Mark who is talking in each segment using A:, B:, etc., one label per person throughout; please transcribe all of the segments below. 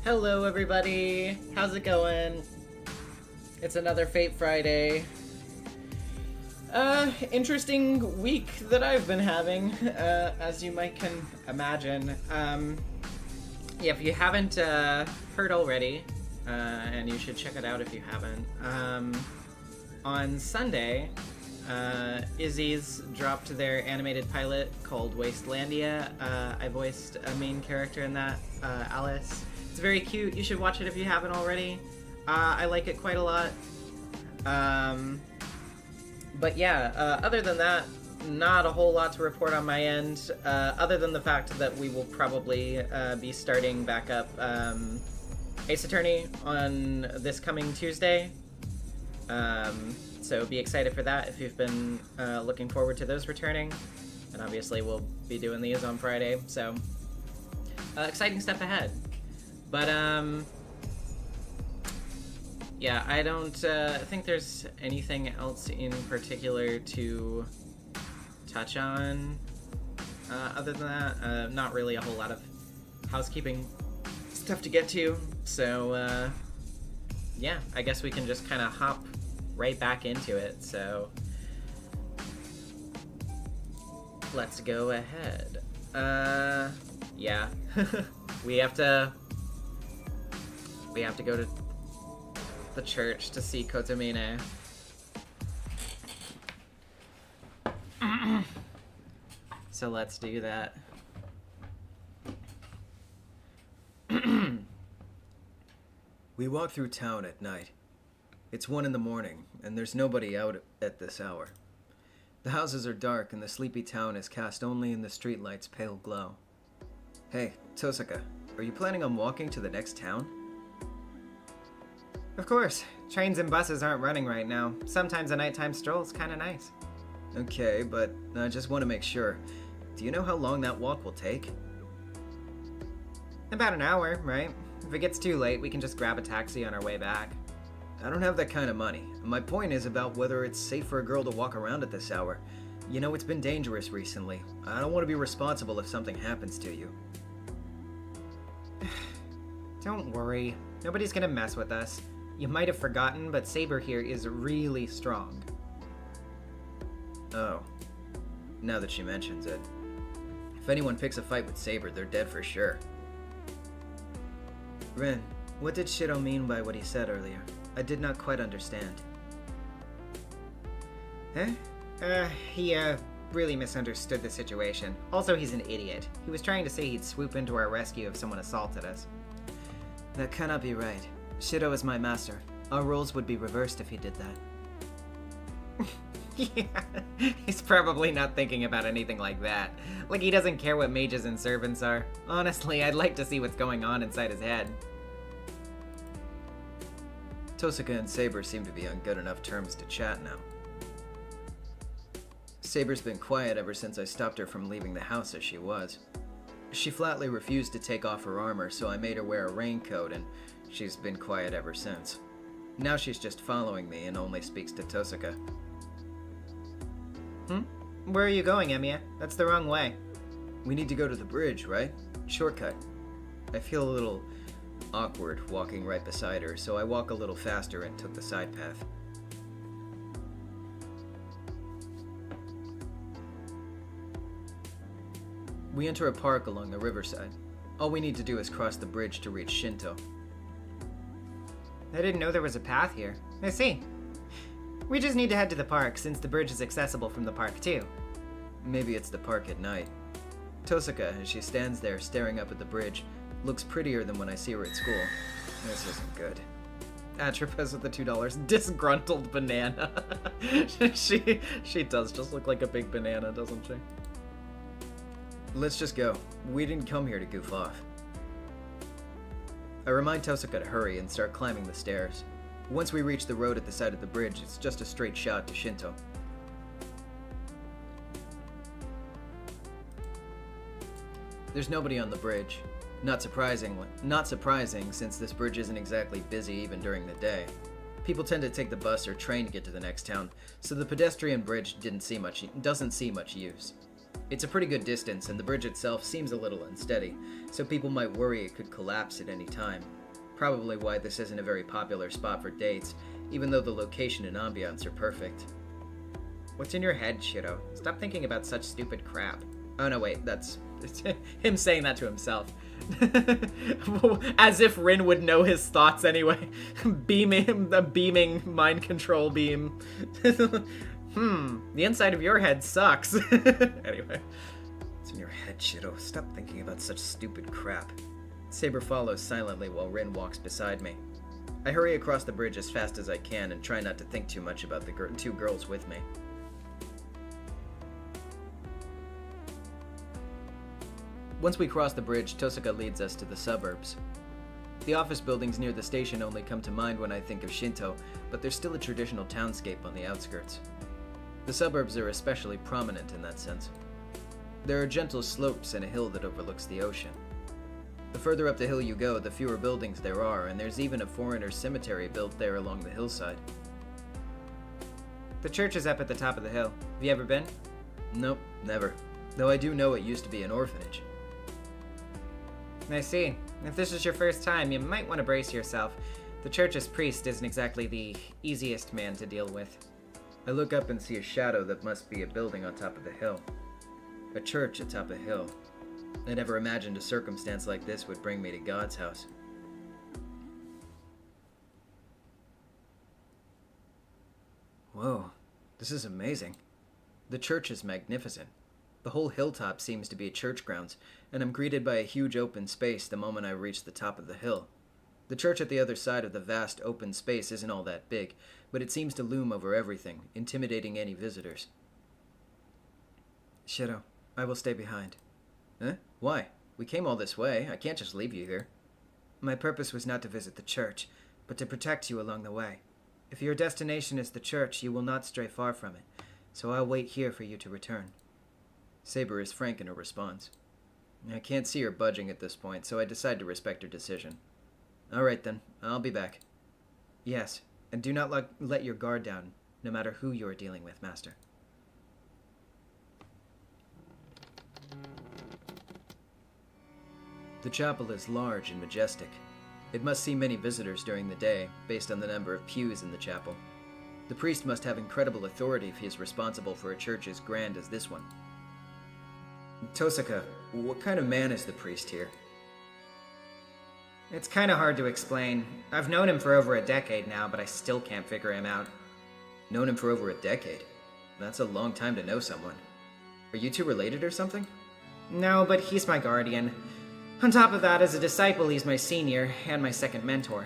A: Hello everybody! How's it going? It's another Fate Friday. Interesting week that I've been having, as you might can imagine. Yeah, if you haven't heard already, and you should check it out if you haven't, on Sunday, Izzy's dropped their animated pilot called Wastelandia. I voiced a main character in that, Alice. It's very cute. You should watch it if you haven't already. I like it quite a lot. But yeah, other than that, not a whole lot to report on my end, other than the fact that we will probably be starting back up Ace Attorney on this coming Tuesday. So be excited for that if you've been looking forward to those returning. And obviously we'll be doing these on Friday, so exciting stuff ahead. But yeah, I don't think there's anything else in particular to touch on. Other than that, not really a whole lot of housekeeping stuff to get to. So yeah, I guess we can just kind of hop right back into it. So let's go ahead. Yeah, we have to go to the church to see Kotomine. So let's do that.
B: We walk through town at night. It's 1 in the morning, and there's nobody out at this hour. The houses are dark, and the sleepy town is cast only in the streetlight's pale glow. Hey, Tosaka, are you planning on walking to the next town?
A: Of course. Trains and buses aren't running right now. Sometimes a nighttime stroll's kinda nice.
B: Okay, but I just want to make sure. Do you know how long that walk will take?
A: About an hour, right? If it gets too late, we can just grab a taxi on our way back.
B: I don't have that kind of money. My point is about whether it's safe for a girl to walk around at this hour. You know, it's been dangerous recently. I don't want to be responsible if something happens to you.
A: Don't worry. Nobody's gonna mess with us. You might have forgotten, but Saber here is really strong.
B: Oh. Now that she mentions it. If anyone picks a fight with Saber, they're dead for sure. Ren, what did Shiro mean by what he said earlier? I did not quite understand.
A: He really misunderstood the situation. Also, he's an idiot. He was trying to say he'd swoop into our rescue if someone assaulted us.
B: That cannot be right. Shiro is my master. Our roles would be reversed if he did that.
A: Yeah, he's probably not thinking about anything like that. Like he doesn't care what mages and servants are. Honestly, I'd like to see what's going on inside his head.
B: Tosaka and Saber seem to be on good enough terms to chat now. Saber's been quiet ever since I stopped her from leaving the house as she was. She flatly refused to take off her armor, so I made her wear a raincoat, and she's been quiet ever since. Now she's just following me and only speaks to Tosaka.
A: Where are you going, Emiya? That's the wrong way.
B: We need to go to the bridge, right? Shortcut. I feel a little awkward walking right beside her, so I walk a little faster and took the side path. We enter a park along the riverside. All we need to do is cross the bridge to reach Shinto.
A: I didn't know there was a path here. I see. We just need to head to the park, since the bridge is accessible from the park, too.
B: Maybe it's the park at night. Tosaka, as she stands there staring up at the bridge, looks prettier than when I see her at school. This isn't good.
A: Atropos with the $2. Disgruntled banana. she does just look like a big banana, doesn't she?
B: Let's just go. We didn't come here to goof off. I remind Tosaka to hurry and start climbing the stairs. Once we reach the road at the side of the bridge, it's just a straight shot to Shinto. There's nobody on the bridge. Not surprising since this bridge isn't exactly busy even during the day. People tend to take the bus or train to get to the next town, so the pedestrian bridge doesn't see much use. It's a pretty good distance, and the bridge itself seems a little unsteady, so people might worry it could collapse at any time. Probably why this isn't a very popular spot for dates, even though the location and ambiance are perfect.
A: What's in your head, Shiro? Stop thinking about such stupid crap. Oh no, wait, that's him saying that to himself. As if Rin would know his thoughts anyway. Beaming mind control beam. The inside of your head sucks. Anyway.
B: What's in your head, Shiro? Stop thinking about such stupid crap. Saber follows silently while Rin walks beside me. I hurry across the bridge as fast as I can and try not to think too much about the two girls with me. Once we cross the bridge, Tosaka leads us to the suburbs. The office buildings near the station only come to mind when I think of Shinto, but there's still a traditional townscape on the outskirts. The suburbs are especially prominent in that sense. There are gentle slopes and a hill that overlooks the ocean. The further up the hill you go, the fewer buildings there are, and there's even a foreigner cemetery built there along the hillside.
A: The church is up at the top of the hill. Have you ever been?
B: Nope, never. Though I do know it used to be an orphanage.
A: I see. If this is your first time, you might want to brace yourself. The church's priest isn't exactly the easiest man to deal with.
B: I look up and see a shadow that must be a building on top of the hill. A church atop a hill. I never imagined a circumstance like this would bring me to God's house. Whoa, this is amazing. The church is magnificent. The whole hilltop seems to be church grounds, and I'm greeted by a huge open space the moment I reach the top of the hill. The church at the other side of the vast open space isn't all that big, but it seems to loom over everything, intimidating any visitors. Shiro, I will stay behind. Huh? Why? We came all this way. I can't just leave you here. My purpose was not to visit the church, but to protect you along the way. If your destination is the church, you will not stray far from it, so I'll wait here for you to return. Saber is frank in her response. I can't see her budging at this point, so I decide to respect her decision. All right then, I'll be back. Yes, and do not let your guard down, no matter who you are dealing with, Master. The chapel is large and majestic. It must see many visitors during the day, based on the number of pews in the chapel. The priest must have incredible authority if he is responsible for a church as grand as this one. Tosaka, what kind of man is the priest here?
A: It's kinda hard to explain. I've known him for over a decade now, but I still can't figure him out.
B: Known him for over a decade? That's a long time to know someone. Are you two related or something?
A: No, but he's my guardian. On top of that, as a disciple, he's my senior and my second mentor.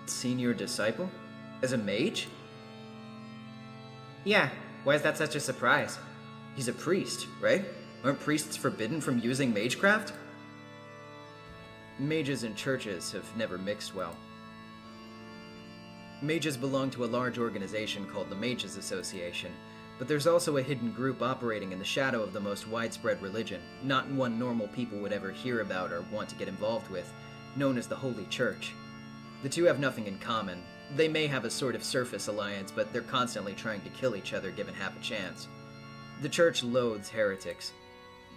B: Senior disciple? As a mage?
A: Yeah, why is that such a surprise?
B: He's a priest, right? Aren't priests forbidden from using magecraft? Mages and churches have never mixed well. Mages belong to a large organization called the Mages Association, but there's also a hidden group operating in the shadow of the most widespread religion, not one normal people would ever hear about or want to get involved with, known as the Holy Church. The two have nothing in common. They may have a sort of surface alliance, but they're constantly trying to kill each other given half a chance. The Church loathes heretics.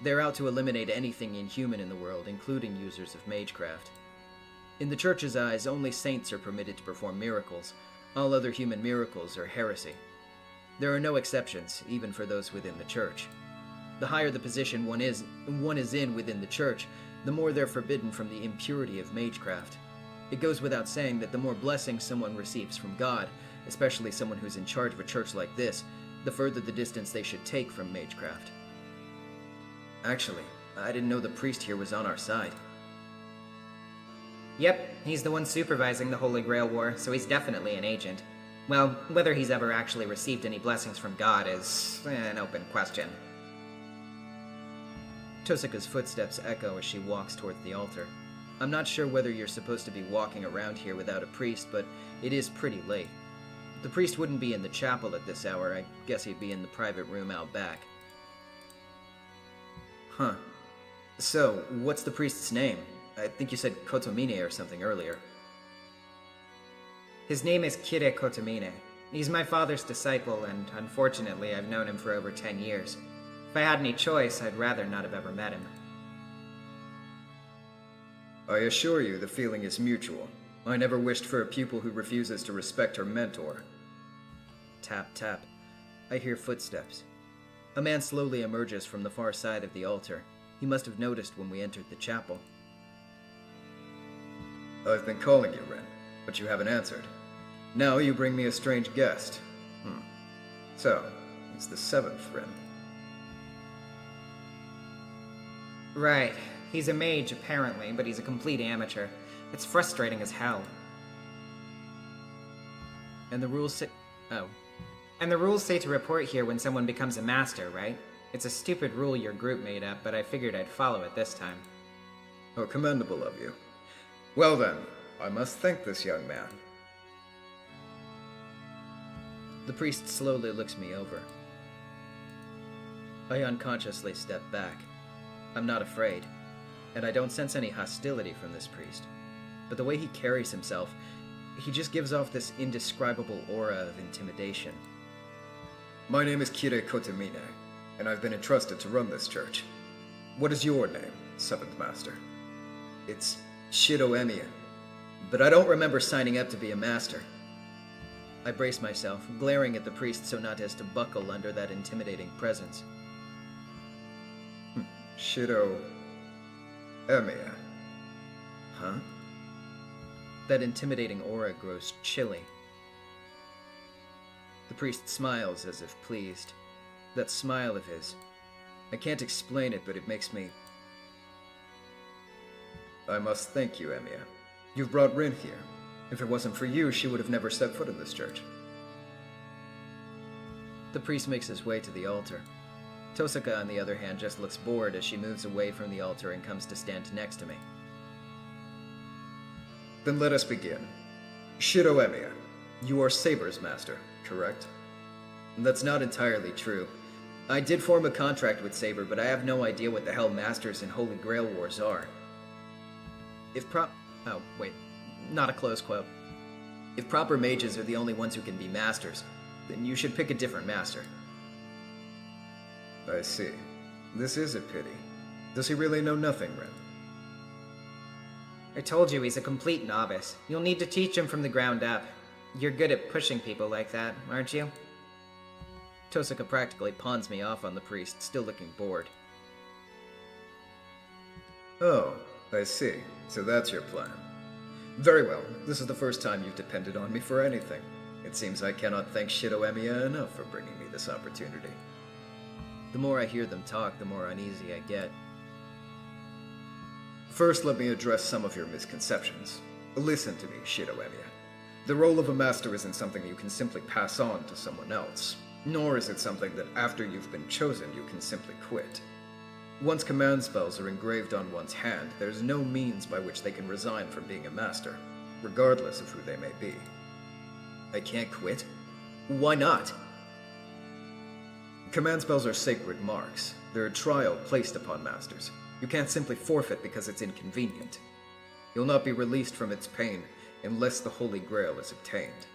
B: They're out to eliminate anything inhuman in the world, including users of magecraft. In the Church's eyes, only saints are permitted to perform miracles. All other human miracles are heresy. There are no exceptions, even for those within the Church. The higher the position one is in within the Church, the more they're forbidden from the impurity of magecraft. It goes without saying that the more blessings someone receives from God, especially someone who's in charge of a church like this, the further the distance they should take from magecraft. Actually, I didn't know the priest here was on our side.
A: Yep, he's the one supervising the Holy Grail War, so he's definitely an agent. Well, whether he's ever actually received any blessings from God is an open question.
B: Tosaka's footsteps echo as she walks towards the altar. I'm not sure whether you're supposed to be walking around here without a priest, but it is pretty late. The priest wouldn't be in the chapel at this hour. I guess he'd be in the private room out back. Huh. So, what's the priest's name? I think you said Kotomine or something earlier.
A: His name is Kire Kotomine. He's my father's disciple, and unfortunately I've known him for over 10 years. If I had any choice, I'd rather not have ever met him.
B: I assure you the feeling is mutual. I never wished for a pupil who refuses to respect her mentor. Tap, tap. I hear footsteps. A man slowly emerges from the far side of the altar. He must have noticed when we entered the chapel. I've been calling you, Ren, but you haven't answered. Now you bring me a strange guest. So, it's the seventh, Ren.
A: Right. He's a mage, apparently, but he's a complete amateur. It's frustrating as hell.
B: And the rules say... Oh.
A: And the rules say to report here when someone becomes a master, right? It's a stupid rule your group made up, but I figured I'd follow it this time.
B: Oh, commendable of you. Well then, I must thank this young man. The priest slowly looks me over. I unconsciously step back. I'm not afraid, and I don't sense any hostility from this priest. But the way he carries himself, he just gives off this indescribable aura of intimidation. My name is Kire Kotomine, and I've been entrusted to run this church. What is your name, Seventh Master? It's Shido Emiya, but I don't remember signing up to be a master. I brace myself, glaring at the priest so not as to buckle under that intimidating presence. Shido Emiya. Huh? That intimidating aura grows chilly. The priest smiles as if pleased. That smile of his. I can't explain it, but it makes me... I must thank you, Emiya. You've brought Rin here. If it wasn't for you, she would have never set foot in this church. The priest makes his way to the altar. Tosaka, on the other hand, just looks bored as she moves away from the altar and comes to stand next to me. Then let us begin. Shido Emiya, you are Saber's master, correct? That's not entirely true. I did form a contract with Saber, but I have no idea what the hell Masters in Holy Grail Wars are. Oh, wait. Not a close quote. If proper mages are the only ones who can be masters, then you should pick a different master. I see. This is a pity. Does he really know nothing, Ren?
A: I told you he's a complete novice. You'll need to teach him from the ground up. You're good at pushing people like that, aren't you? Tosaka practically pawns me off on the priest, still looking bored.
B: Oh, I see. So that's your plan. Very well. This is the first time you've depended on me for anything. It seems I cannot thank Shido Emiya enough for bringing me this opportunity. The more I hear them talk, the more uneasy I get. First, let me address some of your misconceptions. Listen to me, Shido Emiya. The role of a master isn't something you can simply pass on to someone else, nor is it something that after you've been chosen you can simply quit. Once command spells are engraved on one's hand, there's no means by which they can resign from being a master, regardless of who they may be. I can't quit? Why not? Command spells are sacred marks. They're a trial placed upon masters. You can't simply forfeit because it's inconvenient. You'll not be released from its pain unless the Holy Grail is obtained.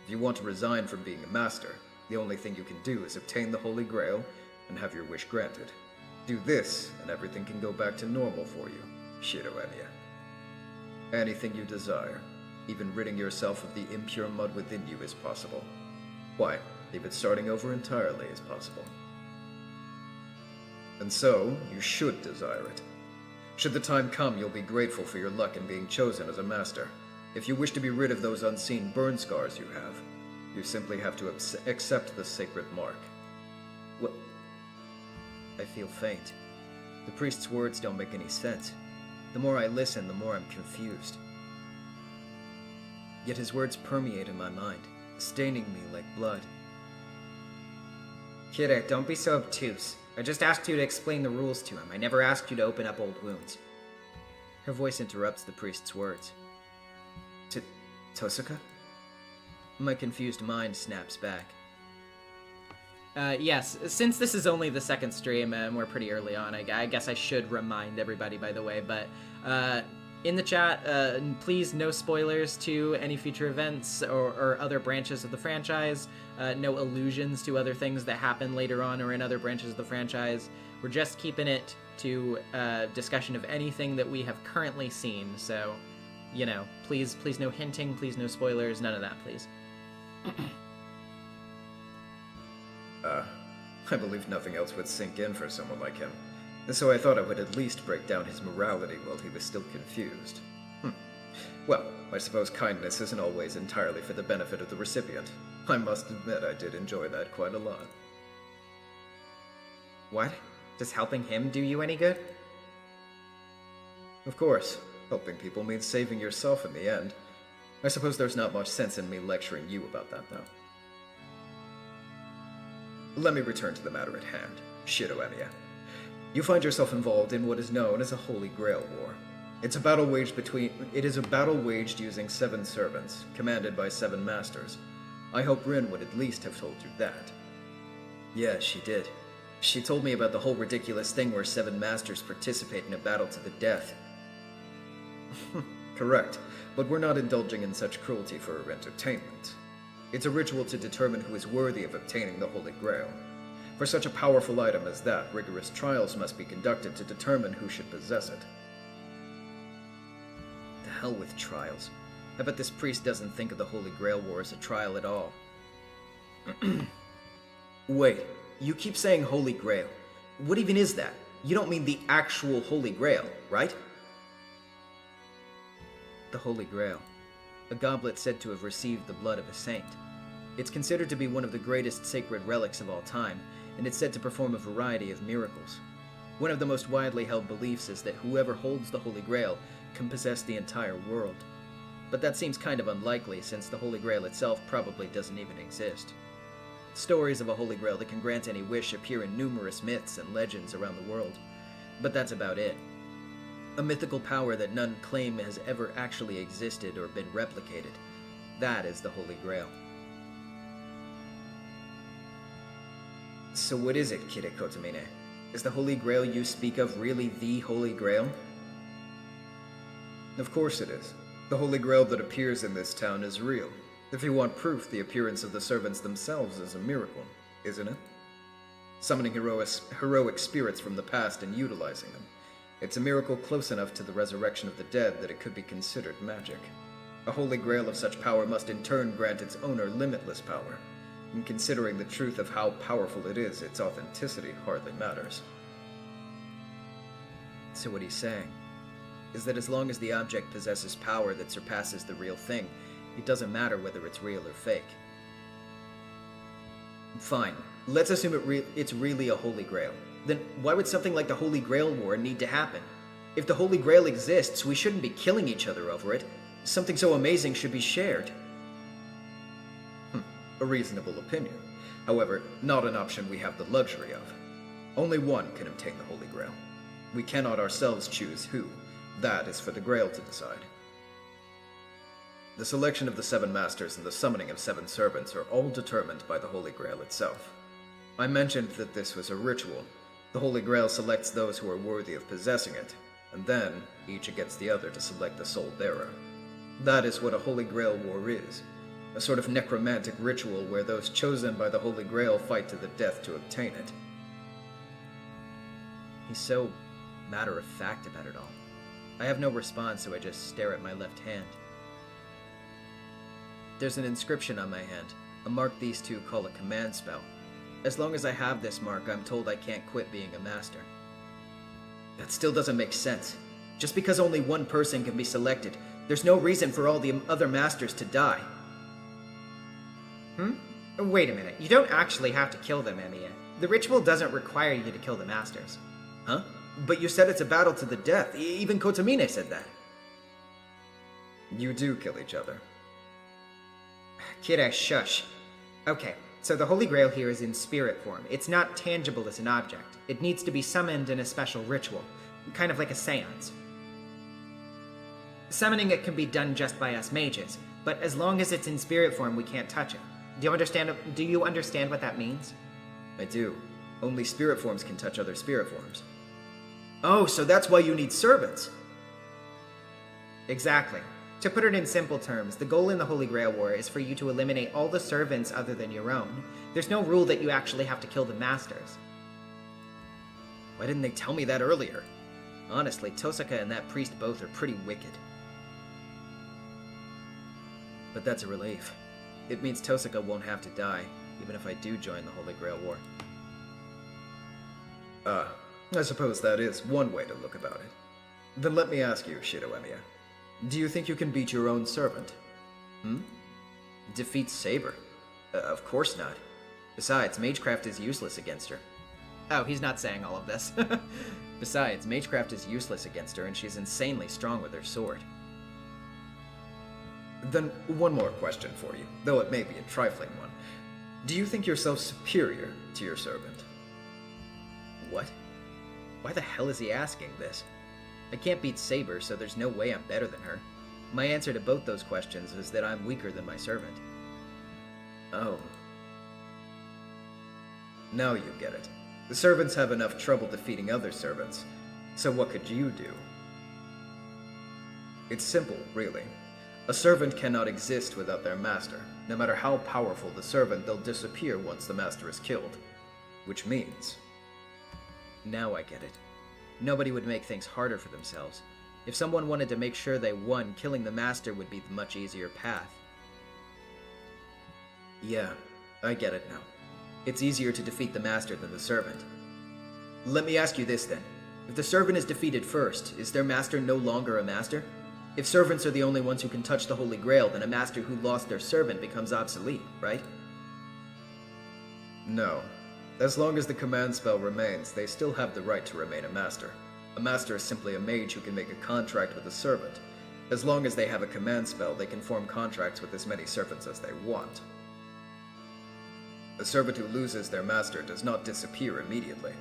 B: If you want to resign from being a master, the only thing you can do is obtain the Holy Grail and have your wish granted. Do this, and everything can go back to normal for you, Shido Emiya. Anything you desire, even ridding yourself of the impure mud within you, is possible. Why, even starting over entirely is possible. And so, you should desire it. Should the time come, you'll be grateful for your luck in being chosen as a master. If you wish to be rid of those unseen burn scars you have, you simply have to accept the sacred mark. What? I feel faint. The priest's words don't make any sense. The more I listen, the more I'm confused. Yet his words permeate in my mind, staining me like blood.
A: Kira, don't be so obtuse. I just asked you to explain the rules to him. I never asked you to open up old wounds.
B: Her voice interrupts the priest's words. Tosaka? My confused mind snaps back.
A: Yes, since this is only the second stream and we're pretty early on, I guess I should remind everybody, by the way, but In the chat, please no spoilers to any future events or other branches of the franchise. No allusions to other things that happen later on or in other branches of the franchise. We're just keeping it to discussion of anything that we have currently seen. So, you know, please no hinting, please no spoilers, none of that, please.
B: I believe nothing else would sink in for someone like him. So I thought I would at least break down his morality while he was still confused. Well, I suppose kindness isn't always entirely for the benefit of the recipient. I must admit I did enjoy that quite a lot.
A: What? Does helping him do you any good?
B: Of course. Helping people means saving yourself in the end. I suppose there's not much sense in me lecturing you about that, though. Let me return to the matter at hand. Shido Emiya. You find yourself involved in what is known as a Holy Grail War. It is a battle waged using 7 servants, commanded by 7 masters. I hope Rin would at least have told you that. Yeah, she did. She told me about the whole ridiculous thing where 7 masters participate in a battle to the death. Correct, but we're not indulging in such cruelty for our entertainment. It's a ritual to determine who is worthy of obtaining the Holy Grail. For such a powerful item as that, rigorous trials must be conducted to determine who should possess it. The hell with trials. I bet this priest doesn't think of the Holy Grail War as a trial at all. Wait, you keep saying Holy Grail. What even is that? You don't mean the actual Holy Grail, right? The Holy Grail. A goblet said to have received the blood of a saint. It's considered to be one of the greatest sacred relics of all time, and it's said to perform a variety of miracles. One of the most widely held beliefs is that whoever holds the Holy Grail can possess the entire world. But that seems kind of unlikely, since the Holy Grail itself probably doesn't even exist. Stories of a Holy Grail that can grant any wish appear in numerous myths and legends around the world, but that's about it. A mythical power that none claim has ever actually existed or been replicated. That is the Holy Grail. So what is it, Kide Kotomine? Is the Holy Grail you speak of really the Holy Grail? Of course it is. The Holy Grail that appears in this town is real. If you want proof, the appearance of the servants themselves is a miracle, isn't it? Summoning heroic spirits from the past and utilizing them. It's a miracle close enough to the resurrection of the dead that it could be considered magic. A Holy Grail of such power must in turn grant its owner limitless power. And considering the truth of how powerful it is, its authenticity hardly matters. So what he's saying is that as long as the object possesses power that surpasses the real thing, it doesn't matter whether it's real or fake. Fine, let's assume it's really a Holy Grail. Then why would something like the Holy Grail War need to happen? If the Holy Grail exists, we shouldn't be killing each other over it. Something so amazing should be shared. A reasonable opinion. However, not an option we have the luxury of. Only one can obtain the Holy Grail. We cannot ourselves choose who. That is for the Grail to decide. The selection of the 7 masters and the summoning of 7 servants are all determined by the Holy Grail itself. I mentioned that this was a ritual. The Holy Grail selects those who are worthy of possessing it, and then each against the other to select the sole bearer. That is what a Holy Grail War is. A sort of necromantic ritual where those chosen by the Holy Grail fight to the death to obtain it. He's so matter-of-fact about it all. I have no response, so I just stare at my left hand. There's an inscription on my hand, a mark these two call a command spell. As long as I have this mark, I'm told I can't quit being a master. That still doesn't make sense. Just because only one person can be selected, there's no reason for all the other masters to die.
A: Wait a minute, you don't actually have to kill them, Emiya. The ritual doesn't require you to kill the masters.
B: Huh? But you said it's a battle to the death. Even Kotomine said that. You do kill each other.
A: Kidda, shush. Okay, so the Holy Grail here is in spirit form. It's not tangible as an object. It needs to be summoned in a special ritual, kind of like a seance. Summoning it can be done just by us mages, but as long as it's in spirit form, we can't touch it. Do you understand what that means?
B: I do. Only spirit forms can touch other spirit forms. Oh, so that's why you need servants.
A: Exactly. To put it in simple terms, the goal in the Holy Grail War is for you to eliminate all the servants other than your own. There's no rule that you actually have to kill the masters.
B: Why didn't they tell me that earlier? Honestly, Tosaka and that priest both are pretty wicked. But that's a relief. It means Tosaka won't have to die, even if I do join the Holy Grail War. I suppose that is one way to look about it. Then let me ask you, Shidoemiya. Do you think you can beat your own servant? Defeat Saber? Of course not. Besides, Magecraft is useless against her.
A: Oh, he's not saying all of this.
B: Besides, Magecraft is useless against her, and she's insanely strong with her sword. Then, one more question for you, though it may be a trifling one. Do you think yourself superior to your servant? What? Why the hell is he asking this? I can't beat Saber, so there's no way I'm better than her. My answer to both those questions is that I'm weaker than my servant. Oh. Now you get it. The servants have enough trouble defeating other servants, so what could you do? It's simple, really. A servant cannot exist without their master. No matter how powerful the servant, they'll disappear once the master is killed. Which means... Now I get it. Nobody would make things harder for themselves. If someone wanted to make sure they won, killing the master would be the much easier path. Yeah, I get it now. It's easier to defeat the master than the servant. Let me ask you this then. If the servant is defeated first, is their master no longer a master? If servants are the only ones who can touch the Holy Grail, then a master who lost their servant becomes obsolete, right? No. As long as the command spell remains, they still have the right to remain a master. A master is simply a mage who can make a contract with a servant. As long as they have a command spell, they can form contracts with as many servants as they want. A servant who loses their master does not disappear immediately.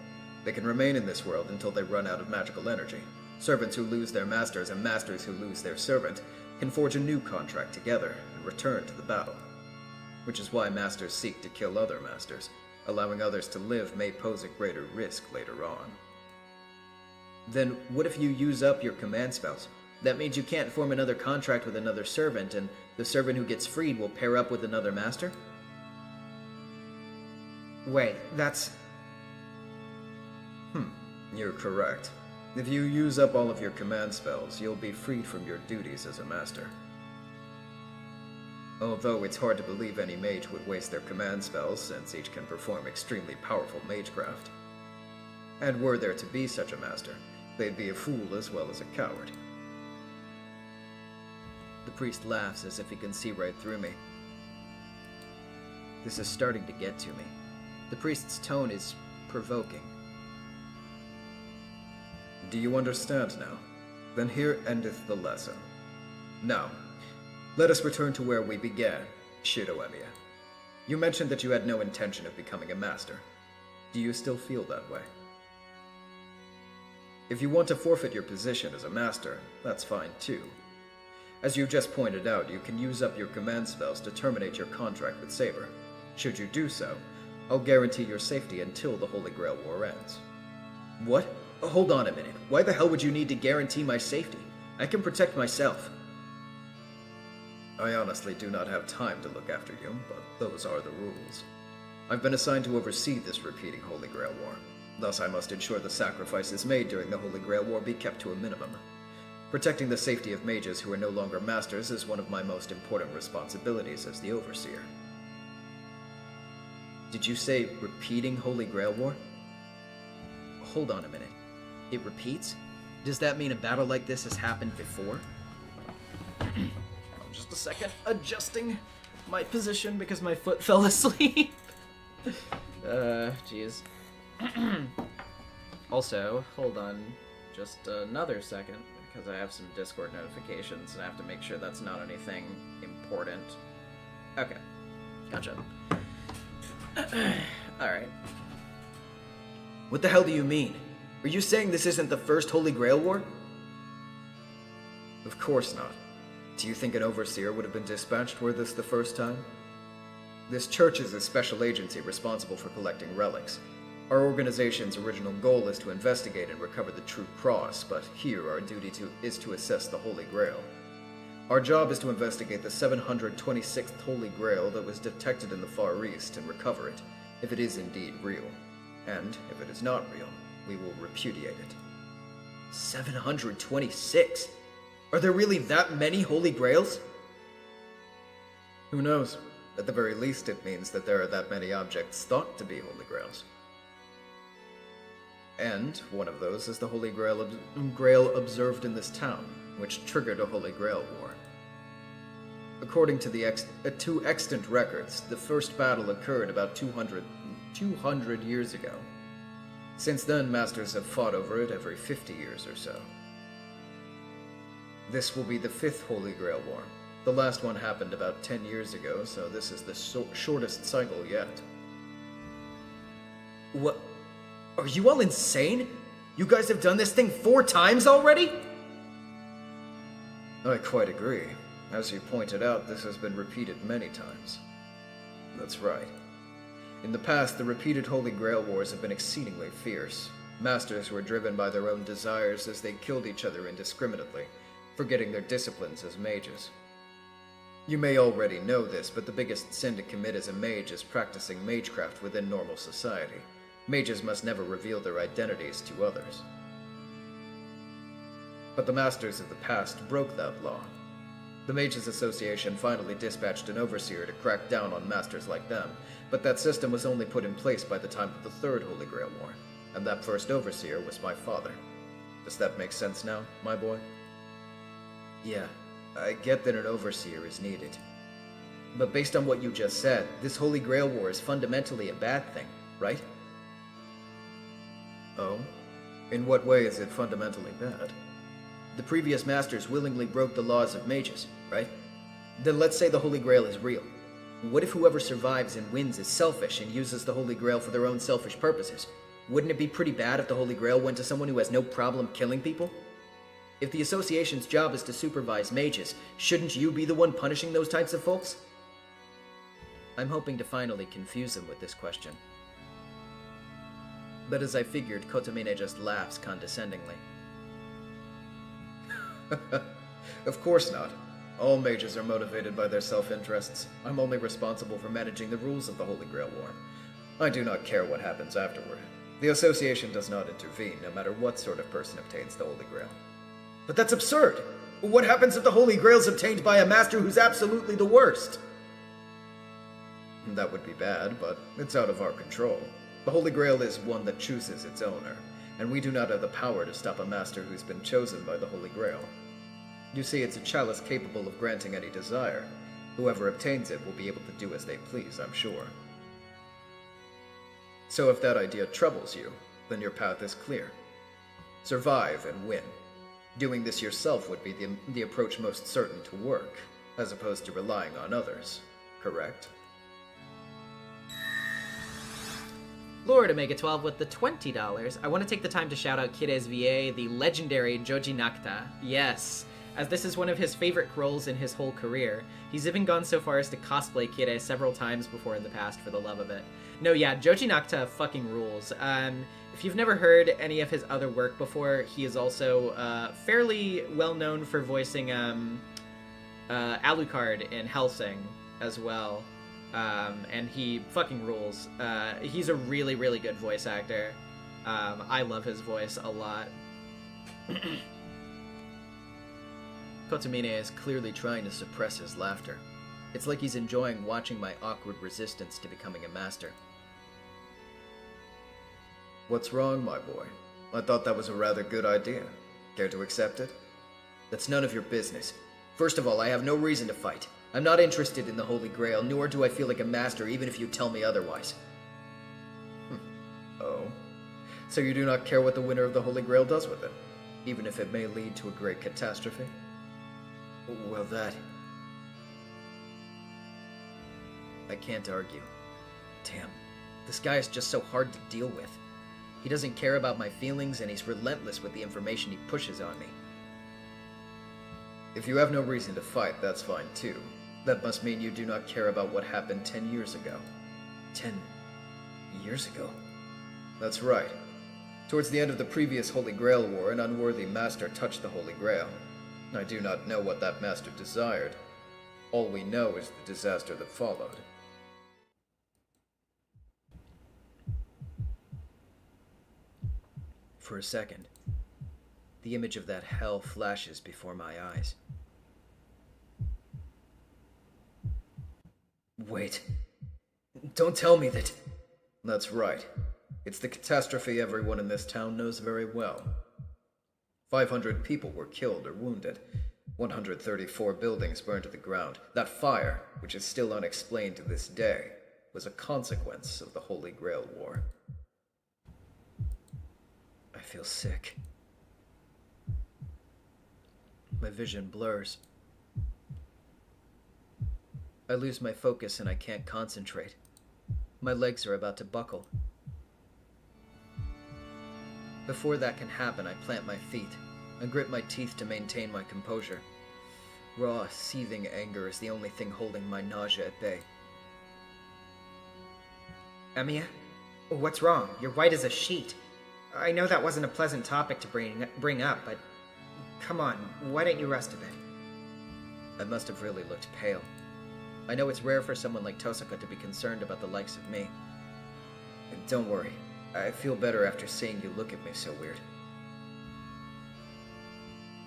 B: They can remain in this world until they run out of magical energy. Servants who lose their masters and masters who lose their servant can forge a new contract together and return to the battle. Which is why masters seek to kill other masters. Allowing others to live may pose a greater risk later on. Then what if you use up your command spells? That means you can't form another contract with another servant, and the servant who gets freed will pair up with another master? Wait, that's... You're correct. If you use up all of your command spells, you'll be freed from your duties as a master. Although it's hard to believe any mage would waste their command spells, since each can perform extremely powerful magecraft. And were there to be such a master, they'd be a fool as well as a coward. The priest laughs as if he can see right through me. This is starting to get to me. The priest's tone is provoking. Do you understand now? Then here endeth the lesson. Now, let us return to where we began, Shidoemiya. You mentioned that you had no intention of becoming a master. Do you still feel that way? If you want to forfeit your position as a master, that's fine too. As you just pointed out, you can use up your command spells to terminate your contract with Saber. Should you do so, I'll guarantee your safety until the Holy Grail War ends. What? Hold on a minute. Why the hell would you need to guarantee my safety? I can protect myself. I honestly do not have time to look after you, but those are the rules. I've been assigned to oversee this repeating Holy Grail War. Thus, I must ensure the sacrifices made during the Holy Grail War be kept to a minimum. Protecting the safety of mages who are no longer masters is one of my most important responsibilities as the Overseer. Did you say repeating Holy Grail War? Hold on a minute. It repeats? Does that mean a battle like this has happened before?
A: Just a second, adjusting my position because my foot fell asleep. Jeez. Also, hold on just another second because I have some Discord notifications and I have to make sure that's not anything important. Okay, gotcha. Alright. What the hell do you mean? Are you saying this isn't the first Holy Grail War? Of course not. Do you think an Overseer would have been dispatched were this the first time? This church is a special agency responsible for collecting relics.
B: Our organization's original goal is to investigate and recover the true cross, but here our duty is to assess the Holy Grail. Our job is to investigate the 726th Holy Grail that was detected in the Far East and recover it, if it is indeed real. And if it is not real, we will repudiate it. 726? Are there really that many Holy Grails? Who knows? At the very least, it means that there are that many objects thought to be Holy Grails. And one of those is the Holy Grail observed in this town, which triggered a Holy Grail war. According to the two extant records, the first battle occurred about 200 years ago. Since then, masters have fought over it every 50 years or so. This will be the 5th Holy Grail War. The last one happened about 10 years ago, so this is the shortest cycle yet. What? Are you all insane? You guys have done this thing 4 times already? I quite agree. As you pointed out, this has been repeated many times. That's right. In the past, the repeated Holy Grail Wars have been exceedingly fierce. Masters were driven by their own desires as they killed each other indiscriminately, forgetting their disciplines as mages. You may already know this, but the biggest sin to commit as a mage is practicing magecraft within normal society. Mages must never reveal their identities to others. But the masters of the past broke that law. The Mages Association finally dispatched an overseer to crack down on masters like them, but that system was only put in place by the time of the 3rd Holy Grail War, and that first overseer was my father. Does that make sense now, my boy? Yeah, I get that an overseer is needed. But based on what you just said, this Holy Grail War is fundamentally a bad thing, right? Oh? In what way is it fundamentally bad? The previous masters willingly broke the laws of mages, right? Then let's say the Holy Grail is real. What if whoever survives and wins is selfish and uses the Holy Grail for their own selfish purposes? Wouldn't it be pretty bad if the Holy Grail went to someone who has no problem killing people? If the Association's job is to supervise mages, shouldn't you be the one punishing those types of folks? I'm hoping to finally confuse him with this question. But as I figured, Kotomine just laughs condescendingly. Of course not. All mages are motivated by their self-interests. I'm only responsible for managing the rules of the Holy Grail War. I do not care what happens afterward. The Association does not intervene, no matter what sort of person obtains the Holy Grail. But that's absurd! What happens if the Holy Grail is obtained by a master who's absolutely the worst? That would be bad, but it's out of our control. The Holy Grail is one that chooses its owner, and we do not have the power to stop a master who's been chosen by the Holy Grail. You see, it's a chalice capable of granting any desire. Whoever obtains it will be able to do as they please, I'm sure. So if that idea troubles you, then your path is clear. Survive and win. Doing this yourself would be the approach most certain to work, as opposed to relying on others, correct?
A: Lord Omega 12 with the $20. I want to take the time to shout out Kires VA, the legendary Joji Nakta. Yes, as this is one of his favorite roles in his whole career. He's even gone so far as to cosplay Kire several times before in the past for the love of it. No, yeah, Joji Nakta fucking rules. If you've never heard any of his other work before, he is also fairly well known for voicing Alucard in Hellsing as well. And he fucking rules. He's a really, really good voice actor. I love his voice a lot.
B: Kotomine is clearly trying to suppress his laughter. It's like he's enjoying watching my awkward resistance to becoming a master. What's wrong, my boy? I thought that was a rather good idea. Care to accept it? That's none of your business. First of all, I have no reason to fight. I'm not interested in the Holy Grail, nor do I feel like a master even if you tell me otherwise. Oh? So you do not care what the winner of the Holy Grail does with it, even if it may lead to a great catastrophe? Well, that... I can't argue. Damn, this guy is just so hard to deal with. He doesn't care about my feelings, and he's relentless with the information he pushes on me. If you have no reason to fight, that's fine too. That must mean you do not care about what happened 10 years ago. 10 years ago? That's right. Towards the end of the previous Holy Grail War, an unworthy master touched the Holy Grail. I do not know what that master desired. All we know is the disaster that followed. For a second, the image of that hell flashes before my eyes. Wait. Don't tell me that... That's right. It's the catastrophe everyone in this town knows very well. 500 people were killed or wounded. 134 buildings burned to the ground. That fire, which is still unexplained to this day, was a consequence of the Holy Grail War. I feel sick. My vision blurs. I lose my focus and I can't concentrate. My legs are about to buckle. Before that can happen, I plant my feet. I grit my teeth to maintain my composure. Raw, seething anger is the only thing holding my nausea at bay.
A: Amiya? What's wrong? You're white as a sheet. I know that wasn't a pleasant topic to bring up, but... Come on, why don't you rest a bit?
B: I must have really looked pale. I know it's rare for someone like Tosaka to be concerned about the likes of me. Don't worry. I feel better after seeing you look at me so weird.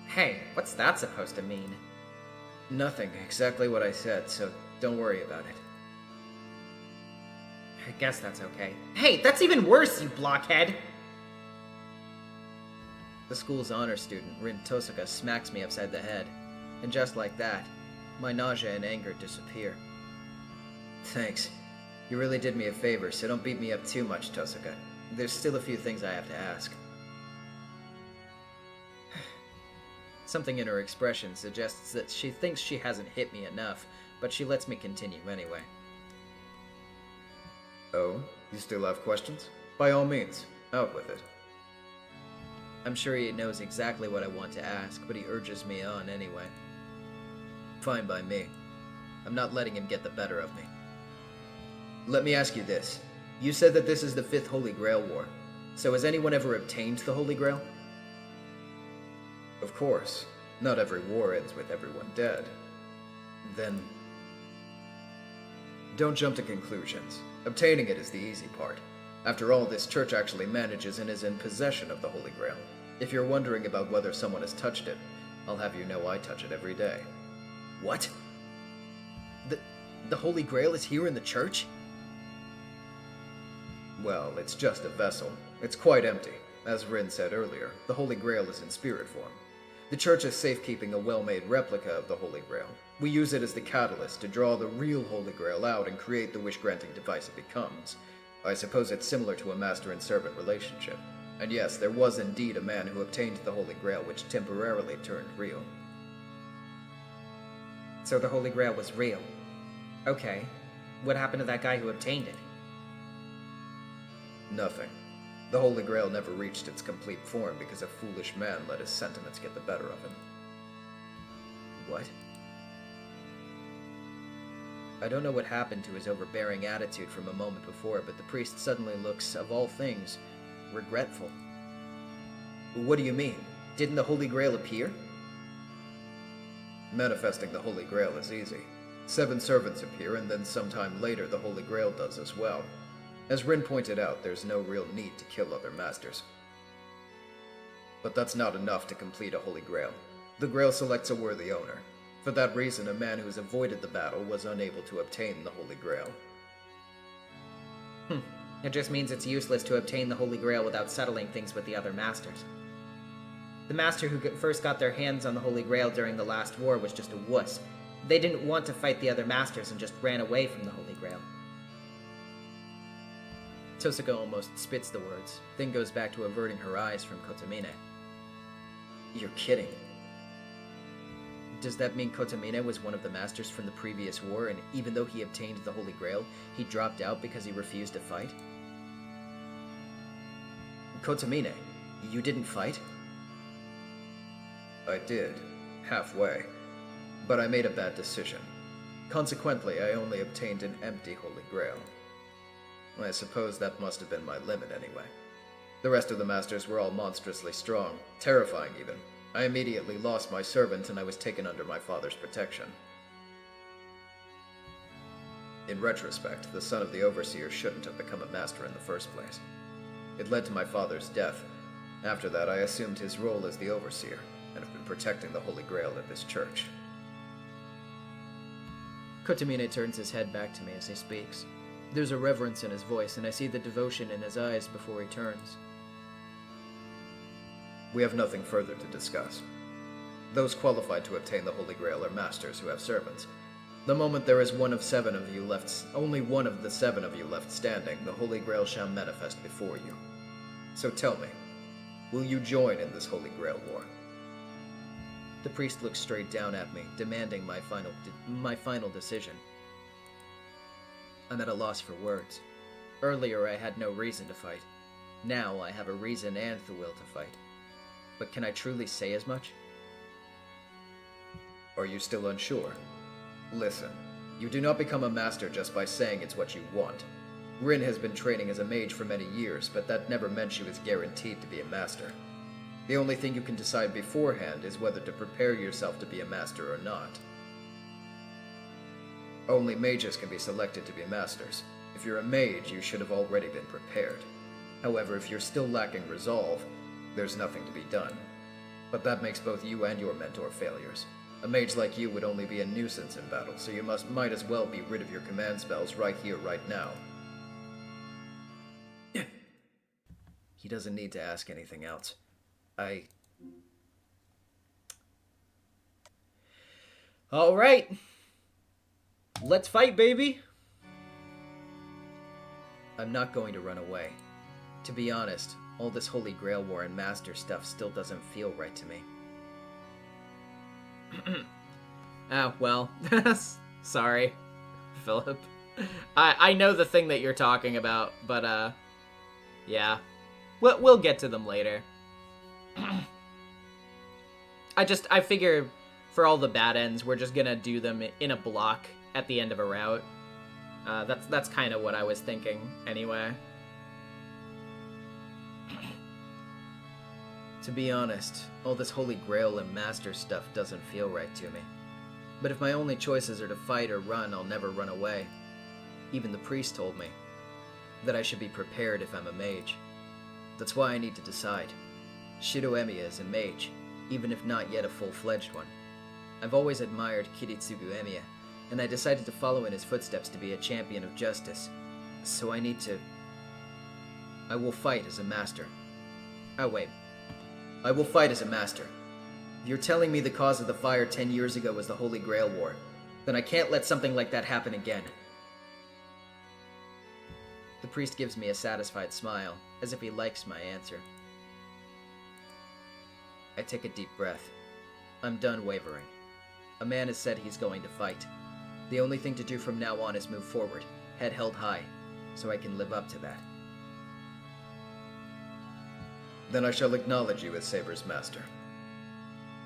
A: Hey, what's that supposed to mean?
B: Nothing. Exactly what I said, so don't worry about it.
A: I guess that's okay. Hey, that's even worse, you blockhead!
B: The school's honor student, Rin Tosaka, smacks me upside the head. And just like that, my nausea and anger disappear. Thanks. You really did me a favor, so don't beat me up too much, Tosaka. There's still a few things I have to ask. Something in her expression suggests that she thinks she hasn't hit me enough, but she lets me continue anyway. Oh? You still have questions? By all means, out with it. I'm sure he knows exactly what I want to ask, but he urges me on anyway. Fine by me. I'm not letting him get the better of me. Let me ask you this. You said that this is the 5th Holy Grail War. So has anyone ever obtained the Holy Grail? Of course. Not every war ends with everyone dead. Then... Don't jump to conclusions. Obtaining it is the easy part. After all, this church actually manages and is in possession of the Holy Grail. If you're wondering about whether someone has touched it, I'll have you know I touch it every day. What? The Holy Grail is here in the church? Well, it's just a vessel. It's quite empty. As Rin said earlier, the Holy Grail is in spirit form. The church is safekeeping a well-made replica of the Holy Grail. We use it as the catalyst to draw the real Holy Grail out and create the wish-granting device it becomes. I suppose it's similar to a master and servant relationship. And yes, there was indeed a man who obtained the Holy Grail which temporarily turned real.
A: So the Holy Grail was real. Okay. What happened to that guy who obtained it?
B: Nothing. The Holy Grail never reached its complete form because a foolish man let his sentiments get the better of him. What? I don't know what happened to his overbearing attitude from a moment before, but the priest suddenly looks, of all things, regretful. What do you mean? Didn't the Holy Grail appear? Manifesting the Holy Grail is easy. 7 servants appear, and then sometime later the Holy Grail does as well. As Rin pointed out, there's no real need to kill other masters. But that's not enough to complete a Holy Grail. The Grail selects a worthy owner. For that reason, a man who's avoided the battle was unable to obtain the Holy Grail.
A: It just means it's useless to obtain the Holy Grail without settling things with the other masters. The master who first got their hands on the Holy Grail during the last war was just a wuss. They didn't want to fight the other masters and just ran away from the Holy Grail. Tosaka almost spits the words, then goes back to averting her eyes from Kotomine. You're kidding. Does that mean Kotomine was one of the masters from the previous war, and even though he obtained the Holy Grail, he dropped out because he refused to fight? Kotomine, you didn't fight? I did. Halfway. But I made a bad decision. Consequently, I only obtained an empty Holy Grail.
B: I suppose that must have been my limit anyway. The rest of the masters were all monstrously strong, terrifying even. I immediately lost my servant and I was taken under my father's protection. In retrospect, the son of the overseer shouldn't have become a master in the first place. It led to my father's death. After that, I assumed his role as the overseer, and have been protecting the Holy Grail at this church.
C: Kotomine turns his head back to me as he speaks. There's a reverence in his voice, and I see the devotion in his eyes before he turns.
B: We have nothing further to discuss. Those qualified to obtain the Holy Grail are masters who have servants. The moment there is one of 7 of you left, only one of the 7 of you left standing, the Holy Grail shall manifest before you. So tell me, will you join in this Holy Grail war?
C: The priest looks straight down at me, demanding my final decision. I'm at a loss for words. Earlier I had no reason to fight. Now I have a reason and the will to fight. But can I truly say as much?
B: Are you still unsure? Listen, you do not become a master just by saying it's what you want. Rin has been training as a mage for many years, but that never meant she was guaranteed to be a master. The only thing you can decide beforehand is whether to prepare yourself to be a master or not. Only mages can be selected to be masters. If you're a mage, you should have already been prepared. However, if you're still lacking resolve, there's nothing to be done. But that makes both you and your mentor failures. A mage like you would only be a nuisance in battle, so you might as well be rid of your command spells right here, right now.
C: He doesn't need to ask anything else.
A: All right. Let's fight, baby.
C: I'm not going to run away. To be honest, all this Holy Grail War and Master stuff still doesn't feel right to me.
A: Oh, well, sorry, Philip. I know the thing that you're talking about, but, yeah. We'll get to them later. I figure for all the bad ends, we're just gonna do them in a block at the end of a route. That's kind of what I was thinking, anyway.
C: To be honest, all this Holy Grail and Master stuff doesn't feel right to me. But if my only choices are to fight or run, I'll never run away. Even the priest told me that I should be prepared if I'm a mage. That's why I need to decide. Shido Emiya is a mage, even if not yet a full-fledged one. I've always admired Kiritsugu Emiya, and I decided to follow in his footsteps to be a champion of justice. So I will fight as a master. Oh wait. I will fight as a master. If you're telling me the cause of the fire 10 years ago was the Holy Grail War, then I can't let something like that happen again. The priest gives me a satisfied smile, as if he likes my answer. I take a deep breath. I'm done wavering. A man has said he's going to fight. The only thing to do from now on is move forward, head held high, so I can live up to that.
B: Then I shall acknowledge you as Saber's master.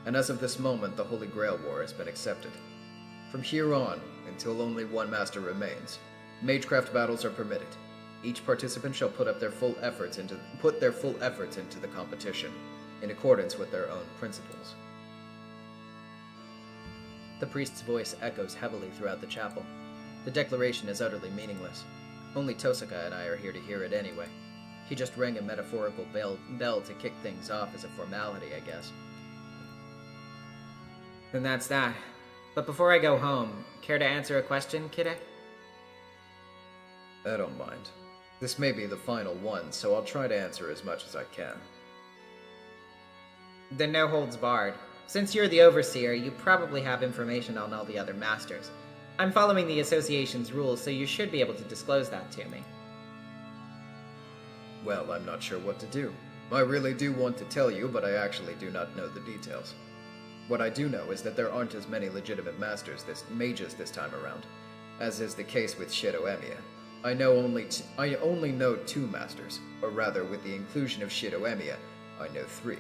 B: And as of this moment, the Holy Grail War has been accepted. From here on, until only one master remains, magecraft battles are permitted. Each participant shall put their full efforts into the competition, in accordance with their own principles.
C: The priest's voice echoes heavily throughout the chapel. The declaration is utterly meaningless. Only Tosaka and I are here to hear it anyway. He just rang a metaphorical bell to kick things off as a formality, I guess.
A: Then that's that. But before I go home, care to answer a question, Kidde?
B: I don't mind. This may be the final one, so I'll try to answer as much as I can.
A: Then no holds barred. Since you're the overseer, you probably have information on all the other masters. I'm following the association's rules, so you should be able to disclose that to me.
B: Well, I'm not sure what to do. I really do want to tell you, but I actually do not know the details. What I do know is that there aren't as many legitimate mages this time around, as is the case with Shido Emiya. I only know 2 masters, or rather, with the inclusion of Shido Emiya, I know 3.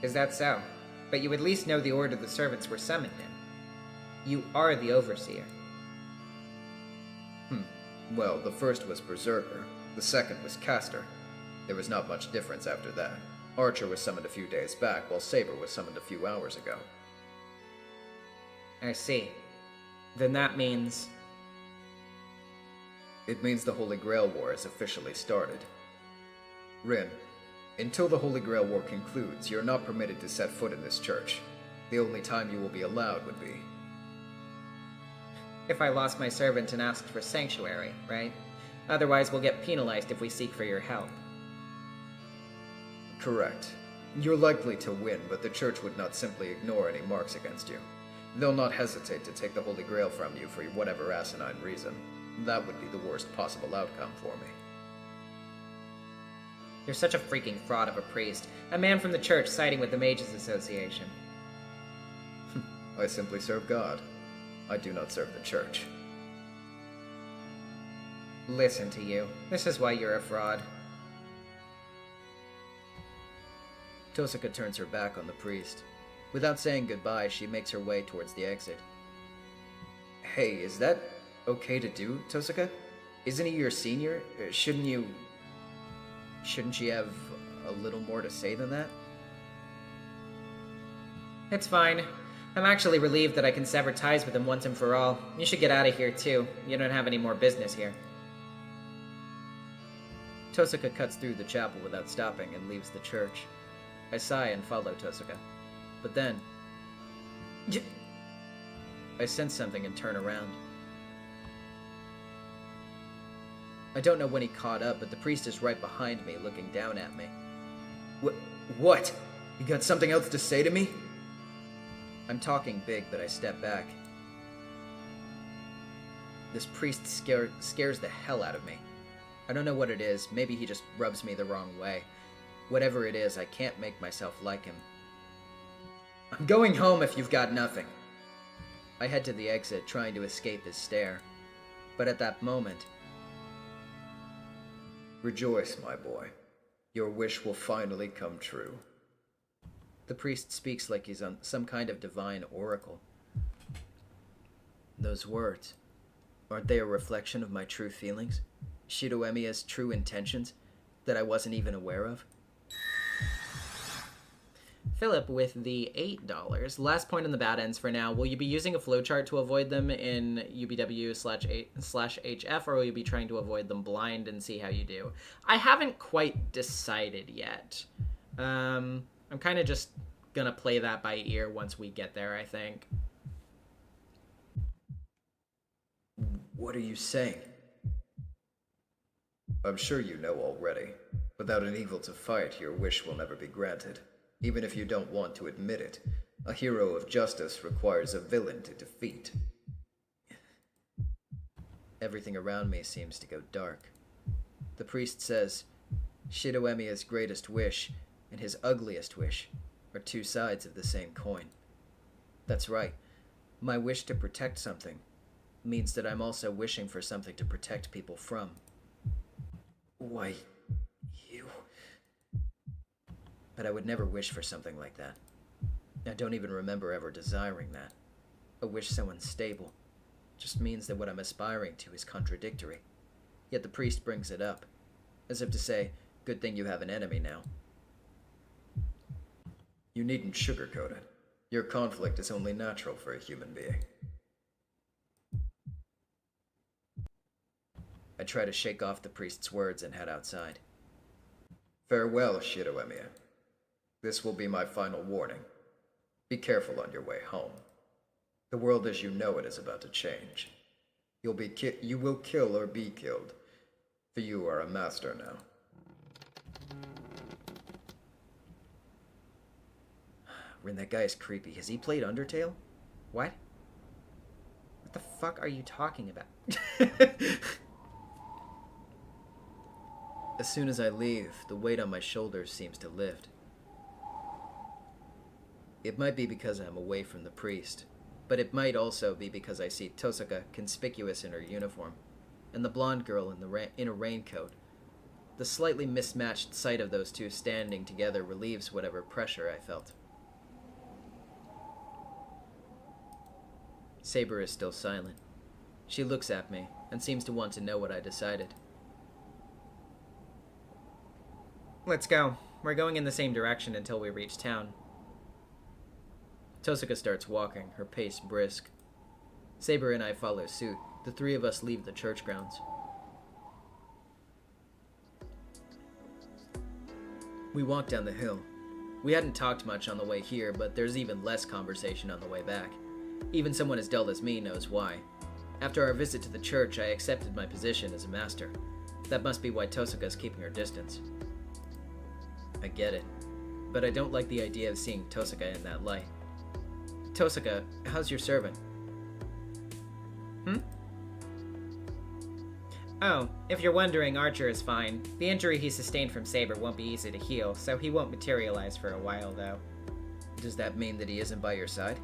A: Is that so? But you at least know the order the servants were summoned in. You are the overseer.
C: Well, the first was Berserker, the second was Caster. There was not much difference after that. Archer was summoned a few days back, while Saber was summoned a few hours ago.
A: I see. Then that means...
C: It means the Holy Grail War has officially started. Rin, until the Holy Grail War concludes, you're not permitted to set foot in this church. The only time you will be allowed would be...
A: if I lost my servant and asked for sanctuary, right? Otherwise, we'll get penalized if we seek for your help.
C: Correct. You're likely to win, but the church would not simply ignore any marks against you. They'll not hesitate to take the Holy Grail from you for whatever asinine reason. That would be the worst possible outcome for me.
A: You're such a freaking fraud of a priest. A man from the church siding with the Mages Association.
C: I simply serve God. I do not serve the church.
A: Listen to you. This is why you're a fraud.
C: Tosuka turns her back on the priest. Without saying goodbye, she makes her way towards the exit. Hey, is that okay to do, Tosuka? Isn't he your senior? Shouldn't she have a little more to say than that?
A: It's fine. I'm actually relieved that I can sever ties with him once and for all. You should get out of here, too. You don't have any more business here.
C: Tosuka cuts through the chapel without stopping and leaves the church. I sigh and follow Tosuka. But then... I sense something and turn around. I don't know when he caught up, but the priest is right behind me, looking down at me. What? You got something else to say to me? I'm talking big, but I step back. This priest scares the hell out of me. I don't know what it is. Maybe he just rubs me the wrong way. Whatever it is, I can't make myself like him. I'm going home if you've got nothing. I head to the exit, trying to escape his stare. But at that moment... Rejoice, my boy. Your wish will finally come true. The priest speaks like he's on some kind of divine oracle. Those words, aren't they a reflection of my true feelings? Shidoemiya's true intentions that I wasn't even aware of?
A: Philip, with the $8, last point on the bad ends for now, will you be using a flowchart to avoid them in UBW/HF, or will you be trying to avoid them blind and see how you do? I haven't quite decided yet. I'm kind of just gonna play that by ear once we get there, I think.
C: What are you saying? I'm sure you know already. Without an evil to fight, your wish will never be granted. Even if you don't want to admit it, a hero of justice requires a villain to defeat. Everything around me seems to go dark. The priest says, Shidoemiya's greatest wish and his ugliest wish are two sides of the same coin. That's right. My wish to protect something means that I'm also wishing for something to protect people from. Why, you... But I would never wish for something like that. I don't even remember ever desiring that. A wish so unstable just means that what I'm aspiring to is contradictory. Yet the priest brings it up, as if to say, good thing you have an enemy now. You needn't sugarcoat it. Your conflict is only natural for a human being. I try to shake off the priest's words and head outside. Farewell, Shidoemiya. This will be my final warning. Be careful on your way home. The world as you know it is about to change. You will kill or be killed, for you are a master now. Rin, that guy is creepy. Has he played Undertale?
A: What? What the fuck are you talking about?
C: As soon as I leave, the weight on my shoulders seems to lift. It might be because I'm away from the priest, but it might also be because I see Tosuka conspicuous in her uniform, and the blonde girl in a raincoat. The slightly mismatched sight of those two standing together relieves whatever pressure I felt. Saber is still silent. She looks at me, and seems to want to know what I decided.
A: Let's go. We're going in the same direction until we reach town.
C: Tosuka starts walking, her pace brisk. Saber and I follow suit. The three of us leave the church grounds. We walk down the hill. We hadn't talked much on the way here, but there's even less conversation on the way back. Even someone as dull as me knows why. After our visit to the church, I accepted my position as a master. That must be why Tosuka's keeping her distance. I get it, but I don't like the idea of seeing Tosuka in that light. Tosuka, how's your servant?
A: Oh, if you're wondering, Archer is fine. The injury he sustained from Saber won't be easy to heal, so he won't materialize for a while, though.
C: Does that mean that he isn't by your side?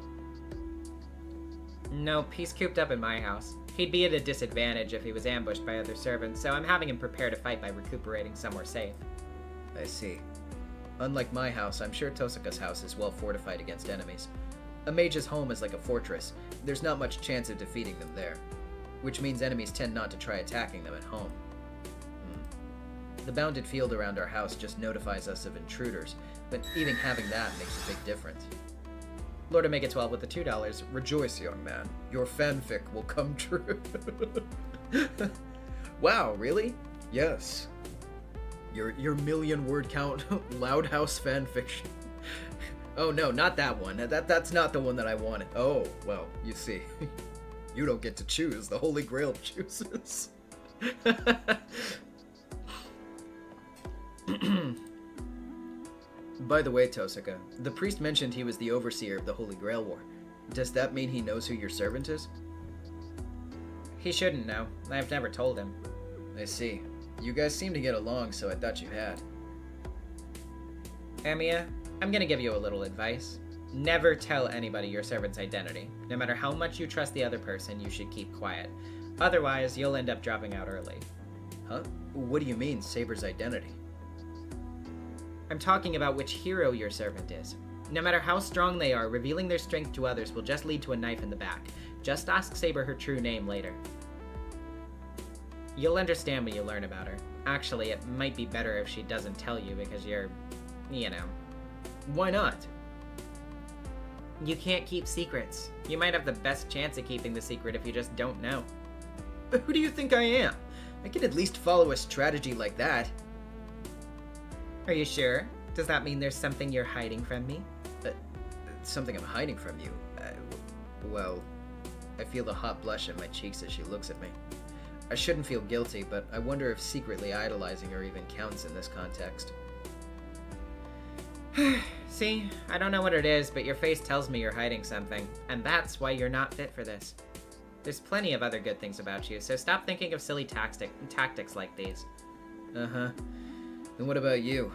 A: Nope, he's cooped up in my house. He'd be at a disadvantage if he was ambushed by other servants, so I'm having him prepare to fight by recuperating somewhere safe.
C: I see. Unlike my house, I'm sure Tosuka's house is well fortified against enemies. A mage's home is like a fortress. There's not much chance of defeating them there, which means enemies tend not to try attacking them at home. The bounded field around our house just notifies us of intruders, but even having that makes a big difference.
A: Lord Omega 12 with the $2.
B: Rejoice, young man. Your fanfic will come true.
C: Wow, really?
B: Yes. Your million-word count Loud House fanfiction.
C: Oh no, not that one. That's not the one that I wanted.
B: Oh, well, you see. You don't get to choose. The Holy Grail chooses.
C: By the way, Tosuka, the priest mentioned he was the overseer of the Holy Grail War. Does that mean he knows who your servant is?
A: He shouldn't know. I've never told him.
C: I see. You guys seem to get along, so I thought you had.
A: Amiya, I'm gonna give you a little advice. Never tell anybody your servant's identity. No matter how much you trust the other person, you should keep quiet. Otherwise, you'll end up dropping out early.
C: Huh? What do you mean, Saber's identity?
A: I'm talking about which hero your servant is. No matter how strong they are, revealing their strength to others will just lead to a knife in the back. Just ask Saber her true name later. You'll understand when you learn about her. Actually, it might be better if she doesn't tell you because you're, you know.
C: Why not?
A: You can't keep secrets. You might have the best chance at keeping the secret if you just don't know.
C: But who do you think I am? I can at least follow a strategy like that.
A: Are you sure? Does that mean there's something you're hiding from me?
C: Something I'm hiding from you? Well, I feel the hot blush on my cheeks as she looks at me. I shouldn't feel guilty, but I wonder if secretly idolizing her even counts in this context.
A: See, I don't know what it is, but your face tells me you're hiding something, and that's why you're not fit for this. There's plenty of other good things about you, so stop thinking of silly tactics like these.
C: Uh-huh. And what about you?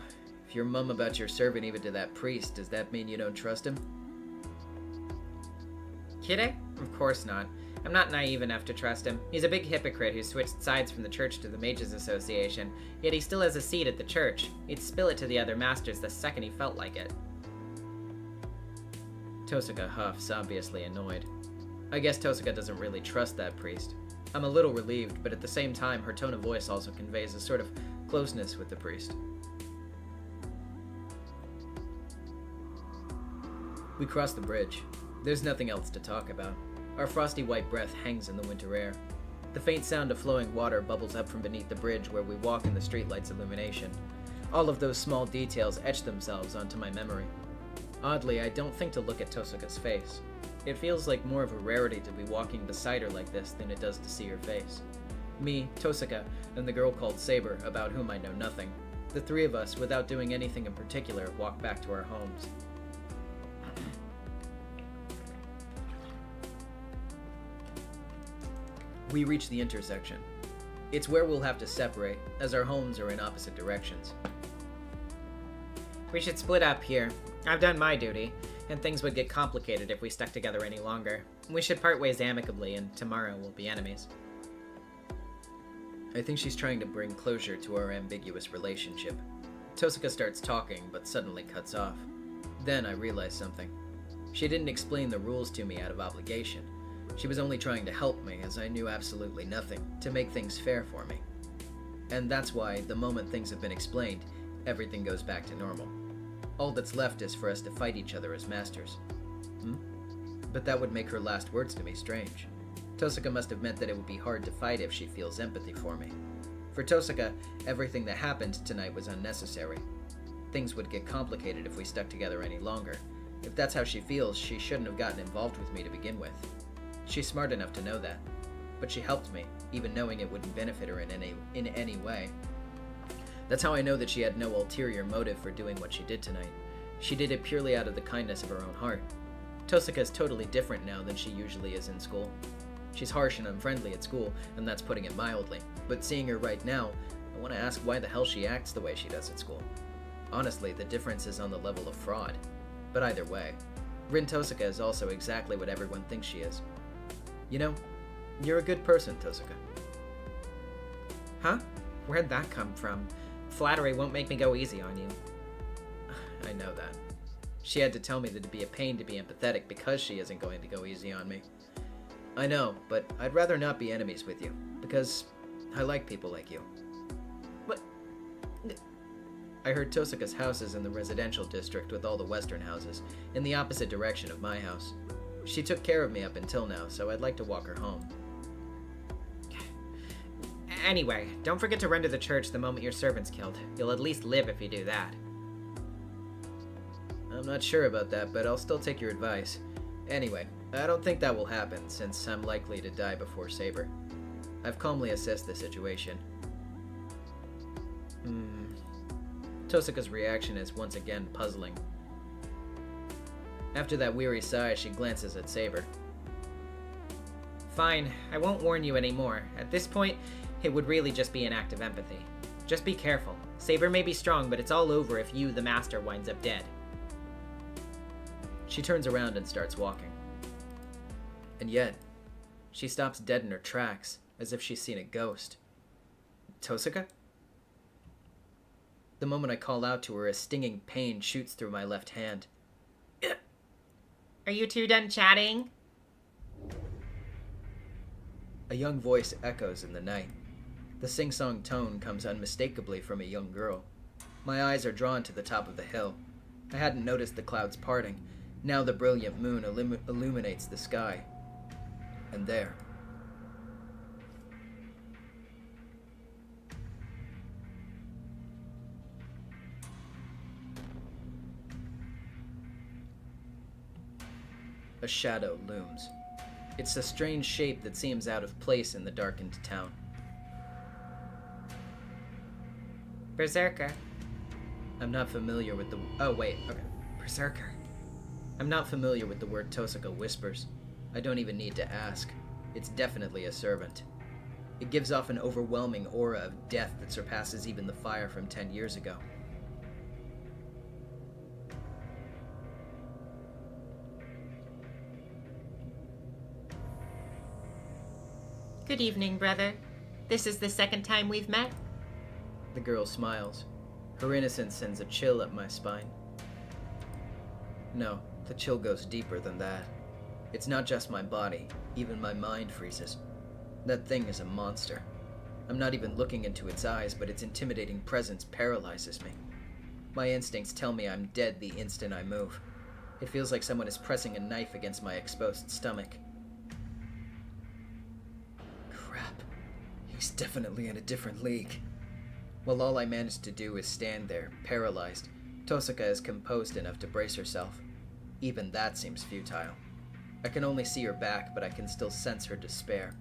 C: If you're mum about your servant even to that priest, does that mean you don't trust him?
A: Kidding? Of course not. I'm not naive enough to trust him. He's a big hypocrite who switched sides from the church to the Mages Association, yet he still has a seat at the church. He'd spill it to the other masters the second he felt like it.
C: Tosuka huffs, obviously annoyed. I guess Tosuka doesn't really trust that priest. I'm a little relieved, but at the same time, her tone of voice also conveys a sort of closeness with the priest. We cross the bridge. There's nothing else to talk about. Our frosty white breath hangs in the winter air. The faint sound of flowing water bubbles up from beneath the bridge where we walk in the streetlight's illumination. All of those small details etch themselves onto my memory. Oddly, I don't think to look at Tosuka's face. It feels like more of a rarity to be walking beside her like this than it does to see her face. Me, Tosuka, and the girl called Saber, about whom I know nothing. The three of us, without doing anything in particular, walk back to our homes. We reach the intersection. It's where we'll have to separate, as our homes are in opposite directions.
A: We should split up here. I've done my duty, and things would get complicated if we stuck together any longer. We should part ways amicably, and tomorrow we'll be enemies.
C: I think she's trying to bring closure to our ambiguous relationship. Tosuka starts talking, but suddenly cuts off. Then I realize something. She didn't explain the rules to me out of obligation. She was only trying to help me, as I knew absolutely nothing, to make things fair for me. And that's why, the moment things have been explained, everything goes back to normal. All that's left is for us to fight each other as masters. But that would make her last words to me strange. Tosaka must have meant that it would be hard to fight if she feels empathy for me. For Tosaka, everything that happened tonight was unnecessary. Things would get complicated if we stuck together any longer. If that's how she feels, she shouldn't have gotten involved with me to begin with. She's smart enough to know that. But she helped me, even knowing it wouldn't benefit her in any way. That's how I know that she had no ulterior motive for doing what she did tonight. She did it purely out of the kindness of her own heart. Tosaka is totally different now than she usually is in school. She's harsh and unfriendly at school, and that's putting it mildly. But seeing her right now, I want to ask why the hell she acts the way she does at school. Honestly, the difference is on the level of fraud. But either way, Rin Tosaka is also exactly what everyone thinks she is. You know, you're a good person, Tosaka.
A: Huh? Where'd that come from? Flattery won't make me go easy on you.
C: I know that. She had to tell me that it'd be a pain to be empathetic because she isn't going to go easy on me. I know, but I'd rather not be enemies with you, because I like people like you.
A: What?
C: I heard Tosaka's house is in the residential district with all the western houses, in the opposite direction of my house. She took care of me up until now, so I'd like to walk her home.
A: Anyway, don't forget to run to the church the moment your servant's killed. You'll at least live if you do that.
C: I'm not sure about that, but I'll still take your advice. Anyway, I don't think that will happen, since I'm likely to die before Saber. I've calmly assessed the situation. Tosaka's reaction is once again puzzling. After that weary sigh, she glances at Saber.
A: Fine, I won't warn you anymore. At this point, it would really just be an act of empathy. Just be careful. Saber may be strong, but it's all over if you, the master, winds up dead.
C: She turns around and starts walking. And yet, she stops dead in her tracks, as if she's seen a ghost. Tosaka? The moment I call out to her, a stinging pain shoots through my left hand.
A: Are you two done chatting?
C: A young voice echoes in the night. The sing-song tone comes unmistakably from a young girl. My eyes are drawn to the top of the hill. I hadn't noticed the clouds parting. Now the brilliant moon illuminates the sky. And there, a shadow looms. It's a strange shape that seems out of place in the darkened town.
A: Berserker.
C: I'm not familiar with the... Oh, wait, okay.
A: Berserker.
C: I'm not familiar with the word Tosaka whispers. I don't even need to ask. It's definitely a servant. It gives off an overwhelming aura of death that surpasses even the fire from 10 years ago.
D: Good evening, brother. This is the second time we've met.
C: The girl smiles. Her innocence sends a chill up my spine. No, the chill goes deeper than that. It's not just my body, even my mind freezes. That thing is a monster. I'm not even looking into its eyes, but its intimidating presence paralyzes me. My instincts tell me I'm dead the instant I move. It feels like someone is pressing a knife against my exposed stomach. Crap. He's definitely in a different league. While all I manage to do is stand there, paralyzed, Tosaka is composed enough to brace herself. Even that seems futile. I can only see her back, but I can still sense her despair.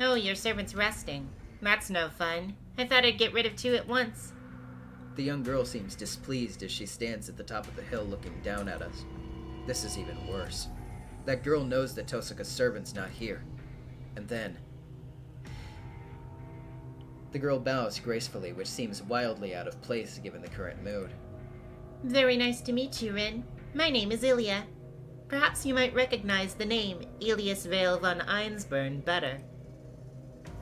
D: Oh, your servant's resting. That's no fun. I thought I'd get rid of two at once.
C: The young girl seems displeased as she stands at the top of the hill looking down at us. This is even worse. That girl knows that Tosaka's servant's not here. And then... The girl bows gracefully, which seems wildly out of place given the current mood.
D: Very nice to meet you, Rin. My name is Ilya. Perhaps you might recognize the name Elias Vale von Einsburn better.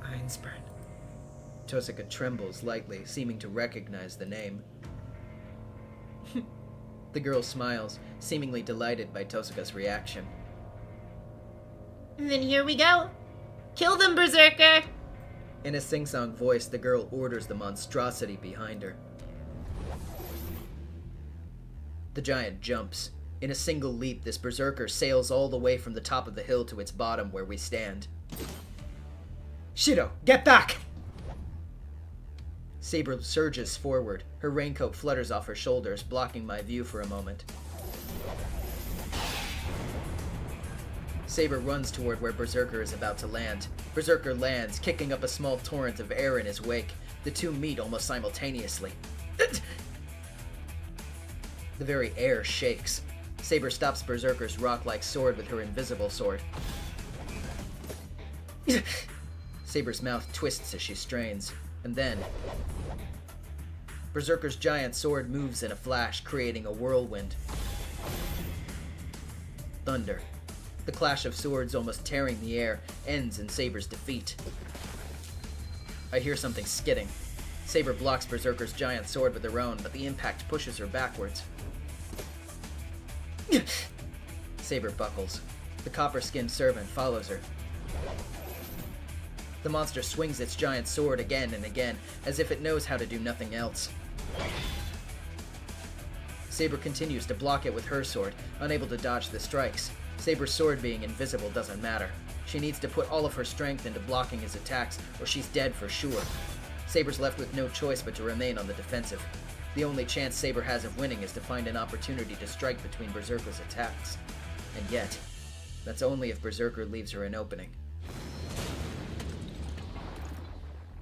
A: Einsburn.
C: Tosaka trembles lightly, seeming to recognize the name. The girl smiles, seemingly delighted by Tosuka's reaction.
D: Then here we go. Kill them, Berserker!
C: In a sing-song voice, the girl orders the monstrosity behind her. The giant jumps. In a single leap, this berserker sails all the way from the top of the hill to its bottom where we stand. Shido, get back! Saber surges forward. Her raincoat flutters off her shoulders, blocking my view for a moment. Saber runs toward where Berserker is about to land. Berserker lands, kicking up a small torrent of air in his wake. The two meet almost simultaneously. The very air shakes. Saber stops Berserker's rock-like sword with her invisible sword. Saber's mouth twists as she strains, and then Berserker's giant sword moves in a flash, creating a whirlwind. Thunder. The clash of swords almost tearing the air ends in Saber's defeat. I hear something skidding. Saber blocks Berserker's giant sword with her own, but the impact pushes her backwards. Saber buckles. The copper-skinned servant follows her. The monster swings its giant sword again and again, as if it knows how to do nothing else. Saber continues to block it with her sword, unable to dodge the strikes. Saber's sword being invisible doesn't matter. She needs to put all of her strength into blocking his attacks, or she's dead for sure. Saber's left with no choice but to remain on the defensive. The only chance Saber has of winning is to find an opportunity to strike between Berserker's attacks. And yet, that's only if Berserker leaves her an opening.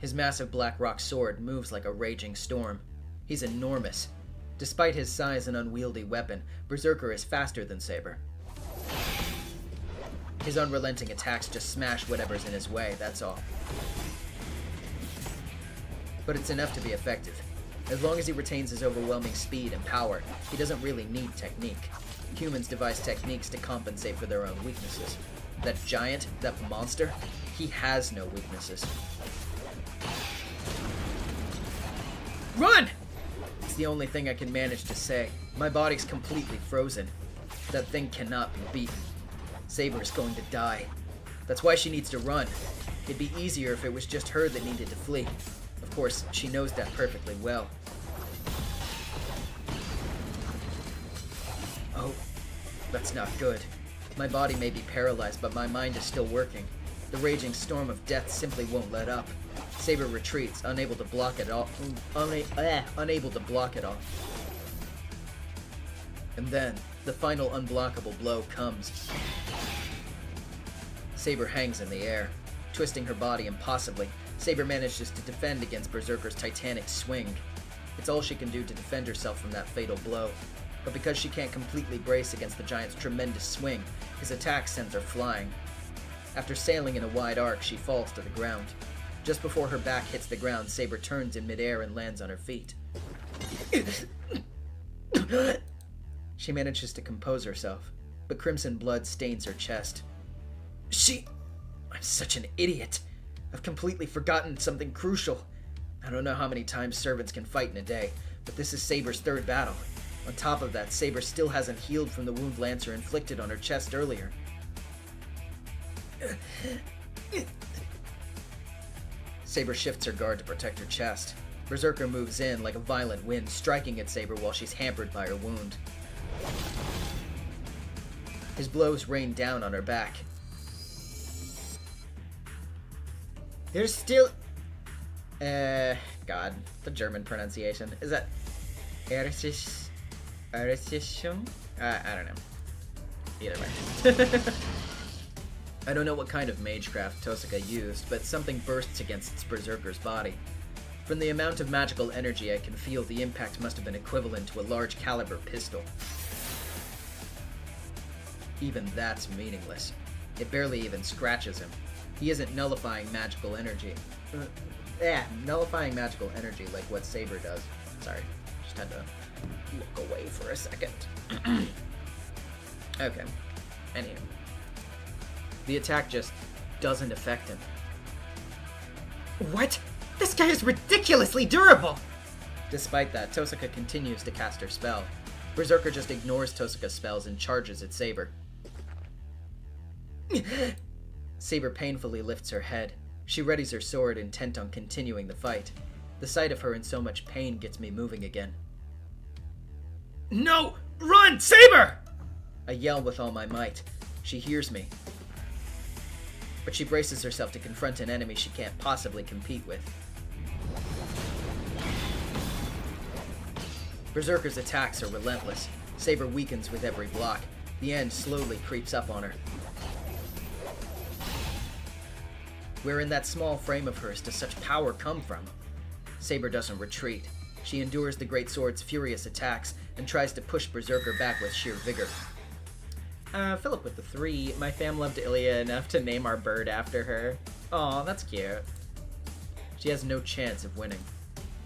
C: His massive black rock sword moves like a raging storm. He's enormous. Despite his size and unwieldy weapon, Berserker is faster than Saber. His unrelenting attacks just smash whatever's in his way, that's all. But it's enough to be effective. As long as he retains his overwhelming speed and power, he doesn't really need technique. Humans devise techniques to compensate for their own weaknesses. That giant, that monster, he has no weaknesses. Run! It's the only thing I can manage to say. My body's completely frozen. That thing cannot be beaten. Saber is going to die. That's why she needs to run. It'd be easier if it was just her that needed to flee. Of course, she knows that perfectly well. Oh, that's not good. My body may be paralyzed, but my mind is still working. The raging storm of death simply won't let up. Saber retreats, unable to block it all. Unable to block it all. And then, the final unblockable blow comes. Saber hangs in the air, twisting her body impossibly. Saber manages to defend against Berserker's titanic swing. It's all she can do to defend herself from that fatal blow. But because she can't completely brace against the giant's tremendous swing, his attack sends her flying. After sailing in a wide arc, she falls to the ground. Just before her back hits the ground, Saber turns in midair and lands on her feet. She manages to compose herself, but crimson blood stains her chest. I'm such an idiot. I've completely forgotten something crucial. I don't know how many times servants can fight in a day, but this is Saber's third battle. On top of that, Saber still hasn't healed from the wound Lancer inflicted on her chest earlier. Saber shifts her guard to protect her chest. Berserker moves in like a violent wind, striking at Saber while she's hampered by her wound. His blows rain down on her back. There's still... God, the German pronunciation. Is that... Erisichung? I don't know. Either way. I don't know what kind of magecraft Tosuka used, but something bursts against its berserker's body. From the amount of magical energy I can feel, the impact must have been equivalent to a large caliber pistol. Even that's meaningless. It barely even scratches him. He isn't nullifying magical energy. Nullifying magical energy like what Saber does. Sorry, just had to look away for a second. Okay, anywho. The attack just doesn't affect him. What? This guy is ridiculously durable! Despite that, Tosuka continues to cast her spell. Berserker just ignores Tosaka's spells and charges at Saber. Saber painfully lifts her head. She readies her sword, intent on continuing the fight. The sight of her in so much pain gets me moving again.
B: No! Run, Saber!
C: I yell with all my might. She hears me. But she braces herself to confront an enemy she can't possibly compete with. Berserker's attacks are relentless. Saber weakens with every block. The end slowly creeps up on her. Where in that small frame of hers does such power come from? Saber doesn't retreat. She endures the great sword's furious attacks and tries to push Berserker back with sheer vigor.
A: Philip with the 3. My fam loved Ilya enough to name our bird after her. Aw, that's cute.
C: She has no chance of winning.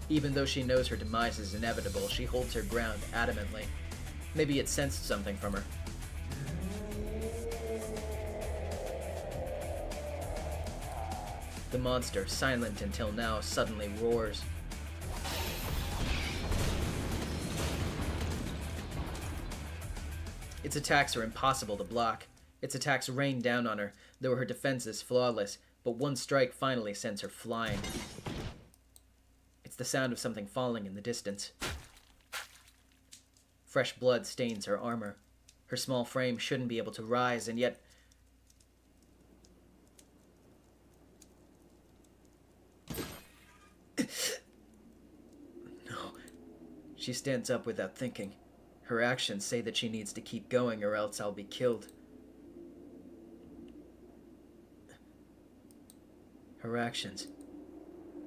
C: Even though she knows her demise is inevitable, she holds her ground adamantly. Maybe it sensed something from her. The monster, silent until now, suddenly roars. Its attacks are impossible to block. Its attacks rain down on her, though her defense is flawless, but one strike finally sends her flying. It's the sound of something falling in the distance. Fresh blood stains her armor. Her small frame shouldn't be able to rise, and yet... No. She stands up without thinking. Her actions say that she needs to keep going or else I'll be killed. Her actions.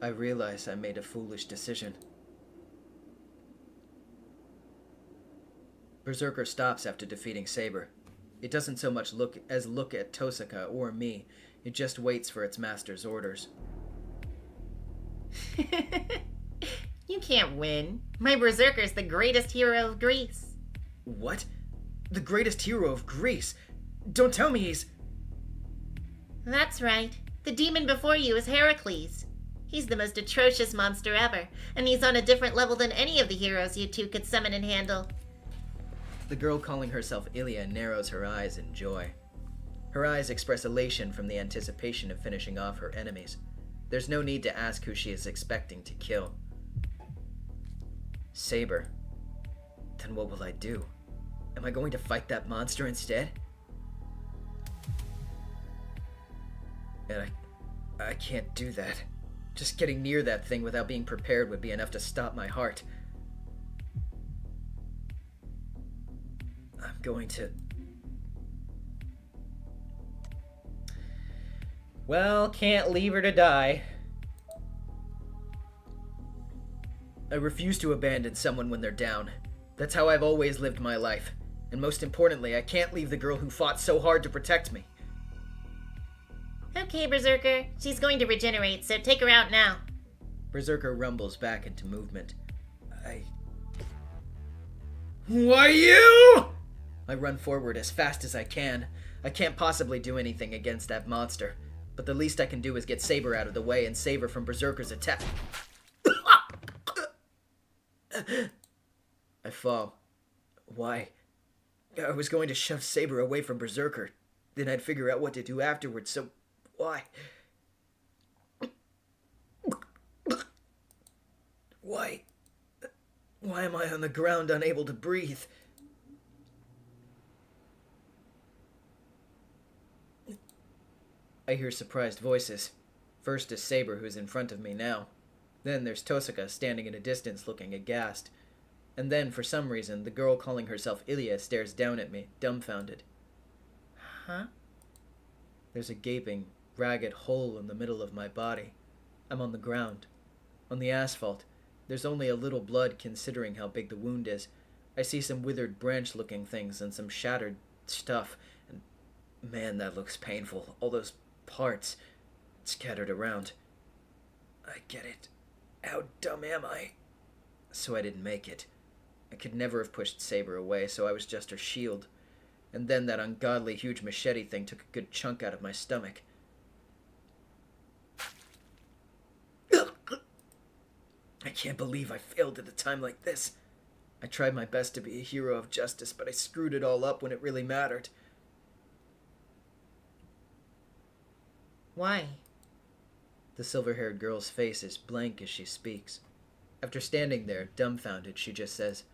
C: I realize I made a foolish decision. Berserker stops after defeating Saber. It doesn't so much look at Tosaka or me. It just waits for its master's orders.
D: You can't win. My Berserker's the greatest hero of Greece.
C: What? The greatest hero of Greece? Don't tell me he's...
D: That's right. The demon before you is Heracles. He's the most atrocious monster ever, and he's on a different level than any of the heroes you two could summon and handle.
C: The girl calling herself Ilya narrows her eyes in joy. Her eyes express elation from the anticipation of finishing off her enemies. There's no need to ask who she is expecting to kill. Saber. Then what will I do? Am I going to fight that monster instead? And I can't do that. Just getting near that thing without being prepared would be enough to stop my heart. I'm going to...
A: Well, can't leave her to die.
C: I refuse to abandon someone when they're down. That's how I've always lived my life. And most importantly, I can't leave the girl who fought so hard to protect me.
D: Okay, Berserker. She's going to regenerate, so take her out now.
C: Berserker rumbles back into movement.
B: Why you?
C: I run forward as fast as I can. I can't possibly do anything against that monster, but the least I can do is get Saber out of the way and save her from Berserker's attack. I fall. Why? I was going to shove Saber away from Berserker. Then I'd figure out what to do afterwards, so why? Why am I on the ground unable to breathe? I hear surprised voices. First is Saber, who's in front of me now. Then there's Tosaka standing in a distance looking aghast. And then, for some reason, the girl calling herself Ilya stares down at me, dumbfounded.
D: Huh?
C: There's a gaping, ragged hole in the middle of my body. I'm on the ground. On the asphalt. There's only a little blood considering how big the wound is. I see some withered branch-looking things and some shattered stuff. And man, that looks painful. All those parts scattered around. I get it. How dumb am I? So I didn't make it. I could never have pushed Saber away, so I was just her shield. And then that ungodly huge machete thing took a good chunk out of my stomach. I can't believe I failed at a time like this. I
B: I tried my best to be a hero of justice, but I screwed it all up when it really mattered.
D: Why?
B: The silver-haired girl's face is blank as she speaks. After standing there, dumbfounded, she just says,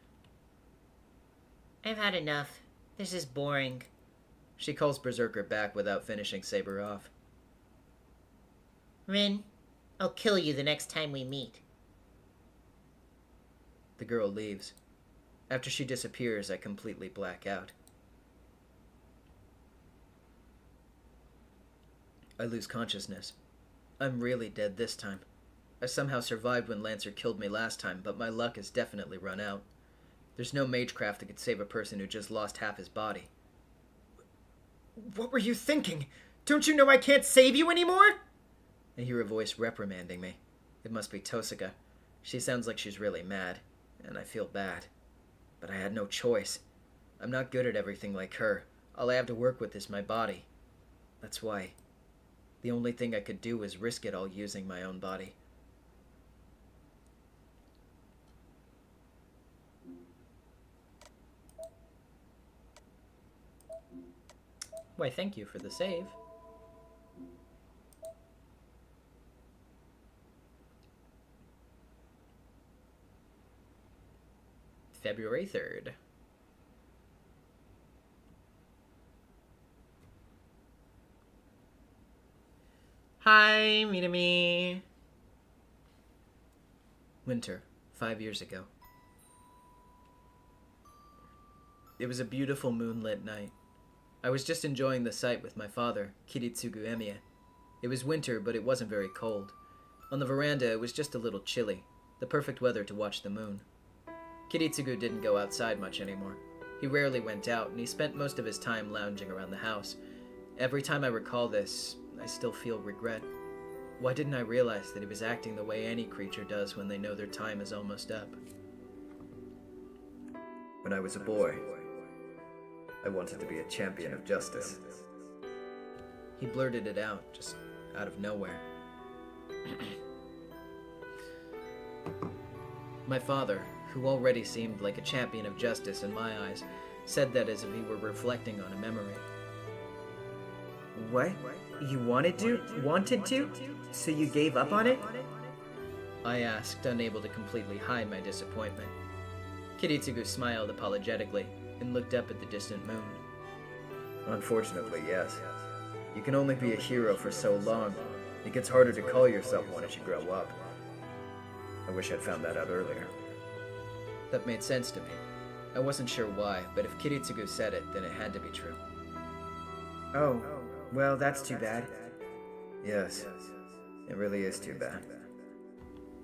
D: I've had enough. This is boring.
B: She calls Berserker back without finishing Saber off.
D: Rin, I'll kill you the next time we meet.
B: The girl leaves. After she disappears, I completely black out. I lose consciousness. I'm really dead this time. I somehow survived when Lancer killed me last time, but my luck has definitely run out. There's no magecraft that could save a person who just lost half his body.
A: What were you thinking? Don't you know I can't save you anymore?
B: I hear a voice reprimanding me. It must be Tosaka. She sounds like she's really mad, and I feel bad. But I had no choice. I'm not good at everything like her. All I have to work with is my body. That's why. The only thing I could do was risk it all using my own body.
A: Why, thank you for the save. February 3rd. Hi, Minami.
B: Winter, 5 years ago. It was a beautiful moonlit night. I was just enjoying the sight with my father, Kiritsugu Emiya. It was winter, but it wasn't very cold. On the veranda, it was just a little chilly, the perfect weather to watch the moon. Kiritsugu didn't go outside much anymore. He rarely went out, and he spent most of his time lounging around the house. Every time I recall this, I still feel regret. Why didn't I realize that he was acting the way any creature does when they know their time is almost up?
C: When I was a boy, I wanted to be a champion of justice.
B: He blurted it out, just out of nowhere. My father, who already seemed like a champion of justice in my eyes, said that as if he were reflecting on a memory.
A: What? You wanted to? So you gave up on it?
B: I asked, unable to completely hide my disappointment. Kiritsugu smiled apologetically and looked up at the distant moon.
C: Unfortunately, yes. You can only be a hero for so long. It gets harder to call yourself one as you grow up. I wish I'd found that out earlier.
B: That made sense to me. I wasn't sure why, but if Kiritsugu said it, then it had to be true.
A: Oh, well, that's too bad.
C: Yes, it really is too bad.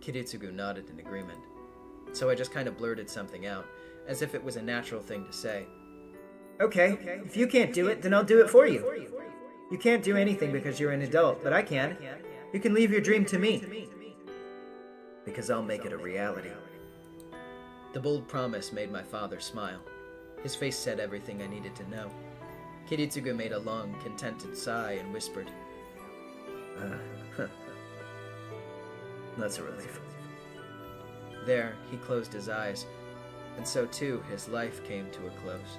B: Kiritsugu nodded in agreement. So I just kind of blurted something out, as if it was a natural thing to say.
A: Okay, if you can't do it, then I'll do it for you. You can't do anything because you're an adult, but I can. You can leave your dream to me.
C: Because I'll make it a reality.
B: The bold promise made my father smile. His face said everything I needed to know. Kiritsugu made a long, contented sigh and whispered,
C: That's a relief.
B: There, he closed his eyes, and so too his life came to a close.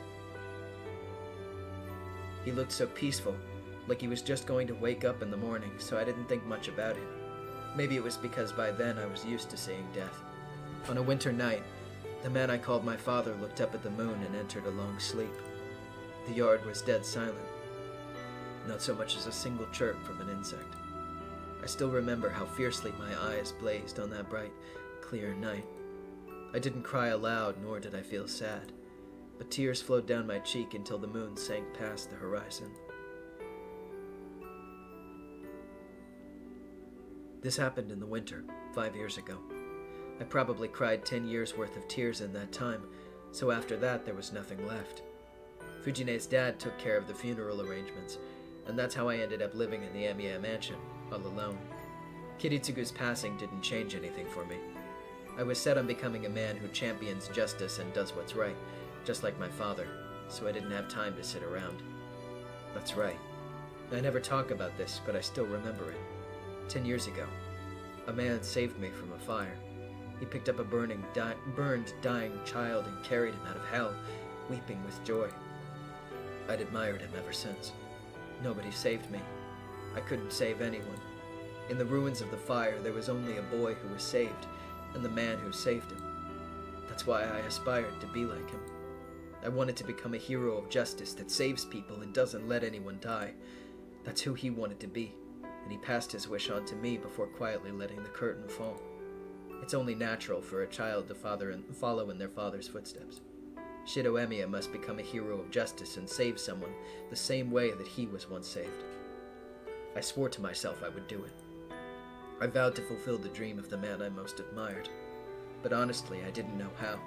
B: He looked so peaceful, like he was just going to wake up in the morning, so I didn't think much about it. Maybe it was because by then I was used to seeing death. On a winter night, the man I called my father looked up at the moon and entered a long sleep. The yard was dead silent. Not so much as a single chirp from an insect. I still remember how fiercely my eyes blazed on that bright, clear night. I didn't cry aloud, nor did I feel sad, but tears flowed down my cheek until the moon sank past the horizon. This happened in the winter, 5 years ago. I probably cried 10 years' worth of tears in that time, so after that there was nothing left. Fujine's dad took care of the funeral arrangements, and that's how I ended up living in the Emiya mansion, all alone. Kiritsugu's passing didn't change anything for me. I was set on becoming a man who champions justice and does what's right, just like my father, so I didn't have time to sit around. That's right. I never talk about this, but I still remember it. 10 years ago, a man saved me from a fire. He picked up a burned, dying child and carried him out of hell, weeping with joy. I'd admired him ever since. Nobody saved me. I couldn't save anyone. In the ruins of the fire, there was only a boy who was saved, and the man who saved him. That's why I aspired to be like him. I wanted to become a hero of justice that saves people and doesn't let anyone die. That's who he wanted to be, and he passed his wish on to me before quietly letting the curtain fall. It's only natural for a child to follow in their father's footsteps. Shido Emiya must become a hero of justice and save someone the same way that he was once saved. I swore to myself I would do it. I vowed to fulfill the dream of the man I most admired, but honestly I didn't know how.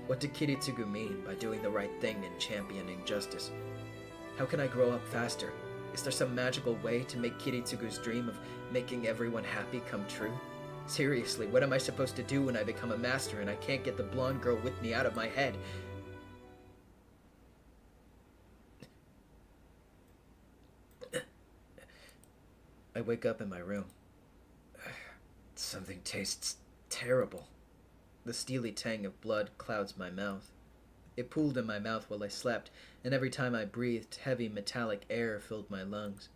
B: What did Kiritsugu mean by doing the right thing and championing justice? How can I grow up faster? Is there some magical way to make Kiritsugu's dream of making everyone happy come true? Seriously, what am I supposed to do when I become a master and I can't get the blonde girl with me out of my head? I wake up in my room. Something tastes terrible. The steely tang of blood clouds my mouth. It pooled in my mouth while I slept, and every time I breathed, heavy metallic air filled my lungs.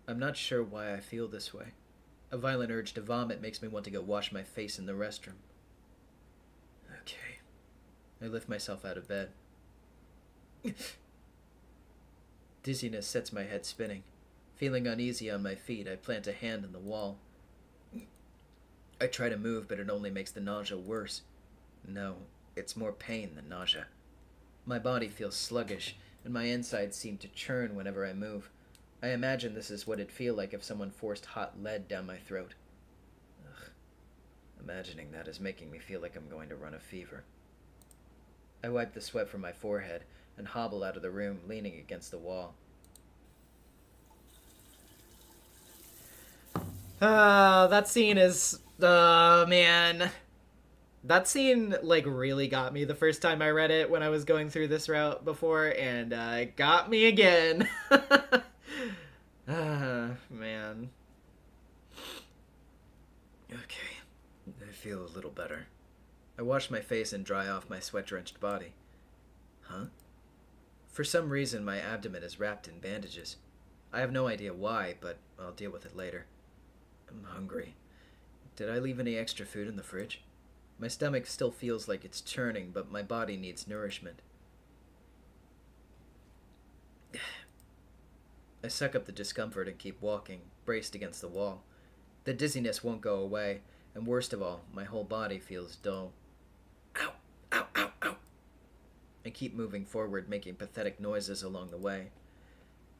B: I'm not sure why I feel this way. A violent urge to vomit makes me want to go wash my face in the restroom. Okay. I lift myself out of bed. Dizziness sets my head spinning. Feeling uneasy on my feet, I plant a hand on the wall. I try to move, but it only makes the nausea worse. No, it's more pain than nausea. My body feels sluggish, and my insides seem to churn whenever I move. I imagine this is what it'd feel like if someone forced hot lead down my throat. Ugh. Imagining that is making me feel like I'm going to run a fever. I wipe the sweat from my forehead and hobble out of the room, leaning against the wall.
A: That scene is... man. That scene, like, really got me the first time I read it when I was going through this route before, and it got me again. Man.
B: Okay, I feel a little better. I wash my face and dry off my sweat-drenched body. Huh? For some reason, my abdomen is wrapped in bandages. I have no idea why, but I'll deal with it later. I'm hungry. Did I leave any extra food in the fridge? My stomach still feels like it's churning, but my body needs nourishment. I suck up the discomfort and keep walking, braced against the wall. The dizziness won't go away, and worst of all, my whole body feels dull. Ow! Ow! Ow! Ow! I keep moving forward, making pathetic noises along the way.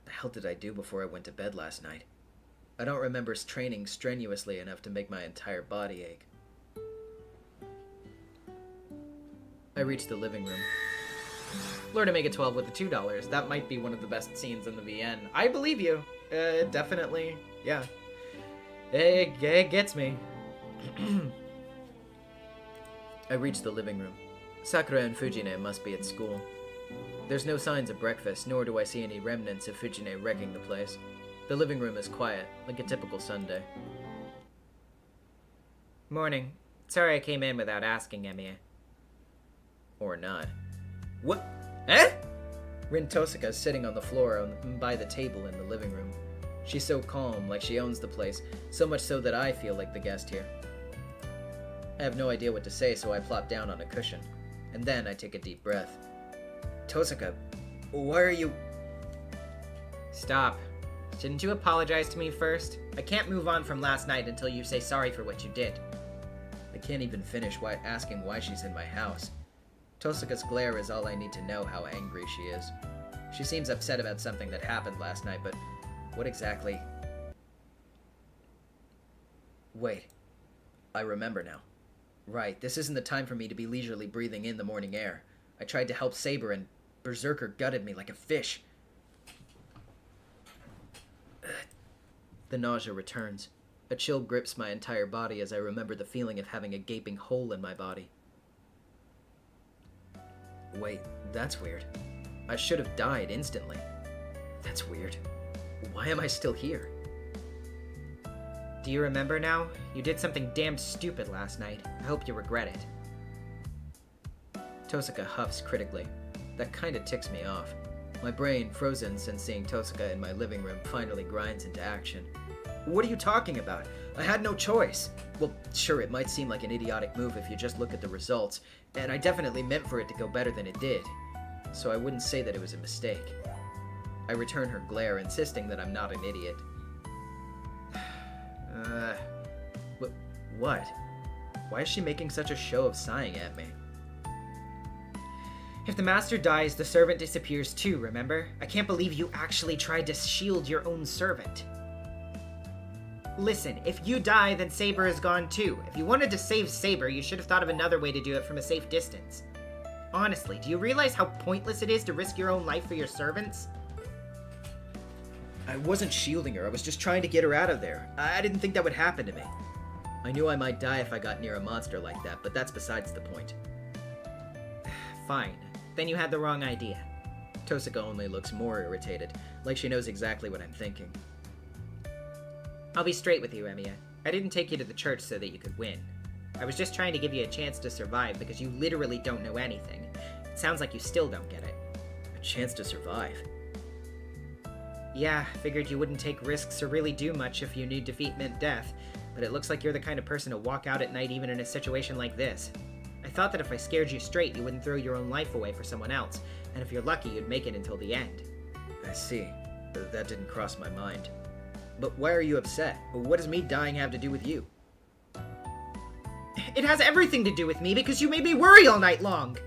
B: What the hell did I do before I went to bed last night? I don't remember training strenuously enough to make my entire body ache. I reach the living room.
A: Lord Omega 12 with the $2. That might be one of the best scenes in the VN. I believe you. Definitely. Yeah. It gets me.
B: I reach the living room. Sakura and Fujine must be at school. There's no signs of breakfast, nor do I see any remnants of Fujine wrecking the place. The living room is quiet, like a typical Sunday.
A: Morning. Sorry I came in without asking, Emiya.
B: Or not. What? Eh? Rin Tosaka is sitting on the floor by the table in the living room. She's so calm, like she owns the place, so much so that I feel like the guest here. I have no idea what to say, so I plop down on a cushion. And then I take a deep breath. Tosaka, why are you...
A: Stop. Didn't you apologize to me first? I can't move on from last night until you say sorry for what you did.
B: I can't even finish asking why she's in my house. Tosaka's glare is all I need to know how angry she is. She seems upset about something that happened last night, but what exactly... Wait. I remember now. Right, this isn't the time for me to be leisurely breathing in the morning air. I tried to help Saber and Berserker gutted me like a fish. The nausea returns. A chill grips my entire body as I remember the feeling of having a gaping hole in my body. Wait, that's weird. I should have died instantly. That's weird. Why am I still here?
A: Do you remember now? You did something damned stupid last night. I hope you regret it.
C: Tosuka huffs critically. That kinda ticks me off. My brain, frozen since seeing Tosuka in my living room, finally grinds into action. What are you talking about? I had no choice. Well, sure, it might seem like an idiotic move if you just look at the results, and I definitely meant for it to go better than it did. So I wouldn't say that it was a mistake. I return her glare, insisting that I'm not an idiot. What? Why is she making such a show of sighing at me?
A: If the master dies, the servant disappears too, remember? I can't believe you actually tried to shield your own servant. Listen, if you die, then Saber is gone too. If you wanted to save Saber, you should have thought of another way to do it from a safe distance. Honestly, do you realize how pointless it is to risk your own life for your servants?
C: I wasn't shielding her, I was just trying to get her out of there. I didn't think that would happen to me. I knew I might die if I got near a monster like that, but that's besides the point.
A: Fine. Then you had the wrong idea.
C: Tosuka only looks more irritated, like she knows exactly what I'm thinking.
A: I'll be straight with you, Emiya. I didn't take you to the church so that you could win. I was just trying to give you a chance to survive because you literally don't know anything. It sounds like you still don't get it.
C: A chance to survive?
A: Yeah, figured you wouldn't take risks or really do much if you knew defeat meant death, but it looks like you're the kind of person to walk out at night even in a situation like this. I thought that if I scared you straight, you wouldn't throw your own life away for someone else, and if you're lucky, you'd make it until the end.
C: I see. That didn't cross my mind. But why are you upset? What does me dying have to do with you?
A: It has everything to do with me because you made me worry all night long!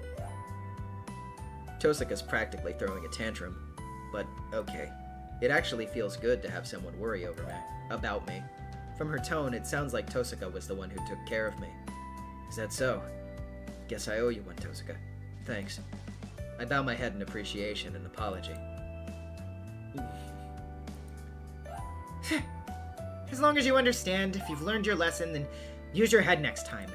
C: Tosuka's practically throwing a tantrum, but okay. It actually feels good to have someone worry about me. From her tone, it sounds like Tosuka was the one who took care of me. Is that so? Guess I owe you one, Tosuka. Thanks. I bow my head in appreciation and apology.
A: As long as you understand, if you've learned your lesson, then use your head next time.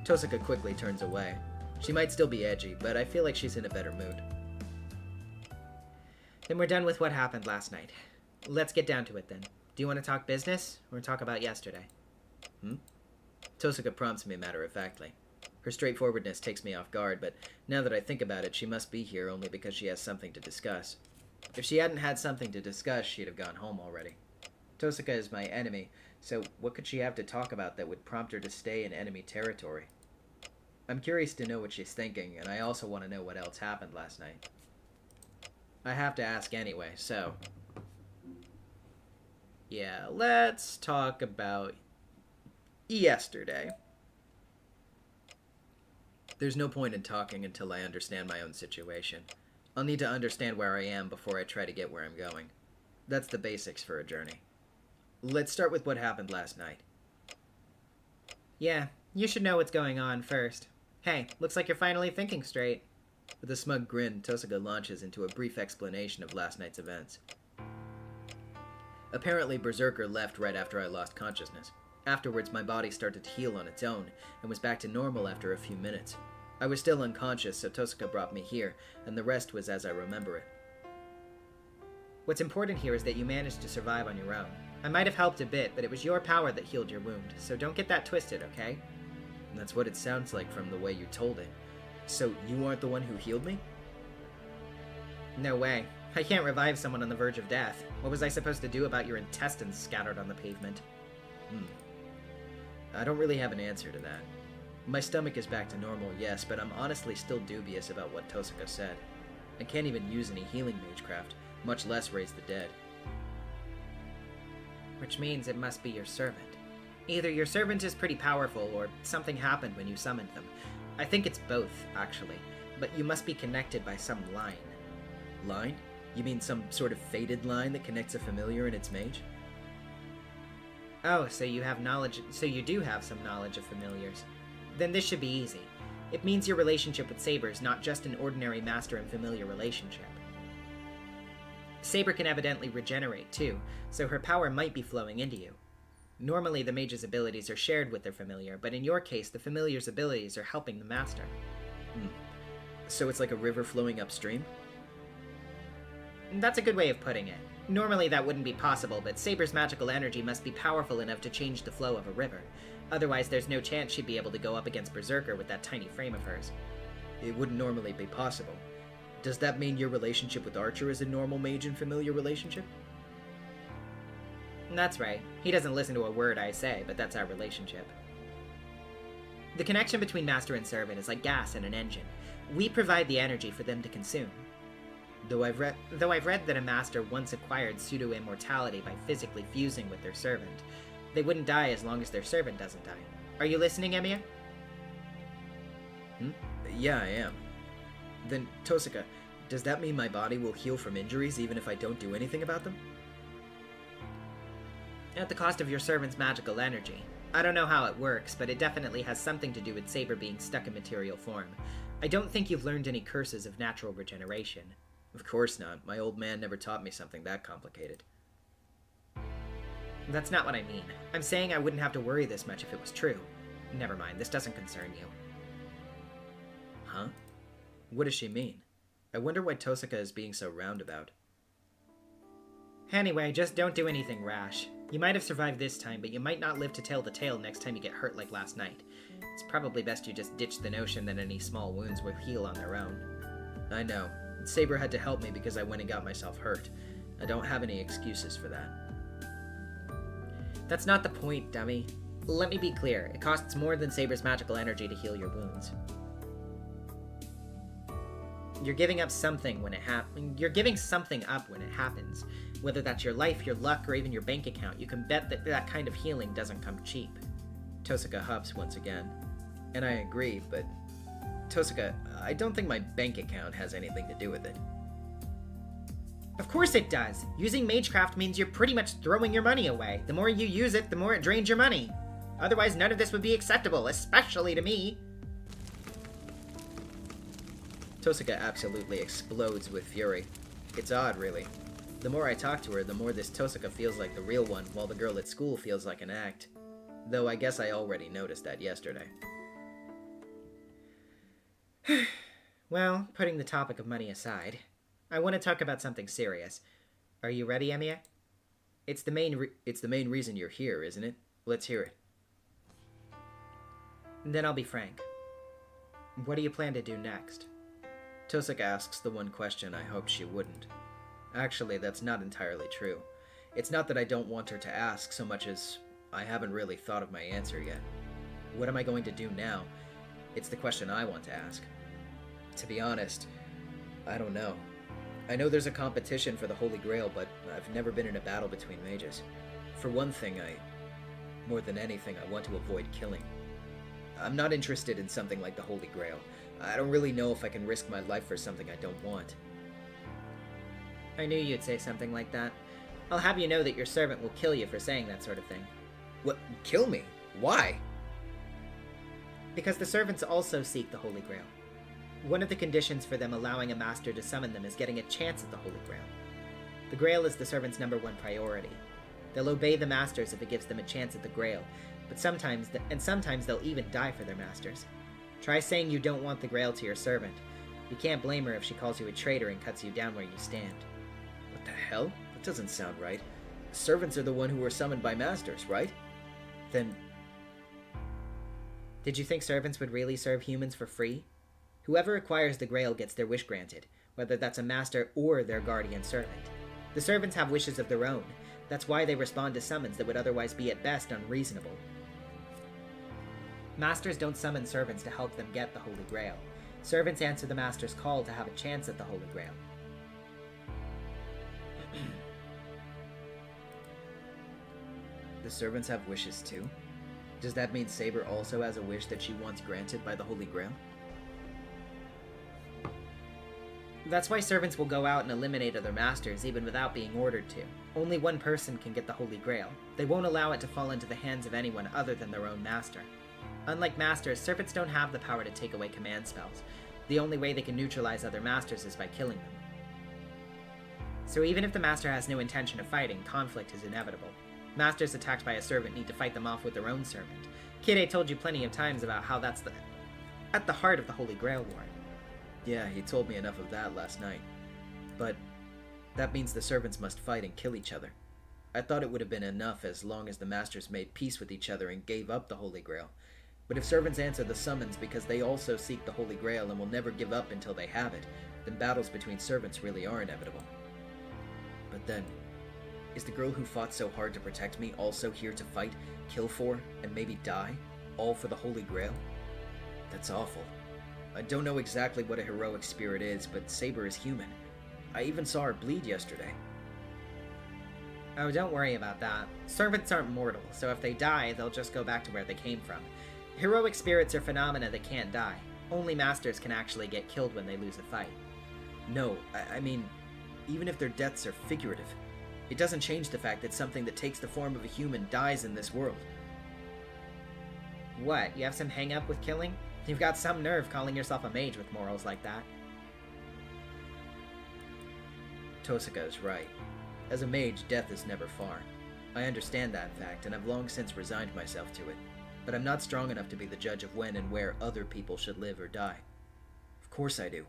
C: Tosuka quickly turns away. She might still be edgy, but I feel like she's in a better mood.
A: Then we're done with what happened last night. Let's get down to it then. Do you want to talk business, or talk about yesterday?
C: Tosuka prompts me matter-of-factly. Her straightforwardness takes me off guard, but now that I think about it, she must be here only because she has something to discuss. If she hadn't had something to discuss, she'd have gone home already. Tosuka is my enemy, so what could she have to talk about that would prompt her to stay in enemy territory? I'm curious to know what she's thinking, and I also want to know what else happened last night. I have to ask anyway, so... Yeah, let's talk about yesterday. There's no point in talking until I understand my own situation. I'll need to understand where I am before I try to get where I'm going. That's the basics for a journey. Let's start with what happened last night.
A: Yeah, you should know what's going on first. Hey, looks like you're finally thinking straight.
C: With a smug grin, Tosuka launches into a brief explanation of last night's events. Apparently, Berserker left right after I lost consciousness. Afterwards, my body started to heal on its own, and was back to normal after a few minutes. I was still unconscious, so Tosuka brought me here, and the rest was as I remember it.
A: What's important here is that you managed to survive on your own. I might have helped a bit, but it was your power that healed your wound, so don't get that twisted, okay?
C: And that's what it sounds like from the way you told it. So, you aren't the one who healed me?
A: No way. I can't revive someone on the verge of death. What was I supposed to do about your intestines scattered on the pavement?
C: I don't really have an answer to that. My stomach is back to normal, yes, but I'm honestly still dubious about what Tosuka said. I can't even use any healing magecraft, much less raise the dead.
A: Which means it must be your servant. Either your servant is pretty powerful, or something happened when you summoned them. I think it's both, actually, but you must be connected by some line.
C: Line? You mean some sort of fated line that connects a familiar and its mage?
A: Oh, so you do have some knowledge of familiars. Then this should be easy. It means your relationship with Saber is not just an ordinary master and familiar relationship. Saber can evidently regenerate too, so her power might be flowing into you. Normally the mage's abilities are shared with their familiar, but in your case the familiar's abilities are helping the master.
C: So it's like a river flowing upstream?
A: That's a good way of putting it. Normally that wouldn't be possible, but Saber's magical energy must be powerful enough to change the flow of a river. Otherwise, there's no chance she'd be able to go up against Berserker with that tiny frame of hers.
C: It wouldn't normally be possible. Does that mean your relationship with Archer is a normal mage and familiar relationship?
A: That's right. He doesn't listen to a word I say, but that's our relationship. The connection between master and servant is like gas in an engine. We provide the energy for them to consume. Though I've read that a master once acquired pseudo-immortality by physically fusing with their servant. They wouldn't die as long as their servant doesn't die. Are you listening, Emiya?
C: Yeah, I am. Then, Tosaka, does that mean my body will heal from injuries even if I don't do anything about them?
A: At the cost of your servant's magical energy. I don't know how it works, but it definitely has something to do with Saber being stuck in material form. I don't think you've learned any curses of natural regeneration.
C: Of course not. My old man never taught me something that complicated.
A: That's not what I mean. I'm saying I wouldn't have to worry this much if it was true. Never mind, this doesn't concern you.
C: Huh? What does she mean? I wonder why Tosaka is being so roundabout.
A: Anyway, just don't do anything rash. You might have survived this time, but you might not live to tell the tale next time you get hurt like last night. It's probably best you just ditch the notion that any small wounds will heal on their own.
C: I know. Saber had to help me because I went and got myself hurt. I don't have any excuses for that.
A: That's not the point, dummy. Let me be clear. It costs more than Saber's magical energy to heal your wounds. You're giving up something when it You're giving something up when it happens. Whether that's your life, your luck, or even your bank account, you can bet that that kind of healing doesn't come cheap.
C: Tosaka huffs once again. And I agree, but... Tosaka, I don't think my bank account has anything to do with it.
A: Of course it does! Using Magecraft means you're pretty much throwing your money away. The more you use it, the more it drains your money. Otherwise, none of this would be acceptable, especially to me.
C: Tosaka absolutely explodes with fury. It's odd, really. The more I talk to her, the more this Tosaka feels like the real one, while the girl at school feels like an act. Though I guess I already noticed that yesterday.
A: Well, putting the topic of money aside, I want to talk about something serious. Are you ready, Emiya?
C: It's the main reason you're here, isn't it? Let's hear it.
A: Then I'll be frank. What do you plan to do next?
C: Tosaka asks the one question I hoped she wouldn't. Actually, that's not entirely true. It's not that I don't want her to ask so much as I haven't really thought of my answer yet. What am I going to do now? It's the question I want to ask. To be honest, I don't know. I know there's a competition for the Holy Grail, but I've never been in a battle between mages. For one thing, more than anything, I want to avoid killing. I'm not interested in something like the Holy Grail. I don't really know if I can risk my life for something I don't want.
A: I knew you'd say something like that. I'll have you know that your servant will kill you for saying that sort of thing.
C: What? Kill me? Why?
A: Because the servants also seek the Holy Grail. One of the conditions for them allowing a master to summon them is getting a chance at the Holy Grail. The Grail is the servant's #1 priority. They'll obey the masters if it gives them a chance at the Grail, but sometimes they'll even die for their masters. Try saying you don't want the Grail to your servant. You can't blame her if she calls you a traitor and cuts you down where you stand.
C: What the hell? That doesn't sound right. Servants are the one who were summoned by masters, right? Then...
A: Did you think servants would really serve humans for free? Whoever acquires the Grail gets their wish granted, whether that's a master or their guardian servant. The servants have wishes of their own. That's why they respond to summons that would otherwise be at best unreasonable. Masters don't summon servants to help them get the Holy Grail. Servants answer the master's call to have a chance at the Holy Grail.
C: The servants have wishes too? Does that mean Saber also has a wish that she wants granted by the Holy Grail?
A: That's why servants will go out and eliminate other masters even without being ordered to. Only one person can get the Holy Grail. They won't allow it to fall into the hands of anyone other than their own master. Unlike masters, servants don't have the power to take away command spells. The only way they can neutralize other masters is by killing them. So even if the master has no intention of fighting, conflict is inevitable. Masters attacked by a servant need to fight them off with their own servant. Kide told you plenty of times about how that's at the heart of the Holy Grail War.
C: Yeah, he told me enough of that last night. But That means the servants must fight and kill each other. I thought it would have been enough as long as the masters made peace with each other and gave up the Holy Grail. But if servants answer the summons because they also seek the Holy Grail and will never give up until they have it, then battles between servants really are inevitable. But then, is the girl who fought so hard to protect me also here to fight, kill for, and maybe die, all for the Holy Grail? That's awful. I don't know exactly what a heroic spirit is, but Saber is human. I even saw her bleed yesterday.
A: Oh, don't worry about that. Servants aren't mortal, so if they die, they'll just go back to where they came from. Heroic spirits are phenomena that can't die. Only masters can actually get killed when they lose a fight.
C: No, I mean, even if their deaths are figurative, it doesn't change the fact that something that takes the form of a human dies in this world.
A: What, you have some hang-up with killing? You've got some nerve calling yourself a mage with morals like that.
C: Tosaka is right. As a mage, death is never far. I understand that fact, and I've long since resigned myself to it. But I'm not strong enough to be the judge of when and where other people should live or die. Of course I do.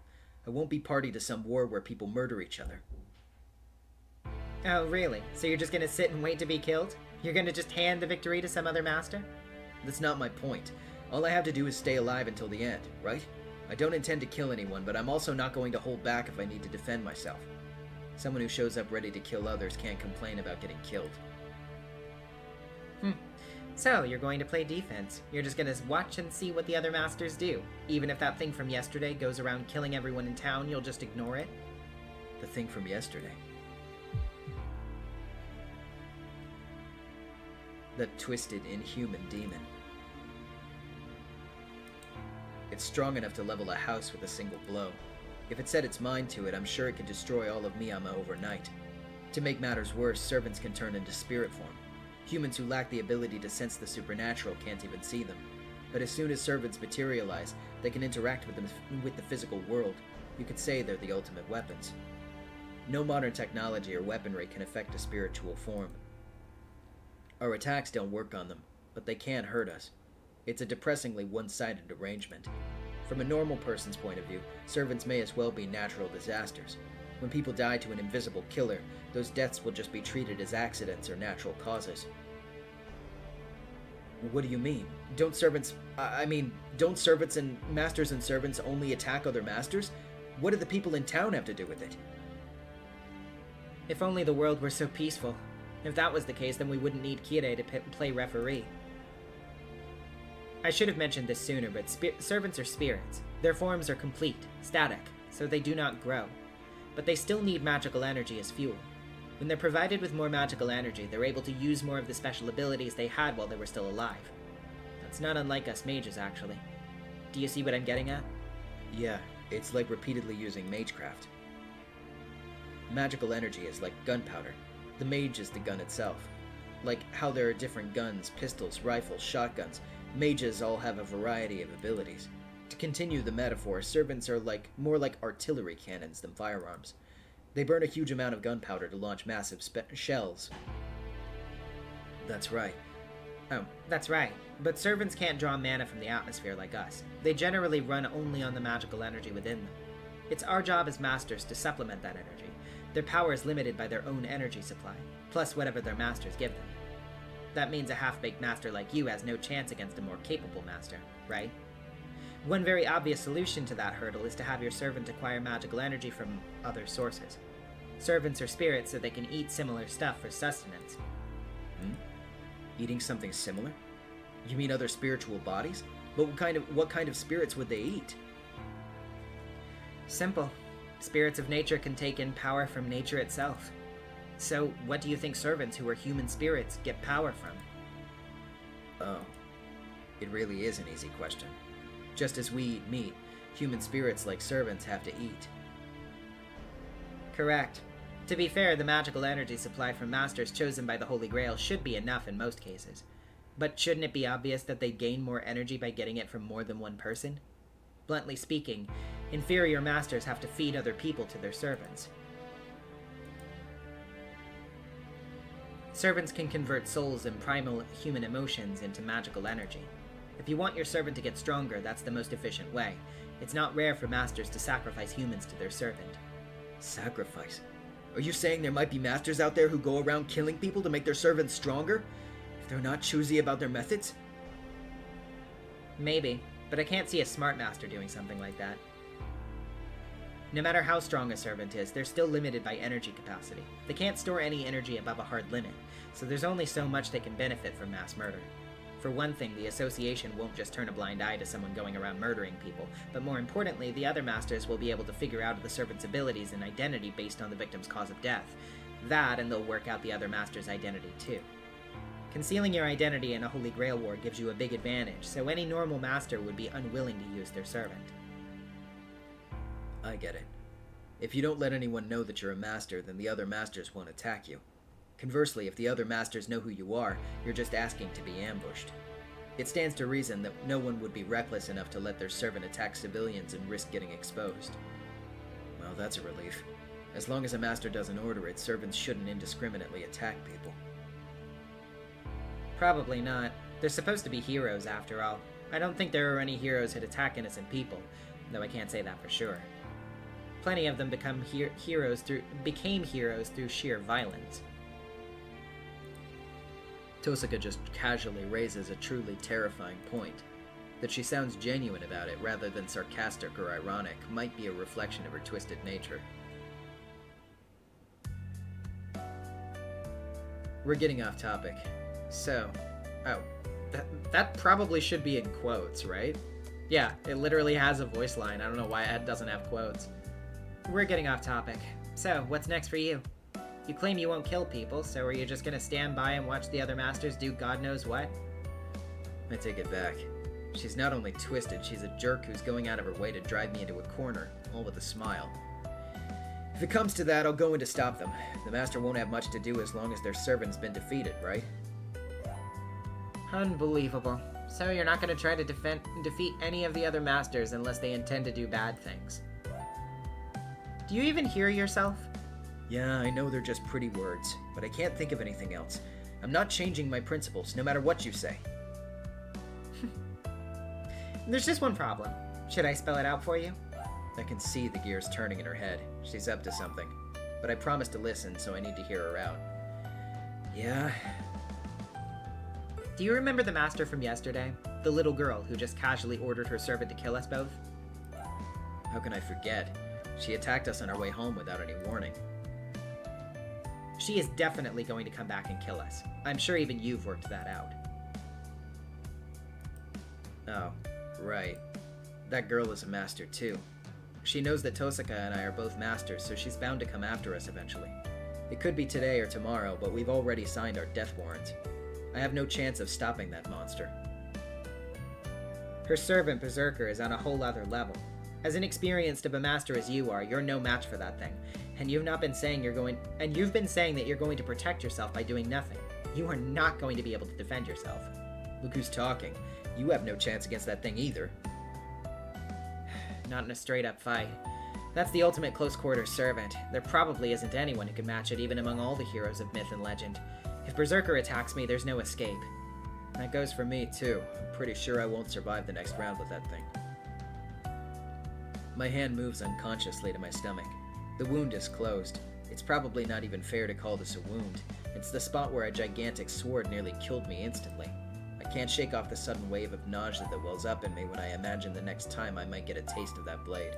C: I won't be party to some war where people murder each other.
A: Oh, really? So you're just gonna sit and wait to be killed? You're gonna just hand the victory to some other master?
C: That's not my point. All I have to do is stay alive until the end, right? I don't intend to kill anyone, but I'm also not going to hold back if I need to defend myself. Someone who shows up ready to kill others can't complain about getting killed.
A: So, you're going to play defense. You're just gonna watch and see what the other masters do. Even if that thing from yesterday goes around killing everyone in town, you'll just ignore it?
C: The thing from yesterday. That twisted, inhuman demon. It's strong enough to level a house with a single blow. If it set its mind to it, I'm sure it could destroy all of Miyama overnight. To make matters worse, servants can turn into spirit form. Humans who lack the ability to sense the supernatural can't even see them. But as soon as servants materialize, they can interact with the physical world. You could say they're the ultimate weapons. No modern technology or weaponry can affect a spiritual form. Our attacks don't work on them, but they can hurt us. It's a depressingly one-sided arrangement. From a normal person's point of view, servants may as well be natural disasters. When people die to an invisible killer, those deaths will just be treated as accidents or natural causes. What do you mean? Don't servants and masters and servants only attack other masters? What do the people in town have to do with it?
A: If only the world were so peaceful. If that was the case, then we wouldn't need Kirei to play referee. I should have mentioned this sooner, but servants are spirits. Their forms are complete, static, so they do not grow. But they still need magical energy as fuel. When they're provided with more magical energy, they're able to use more of the special abilities they had while they were still alive. That's not unlike us mages, actually. Do you see what I'm getting at?
C: Yeah, it's like repeatedly using magecraft. Magical energy is like gunpowder. The mage is the gun itself. Like how there are different guns, pistols, rifles, shotguns, mages all have a variety of abilities. To continue the metaphor, servants are more like artillery cannons than firearms. They burn a huge amount of gunpowder to launch massive shells. That's right.
A: Oh, that's right. But servants can't draw mana from the atmosphere like us. They generally run only on the magical energy within them. It's our job as masters to supplement that energy. Their power is limited by their own energy supply, plus whatever their masters give them. That means a half-baked master like you has no chance against a more capable master, right? One very obvious solution to that hurdle is to have your servant acquire magical energy from other sources. Servants are spirits, so they can eat similar stuff for sustenance.
C: Eating something similar? You mean other spiritual bodies? But what kind of spirits would they eat?
A: Simple. Spirits of nature can take in power from nature itself. So, what do you think servants who are human spirits get power from?
C: Oh. It really is an easy question. Just as we eat meat, human spirits like servants have to eat.
A: Correct. To be fair, the magical energy supply from masters chosen by the Holy Grail should be enough in most cases. But shouldn't it be obvious that they gain more energy by getting it from more than one person? Bluntly speaking, inferior masters have to feed other people to their servants. Servants can convert souls and primal human emotions into magical energy. If you want your servant to get stronger, that's the most efficient way. It's not rare for masters to sacrifice humans to their servant.
C: Sacrifice? Are you saying there might be masters out there who go around killing people to make their servants stronger? If they're not choosy about their methods?
A: Maybe, but I can't see a smart master doing something like that. No matter how strong a servant is, they're still limited by energy capacity. They can't store any energy above a hard limit, so there's only so much they can benefit from mass murder. For one thing, the association won't just turn a blind eye to someone going around murdering people, but more importantly, the other masters will be able to figure out the servant's abilities and identity based on the victim's cause of death. That, and they'll work out the other master's identity too. Concealing your identity in a Holy Grail war gives you a big advantage, so any normal master would be unwilling to use their servant.
C: I get it. If you don't let anyone know that you're a master, then the other masters won't attack you. Conversely, if the other masters know who you are, you're just asking to be ambushed. It stands to reason that no one would be reckless enough to let their servant attack civilians and risk getting exposed. Well, that's a relief. As long as a master doesn't order it, servants shouldn't indiscriminately attack people.
A: Probably not. They're supposed to be heroes, after all. I don't think there are any heroes who'd attack innocent people, though I can't say that for sure. Plenty of them became heroes through sheer violence.
C: Tosaka just casually raises a truly terrifying point. That she sounds genuine about it rather than sarcastic or ironic might be a reflection of her twisted nature. We're getting off topic.
A: So, that probably should be in quotes, right? Yeah, it literally has a voice line. I don't know why it doesn't have quotes. We're getting off topic. So, what's next for you? You claim you won't kill people, so are you just gonna stand by and watch the other masters do God knows what?
C: I take it back. She's not only twisted, she's a jerk who's going out of her way to drive me into a corner, all with a smile. If it comes to that, I'll go in to stop them. The master won't have much to do as long as their servant's been defeated, right?
A: Unbelievable. So you're not gonna try to defeat any of the other masters unless they intend to do bad things. Do you even hear yourself?
C: Yeah, I know they're just pretty words, but I can't think of anything else. I'm not changing my principles, no matter what you say.
A: There's just one problem. Should I spell it out for you?
C: I can see the gears turning in her head. She's up to something. But I promised to listen, so I need to hear her out. Yeah?
A: Do you remember the master from yesterday? The little girl who just casually ordered her servant to kill us both?
C: How can I forget? She attacked us on our way home without any warning.
A: She is definitely going to come back and kill us. I'm sure even you've worked that out.
C: Oh, right. That girl is a master too. She knows that Tosaka and I are both masters, so she's bound to come after us eventually. It could be today or tomorrow, but we've already signed our death warrants. I have no chance of stopping that monster.
A: Her servant, Berserker, is on a whole other level. As inexperienced of a master as you are, you're no match for that thing. And you've been saying that you're going to protect yourself by doing nothing. You are not going to be able to defend yourself.
C: Look who's talking. You have no chance against that thing either.
A: Not in a straight-up fight. That's the ultimate close-quarters servant. There probably isn't anyone who can match it even among all the heroes of myth and legend. If Berserker attacks me, there's no escape.
C: That goes for me, too. I'm pretty sure I won't survive the next round with that thing. My hand moves unconsciously to my stomach. The wound is closed. It's probably not even fair to call this a wound. It's the spot where a gigantic sword nearly killed me instantly. I can't shake off the sudden wave of nausea that wells up in me when I imagine the next time I might get a taste of that blade.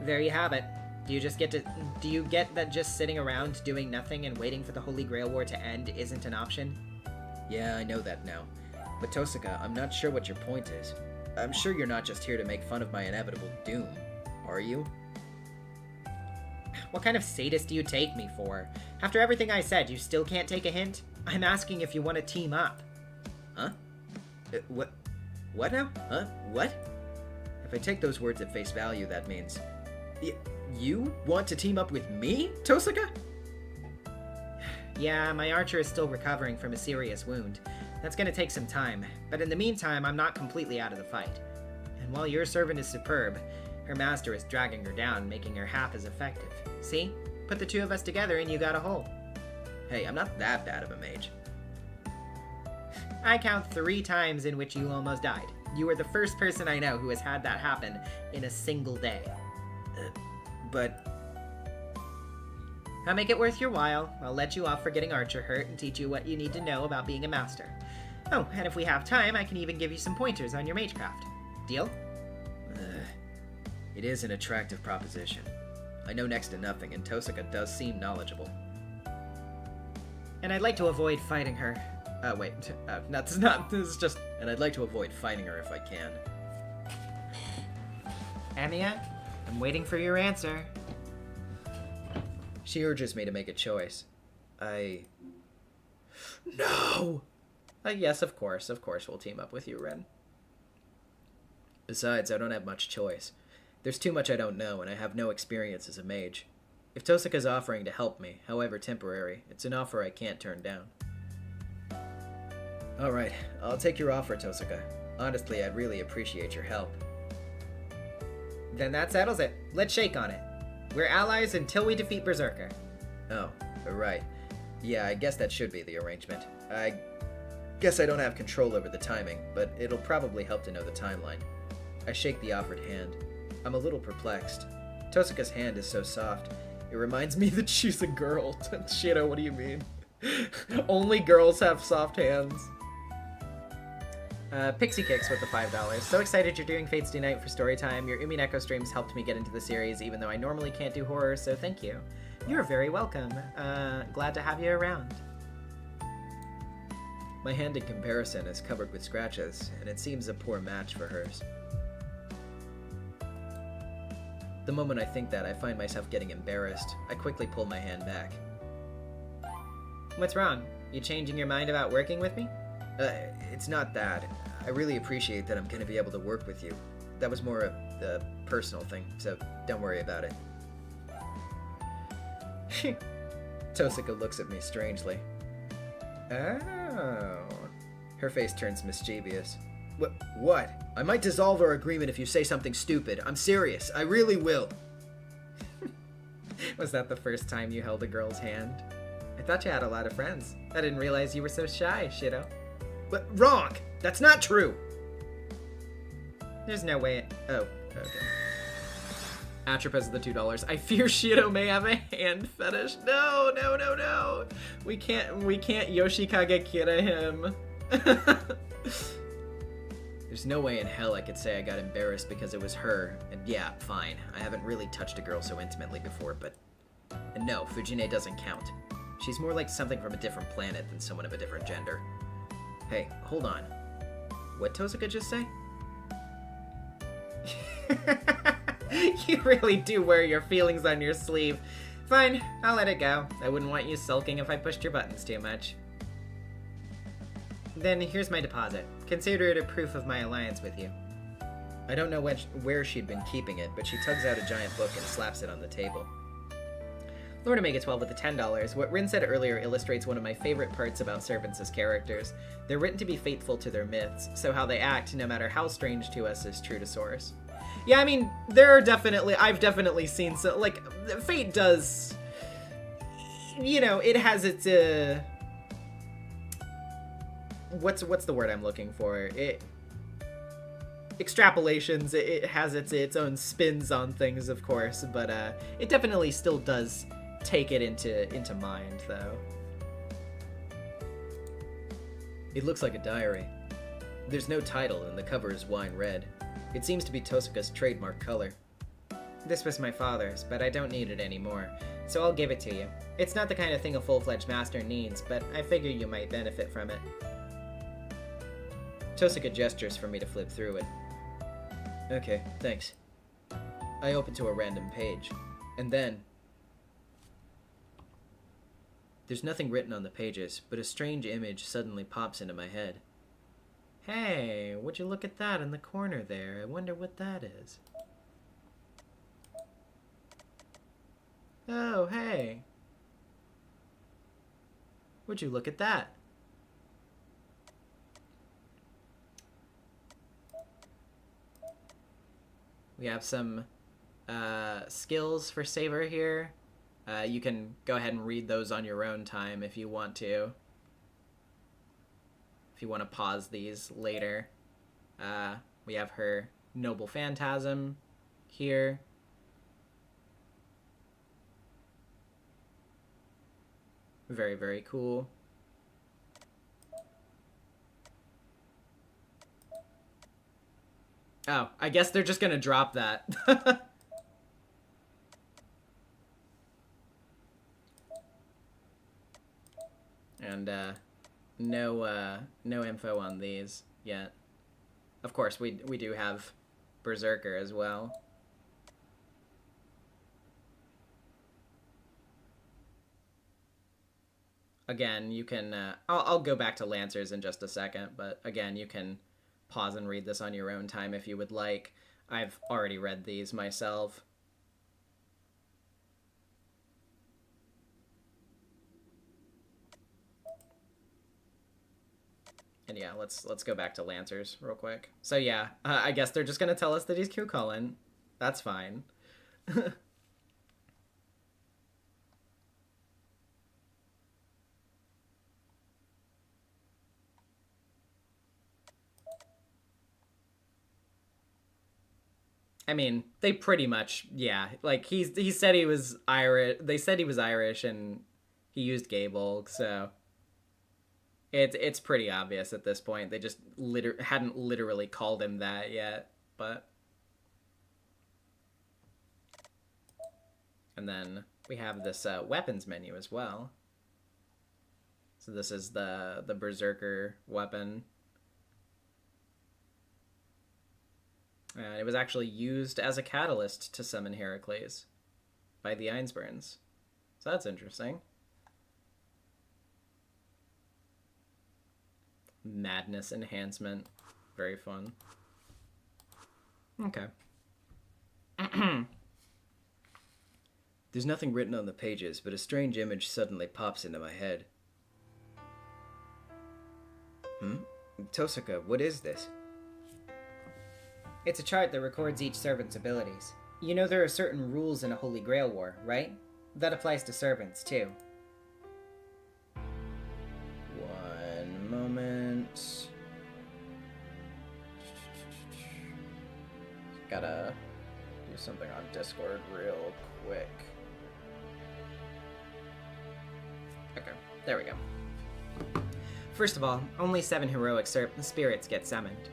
A: There you have it. Do you get that just sitting around doing nothing and waiting for the Holy Grail War to end isn't an option?
C: Yeah, I know that now. But Tosaka, I'm not sure what your point is. I'm sure you're not just here to make fun of my inevitable doom, are you?
A: What kind of sadist do you take me for? After everything I said, you still can't take a hint? I'm asking if you want to team up.
C: Huh? What now? Huh? What? If I take those words at face value, that means... You want to team up with me, Tosaka?
A: Yeah, my archer is still recovering from a serious wound. That's gonna take some time, but in the meantime, I'm not completely out of the fight. And while your servant is superb, her master is dragging her down, making her half as effective. See? Put the two of us together and you got a hole.
C: Hey, I'm not that bad of a mage.
A: I count 3 times in which you almost died. You are the first person I know who has had that happen in a single day.
C: But...
A: I'll make it worth your while. I'll let you off for getting Archer hurt and teach you what you need to know about being a master. Oh, and if we have time, I can even give you some pointers on your magecraft. Deal?
C: It is an attractive proposition. I know next to nothing, and Tosaka does seem knowledgeable.
A: And I'd like to avoid fighting her. Wait, that's not, this is just...
C: And I'd like to avoid fighting her if I can.
A: Amiya, I'm waiting for your answer.
C: She urges me to make a choice. No!
A: Yes, of course we'll team up with you, Ren.
C: Besides, I don't have much choice. There's too much I don't know, and I have no experience as a mage. If Tosaka's offering to help me, however temporary, it's an offer I can't turn down. Alright, I'll take your offer, Tosaka. Honestly, I'd really appreciate your help.
A: Then that settles it. Let's shake on it. We're allies until we defeat Berserker.
C: Oh, right. Yeah, I guess that should be the arrangement. I guess I don't have control over the timing, but it'll probably help to know the timeline. I shake the offered hand. I'm a little perplexed. Tosaka's hand is so soft. It reminds me that she's a girl. Shido, what do you mean? Only girls have soft hands.
A: Pixie Kicks with the $5. So excited you're doing Fates Day Night for story time. Your Umineko streams helped me get into the series, even though I normally can't do horror, so thank you. You're very welcome. Glad to have you around.
C: My hand in comparison is covered with scratches, and it seems a poor match for hers. The moment I think that, I find myself getting embarrassed. I quickly pull my hand back.
A: What's wrong? You changing your mind about working with me?
C: It's not that. I really appreciate that I'm going to be able to work with you. That was more a personal thing, so don't worry about it. Tosaka looks at me strangely. Oh. Her face turns mischievous. What? I might dissolve our agreement if you say something stupid. I'm serious. I really will.
A: Was that the first time you held a girl's hand? I thought you had a lot of friends. I didn't realize you were so shy, Shido.
C: But wrong! That's not true!
A: There's no way Oh, okay. Atropos is the $2. I fear Shido may have a hand fetish. No, no, no, no! We can't Yoshikage Kira him.
C: There's no way in hell I could say I got embarrassed because it was her, and yeah, fine. I haven't really touched a girl so intimately before, but... And no, Fujine doesn't count. She's more like something from a different planet than someone of a different gender. Hey, hold on. What Tosaka just say?
A: You really do wear your feelings on your sleeve. Fine, I'll let it go. I wouldn't want you sulking if I pushed your buttons too much. Then here's my deposit. Consider it a proof of my alliance with you.
C: I don't know where she'd been keeping it, but she tugs out a giant book and slaps it on the table.
A: Lord Omega 12 with the $10. What Rin said earlier illustrates one of my favorite parts about servants as characters. They're written to be faithful to their myths, so how they act, no matter how strange to us, is true to source. Yeah, I mean, I've definitely seen so, like, Fate does, you know, it has its, what's the word I'm looking for? Extrapolations, it has its own spins on things, of course, but, it definitely still does take it into mind, though.
C: It looks like a diary. There's no title, and the cover is wine red. It seems to be Tosaka's trademark color.
A: This was my father's, but I don't need it anymore, so I'll give it to you. It's not the kind of thing a full-fledged master needs, but I figure you might benefit from it.
C: Tosaka gestures for me to flip through it. Okay, thanks. I open to a random page, and then... There's nothing written on the pages, but a strange image suddenly pops into my head.
A: Hey, would you look at that in the corner there? I wonder what that is. Oh, hey. Would you look at that? We have some skills for Saber here. You can go ahead and read those on your own time if you want to. If you want to pause these later. We have her Noble Phantasm here. Very, very cool. Oh, I guess they're just gonna drop that. And, no info on these yet. Of course, we do have Berserker as well. Again, you can, I'll go back to Lancers in just a second, but again, you can pause and read this on your own time if you would like. I've already read these myself. And yeah, let's go back to Lancers real quick. So yeah, I guess they're just gonna tell us that he's Q-Cullen. That's fine. I mean, they pretty much, yeah. Like, he said he was Irish. They said he was Irish, and he used Gable, so it's pretty obvious at this point. They just hadn't literally called him that yet, but. And then we have this weapons menu as well. So this is the Berserker weapon. And it was actually used as a catalyst to summon Heracles by the Ainsburns. So that's interesting. Madness enhancement. Very fun. Okay.
B: There's nothing written on the pages, but a strange image suddenly pops into my head. Tosaka, what is this?
A: It's a chart that records each servant's abilities. You know there are certain rules in a Holy Grail war, right? That applies to servants, too.
B: One moment.
A: Gotta do something on Discord real quick. Okay, there we go. First of all, only 7 heroic spirits get summoned.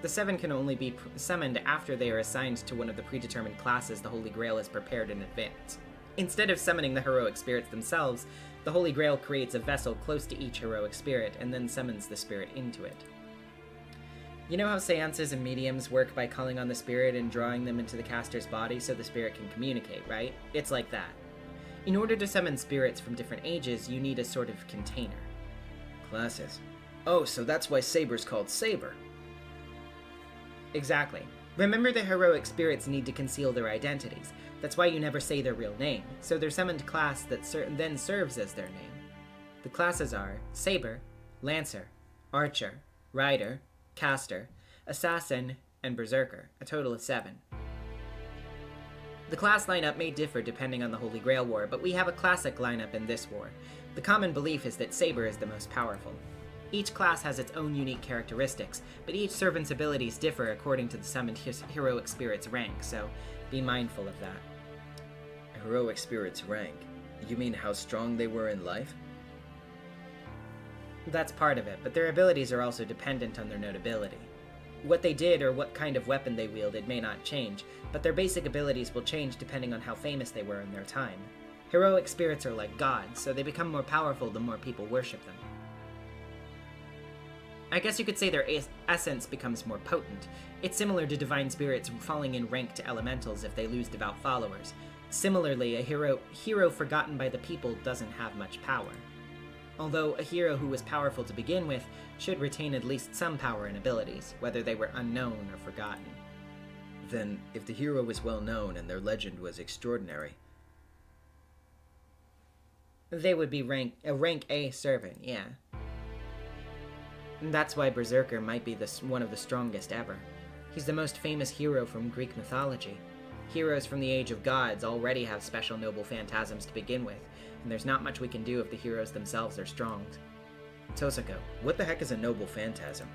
A: The 7 can only be summoned after they are assigned to one of the predetermined classes the Holy Grail is prepared in advance. Instead of summoning the heroic spirits themselves, the Holy Grail creates a vessel close to each heroic spirit and then summons the spirit into it. You know how seances and mediums work by calling on the spirit and drawing them into the caster's body so the spirit can communicate, right? It's like that. In order to summon spirits from different ages, you need a sort of container.
B: Classes. Oh, so that's why Saber's called Saber.
A: Exactly. Remember, the heroic spirits need to conceal their identities. That's why you never say their real name, so they're summoned class that then serves as their name. The classes are Saber, Lancer, Archer, Rider, Caster, Assassin, and Berserker, a total of 7. The class lineup may differ depending on the Holy Grail War, but we have a classic lineup in this war. The common belief is that Saber is the most powerful. Each class has its own unique characteristics, but each servant's abilities differ according to the summoned heroic spirit's rank, so be mindful of that.
B: A heroic spirit's rank? You mean how strong they were in life?
A: That's part of it, but their abilities are also dependent on their notability. What they did or what kind of weapon they wielded may not change, but their basic abilities will change depending on how famous they were in their time. Heroic spirits are like gods, so they become more powerful the more people worship them. I guess you could say their essence becomes more potent. It's similar to divine spirits falling in rank to elementals if they lose devout followers. Similarly, a hero forgotten by the people doesn't have much power. Although a hero who was powerful to begin with should retain at least some power and abilities, whether they were unknown or forgotten.
B: Then, if the hero was well known and their legend was extraordinary,
A: they would be a rank A servant, yeah. And that's why Berserker might be one of the strongest ever. He's the most famous hero from Greek mythology. Heroes from the Age of Gods already have special noble phantasms to begin with, and there's not much we can do if the heroes themselves are strong.
B: Tosako, what the heck is a noble phantasm?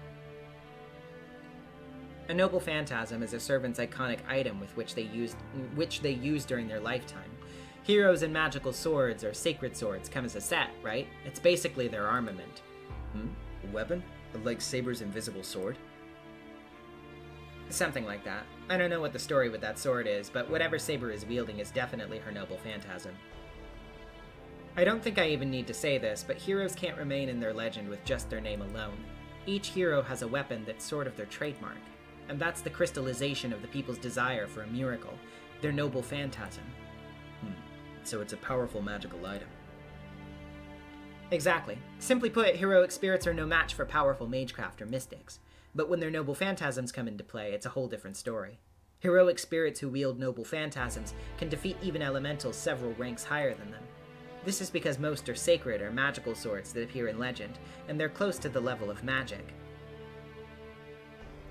A: A noble phantasm is a servant's iconic item which they use during their lifetime. Heroes and magical swords or sacred swords come as a set, right? It's basically their armament.
B: A weapon? Like Saber's invisible sword?
A: Something like that. I don't know what the story with that sword is, but whatever Saber is wielding is definitely her noble phantasm. I don't think I even need to say this, but heroes can't remain in their legend with just their name alone. Each hero has a weapon that's sort of their trademark, and that's the crystallization of the people's desire for a miracle, their noble phantasm.
B: So it's a powerful magical item.
A: Exactly. Simply put, heroic spirits are no match for powerful magecraft or mystics. But when their noble phantasms come into play, it's a whole different story. Heroic spirits who wield noble phantasms can defeat even elementals several ranks higher than them. This is because most are sacred or magical swords that appear in legend, and they're close to the level of magic.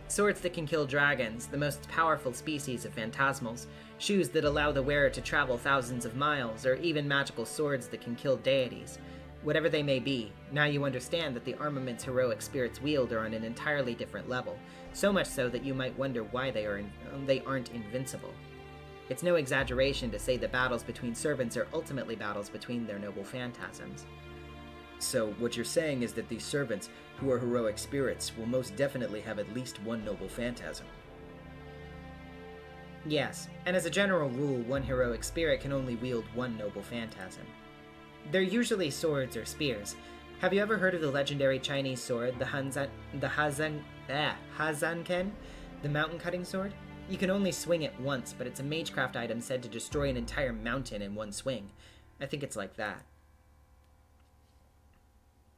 A: Swords that can kill dragons, the most powerful species of phantasmals, shoes that allow the wearer to travel thousands of miles, or even magical swords that can kill deities. Whatever they may be, now you understand that the armaments heroic spirits wield are on an entirely different level, so much so that you might wonder why they aren't invincible. It's no exaggeration to say that battles between servants are ultimately battles between their noble phantasms.
B: So what you're saying is that these servants, who are heroic spirits, will most definitely have at least one noble phantasm.
A: Yes, and as a general rule, one heroic spirit can only wield one noble phantasm. They're usually swords or spears. Have you ever heard of the legendary Chinese sword, the Hazanken, the mountain-cutting sword? You can only swing it once, but it's a magecraft item said to destroy an entire mountain in one swing. I think it's like that.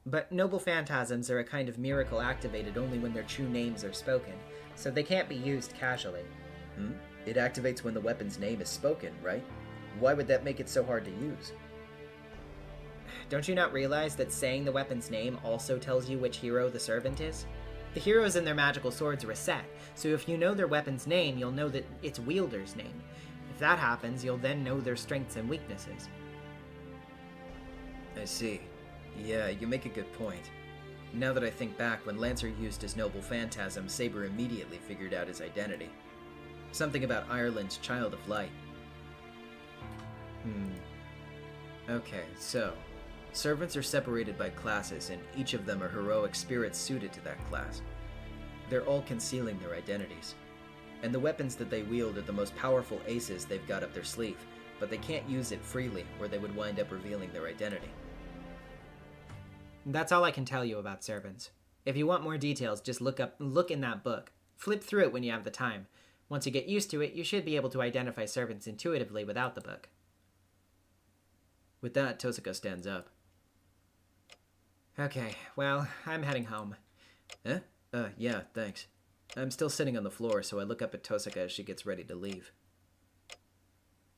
A: But noble phantasms are a kind of miracle activated only when their true names are spoken, so they can't be used casually.
B: It activates when the weapon's name is spoken, right? Why would that make it so hard to use?
A: Don't you not realize that saying the weapon's name also tells you which hero the servant is? The heroes and their magical swords are a set, so if you know their weapon's name, you'll know that its wielder's name. If that happens, you'll then know their strengths and weaknesses.
B: I see. Yeah, you make a good point. Now that I think back, when Lancer used his noble phantasm, Saber immediately figured out his identity. Something about Ireland's Child of Light. Okay, so servants are separated by classes, and each of them are heroic spirits suited to that class. They're all concealing their identities. And the weapons that they wield are the most powerful aces they've got up their sleeve, but they can't use it freely, or they would wind up revealing their identity.
A: That's all I can tell you about servants. If you want more details, just look in that book. Flip through it when you have the time. Once you get used to it, you should be able to identify servants intuitively without the book.
B: With that, Tosuka stands up.
A: Okay, well, I'm heading home.
B: Yeah, thanks. I'm still sitting on the floor, so I look up at Tosuka as she gets ready to leave.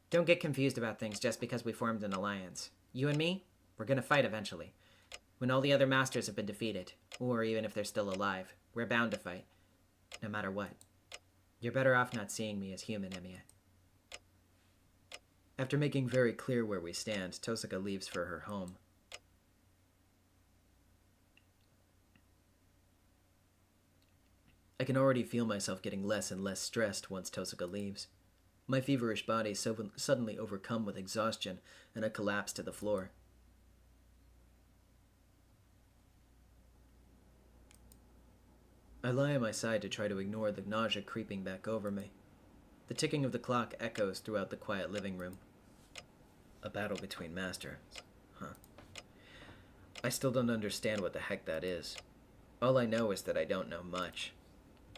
A: Don't get confused about things just because we formed an alliance. You and me, we're gonna fight eventually. When all the other masters have been defeated, or even if they're still alive, we're bound to fight. No matter what. You're better off not seeing me as human, Emiya.
B: After making very clear where we stand, Tosuka leaves for her home. I can already feel myself getting less and less stressed once Tosuka leaves. My feverish body suddenly overcome with exhaustion, and I collapse to the floor. I lie on my side to try to ignore the nausea creeping back over me. The ticking of the clock echoes throughout the quiet living room. A battle between masters. I still don't understand what the heck that is. All I know is that I don't know much.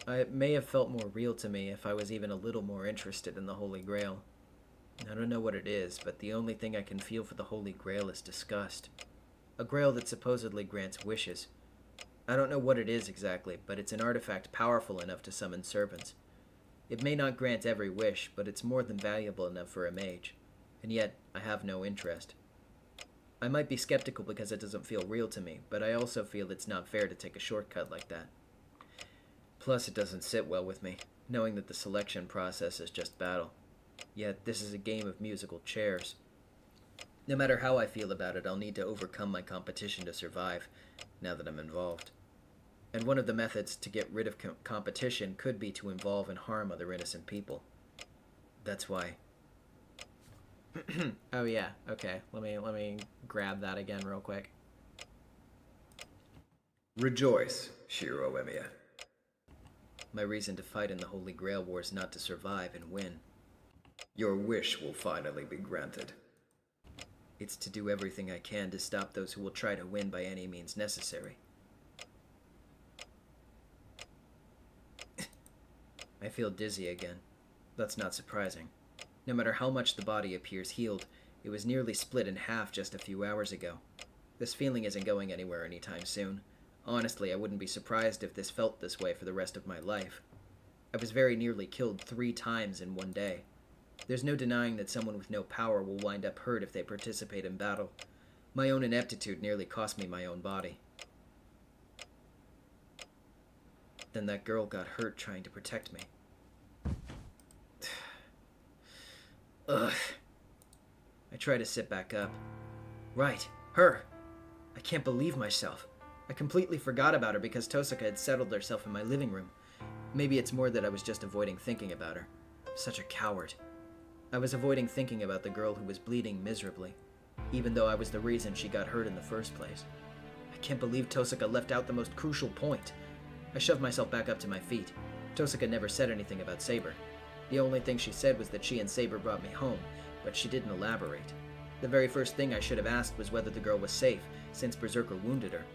B: It may have felt more real to me if I was even a little more interested in the Holy Grail. I don't know what it is, but the only thing I can feel for the Holy Grail is disgust. A grail that supposedly grants wishes. I don't know what it is exactly, but it's an artifact powerful enough to summon servants. It may not grant every wish, but it's more than valuable enough for a mage. And yet, I have no interest. I might be skeptical because it doesn't feel real to me, but I also feel it's not fair to take a shortcut like that. Plus, it doesn't sit well with me, knowing that the selection process is just battle. Yet, this is a game of musical chairs. No matter how I feel about it, I'll need to overcome my competition to survive, now that I'm involved. And one of the methods to get rid of competition could be to involve and harm other innocent people. That's why
A: Oh yeah, okay. Let me grab that again real quick.
B: Rejoice, Shiro Emiya. My reason to fight in the Holy Grail War is not to survive and win. Your wish will finally be granted. It's to do everything I can to stop those who will try to win by any means necessary. I feel dizzy again. That's not surprising. No matter how much the body appears healed, it was nearly split in half just a few hours ago. This feeling isn't going anywhere anytime soon. Honestly, I wouldn't be surprised if this felt this way for the rest of my life. I was very nearly killed 3 times in one day. There's no denying that someone with no power will wind up hurt if they participate in battle. My own ineptitude nearly cost me my own body. Then that girl got hurt trying to protect me. Ugh. I try to sit back up. Right, her! I can't believe myself. I completely forgot about her because Tosaka had settled herself in my living room. Maybe it's more that I was just avoiding thinking about her. Such a coward. I was avoiding thinking about the girl who was bleeding miserably, even though I was the reason she got hurt in the first place. I can't believe Tosaka left out the most crucial point. I shoved myself back up to my feet. Tosaka never said anything about Saber. The only thing she said was that she and Saber brought me home, but she didn't elaborate. The very first thing I should have asked was whether the girl was safe, since Berserker wounded her.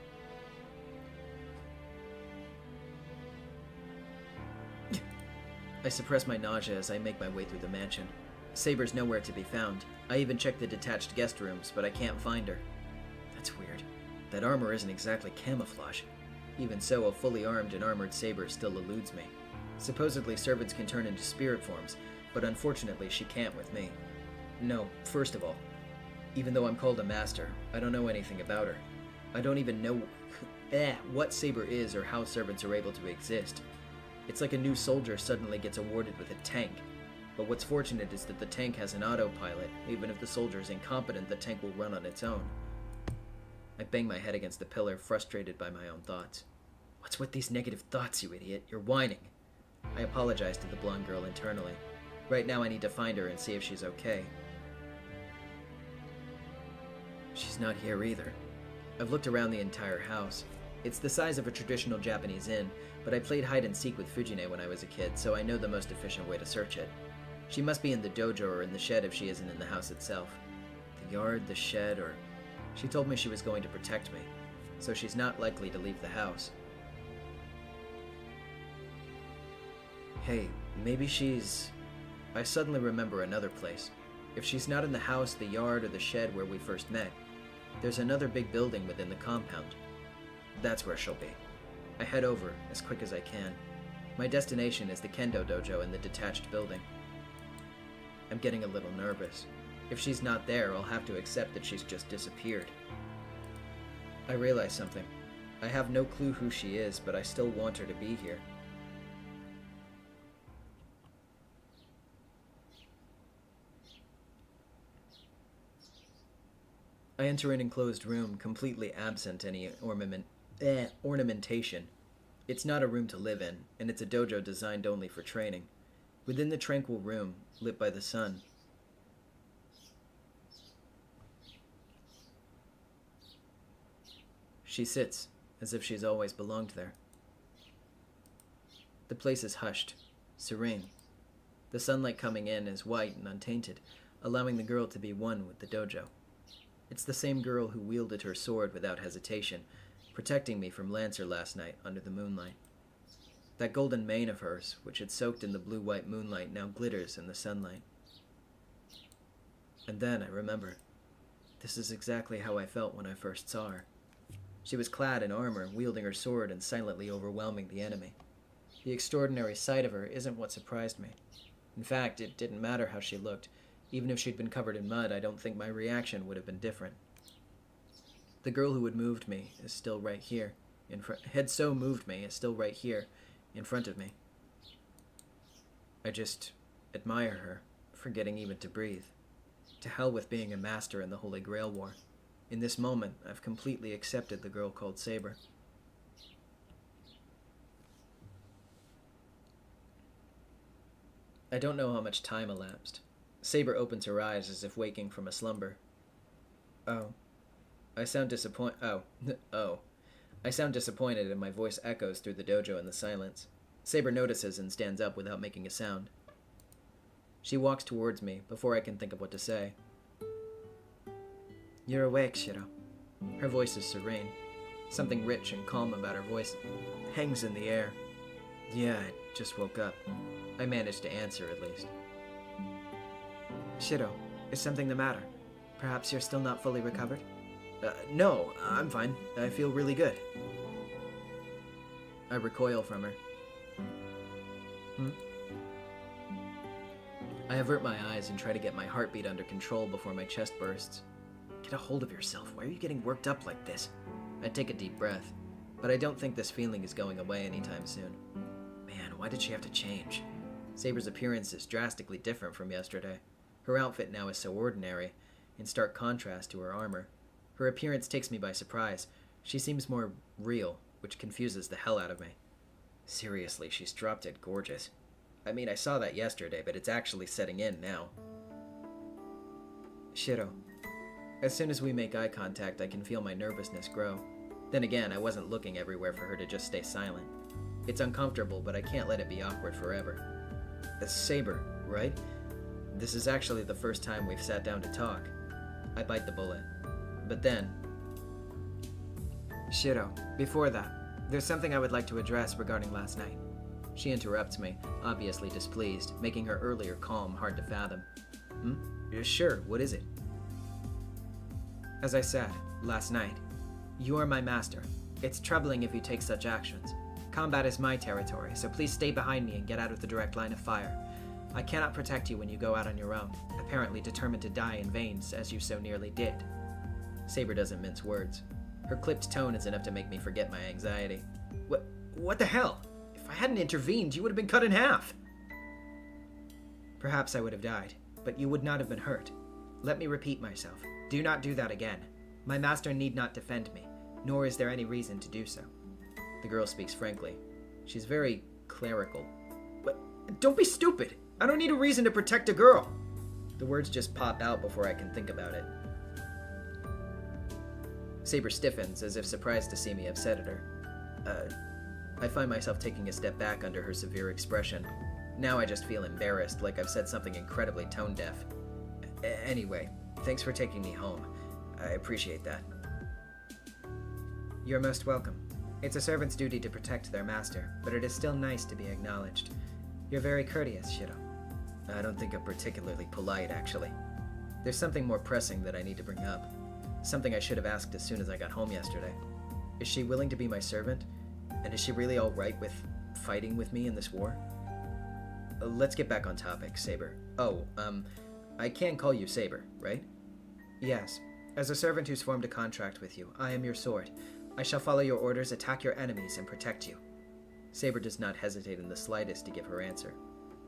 B: I suppress my nausea as I make my way through the mansion. Saber's nowhere to be found. I even checked the detached guest rooms, but I can't find her. That's weird. That armor isn't exactly camouflage. Even so, a fully armed and armored Saber still eludes me. Supposedly, servants can turn into spirit forms, but unfortunately she can't with me. No, first of all, even though I'm called a master, I don't know anything about her. I don't even know what Saber is or how servants are able to exist. It's like a new soldier suddenly gets awarded with a tank. But what's fortunate is that the tank has an autopilot. Even if the soldier is incompetent, the tank will run on its own. I bang my head against the pillar, frustrated by my own thoughts. What's with these negative thoughts, you idiot? You're whining. I apologize to the blonde girl internally. Right now I need to find her and see if she's okay. She's not here either. I've looked around the entire house. It's the size of a traditional Japanese inn, but I played hide and seek with Fujine when I was a kid, so I know the most efficient way to search it. She must be in the dojo or in the shed if she isn't in the house itself. The yard, the shed, or... She told me she was going to protect me, so she's not likely to leave the house. Hey, maybe she's... I suddenly remember another place. If she's not in the house, the yard, or the shed where we first met, there's another big building within the compound. That's where she'll be. I head over as quick as I can. My destination is the kendo dojo in the detached building. I'm getting a little nervous. If she's not there, I'll have to accept that she's just disappeared. I realize something. I have no clue who she is, but I still want her to be here. I enter an enclosed room, completely absent any ornamentation. It's not a room to live in, and it's a dojo designed only for training. Within the tranquil room, lit by the sun, she sits, as if she's always belonged there. The place is hushed, serene. The sunlight coming in is white and untainted, allowing the girl to be one with the dojo. It's the same girl who wielded her sword without hesitation, protecting me from Lancer last night under the moonlight. That golden mane of hers, which had soaked in the blue-white moonlight, now glitters in the sunlight. And then I remember, this is exactly how I felt when I first saw her. She was clad in armor, wielding her sword and silently overwhelming the enemy. The extraordinary sight of her isn't what surprised me. In fact, it didn't matter how she looked. Even if she'd been covered in mud, I don't think my reaction would have been different. The girl who had moved me is still right here. Had so moved me is still right here, in front of me. I just admire her, forgetting even to breathe. To hell with being a master in the Holy Grail War. In this moment, I've completely accepted the girl called Saber. I don't know how much time elapsed.
C: Saber opens her eyes as if waking from a slumber. Oh. I sound disappointed. Oh. I sound disappointed and my voice echoes through the dojo in the silence. Saber notices and stands up without making a sound. She walks towards me before I can think of what to say. You're awake, Shiro. Her voice is serene. Something rich and calm about her voice hangs in the air. Yeah, I just woke up. I managed to answer at least. Shiro, is something the matter? Perhaps you're still not fully recovered? No, I'm fine. I feel really good. I recoil from her. I avert my eyes and try to get my heartbeat under control before my chest bursts. Get a hold of yourself. Why are you getting worked up like this? I take a deep breath, but I don't think this feeling is going away anytime soon. Man, why did she have to change? Saber's appearance is drastically different from yesterday. Her outfit now is so ordinary, in stark contrast to her armor. Her appearance takes me by surprise. She seems more real, which confuses the hell out of me. Seriously, she's drop-dead gorgeous. I mean, I saw that yesterday, but it's actually setting in now. Shiro. As soon as we make eye contact, I can feel my nervousness grow. Then again, I wasn't looking everywhere for her to just stay silent. It's uncomfortable, but I can't let it be awkward forever. Saber, right? This is actually the first time we've sat down to talk. I bite the bullet. But then... Shiro, before that, there's something I would like to address regarding last night. She interrupts me, obviously displeased, making her earlier calm hard to fathom. Sure, what is it? As I said, last night, you are my master. It's troubling if you take such actions. Combat is my territory, so please stay behind me and get out of the direct line of fire. I cannot protect you when you go out on your own, apparently determined to die in vain, as you so nearly did. Saber doesn't mince words. Her clipped tone is enough to make me forget my anxiety. What the hell? If I hadn't intervened, you would have been cut in half. Perhaps I would have died, but you would not have been hurt. Let me repeat myself. Do not do that again. My master need not defend me, nor is there any reason to do so. The girl speaks frankly. She's very clerical. But don't be stupid! I don't need a reason to protect a girl! The words just pop out before I can think about it. Saber stiffens, as if surprised to see me upset at her. I find myself taking a step back under her severe expression. Now I just feel embarrassed, like I've said something incredibly tone-deaf. Anyway, thanks for taking me home. I appreciate that. You're most welcome. It's a servant's duty to protect their master, but it is still nice to be acknowledged. You're very courteous, Shiro. I don't think I'm particularly polite, actually. There's something more pressing that I need to bring up. Something I should have asked as soon as I got home yesterday. Is she willing to be my servant? And is she really all right with fighting with me in this war? Let's get back on topic, Saber. I can call you Saber, right? Yes. As a servant who's formed a contract with you, I am your sword. I shall follow your orders, attack your enemies, and protect you. Saber does not hesitate in the slightest to give her answer.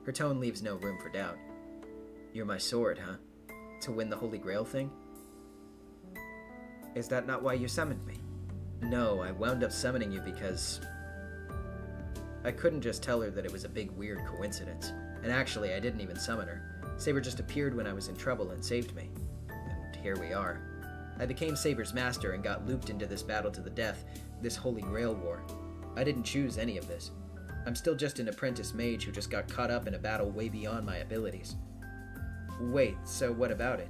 C: Her tone leaves no room for doubt. You're my sword, huh? To win the Holy Grail thing? Is that not why you summoned me? No, I wound up summoning you because... I couldn't just tell her that it was a big weird coincidence. And actually, I didn't even summon her. Saber just appeared when I was in trouble and saved me. And here we are. I became Saber's master and got looped into this battle to the death, this Holy Grail war. I didn't choose any of this. I'm still just an apprentice mage who just got caught up in a battle way beyond my abilities. Wait, so what about it?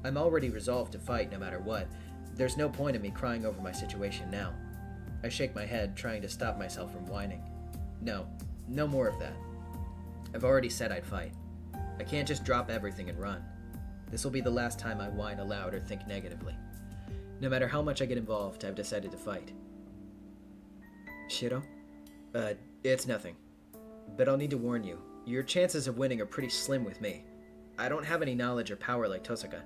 C: I'm already resolved to fight no matter what. There's no point in me crying over my situation now. I shake my head, trying to stop myself from whining. No more of that. I've already said I'd fight. I can't just drop everything and run. This will be the last time I whine aloud or think negatively. No matter how much I get involved, I've decided to fight. Shiro? It's nothing. But I'll need to warn you, your chances of winning are pretty slim with me. I don't have any knowledge or power like Tosaka.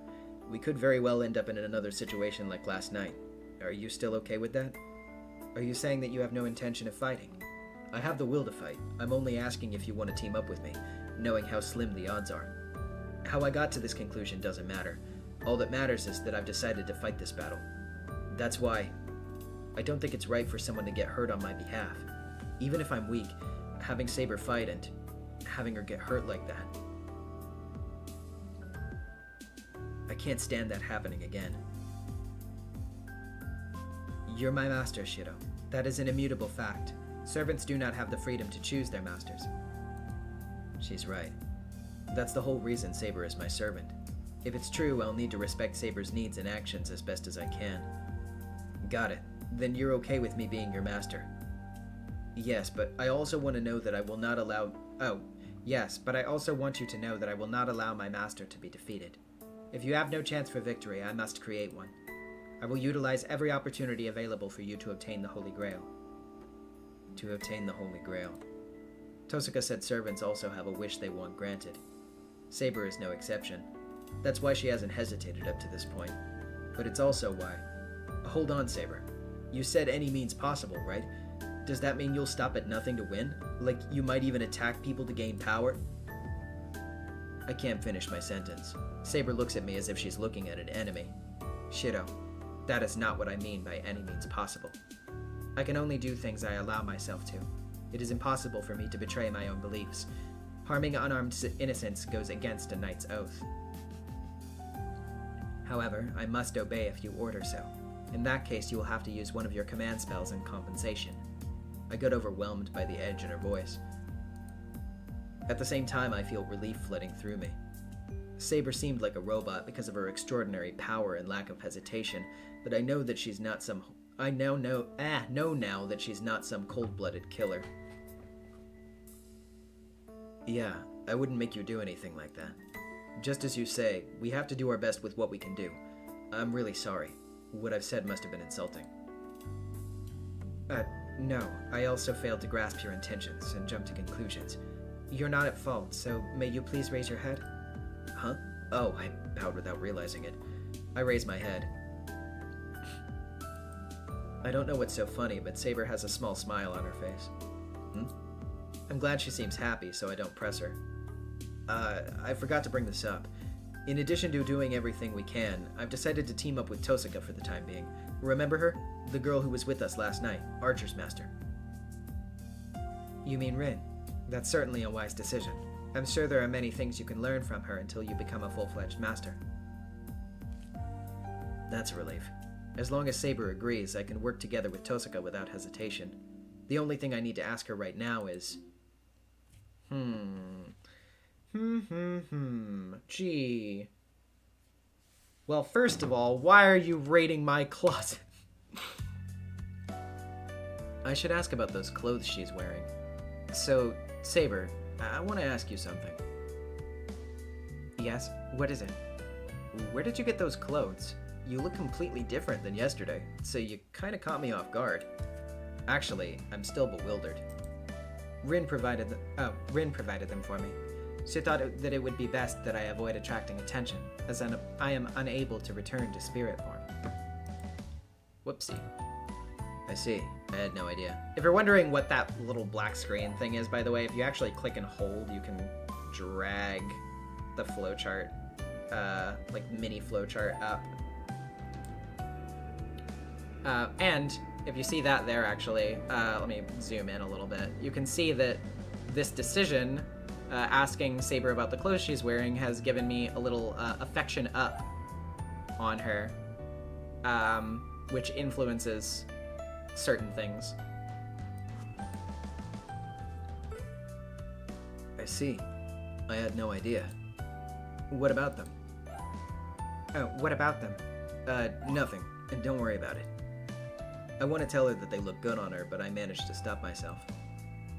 C: We could very well end up in another situation like last night. Are you still okay with that? Are you saying that you have no intention of fighting? I have the will to fight. I'm only asking if you want to team up with me, knowing how slim the odds are. How I got to this conclusion doesn't matter. All that matters is that I've decided to fight this battle. That's why I don't think it's right for someone to get hurt on my behalf. Even if I'm weak, having Saber fight and having her get hurt like that.
B: I can't stand that happening again. You're my master, Shiro. That is an immutable fact. Servants do not have the freedom to choose their masters. She's right. That's the whole reason Saber is my servant. If it's true, I'll need to respect Saber's needs and actions as best as I can. Got it. Then you're okay with me being your master? Yes, but I also want to know that I will not allow... Oh, yes, but I also want you to know that I will not allow my master to be defeated. If you have no chance for victory, I must create one. I will utilize every opportunity available for you to obtain the Holy Grail. To obtain the Holy Grail. Tosuka said servants also have a wish they want granted. Saber is no exception. That's why she hasn't hesitated up to this point. But it's also why... Hold on, Saber. You said any means possible, right? Does that mean you'll stop at nothing to win? Like, you might even attack people to gain power? I can't finish my sentence. Saber looks at me as if she's looking at an enemy. Shiro, that is not what I mean by any means possible. I can only do things I allow myself to. It is impossible for me to betray my own beliefs. Harming unarmed innocents goes against a knight's oath. However, I must obey if you order so. In that case, you will have to use one of your command spells in compensation. I got overwhelmed by the edge in her voice. At the same time, I feel relief flooding through me. Saber seemed like a robot because of her extraordinary power and lack of hesitation, but I know that she's not some... know now that she's not some cold-blooded killer. Yeah, I wouldn't make you do anything like that. Just as you say, we have to do our best with what we can do. I'm really sorry. What I've said must have been insulting. No. I also failed to grasp your intentions and jump to conclusions. You're not at fault, so may you please raise your head? Huh? Oh, I bowed without realizing it. I raised my head. I don't know what's so funny, but Saber has a small smile on her face. I'm glad she seems happy, so I don't press her. I forgot to bring this up. In addition to doing everything we can, I've decided to team up with Tosuka for the time being. Remember her? The girl who was with us last night, Archer's Master. You mean Rin? That's certainly a wise decision. I'm sure there are many things you can learn from her until you become a full-fledged master. That's a relief. As long as Saber agrees, I can work together with Tosuka without hesitation. The only thing I need to ask her right now is... Gee. Well, first of all, why are you raiding my closet? I should ask about those clothes she's wearing. So, Saber, I want to ask you something. Yes? What is it? Where did you get those clothes? You look completely different than yesterday, so you kind of caught me off guard. Actually, I'm still bewildered. Rin provided them for me. She thought that it would be best that I avoid attracting attention, as I am unable to return to spirit form. Whoopsie. I see. I had no idea. If you're wondering what that little black screen thing is, by the way, if you actually click and hold, you can drag the flowchart, like mini flowchart up. And if you see that there, actually, let me zoom in a little bit. You can see that this decision, asking Saber about the clothes she's wearing, has given me a little affection up on her, which influences certain things. I see. I had no idea. What about them? Oh, what about them? Nothing. And don't worry about it. I want to tell her that they look good on her, but I managed to stop myself.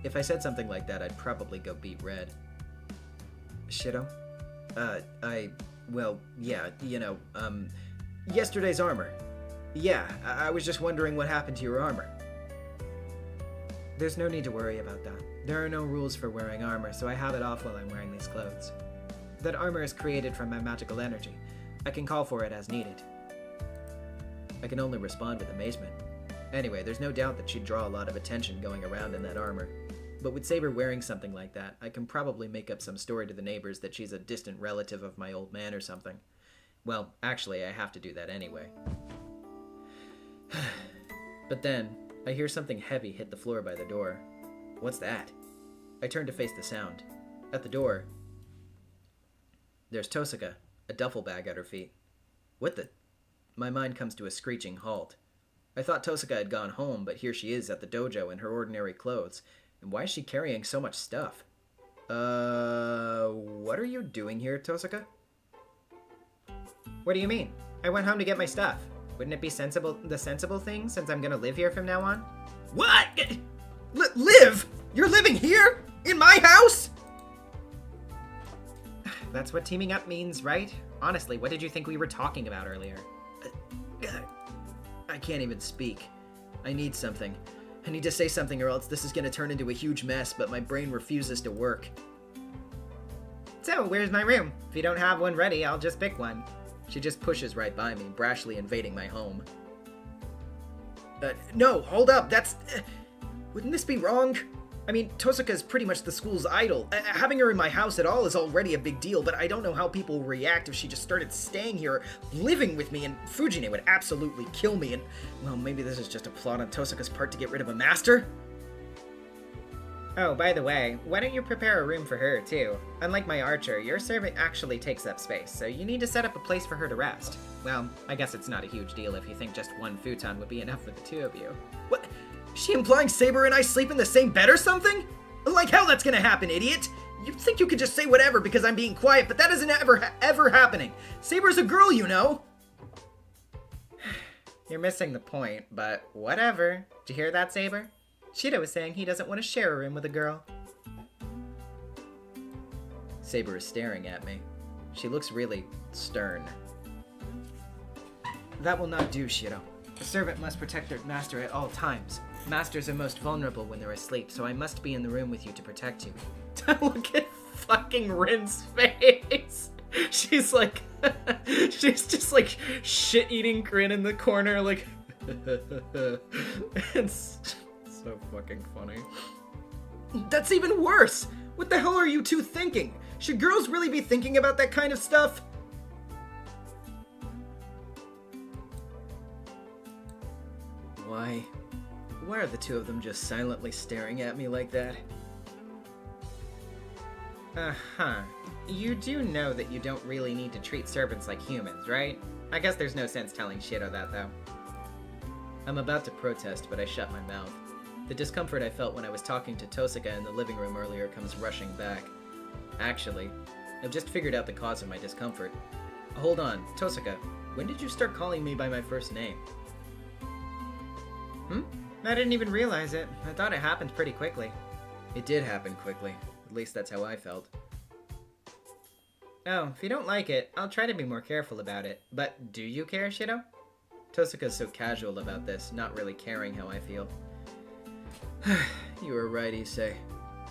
B: If I said something like that, I'd probably go beet red. Shiro? Well, yeah, yesterday's armor. Yeah, I was just wondering what happened to your armor. There's no need to worry about that. There are no rules for wearing armor, so I have it off while I'm wearing these clothes. That armor is created from my magical energy. I can call for it as needed. I can only respond with amazement. Anyway, there's no doubt that she'd draw a lot of attention going around in that armor. But with Saber wearing something like that, I can probably make up some story to the neighbors that she's a distant relative of my old man or something. Well, actually, I have to do that anyway. But then, I hear something heavy hit the floor by the door. What's that? I turn to face the sound. At the door, there's Tosuka, a duffel bag at her feet.
C: What the? My mind comes to a screeching halt. I thought Tosaka had gone home, but here she is at the dojo in her ordinary clothes. And why is she carrying so much stuff? What are you doing here, Tosaka?
A: What do you mean? I went home to get my stuff. Wouldn't it be the sensible thing since I'm gonna live here from now on?
C: What? Live? You're living here? In my house?
A: That's what teaming up means, right? Honestly, what did you think we were talking about earlier?
C: I can't even speak. I need something. I need to say something or else this is going to turn into a huge mess, but my brain refuses to work.
A: So, where's my room? If you don't have one ready, I'll just pick one.
C: She just pushes right by me, brashly invading my home. No, hold up, that's... wouldn't this be wrong? I mean, Tosaka's pretty much the school's idol. Having her in my house at all is already a big deal, but I don't know how people will react if she just started staying here, living with me, and Fujine would absolutely kill me, and, well, maybe this is just a plot on Tosaka's part to get rid of a master?
A: Oh, by the way, why don't you prepare a room for her, too? Unlike my archer, your servant actually takes up space, so you need to set up a place for her to rest. Well, I guess it's not a huge deal if you think just one futon would be enough for the two of you.
C: What? Is she implying Saber and I sleep in the same bed or something? Like hell that's gonna happen, idiot! You'd think you could just say whatever because I'm being quiet, but that isn't ever happening. Saber's a girl, you know!
A: You're missing the point, but whatever. Did you hear that, Saber? Shido was saying he doesn't want to share a room with a girl.
C: Saber is staring at me. She looks really stern.
A: That will not do, Shido. A servant must protect their master at all times. Masters are most vulnerable when they're asleep, so I must be in the room with you to protect you. Look at fucking Rin's face! She's like... she's just like shit-eating grin in the corner, like... It's so fucking funny.
C: That's even worse! What the hell are you two thinking? Should girls really be thinking about that kind of stuff? Why are the two of them just silently staring at me like that?
A: Uh-huh. You do know that you don't really need to treat servants like humans, right? I guess there's no sense telling Shido that, though.
C: I'm about to protest, but I shut my mouth. The discomfort I felt when I was talking to Tosaka in the living room earlier comes rushing back. Actually, I've just figured out the cause of my discomfort. Hold on, Tosaka, when did you start calling me by my first name?
A: I didn't even realize it. I thought it happened pretty quickly.
C: It did happen quickly. At least that's how I felt.
A: Oh, if you don't like it, I'll try to be more careful about it. But do you care, Shido?
C: Tosaka's so casual about this, not really caring how I feel. You were right, Issei.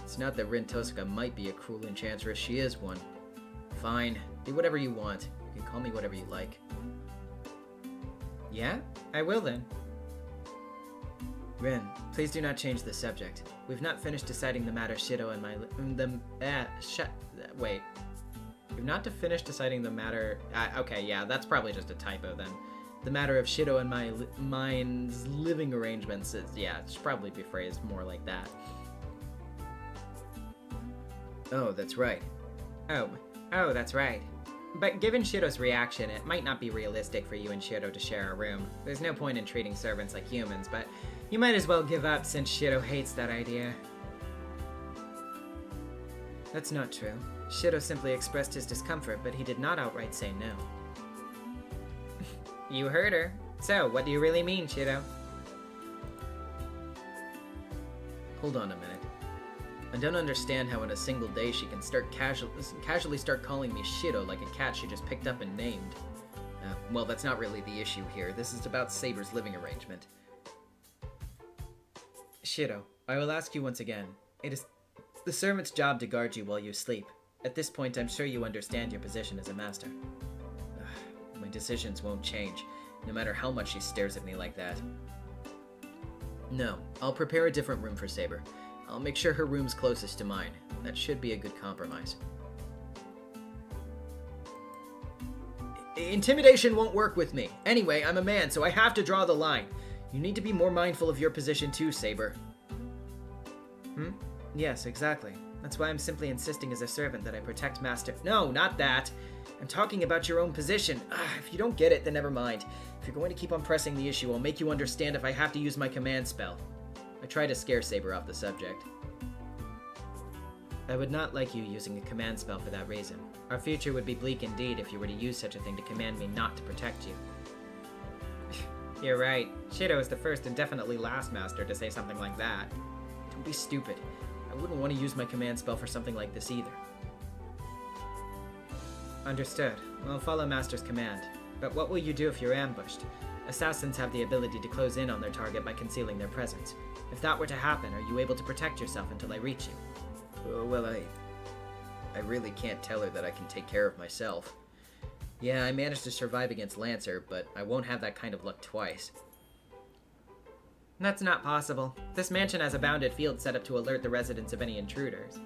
C: It's not that Rin Tosaka might be a cruel enchantress, she is one. Fine, do whatever you want. You can call me whatever you like.
A: Yeah? I will then.
C: Rin, please do not change the subject. We've not finished deciding the matter Shido and my...
A: Wait. You've not to finish deciding the matter... okay, yeah, that's probably just a typo then.
C: The matter of Shido and mine's living arrangements is... Yeah, it should probably be phrased more like that. Oh, that's right.
A: Oh, that's right. But given Shido's reaction, it might not be realistic for you and Shido to share a room. There's no point in treating servants like humans, but you might as well give up since Shido hates that idea.
C: That's not true.
A: Shido simply expressed his discomfort, but he did not outright say no. You heard her. So, what do you really mean, Shido?
C: Hold on a minute. I don't understand how in a single day she can start casually start calling me Shido like a cat she just picked up and named. Well, that's not really the issue here. This is about Saber's living arrangement. Shido, I will ask you once again. It is the servant's job to guard you while you sleep. At this point, I'm sure you understand your position as a master. My decisions won't change, no matter how much she stares at me like that. No, I'll prepare a different room for Saber. I'll make sure her room's closest to mine. That should be a good compromise. Intimidation won't work with me. Anyway, I'm a man, so I have to draw the line. You need to be more mindful of your position too, Saber.
A: Yes, exactly.
C: That's why I'm simply insisting as a servant that I protect Master... No, not that! I'm talking about your own position. If you don't get it, then never mind. If you're going to keep on pressing the issue, I'll make you understand if I have to use my command spell. I try to scare Saber off the subject. I would not like you using a command spell for that reason. Our future would be bleak indeed if you were to use such a thing to command me not to protect you.
A: You're right. Shido is the first and definitely last master to say something like that.
C: Don't be stupid. I wouldn't want to use my command spell for something like this either.
A: Understood. I'll follow Master's command. But what will you do if you're ambushed? Assassins have the ability to close in on their target by concealing their presence. If that were to happen, are you able to protect yourself until I reach you?
C: Well, I really can't tell her that I can take care of myself. Yeah, I managed to survive against Lancer, but I won't have that kind of luck twice.
A: That's not possible. This mansion has a bounded field set up to alert the residents of any intruders.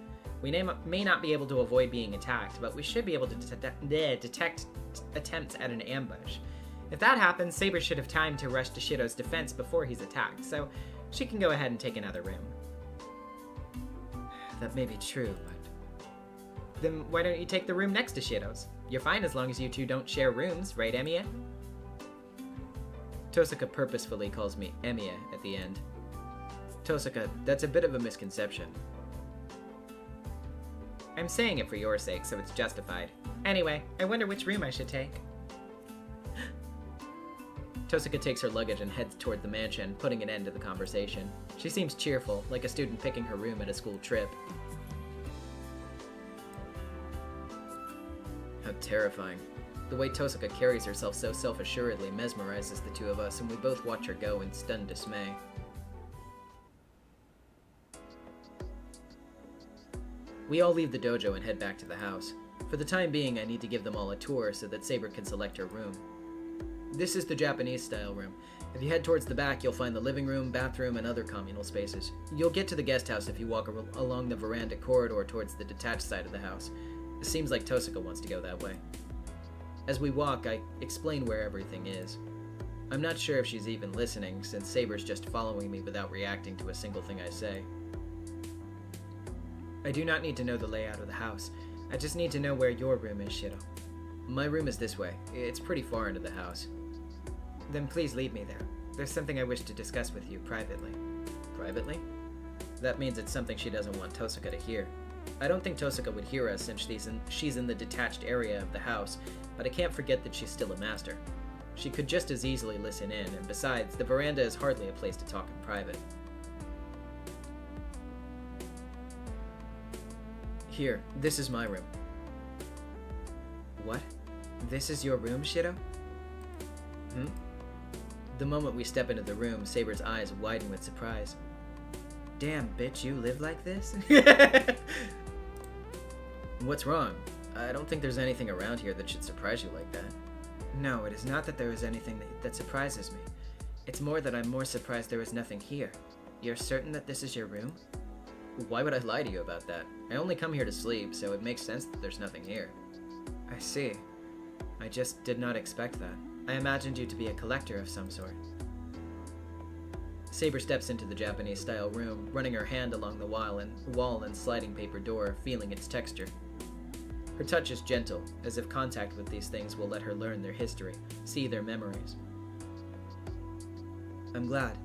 A: We may not be able to avoid being attacked, but we should be able to detect attempts at an ambush. If that happens, Saber should have time to rush to Shido's defense before he's attacked, so she can go ahead and take another room.
C: That may be true, but...
A: Then why don't you take the room next to Shido's? You're fine as long as you two don't share rooms, right, Emiya?
C: Tosuka purposefully calls me Emiya at the end. Tosuka, that's a bit of a misconception.
A: I'm saying it for your sake, so it's justified. Anyway, I wonder which room I should take.
C: Tosuka takes her luggage and heads toward the mansion, putting an end to the conversation. She seems cheerful, like a student picking her room at a school trip. How terrifying. The way Tosuka carries herself so self-assuredly mesmerizes the two of us, and we both watch her go in stunned dismay. We all leave the dojo and head back to the house. For the time being, I need to give them all a tour so that Saber can select her room. This is the Japanese-style room. If you head towards the back, you'll find the living room, bathroom, and other communal spaces. You'll get to the guest house if you walk along the veranda corridor towards the detached side of the house. It seems like Tosuka wants to go that way. As we walk, I explain where everything is. I'm not sure if she's even listening, since Saber's just following me without reacting to a single thing I say.
A: I do not need to know the layout of the house. I just need to know where your room is, Shido.
C: My room is this way. It's pretty far into the house.
A: Then please lead me there. There's something I wish to discuss with you privately.
C: Privately? That means it's something she doesn't want Tosuka to hear. I don't think Tosuka would hear us since she's in the detached area of the house, but I can't forget that she's still a master. She could just as easily listen in, and besides, the veranda is hardly a place to talk in private. Here, this is my room.
A: What? This is your room, Shido?
C: The moment we step into the room, Saber's eyes widen with surprise.
A: Damn, bitch, you live like this?
C: What's wrong? I don't think there's anything around here that should surprise you like that.
A: No, it is not that there is anything that surprises me. It's more that I'm more surprised there is nothing here. You're certain that this is your room?
C: Why would I lie to you about that? I only come here to sleep, so it makes sense that there's nothing here.
A: I see. I just did not expect that. I imagined you to be a collector of some sort.
C: Saber steps into the Japanese-style room, running her hand along the wall and sliding paper door, feeling its texture. Her touch is gentle, as if contact with these things will let her learn their history, see their memories.
A: I'm glad.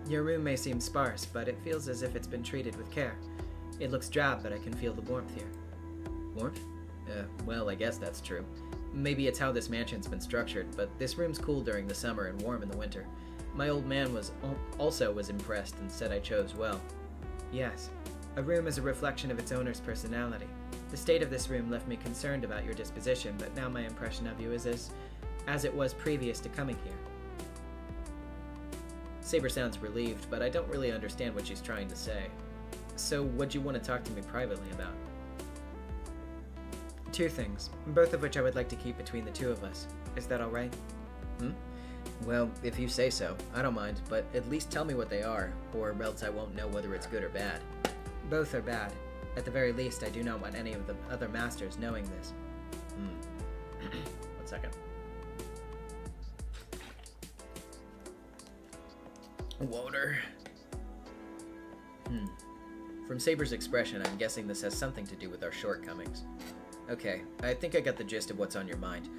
A: Your room may seem sparse, but it feels as if it's been treated with care. It looks drab, but I can feel the warmth here.
C: Warmth? Well, I guess that's true. Maybe it's how this mansion's been structured, but this room's cool during the summer and warm in the winter. My old man also was impressed and said I chose well.
A: Yes. A room is a reflection of its owner's personality. The state of this room left me concerned about your disposition, but now my impression of you is as it was previous to coming here.
C: Saber sounds relieved, but I don't really understand what she's trying to say. So, what'd you want to talk to me privately about?
A: Two things, both of which I would like to keep between the two of us. Is that alright?
C: Well, if you say so, I don't mind, but at least tell me what they are, or else I won't know whether it's good or bad.
A: Both are bad. At the very least, I do not want any of the other masters knowing this.
C: 1 second. Water. From Saber's expression, I'm guessing this has something to do with our shortcomings. Okay, I think I got the gist of what's on your mind.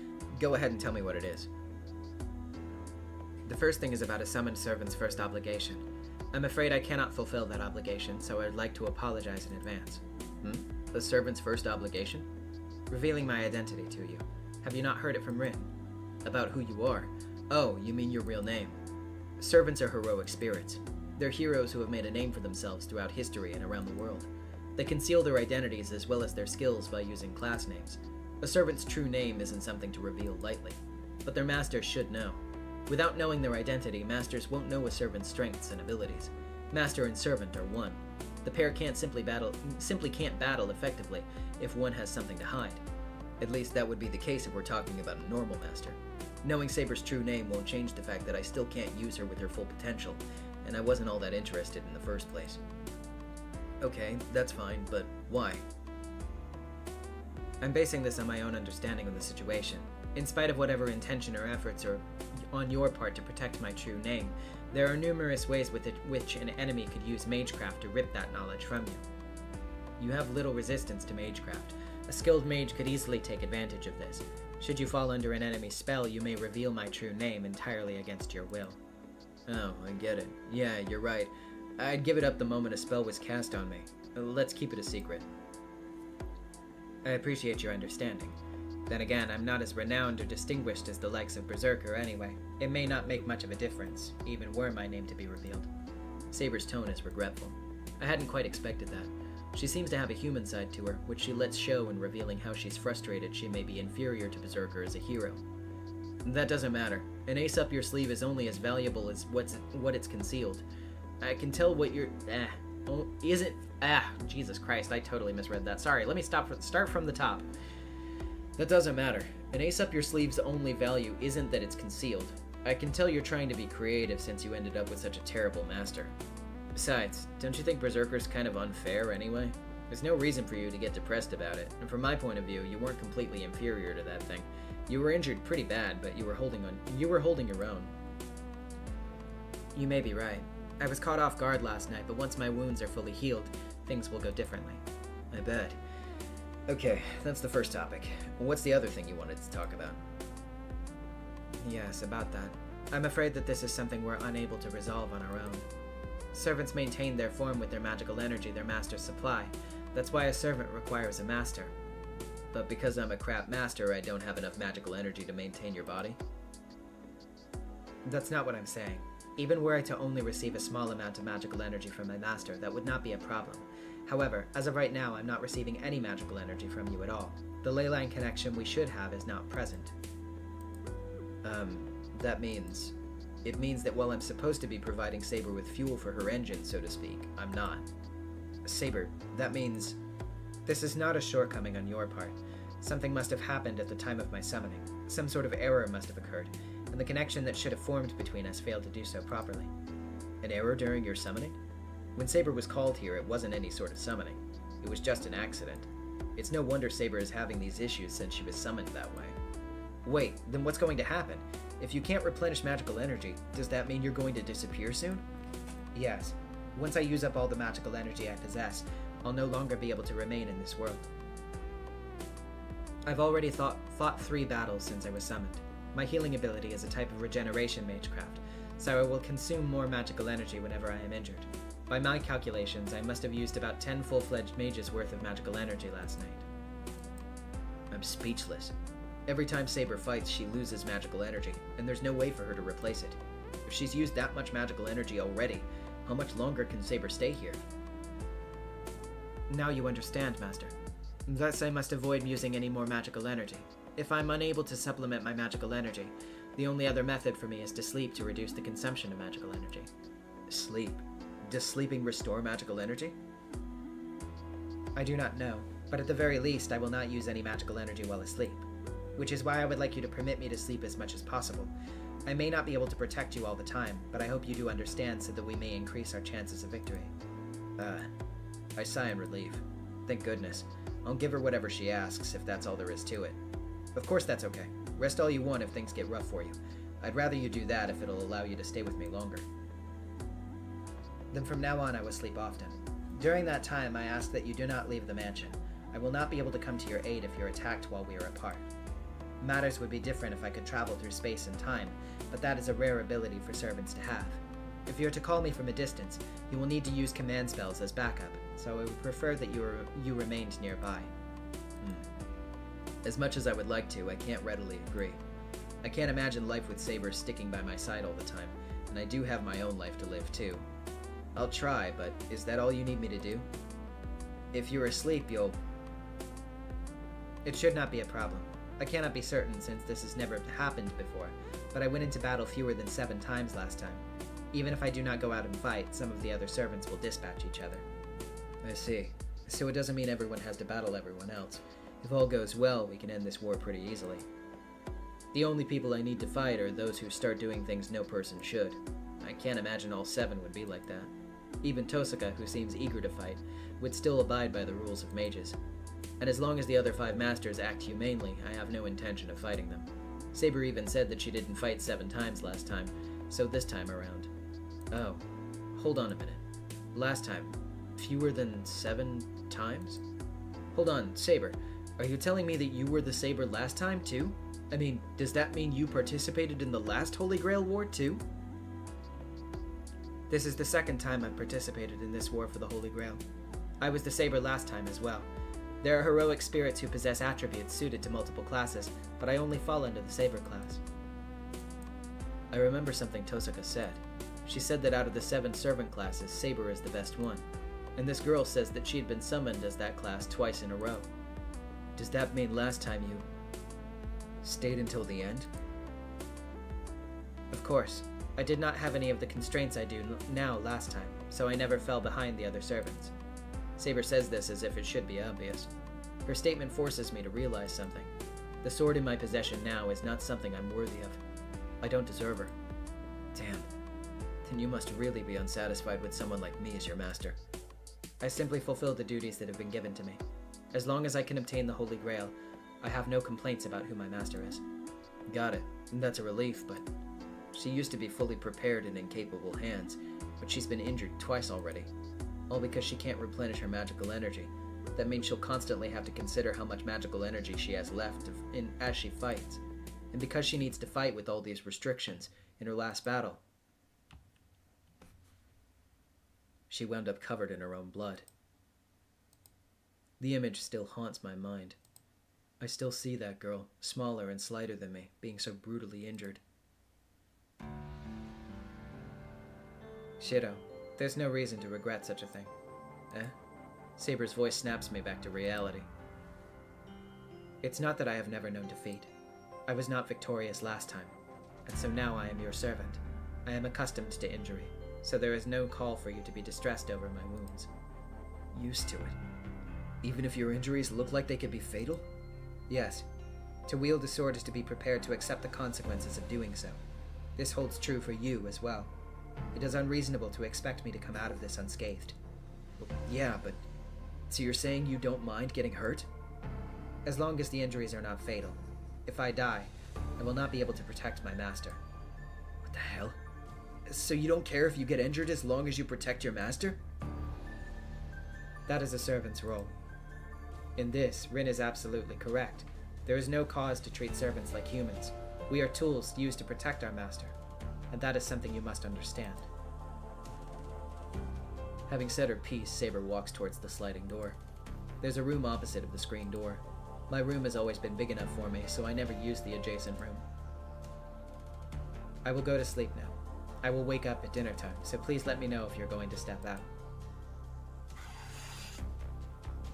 C: Go ahead and tell me what it is.
B: The first thing is about a summoned servant's first obligation. I'm afraid I cannot fulfill that obligation, so I'd like to apologize in advance.
C: A servant's first obligation?
B: Revealing my identity to you. Have you not heard it from Rin?
C: About who you are? Oh, you mean your real name. Servants are heroic spirits. They're heroes who have made a name for themselves throughout history and around the world. They conceal their identities as well as their skills by using class names. A servant's true name isn't something to reveal lightly, but their masters should know. Without knowing their identity, masters won't know a servant's strengths and abilities. Master and servant are one. The pair simply can't battle effectively if one has something to hide. At least that would be the case if we're talking about a normal master. Knowing Saber's true name won't change the fact that I still can't use her with her full potential, and I wasn't all that interested in the first place. Okay, that's fine, but why?
B: I'm basing this on my own understanding of the situation. In spite of whatever intention or efforts are on your part to protect my true name, there are numerous ways with which an enemy could use magecraft to rip that knowledge from you. You have little resistance to magecraft. A skilled mage could easily take advantage of this. Should you fall under an enemy's spell, you may reveal my true name entirely against your will.
C: Oh, I get it. Yeah, you're right. I'd give it up the moment a spell was cast on me. Let's keep it a secret.
B: I appreciate your understanding. Then again, I'm not as renowned or distinguished as the likes of Berserker anyway. It may not make much of a difference, even were my name to be revealed.
C: Saber's tone is regretful. I hadn't quite expected that. She seems to have a human side to her, which she lets show in revealing how she's frustrated she may be inferior to Berserker as a hero. That doesn't matter. An ace up your sleeve is only as valuable as what it's concealed. I can tell what you're...
B: Jesus Christ, I totally misread that. Sorry, let me start from the top.
C: That doesn't matter. An ace up your sleeve's only value isn't that it's concealed. I can tell you're trying to be creative since you ended up with such a terrible master. Besides, don't you think Berserker's kind of unfair anyway? There's no reason for you to get depressed about it, and from my point of view, you weren't completely inferior to that thing. You were injured pretty bad, but you were holding your own.
B: You may be right. I was caught off guard last night, but once my wounds are fully healed, things will go differently.
C: I bet. Okay, that's the first topic. What's the other thing you wanted to talk about?
B: Yes, about that. I'm afraid that this is something we're unable to resolve on our own. Servants maintain their form with their magical energy their masters supply. That's why a servant requires a master.
C: But because I'm a crap master, I don't have enough magical energy to maintain your body?
B: That's not what I'm saying. Even were I to only receive a small amount of magical energy from my master, that would not be a problem. However, as of right now, I'm not receiving any magical energy from you at all. The leyline connection we should have is not present.
C: That means... It means that while I'm supposed to be providing Saber with fuel for her engine, so to speak, I'm not.
B: Saber, that means... This is not a shortcoming on your part. Something must have happened at the time of my summoning. Some sort of error must have occurred, and the connection that should have formed between us failed to do so properly.
C: An error during your summoning? When Saber was called here, it wasn't any sort of summoning. It was just an accident. It's no wonder Saber is having these issues since she was summoned that way.
B: Wait, then what's going to happen? If you can't replenish magical energy, does that mean you're going to disappear soon? Yes. Once I use up all the magical energy I possess, I'll no longer be able to remain in this world. I've already fought 3 battles since I was summoned. My healing ability is a type of regeneration magecraft, so I will consume more magical energy whenever I am injured. By my calculations, I must have used about 10 full-fledged mages worth of magical energy last night.
C: I'm speechless. Every time Saber fights, she loses magical energy, and there's no way for her to replace it. If she's used that much magical energy already, how much longer can Saber stay here?
B: Now you understand, Master. Thus I must avoid using any more magical energy. If I'm unable to supplement my magical energy, the only other method for me is to sleep to reduce the consumption of magical energy.
C: Sleep? Does sleeping restore magical energy?
B: I do not know, but at the very least I will not use any magical energy while asleep. Which is why I would like you to permit me to sleep as much as possible. I may not be able to protect you all the time, but I hope you do understand so that we may increase our chances of victory.
C: I sigh in relief. Thank goodness. I'll give her whatever she asks, if that's all there is to it.
B: Of course that's okay. Rest all you want if things get rough for you. I'd rather you do that if it'll allow you to stay with me longer. Then from now on I will sleep often.
A: During that time, I ask that you do not leave the mansion. I will not be able to come to your aid if you're attacked while we are apart. Matters would be different if I could travel through space and time, but that is a rare ability for servants to have. If you're to call me from a distance, you will need to use command spells as backup, so I would prefer that you remained nearby.
C: As much as I would like to, I can't readily agree. I can't imagine life with Saber sticking by my side all the time, and I do have my own life to live too. I'll try, but is that all you need me to do? If you're asleep, you'll...
A: It should not be a problem. I cannot be certain since this has never happened before, but I went into battle fewer than 7 times last time. Even if I do not go out and fight, some of the other servants will dispatch each other.
C: I see. So it doesn't mean everyone has to battle everyone else. If all goes well, we can end this war pretty easily. The only people I need to fight are those who start doing things no person should. I can't imagine all 7 would be like that. Even Tosaka, who seems eager to fight, would still abide by the rules of mages. And as long as the other 5 masters act humanely, I have no intention of fighting them. Saber even said that she didn't fight 7 times last time, so this time around. Oh, hold on a minute. Last time, fewer than 7 times? Hold on, Saber, are you telling me that you were the Saber last time too? I mean, does that mean you participated in the last Holy Grail War too?
A: This is the 2nd time I've participated in this war for the Holy Grail. I was the Saber last time as well. There are heroic spirits who possess attributes suited to multiple classes, but I only fall under the Saber class.
C: I remember something Tosaka said. She said that out of the 7 servant classes, Saber is the best one. And this girl says that she had been summoned as that class twice in a row. Does that mean last time you stayed until the end?
A: Of course. I did not have any of the constraints I do now last time, so I never fell behind the other servants.
C: Saber says this as if it should be obvious. Her statement forces me to realize something. The sword in my possession now is not something I'm worthy of. I don't deserve her. Damn. Then you must really be unsatisfied with someone like me as your master.
A: I simply fulfill the duties that have been given to me. As long as I can obtain the Holy Grail, I have no complaints about who my master is.
C: Got it. That's a relief, but she used to be fully prepared and in capable hands, but she's been injured twice already. All because she can't replenish her magical energy. That means she'll constantly have to consider how much magical energy she has left as she fights. And because she needs to fight with all these restrictions in her last battle, she wound up covered in her own blood. The image still haunts my mind. I still see that girl, smaller and slighter than me, being so brutally injured.
A: Shiro, there's no reason to regret such a thing.
C: Eh? Saber's voice snaps me back to reality.
A: It's not that I have never known defeat. I was not victorious last time, and so now I am your servant. I am accustomed to injury, so there is no call for you to be distressed over my wounds.
C: Used to it. Even if your injuries look like they could be fatal?
A: Yes. To wield a sword is to be prepared to accept the consequences of doing so. This holds true for you as well. It is unreasonable to expect me to come out of this unscathed.
C: Yeah, but... So you're saying you don't mind getting hurt?
A: As long as the injuries are not fatal. If I die, I will not be able to protect my master.
C: What the hell? So you don't care if you get injured as long as you protect your master?
A: That is a servant's role. In this, Rin is absolutely correct. There is no cause to treat servants like humans. We are tools used to protect our master, and that is something you must understand.
C: Having said her piece, Saber walks towards the sliding door. There's a room opposite of the screen door. My room has always been big enough for me, so I never use the adjacent room.
A: I will go to sleep now. I will wake up at dinner time, so please let me know if you're going to step out.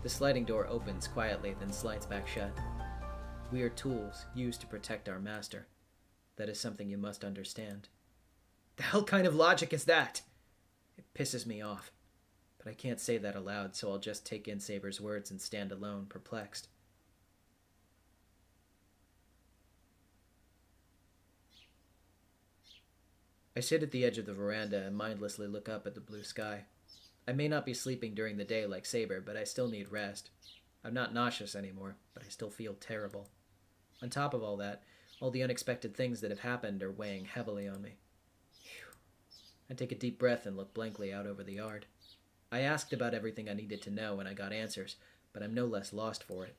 C: The sliding door opens quietly, then slides back shut. We are tools used to protect our master. That is something you must understand. The hell kind of logic is that? It pisses me off. But I can't say that aloud, so I'll just take in Saber's words and stand alone, perplexed. I sit at the edge of the veranda and mindlessly look up at the blue sky. I may not be sleeping during the day like Saber, but I still need rest. I'm not nauseous anymore, but I still feel terrible. On top of all that, all the unexpected things that have happened are weighing heavily on me. Phew. I take a deep breath and look blankly out over the yard. I asked about everything I needed to know and I got answers, but I'm no less lost for it.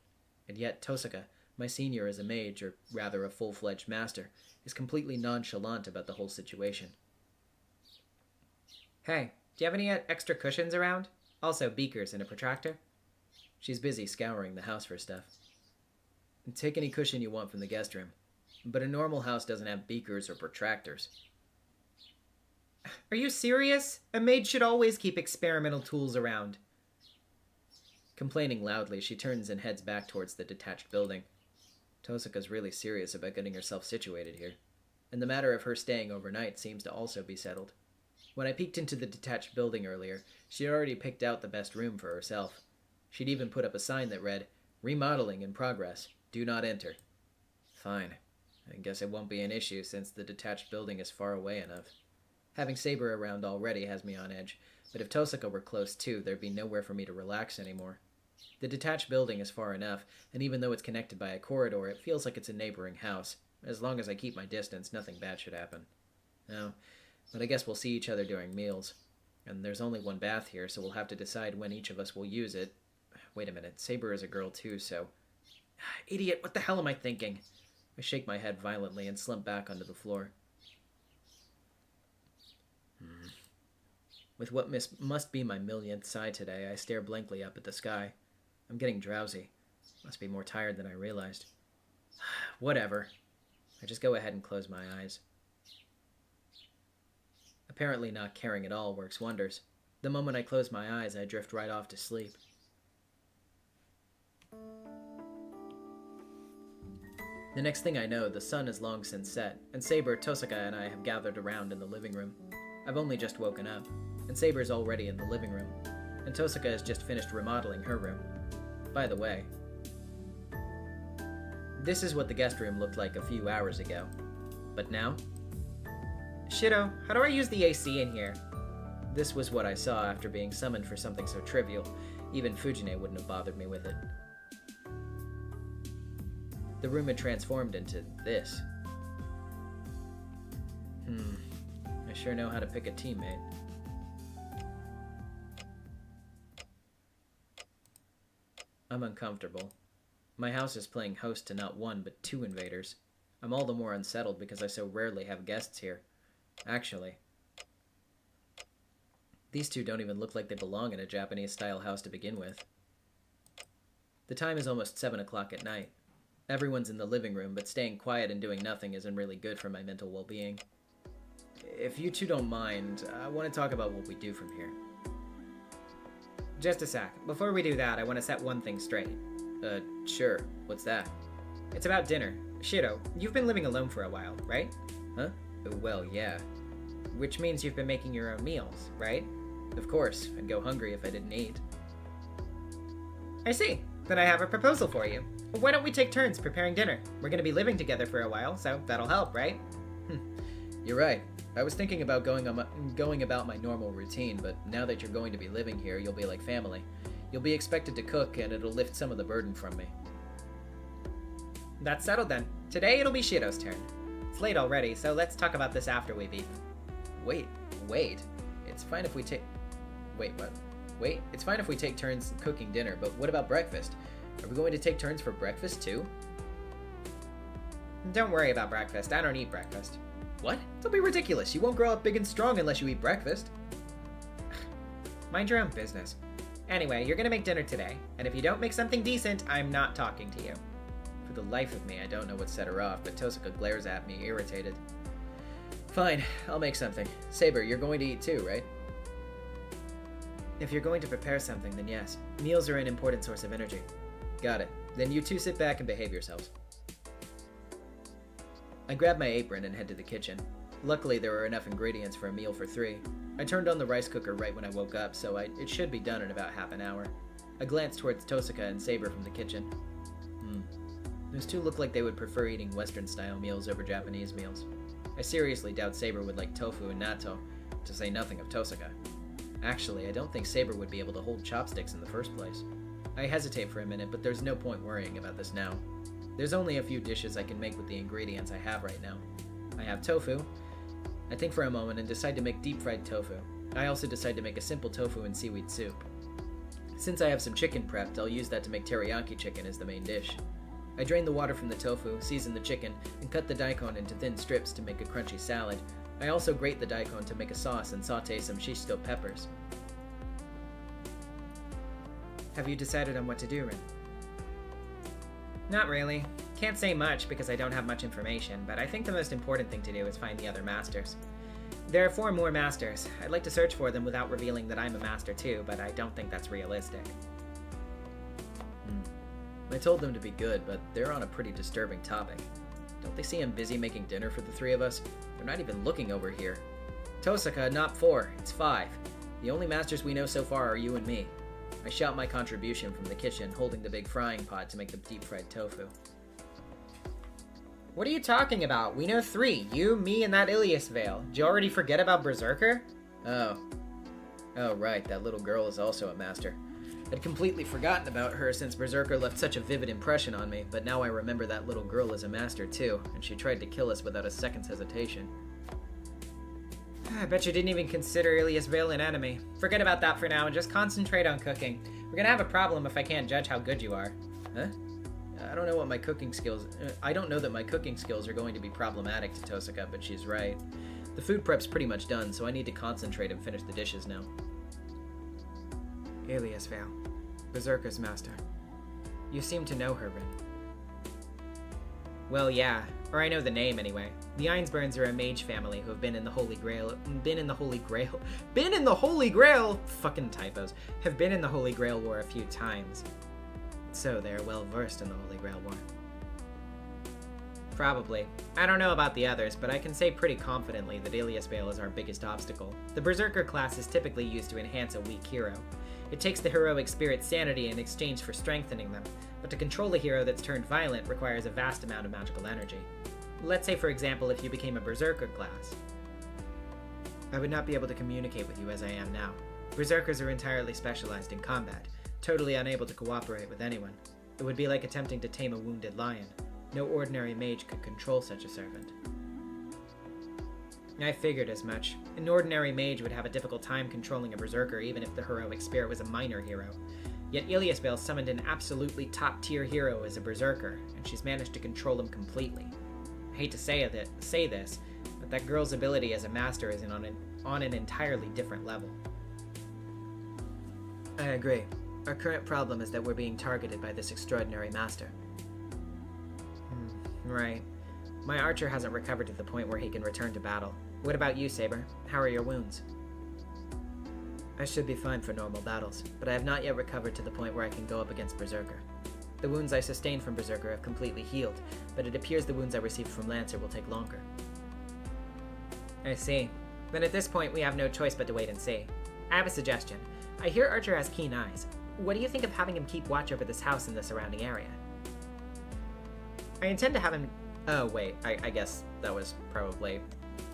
C: And yet Tosaka, my senior as a mage, or rather a full-fledged master, is completely nonchalant about the whole situation.
A: Hey, do you have any extra cushions around? Also beakers and a protractor?
C: She's busy scouring the house for stuff. Take any cushion you want from the guest room, but a normal house doesn't have beakers or protractors.
A: Are you serious? A maid should always keep experimental tools around.
C: Complaining loudly, she turns and heads back towards the detached building. Tosaka's really serious about getting herself situated here, and the matter of her staying overnight seems to also be settled. When I peeked into the detached building earlier, she had already picked out the best room for herself. She'd even put up a sign that read, "Remodeling in progress. Do not enter." Fine. I guess it won't be an issue since the detached building is far away enough. Having Saber around already has me on edge, but if Tosaka were close too, there'd be nowhere for me to relax anymore. The detached building is far enough, and even though it's connected by a corridor, it feels like it's a neighboring house. As long as I keep my distance, nothing bad should happen. No, but I guess we'll see each other during meals. And there's only one bath here, so we'll have to decide when each of us will use it. Wait a minute, Saber is a girl too, so... Idiot, what the hell am I thinking? I shake my head violently and slump back onto the floor. With what must be my millionth sigh today, I stare blankly up at the sky. I'm getting drowsy. Must be more tired than I realized. Whatever. I just go ahead and close my eyes. Apparently not caring at all works wonders. The moment I close my eyes, I drift right off to sleep. The next thing I know, the sun is long since set, and Saber, Tosaka, and I have gathered around in the living room. I've only just woken up, and Saber's already in the living room, and Tosaka has just finished remodeling her room. By the way, this is what the guest room looked like a few hours ago. But now?
A: Shido, how do I use the AC in here?
C: This was what I saw after being summoned for something so trivial. Even Fujine wouldn't have bothered me with it. The room had transformed into this. I sure know how to pick a teammate. I'm uncomfortable. My house is playing host to not one, but two invaders. I'm all the more unsettled because I so rarely have guests here. Actually, these two don't even look like they belong in a Japanese-style house to begin with. The time is almost 7 o'clock at night. Everyone's in the living room, but staying quiet and doing nothing isn't really good for my mental well-being. If you two don't mind, I want to talk about what we do from here.
A: Just a sec. Before we do that, I want to set one thing straight.
C: Sure. What's that?
A: It's about dinner. Shido, you've been living alone for a while, right?
C: Huh? Well, yeah.
A: Which means you've been making your own meals, right?
C: Of course. I'd go hungry if I didn't eat.
A: I see. Then I have a proposal for you. Why don't we take turns preparing dinner? We're going to be living together for a while, so that'll help, right?
C: You're right. I was thinking about going about my normal routine, but now that you're going to be living here, you'll be like family. You'll be expected to cook, and it'll lift some of the burden from me.
A: That's settled then. Today it'll be Shido's turn. It's late already, so let's talk about this after we've eaten.
C: Wait. It's fine if we take... Wait, what? Wait, it's fine if we take turns cooking dinner, but what about breakfast? Are we going to take turns for breakfast, too?
A: Don't worry about breakfast. I don't eat breakfast.
C: What? Don't be ridiculous. You won't grow up big and strong unless you eat breakfast.
A: Mind your own business. Anyway, you're gonna make dinner today, and if you don't make something decent, I'm not talking to you.
C: For the life of me, I don't know what set her off, but Tosaka glares at me, irritated. Fine, I'll make something. Saber, you're going to eat too, right?
A: If you're going to prepare something, then yes. Meals are an important source of energy.
C: Got it. Then you two sit back and behave yourselves. I grab my apron and head to the kitchen. Luckily, there were enough ingredients for a meal for 3. I turned on the rice cooker right when I woke up, so it should be done in about half an hour. I glanced towards Tosaka and Saber from the kitchen. Those two look like they would prefer eating Western-style meals over Japanese meals. I seriously doubt Saber would like tofu and natto, to say nothing of Tosaka. Actually, I don't think Saber would be able to hold chopsticks in the first place. I hesitate for a minute, but there's no point worrying about this now. There's only a few dishes I can make with the ingredients I have right now. I have tofu. I think for a moment and decide to make deep-fried tofu. I also decide to make a simple tofu and seaweed soup. Since I have some chicken prepped, I'll use that to make teriyaki chicken as the main dish. I drain the water from the tofu, season the chicken, and cut the daikon into thin strips to make a crunchy salad. I also grate the daikon to make a sauce and saute some shish-to peppers.
A: Have you decided on what to do, Rin? Not really. Can't say much because I don't have much information, but I think the most important thing to do is find the other masters. There are 4 more masters. I'd like to search for them without revealing that I'm a master too, but I don't think that's realistic.
C: I told them to be good, but they're on a pretty disturbing topic. Don't they see I'm busy making dinner for the 3 of us? They're not even looking over here. Tosaka, not 4, it's 5. The only masters we know so far are you and me. I shout my contribution from the kitchen, holding the big frying pot to make the deep-fried tofu.
A: What are you talking about? We know 3. You, me, and that Ilias Vale. Did you already forget about Berserker?
C: Oh, right, that little girl is also a master. I'd completely forgotten about her since Berserker left such a vivid impression on me, but now I remember that little girl is a master too, and she tried to kill us without a second's hesitation.
A: I bet you didn't even consider Ilias Vale an enemy. Forget about that for now and just concentrate on cooking. We're gonna have a problem if I can't judge how good you are.
C: Huh? I don't know that my cooking skills are going to be problematic to Tosaka, but she's right. The food prep's pretty much done, so I need to concentrate and finish the dishes now.
A: Ilias Vale. Berserker's master. You seem to know her, Rin. Well, yeah. Or I know the name, anyway. The Einsburns are a mage family who have been in the Holy Grail... Fucking typos. Have been in the Holy Grail War a few times. So they're well versed in the Holy Grail War. Probably. I don't know about the others, but I can say pretty confidently that Ilias Vale is our biggest obstacle. The Berserker class is typically used to enhance a weak hero. It takes the heroic spirit's sanity in exchange for strengthening them, but to control a hero that's turned violent requires a vast amount of magical energy. Let's say, for example, if you became a Berserker class. I would not be able to communicate with you as I am now. Berserkers are entirely specialized in combat, totally unable to cooperate with anyone. It would be like attempting to tame a wounded lion. No ordinary mage could control such a servant. I figured as much. An ordinary mage would have a difficult time controlling a berserker even if the heroic spirit was a minor hero. Yet Ilias Vale summoned an absolutely top-tier hero as a berserker, and she's managed to control him completely. I hate to say this, but that girl's ability as a master is on an entirely different level.
C: I agree. Our current problem is that we're being targeted by this extraordinary master.
A: Right. My archer hasn't recovered to the point where he can return to battle. What about you, Saber? How are your wounds?
C: I should be fine for normal battles, but I have not yet recovered to the point where I can go up against Berserker. The wounds I sustained from Berserker have completely healed, but it appears the wounds I received from Lancer will take longer.
A: I see. Then at this point, we have no choice but to wait and see. I have a suggestion. I hear Archer has keen eyes. What do you think of having him keep watch over this house and the surrounding area? I intend to have him... Oh, wait. I guess that was probably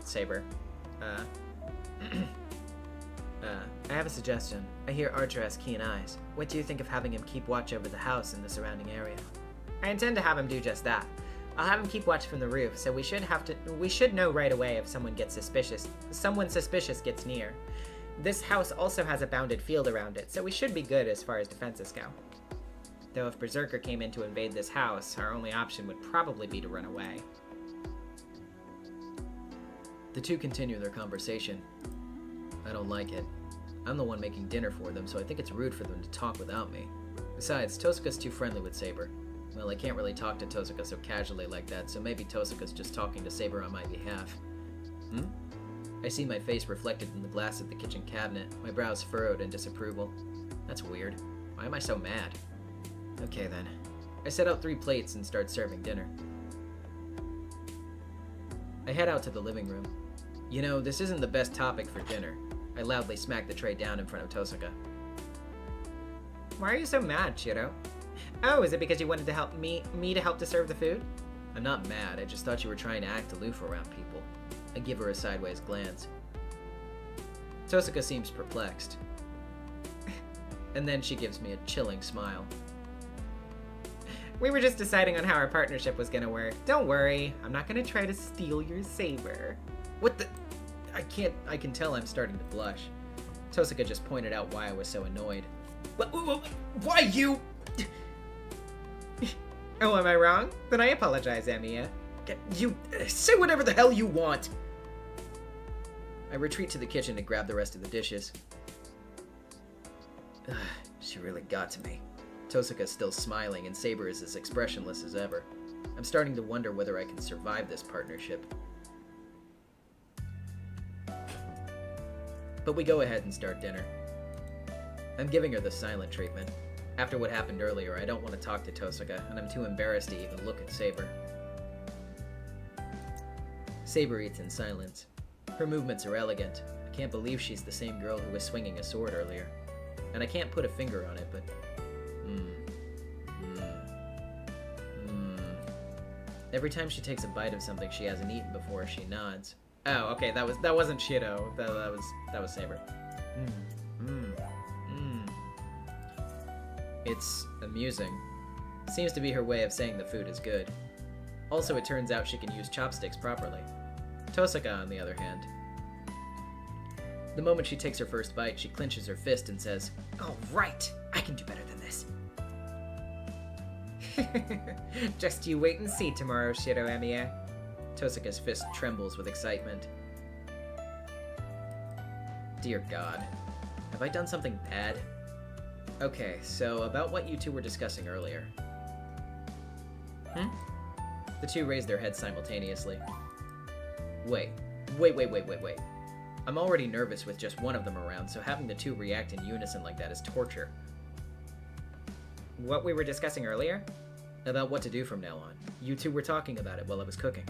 A: Saber.
C: I have a suggestion. I hear Archer has keen eyes. What do you think of having him keep watch over the house and the surrounding area?
A: I intend to have him do just that. I'll have him keep watch from the roof, so we should know right away if someone suspicious gets near. This house also has a bounded field around it, so we should be good as far as defenses go. Though if Berserker came in to invade this house, our only option would probably be to run away.
C: The two continue their conversation. I don't like it. I'm the one making dinner for them, so I think it's rude for them to talk without me. Besides, Tosaka's too friendly with Saber. Well, I can't really talk to Tosaka so casually like that, so maybe Tosaka's just talking to Saber on my behalf. I see my face reflected in the glass of the kitchen cabinet, my brows furrowed in disapproval. That's weird. Why am I so mad? Okay then. I set out 3 plates and start serving dinner. I head out to the living room. You know, this isn't the best topic for dinner. I loudly smack the tray down in front of Tosaka.
A: Why are you so mad, Shiro? Oh, is it because you wanted to help me to help to serve the food?
C: I'm not mad, I just thought you were trying to act aloof around people. I give her a sideways glance. Tosaka seems perplexed. And then she gives me a chilling smile.
A: We were just deciding on how our partnership was gonna work. Don't worry, I'm not gonna try to steal your saber.
C: What the? I can tell I'm starting to blush. Tosuka just pointed out why I was so annoyed.
A: Why you? Oh, am I wrong? Then I apologize, Emiya.
C: You say whatever the hell you want! I retreat to the kitchen to grab the rest of the dishes. She really got to me. Tosuka's still smiling, and Saber is as expressionless as ever. I'm starting to wonder whether I can survive this partnership. But we go ahead and start dinner. I'm giving her the silent treatment. After what happened earlier, I don't want to talk to Tosuka, and I'm too embarrassed to even look at Saber. Saber eats in silence. Her movements are elegant. I can't believe she's the same girl who was swinging a sword earlier. And I can't put a finger on it, but... Every time she takes a bite of something she hasn't eaten before, she nods.
A: Oh, okay, that wasn't Shido. That was Saber.
C: It's amusing. Seems to be her way of saying the food is good. Also, it turns out she can use chopsticks properly. Tosuka, on the other hand. The moment she takes her first bite, she clenches her fist and says,
A: "Oh, right! I can do better than this." Just you wait and see tomorrow, Shido Emiya.
C: Tosuka's fist trembles with excitement. Dear God. Have I done something bad? Okay, so about what you two were discussing earlier. The two raised their heads simultaneously. Wait. I'm already nervous with just one of them around, so having the two react in unison like that is torture.
A: What we were discussing earlier?
C: About what to do from now on. You two were talking about it while I was cooking.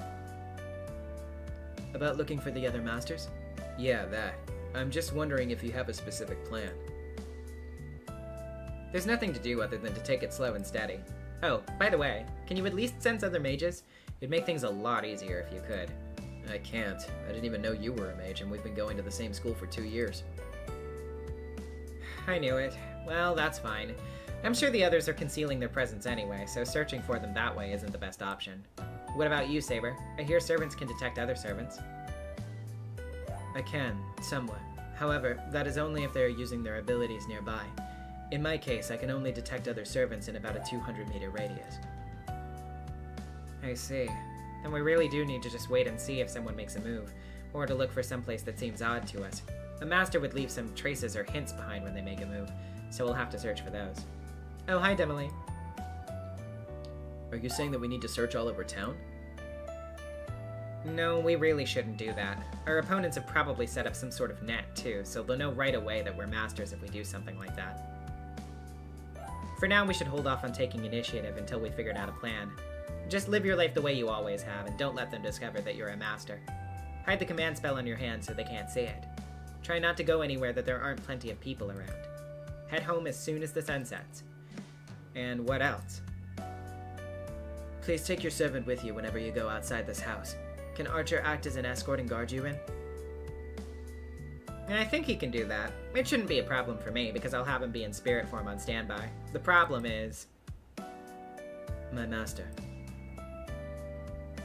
C: About looking for the other masters? Yeah, that. I'm just wondering if you have a specific plan.
A: There's nothing to do other than to take it slow and steady. Oh, by the way, can you at least sense other mages? It'd make things a lot easier if you could.
C: I can't. I didn't even know you were a mage, and we've been going to the same school for 2 years.
A: I knew it. Well, that's fine. I'm sure the others are concealing their presence anyway, so searching for them that way isn't the best option. What about you, Saber? I hear servants can detect other servants.
C: I can, somewhat. However, that is only if they are using their abilities nearby. In my case, I can only detect other servants in about a 200-meter radius.
A: I see. Then we really do need to just wait and see if someone makes a move, or to look for someplace that seems odd to us. A master would leave some traces or hints behind when they make a move, so we'll have to search for those. Oh, hi, Demily.
C: Are you saying that we need to search all over town?
A: No, we really shouldn't do that. Our opponents have probably set up some sort of net, too, so they'll know right away that we're masters if we do something like that. For now, we should hold off on taking initiative until we figured out a plan. Just live your life the way you always have, and don't let them discover that you're a master. Hide the command spell on your hand so they can't see it. Try not to go anywhere that there aren't plenty of people around. Head home as soon as the sun sets. And what else?
C: Please take your servant with you whenever you go outside this house. Can Archer act as an escort and guard you in?
A: I think he can do that. It shouldn't be a problem for me, because I'll have him be in spirit form on standby. The problem is...
C: my master.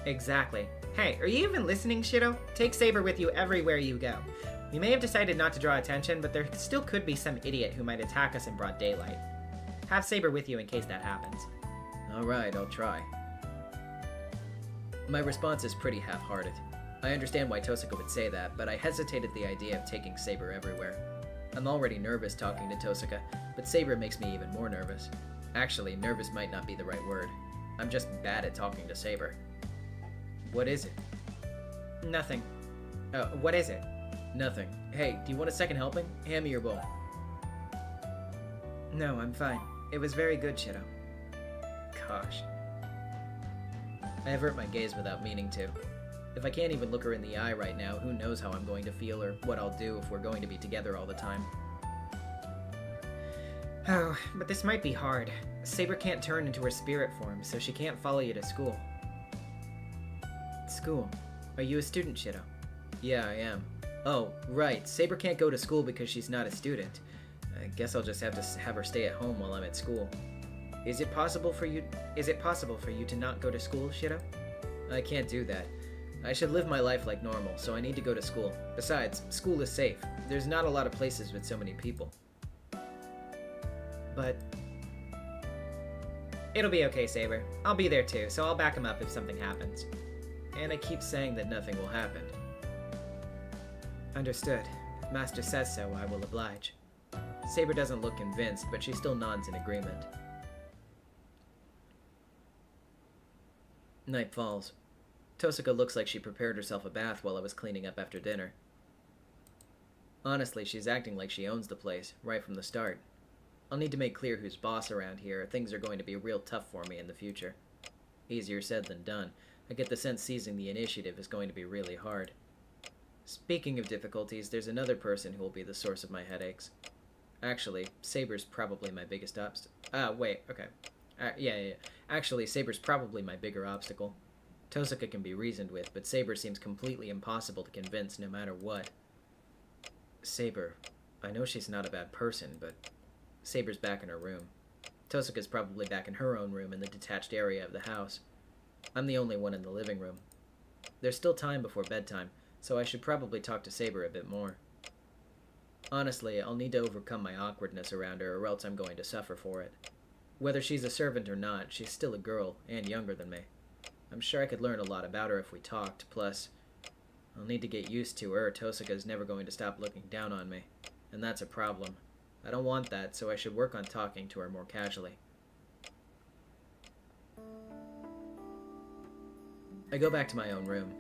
A: Exactly. Hey, are you even listening, Shido? Take Saber with you everywhere you go. You may have decided not to draw attention, but there still could be some idiot who might attack us in broad daylight. Have Saber with you in case that happens.
C: Alright, I'll try. My response is pretty half-hearted. I understand why Tosuka would say that, but I hesitated the idea of taking Saber everywhere. I'm already nervous talking to Tosuka, but Saber makes me even more nervous. Actually, nervous might not be the right word. I'm just bad at talking to Saber. What is it?
A: Nothing. Oh, what is it?
C: Nothing. Hey, do you want a second helping? Hand me your bowl.
A: No, I'm fine. It was very good, Shido.
C: Gosh. I avert my gaze without meaning to. If I can't even look her in the eye right now, who knows how I'm going to feel or what I'll do if we're going to be together all the time.
A: Oh, but this might be hard. Saber can't turn into her spirit form, so she can't follow you to school.
C: School?
A: Are you a student, Shido?
C: Yeah, I am. Oh, right. Saber can't go to school because she's not a student. I guess I'll just have to have her stay at home while I'm at school.
A: Is it possible for you to not go to school, Shido?
C: I can't do that. I should live my life like normal, so I need to go to school. Besides, school is safe. There's not a lot of places with so many people.
A: But it'll be okay, Saber. I'll be there too, so I'll back him up if something happens.
C: Anna keeps saying that nothing will happen.
A: Understood. If Master says so, I will oblige.
C: Saber doesn't look convinced, but she still nods in agreement. Night falls. Tosuka looks like she prepared herself a bath while I was cleaning up after dinner. Honestly, she's acting like she owns the place, right from the start. I'll need to make clear who's boss around here, or things are going to be real tough for me in the future. Easier said than done. I get the sense seizing the initiative is going to be really hard. Speaking of difficulties, there's another person who will be the source of my headaches. Actually, Saber's probably my biggest Actually, Saber's probably my bigger obstacle. Tosuka can be reasoned with, but Saber seems completely impossible to convince no matter what. Saber, I know she's not a bad person, but Saber's back in her room. Tosuka's probably back in her own room in the detached area of the house. I'm the only one in the living room. There's still time before bedtime, so I should probably talk to Saber a bit more. Honestly, I'll need to overcome my awkwardness around her, or else I'm going to suffer for it. Whether she's a servant or not, she's still a girl, and younger than me. I'm sure I could learn a lot about her if we talked, plus, I'll need to get used to her. Tosuka's never going to stop looking down on me, and that's a problem. I don't want that, so I should work on talking to her more casually. I go back to my own room.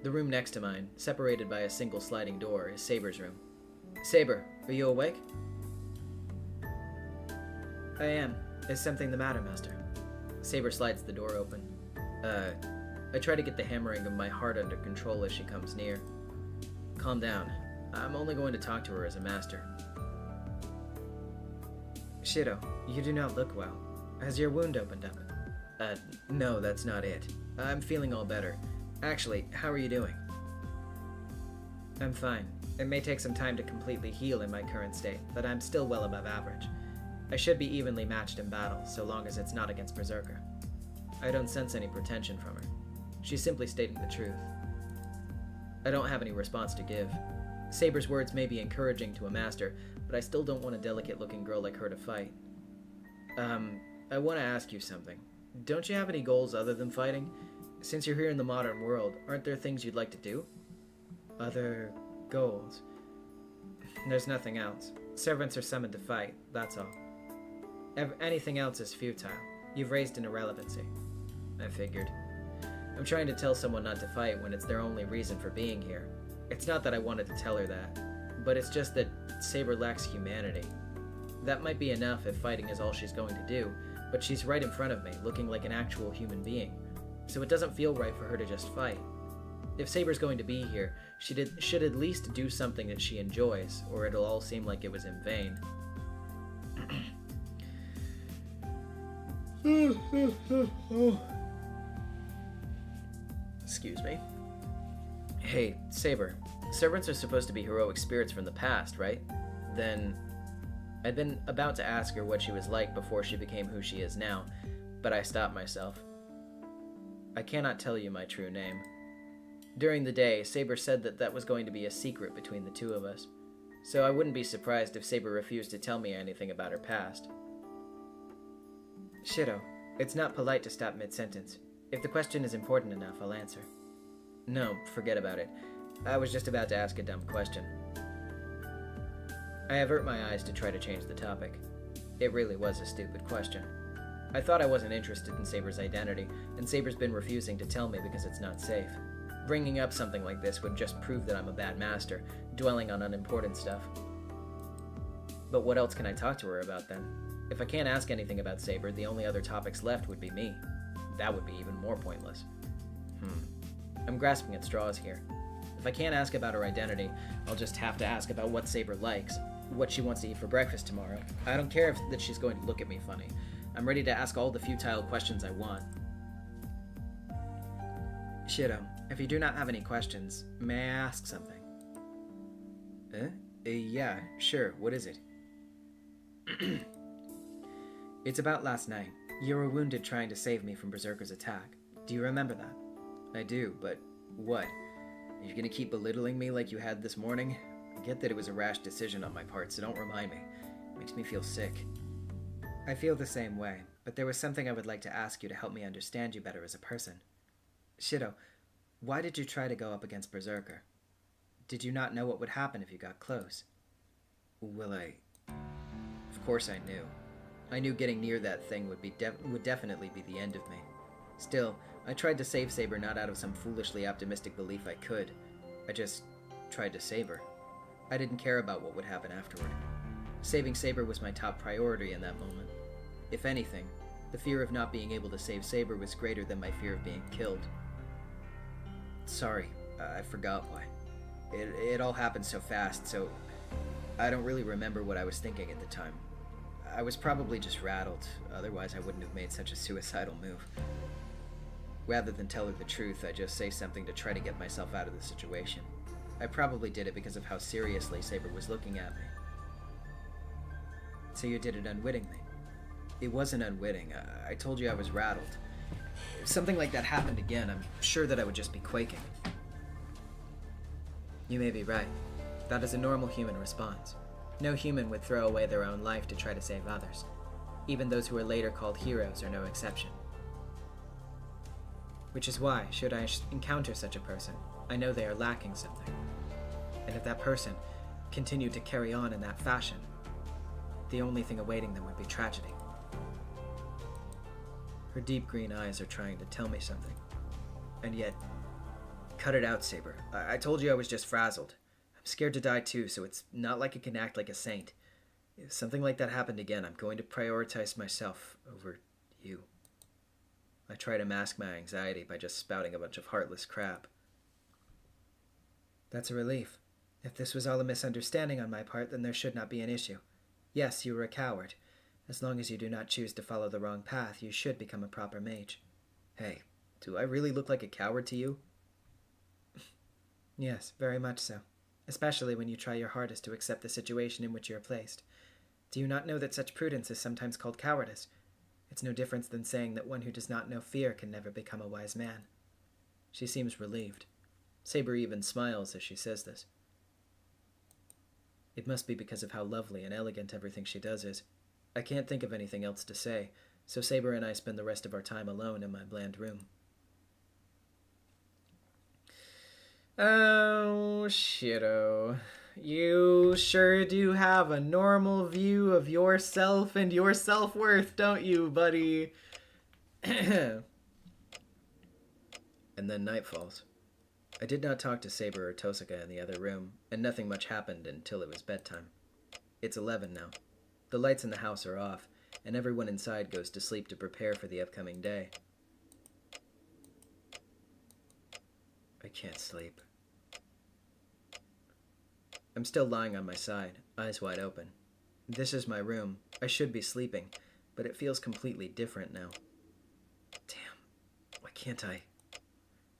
C: The room next to mine, separated by a single sliding door, is Saber's room. Saber, are you awake?
A: I am. Is something the matter, Master?
C: Saber slides the door open. I try to get the hammering of my heart under control as she comes near. Calm down. I'm only going to talk to her as a master.
A: Shido, you do not look well. Has your wound opened up?
C: No, that's not it. I'm feeling all better. Actually, how are you doing?
A: I'm fine. It may take some time to completely heal in my current state, but I'm still well above average. I should be evenly matched in battle, so long as it's not against Berserker.
C: I don't sense any pretension from her. She's simply stating the truth. I don't have any response to give. Saber's words may be encouraging to a master, but I still don't want a delicate-looking girl like her to fight. I want to ask you something. Don't you have any goals other than fighting? Since you're here in the modern world, aren't there things you'd like to do?
A: Other goals? There's nothing else. Servants are summoned to fight, that's all. Anything else is futile. You've raised an irrelevancy.
C: I figured. I'm trying to tell someone not to fight when it's their only reason for being here. It's not that I wanted to tell her that, but it's just that Saber lacks humanity. That might be enough if fighting is all she's going to do, but she's right in front of me, looking like an actual human being. So it doesn't feel right for her to just fight. If Saber's going to be here, she should at least do something that she enjoys, or it'll all seem like it was in vain. Excuse me. Hey, Saber. Servants are supposed to be heroic spirits from the past, right? Then, I'd been about to ask her what she was like before she became who she is now, but I stopped myself. I cannot tell you my true name. During the day, Saber said that was going to be a secret between the two of us, so I wouldn't be surprised if Saber refused to tell me anything about her past.
A: Shido, it's not polite to stop mid-sentence. If the question is important enough, I'll answer.
C: No, forget about it. I was just about to ask a dumb question. I avert my eyes to try to change the topic. It really was a stupid question. I thought I wasn't interested in Saber's identity, and Saber's been refusing to tell me because it's not safe. Bringing up something like this would just prove that I'm a bad master, dwelling on unimportant stuff. But what else can I talk to her about then? If I can't ask anything about Saber, the only other topics left would be me. That would be even more pointless. I'm grasping at straws here. If I can't ask about her identity, I'll just have to ask about what Saber likes, what she wants to eat for breakfast tomorrow. I don't care that she's going to look at me funny. I'm ready to ask all the futile questions I want.
A: Shido, if you do not have any questions, may I ask something?
C: Yeah, sure. What is it?
A: It's about last night. You were wounded trying to save me from Berserker's attack. Do you remember that?
C: I do, but
B: What? Are you gonna keep belittling me like you had this morning? I get that it was a rash decision on my part, so don't remind me. It makes me feel sick.
C: I feel the same way, but there was something I would like to ask you to help me understand you better as a person. Shido, why did you try to go up against Berserker? Did you not know what would happen if you got close?
B: Well, Of course I knew. I knew getting near that thing would definitely be the end of me. Still, I tried to save Saber not out of some foolishly optimistic belief I could. I just tried to save her. I didn't care about what would happen afterward. Saving Saber was my top priority in that moment. If anything, the fear of not being able to save Saber was greater than my fear of being killed. Sorry, I forgot why. It all happened so fast, so I don't really remember what I was thinking at the time. I was probably just rattled, otherwise I wouldn't have made such a suicidal move. Rather than tell her the truth, I just say something to try to get myself out of the situation. I probably did it because of how seriously Saber was looking at me.
C: So you did it unwittingly?
B: It wasn't unwitting. I told you I was rattled. If something like that happened again, I'm sure that I would just be quaking.
C: You may be right. That is a normal human response. No human would throw away their own life to try to save others. Even those who are later called heroes are no exception. Which is why, should I encounter such a person, I know they are lacking something. And if that person continued to carry on in that fashion, the only thing awaiting them would be tragedy.
B: Her deep green eyes are trying to tell me something. And yet, cut it out, Saber. I told you I was just frazzled. I'm scared to die too, so it's not like I can act like a saint. If something like that happened again, I'm going to prioritize myself over you. I try to mask my anxiety by just spouting a bunch of heartless crap.
C: That's a relief. If this was all a misunderstanding on my part, then there should not be an issue. Yes, you were a coward. As long as you do not choose to follow the wrong path, you should become a proper mage.
B: Hey, do I really look like a coward to you?
C: Yes, very much so. Especially when you try your hardest to accept the situation in which you are placed. Do you not know that such prudence is sometimes called cowardice? It's no difference than saying that one who does not know fear can never become a wise man.
B: She seems relieved. Saber even smiles as she says this. It must be because of how lovely and elegant everything she does is. I can't think of anything else to say, so Saber and I spend the rest of our time alone in my bland room.
A: Oh, Shido. You sure do have a normal view of yourself and your self-worth, don't you, buddy?
B: And then night falls. I did not talk to Saber or Tosaka in the other room, and nothing much happened until it was bedtime. It's 11 now. The lights in the house are off, and everyone inside goes to sleep to prepare for the upcoming day. I can't sleep. I'm still lying on my side, eyes wide open. This is my room. I should be sleeping, but it feels completely different now. Damn, why can't I?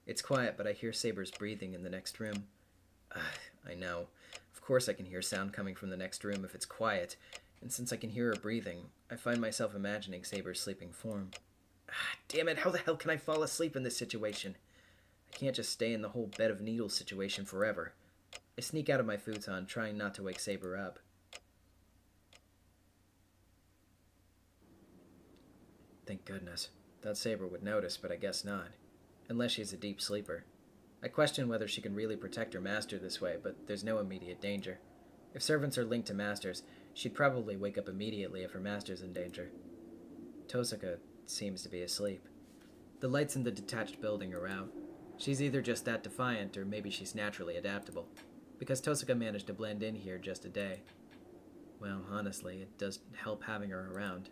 B: It's quiet, but I hear Saber's breathing in the next room. I know. Of course I can hear sound coming from the next room if it's quiet, and since I can hear her breathing, I find myself imagining Saber's sleeping form. Damn it, how the hell can I fall asleep in this situation? I can't just stay in the whole bed of needles situation forever. I sneak out of my futon, trying not to wake Saber up. Thank goodness. Thought Saber would notice, but I guess not. Unless she's a deep sleeper. I question whether she can really protect her master this way, but there's no immediate danger. If servants are linked to masters, she'd probably wake up immediately if her master's in danger. Tosaka seems to be asleep. The lights in the detached building are out. She's either just that defiant, or maybe she's naturally adaptable. Because Tosaka managed to blend in here just a day. Well, honestly, it does help having her around.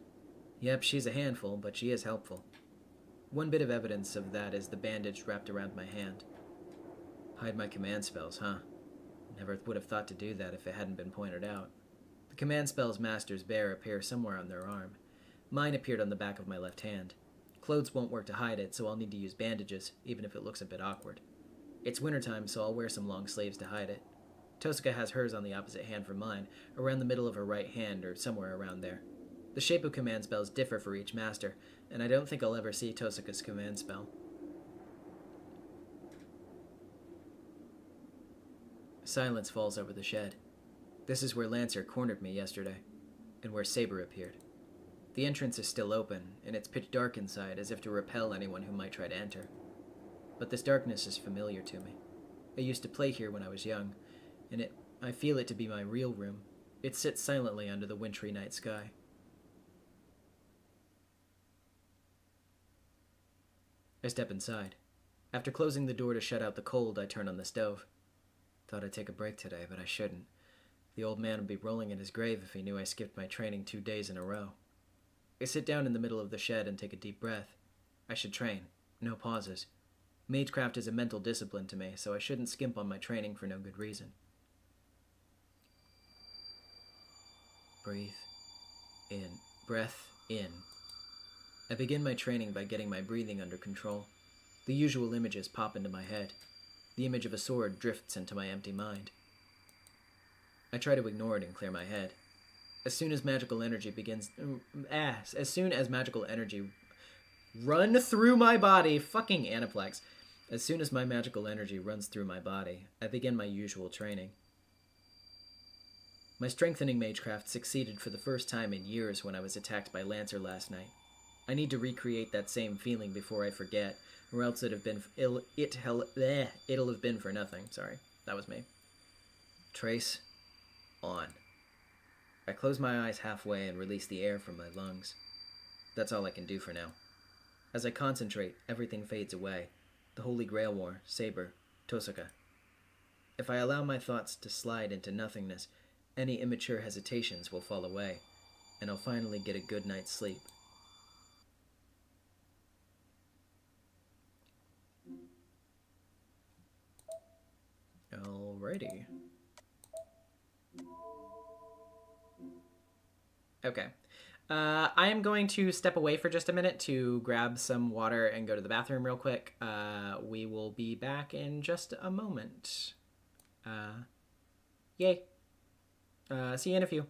B: Yep, she's a handful, but she is helpful. One bit of evidence of that is the bandage wrapped around my hand. Hide my command spells, huh? Never would have thought to do that if it hadn't been pointed out. The command spells masters bear appear somewhere on their arm. Mine appeared on the back of my left hand. Clothes won't work to hide it, so I'll need to use bandages, even if it looks a bit awkward. It's wintertime, so I'll wear some long sleeves to hide it. Tosaka has hers on the opposite hand from mine, around the middle of her right hand, or somewhere around there. The shape of command spells differ for each master, and I don't think I'll ever see Tosaka's command spell. Silence falls over the shed. This is where Lancer cornered me yesterday, and where Saber appeared. The entrance is still open, and it's pitch dark inside, as if to repel anyone who might try to enter. But this darkness is familiar to me. I used to play here when I was young, and I feel it to be my real room. It sits silently under the wintry night sky. I step inside. After closing the door to shut out the cold, I turn on the stove. Thought I'd take a break today, but I shouldn't. The old man would be rolling in his grave if he knew I skipped my training 2 days in a row. I sit down in the middle of the shed and take a deep breath. I should train. No pauses. Magecraft is a mental discipline to me, so I shouldn't skimp on my training for no good reason. Breathe. In. Breath in. I begin my training by getting my breathing under control. The usual images pop into my head. The image of a sword drifts into my empty mind. I try to ignore it and clear my head. As soon as magical energy run through my body, fucking Anaplex. As soon as my magical energy runs through my body, I begin my usual training. My strengthening magecraft succeeded for the first time in years when I was attacked by Lancer last night. I need to recreate that same feeling before I forget, or else it'll have been for nothing. Sorry, that was me. Trace on. I close my eyes halfway and release the air from my lungs. That's all I can do for now. As I concentrate, everything fades away. The Holy Grail War, Saber, Tosaka. If I allow my thoughts to slide into nothingness, any immature hesitations will fall away, and I'll finally get a good night's sleep. Alrighty. Okay. I am going to step away for just a minute to grab some water and go to the bathroom real quick. We will be back in just a moment. Yay. See you in a few.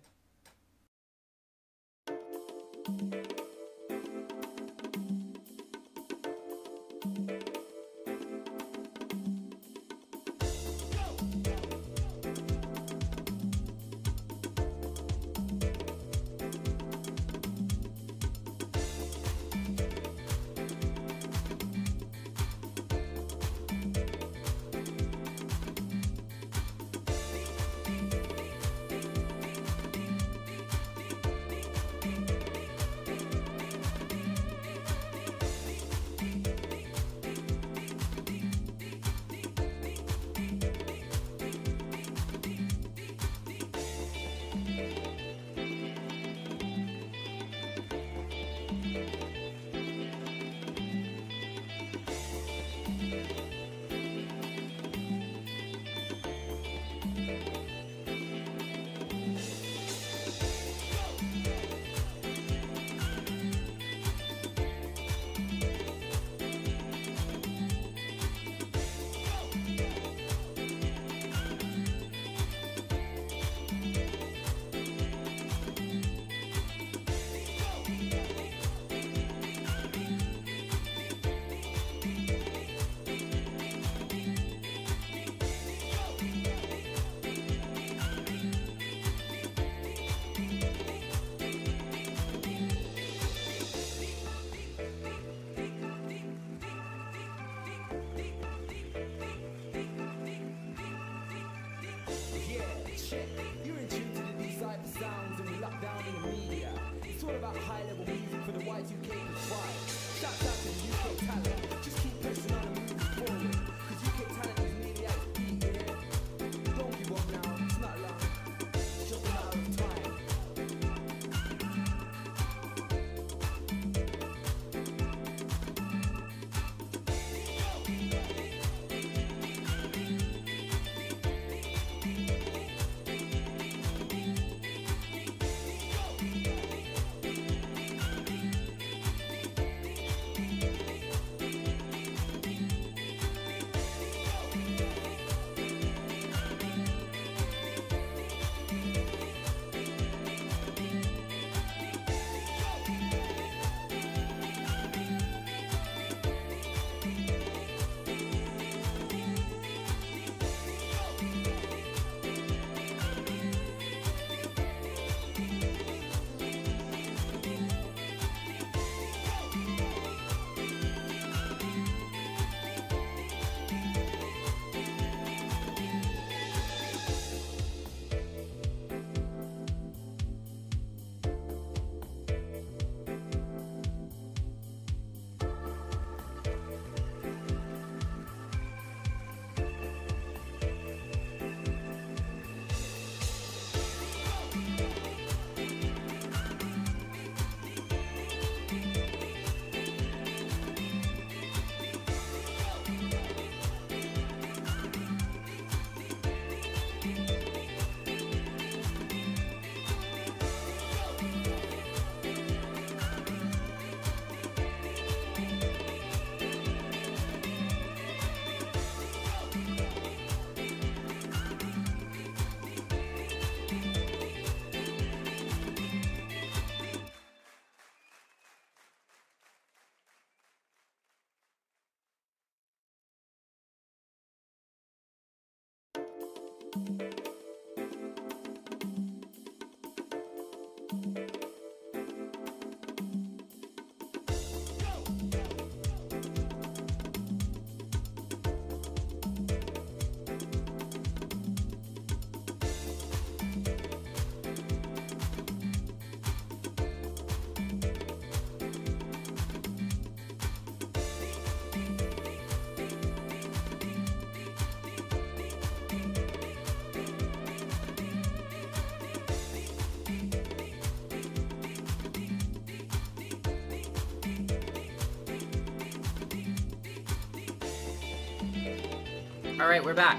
A: Alright, we're back.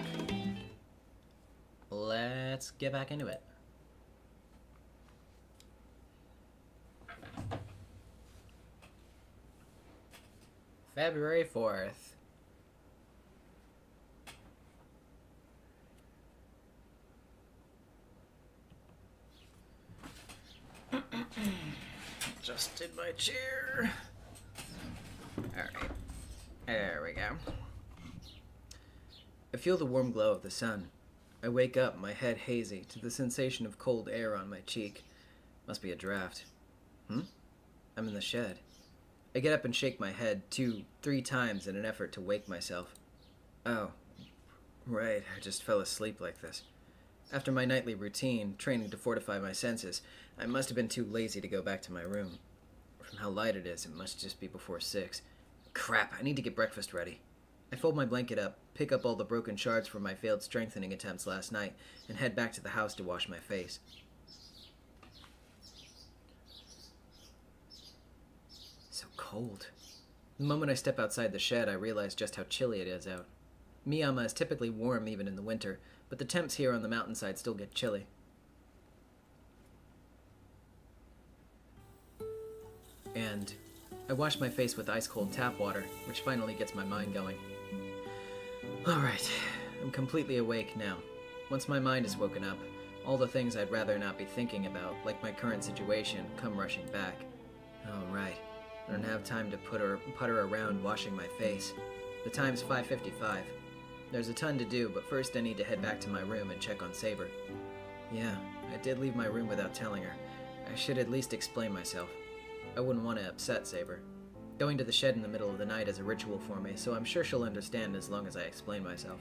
A: Let's get back into it. February 4th. Adjusted my chair. Alright. There we go.
B: I feel the warm glow of the sun. I wake up, my head hazy, to the sensation of cold air on my cheek. Must be a draft. I'm in the shed. I get up and shake my head 2-3 times in an effort to wake myself. Oh, right, I just fell asleep like this. After my nightly routine, training to fortify my senses, I must have been too lazy to go back to my room. From how light it is, it must just be before 6. Crap, I need to get breakfast ready. I fold my blanket up, pick up all the broken shards from my failed strengthening attempts last night, and head back to the house to wash my face. So cold. The moment I step outside the shed, I realize just how chilly it is out. Miyama is typically warm even in the winter, but the temps here on the mountainside still get chilly. And I wash my face with ice-cold tap water, which finally gets my mind going. Alright, I'm completely awake now. Once my mind is woken up, all the things I'd rather not be thinking about, like my current situation, come rushing back. Oh, right. I don't have time to putter around washing my face. The time's 5:55. There's a ton to do, but first I need to head back to my room and check on Saber. Yeah, I did leave my room without telling her. I should at least explain myself. I wouldn't want to upset Saber. Going to the shed in the middle of the night is a ritual for me, so I'm sure she'll understand as long as I explain myself.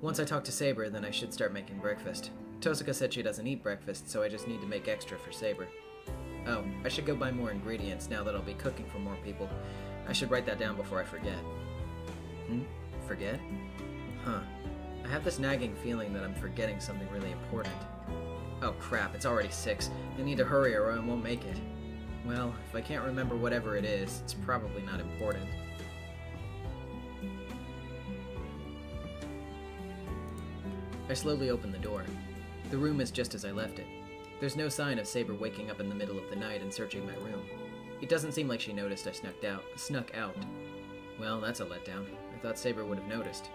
B: Once I talk to Saber, then I should start making breakfast. Tosuka said she doesn't eat breakfast, so I just need to make extra for Saber. Oh, I should go buy more ingredients now that I'll be cooking for more people. I should write that down before I forget. Forget? Huh. I have this nagging feeling that I'm forgetting something really important. Oh crap, it's already 6. I need to hurry or I won't make it. Well, if I can't remember whatever it is, it's probably not important. I slowly open the door. The room is just as I left it. There's no sign of Saber waking up in the middle of the night and searching my room. It doesn't seem like she noticed I snuck out. Well, that's a letdown. I thought Saber would have noticed.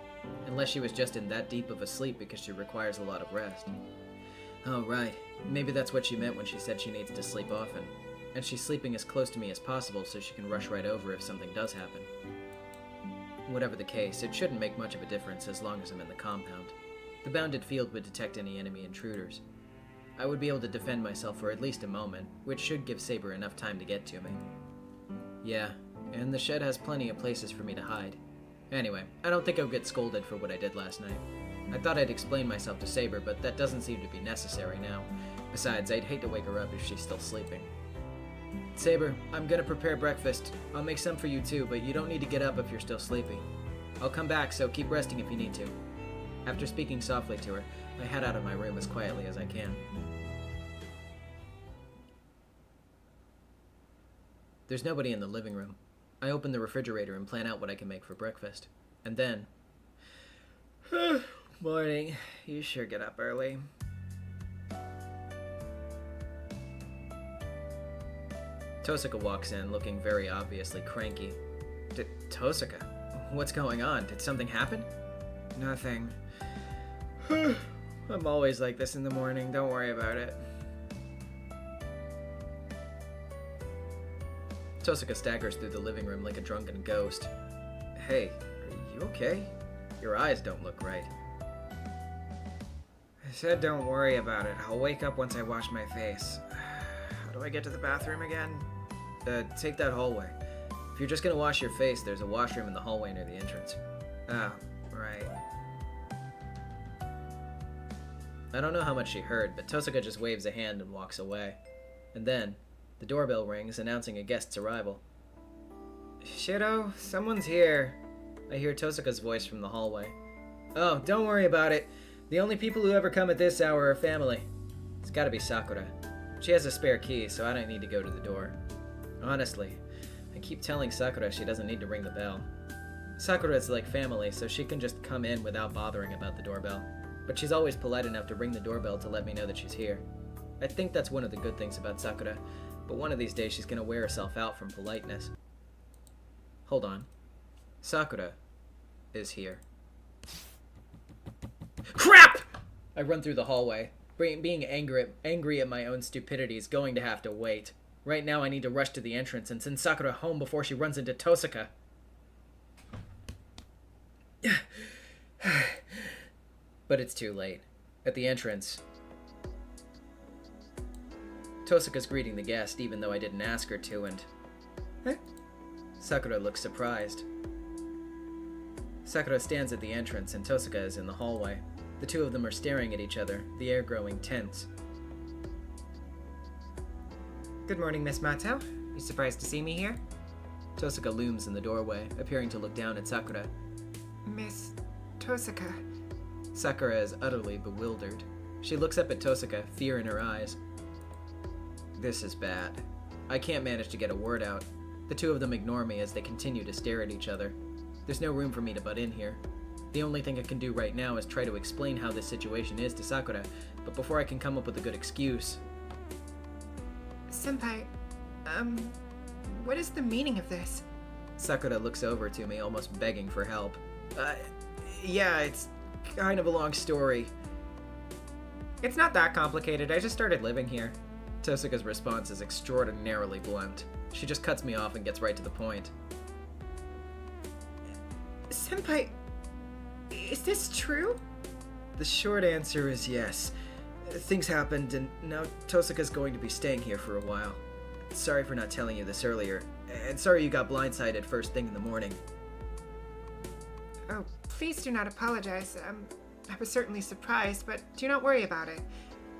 B: Unless she was just in that deep of a sleep because she requires a lot of rest. Oh, right. Maybe that's what she meant when she said she needs to sleep often. And she's sleeping as close to me as possible so she can rush right over if something does happen. Whatever the case, it shouldn't make much of a difference as long as I'm in the compound. The bounded field would detect any enemy intruders. I would be able to defend myself for at least a moment, which should give Saber enough time to get to me. Yeah, and the shed has plenty of places for me to hide. Anyway, I don't think I'll get scolded for what I did last night. I thought I'd explain myself to Saber, but that doesn't seem to be necessary now. Besides, I'd hate to wake her up if she's still sleeping. Saber, I'm gonna prepare breakfast. I'll make some for you too, but you don't need to get up if you're still sleepy. I'll come back, so keep resting if you need to. After speaking softly to her, I head out of my room as quietly as I can. There's nobody in the living room. I open the refrigerator and plan out what I can make for breakfast. And then... Morning. You sure get up early. Tosuka walks in, looking very obviously cranky. Tosuka? What's going on? Did something happen? Nothing. I'm always like this in the morning. Don't worry about it. Tosuka staggers through the living room like a drunken ghost. Hey, are you okay? Your eyes don't look right. I said don't worry about it. I'll wake up once I wash my face. How do I get to the bathroom again? Take that hallway. If you're just gonna wash your face, there's a washroom in the hallway near the entrance. Oh, right. I don't know how much she heard, but Tosuka just waves a hand and walks away. And then, the doorbell rings, announcing a guest's arrival. Shiro, someone's here. I hear Tosuka's voice from the hallway. Oh, don't worry about it. The only people who ever come at this hour are family. It's gotta be Sakura. She has a spare key, so I don't need to go to the door. Honestly, I keep telling Sakura she doesn't need to ring the bell. Sakura is like family, so she can just come in without bothering about the doorbell. But she's always polite enough to ring the doorbell to let me know that she's here. I think that's one of the good things about Sakura, but one of these days she's gonna wear herself out from politeness. Hold on. Sakura is here. Crap! I run through the hallway. Being angry at my own stupidity is going to have to wait. Right now I need to rush to the entrance and send Sakura home before she runs into Tosuka. But it's too late. At the entrance, Tosuka's greeting the guest even though I didn't ask her to, and... Huh? Sakura looks surprised. Sakura stands at the entrance and Tosuka is in the hallway. The two of them are staring at each other, the air growing tense.
A: Good morning, Miss Mato. You surprised to see me here?
B: Tosuka looms in the doorway, appearing to look down at Sakura.
A: Miss Tosuka.
B: Sakura is utterly bewildered. She looks up at Tosuka, fear in her eyes. This is bad. I can't manage to get a word out. The two of them ignore me as they continue to stare at each other. There's no room for me to butt in here. The only thing I can do right now is try to explain how this situation is to Sakura, but before I can come up with a good excuse...
A: Senpai, what is the meaning of this?
B: Sakura looks over to me, almost begging for help. Yeah, it's kind of a long story.
A: It's not that complicated, I just started living here.
B: Tosuka's response is extraordinarily blunt. She just cuts me off and gets right to the point.
A: Senpai, is this true?
B: The short answer is yes. Things happened, and now Tosuka's going to be staying here for a while. Sorry for not telling you this earlier, and sorry you got blindsided first thing in the morning.
A: Oh, please do not apologize. I was certainly surprised, but do not worry about it.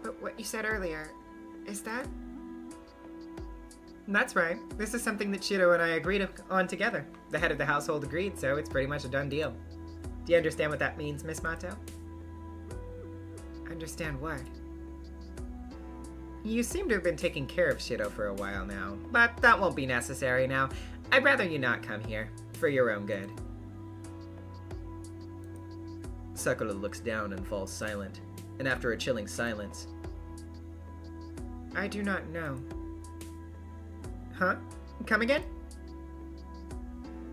A: But what you said earlier, is that? That's right. This is something that Shiro and I agreed on together. The head of the household agreed, so it's pretty much a done deal. Do you understand what that means, Miss Mato? Understand what? You seem to have been taking care of Shiro for a while now, but that won't be necessary now. I'd rather you not come here, for your own good.
B: Sakura looks down and falls silent, and after a chilling silence...
A: I do not know. Huh? Come again?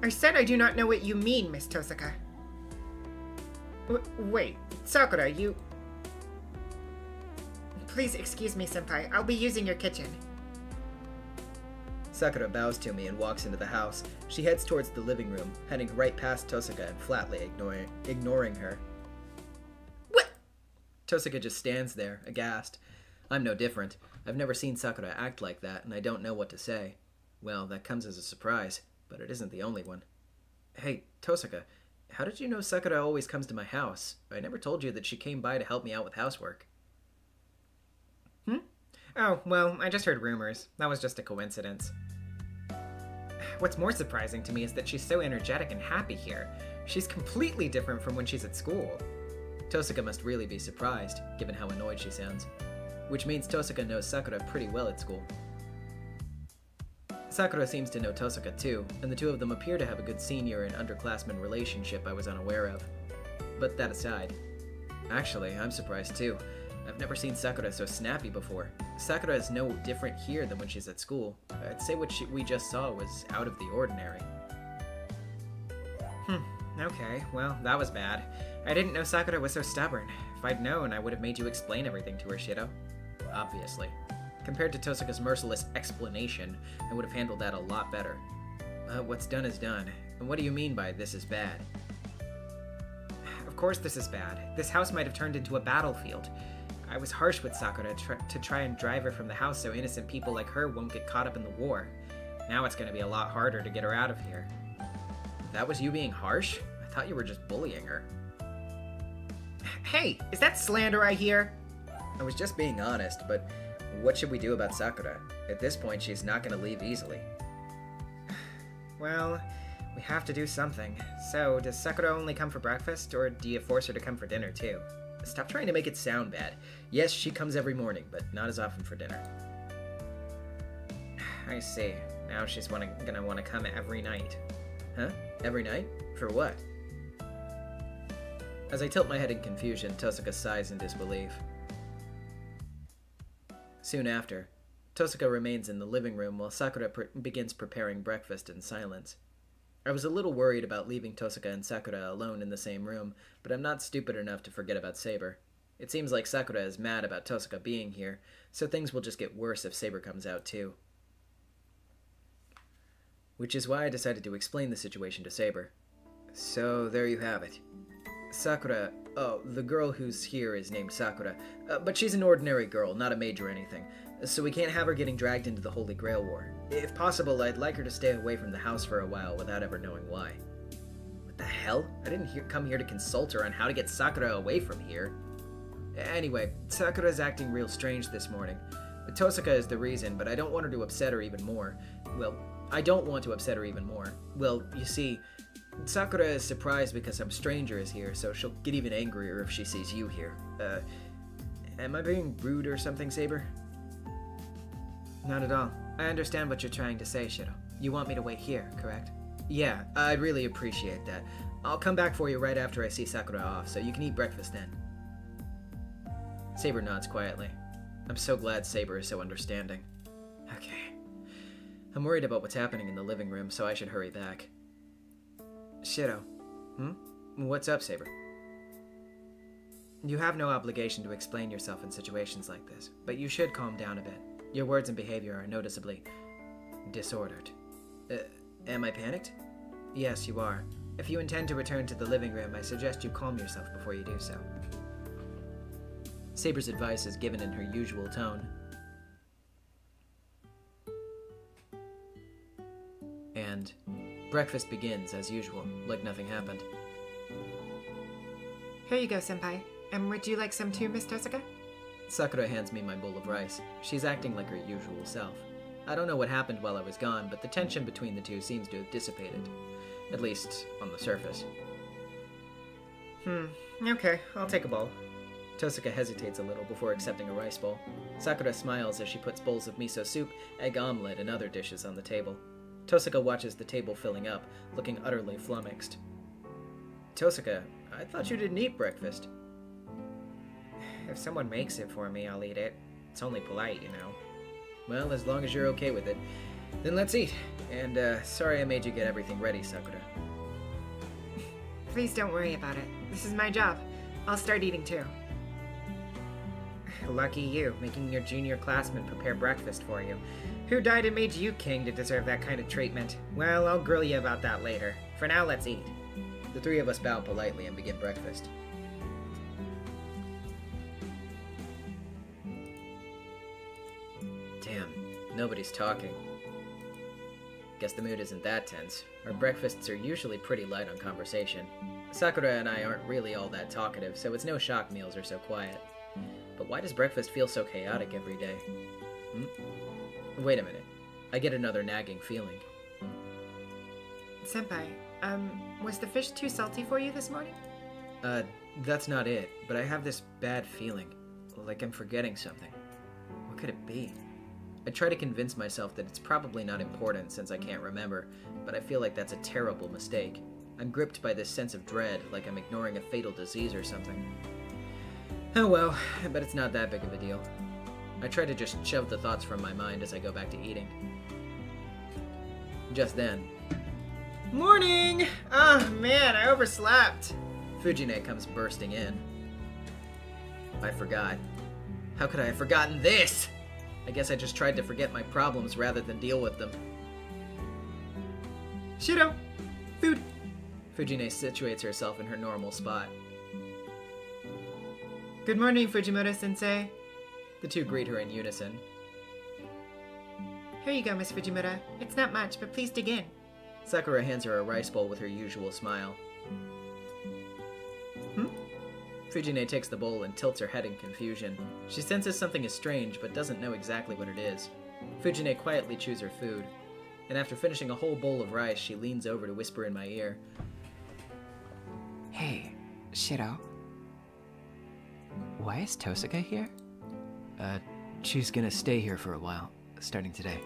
A: I said I do not know what you mean, Miss Tosuka. Wait, Sakura, you... Please excuse me, Senpai. I'll be using your kitchen.
B: Sakura bows to me and walks into the house. She heads towards the living room, heading right past Tosuka and flatly ignoring her.
A: What?
B: Tosuka just stands there, aghast. I'm no different. I've never seen Sakura act like that, and I don't know what to say. Well, that comes as a surprise, but it isn't the only one. Hey, Tosuka, how did you know Sakura always comes to my house? I never told you that she came by to help me out with housework.
A: Oh, well, I just heard rumors. That was just a coincidence. What's more surprising to me is that she's so energetic and happy here. She's completely different from when she's at school.
B: Tosuka must really be surprised, given how annoyed she sounds. Which means Tosuka knows Sakura pretty well at school. Sakura seems to know Tosuka too, and the two of them appear to have a good senior and underclassman relationship I was unaware of. But that aside, actually, I'm surprised too. I've never seen Sakura so snappy before. Sakura is no different here than when she's at school. I'd say what we just saw was out of the ordinary.
A: Okay, well, that was bad. I didn't know Sakura was so stubborn. If I'd known, I would have made you explain everything to her, Shiro.
B: Obviously. Compared to Tosuka's merciless explanation, I would have handled that a lot better. What's done is done. And what do you mean by this is bad?
A: Of course this is bad. This house might have turned into a battlefield. I was harsh with Sakura to try and drive her from the house so innocent people like her won't get caught up in the war. Now it's going to be a lot harder to get her out of here.
C: That was you being harsh? I thought you were just bullying her.
A: Hey, is that slander I hear?
C: I was just being honest, but what should we do about Sakura? At this point, she's not going to leave easily.
A: Well, we have to do something. So, does Sakura only come for breakfast, or do you force her to come for dinner too?
C: Stop trying to make it sound bad. Yes, she comes every morning, but not as often for dinner.
A: I see. Now she's gonna want to come every night.
C: Huh? Every night? For what? As I tilt my head in confusion, Tosuka sighs in disbelief. Soon after, Tosuka remains in the living room while Sakura begins preparing breakfast in silence. I was a little worried about leaving Tosuka and Sakura alone in the same room, but I'm not stupid enough to forget about Saber. It seems like Sakura is mad about Tosuka being here, so things will just get worse if Saber comes out too. Which is why I decided to explain the situation to Saber. So there you have it. Sakura, the girl who's here is named Sakura, but she's an ordinary girl, not a mage or anything, so we can't have her getting dragged into the Holy Grail War. If possible, I'd like her to stay away from the house for a while without ever knowing why. What the hell? I didn't come here to consult her on how to get Sakura away from here. Anyway, Sakura's acting real strange this morning. Tosuka is the reason, but I don't want her to upset her even more. Well, I don't want to upset her even more. Well, you see, Sakura is surprised because some stranger is here, so she'll get even angrier if she sees you here. Am I being rude or something, Saber?
A: Not at all. I understand what you're trying to say, Shiro. You want me to wait here, correct?
C: Yeah, I'd really appreciate that. I'll come back for you right after I see Sakura off, so you can eat breakfast then. Saber nods quietly. I'm so glad Saber is so understanding. Okay. I'm worried about what's happening in the living room, so I should hurry back.
A: Shiro.
C: What's up, Saber?
A: You have no obligation to explain yourself in situations like this, but you should calm down a bit. Your words and behavior are noticeably disordered.
C: Am I panicked?
A: Yes, you are. If you intend to return to the living room, I suggest you calm yourself before you do so.
C: Saber's advice is given in her usual tone. And breakfast begins as usual, like nothing happened.
A: Here you go, Senpai. And would you like some too, Miss Tosuka?
C: Sakura hands me my bowl of rice. She's acting like her usual self. I don't know what happened while I was gone, but the tension between the two seems to have dissipated. At least, on the surface.
A: Okay, I'll take a bowl.
C: Tosuka hesitates a little before accepting a rice bowl. Sakura smiles as she puts bowls of miso soup, egg omelet, and other dishes on the table. Tosuka watches the table filling up, looking utterly flummoxed. Tosuka, I thought you didn't eat breakfast.
A: If someone makes it for me, I'll eat it. It's only polite, you know.
C: Well, as long as you're okay with it. Then let's eat. And, sorry I made you get everything ready, Sakura.
A: Please don't worry about it. This is my job. I'll start eating too. Lucky you, making your junior classmen prepare breakfast for you. Who died and made you king to deserve that kind of treatment? Well, I'll grill you about that later. For now, let's eat.
C: The three of us bow politely and begin breakfast. Damn, nobody's talking. Guess the mood isn't that tense. Our breakfasts are usually pretty light on conversation. Sakura and I aren't really all that talkative, so it's no shock meals are so quiet. But why does breakfast feel so chaotic every day? Wait a minute. I get another nagging feeling.
A: Senpai, was the fish too salty for you this morning?
C: That's not it, but I have this bad feeling. Like I'm forgetting something. What could it be? I try to convince myself that it's probably not important since I can't remember, but I feel like that's a terrible mistake. I'm gripped by this sense of dread, like I'm ignoring a fatal disease or something. Oh well, I bet it's not that big of a deal. I try to just shove the thoughts from my mind as I go back to eating. Just then...
A: Morning! Oh man, I overslept.
C: Fujine comes bursting in. I forgot. How could I have forgotten this? I guess I just tried to forget my problems rather than deal with them.
A: Shiro! Food!
C: Fujine situates herself in her normal spot.
A: Good morning, Fujimura-sensei.
B: The two greet her in unison.
A: Here you go, Miss Fujimura. It's not much, but please dig in.
B: Sakura hands her a rice bowl with her usual smile. Fujine takes the bowl and tilts her head in confusion. She senses something is strange, but doesn't know exactly what it is. Fujine quietly chews her food, and after finishing a whole bowl of rice, she leans over to whisper in my ear.
E: Hey, Shiro. Why is Tosaka here?
B: She's gonna stay here for a while, starting today.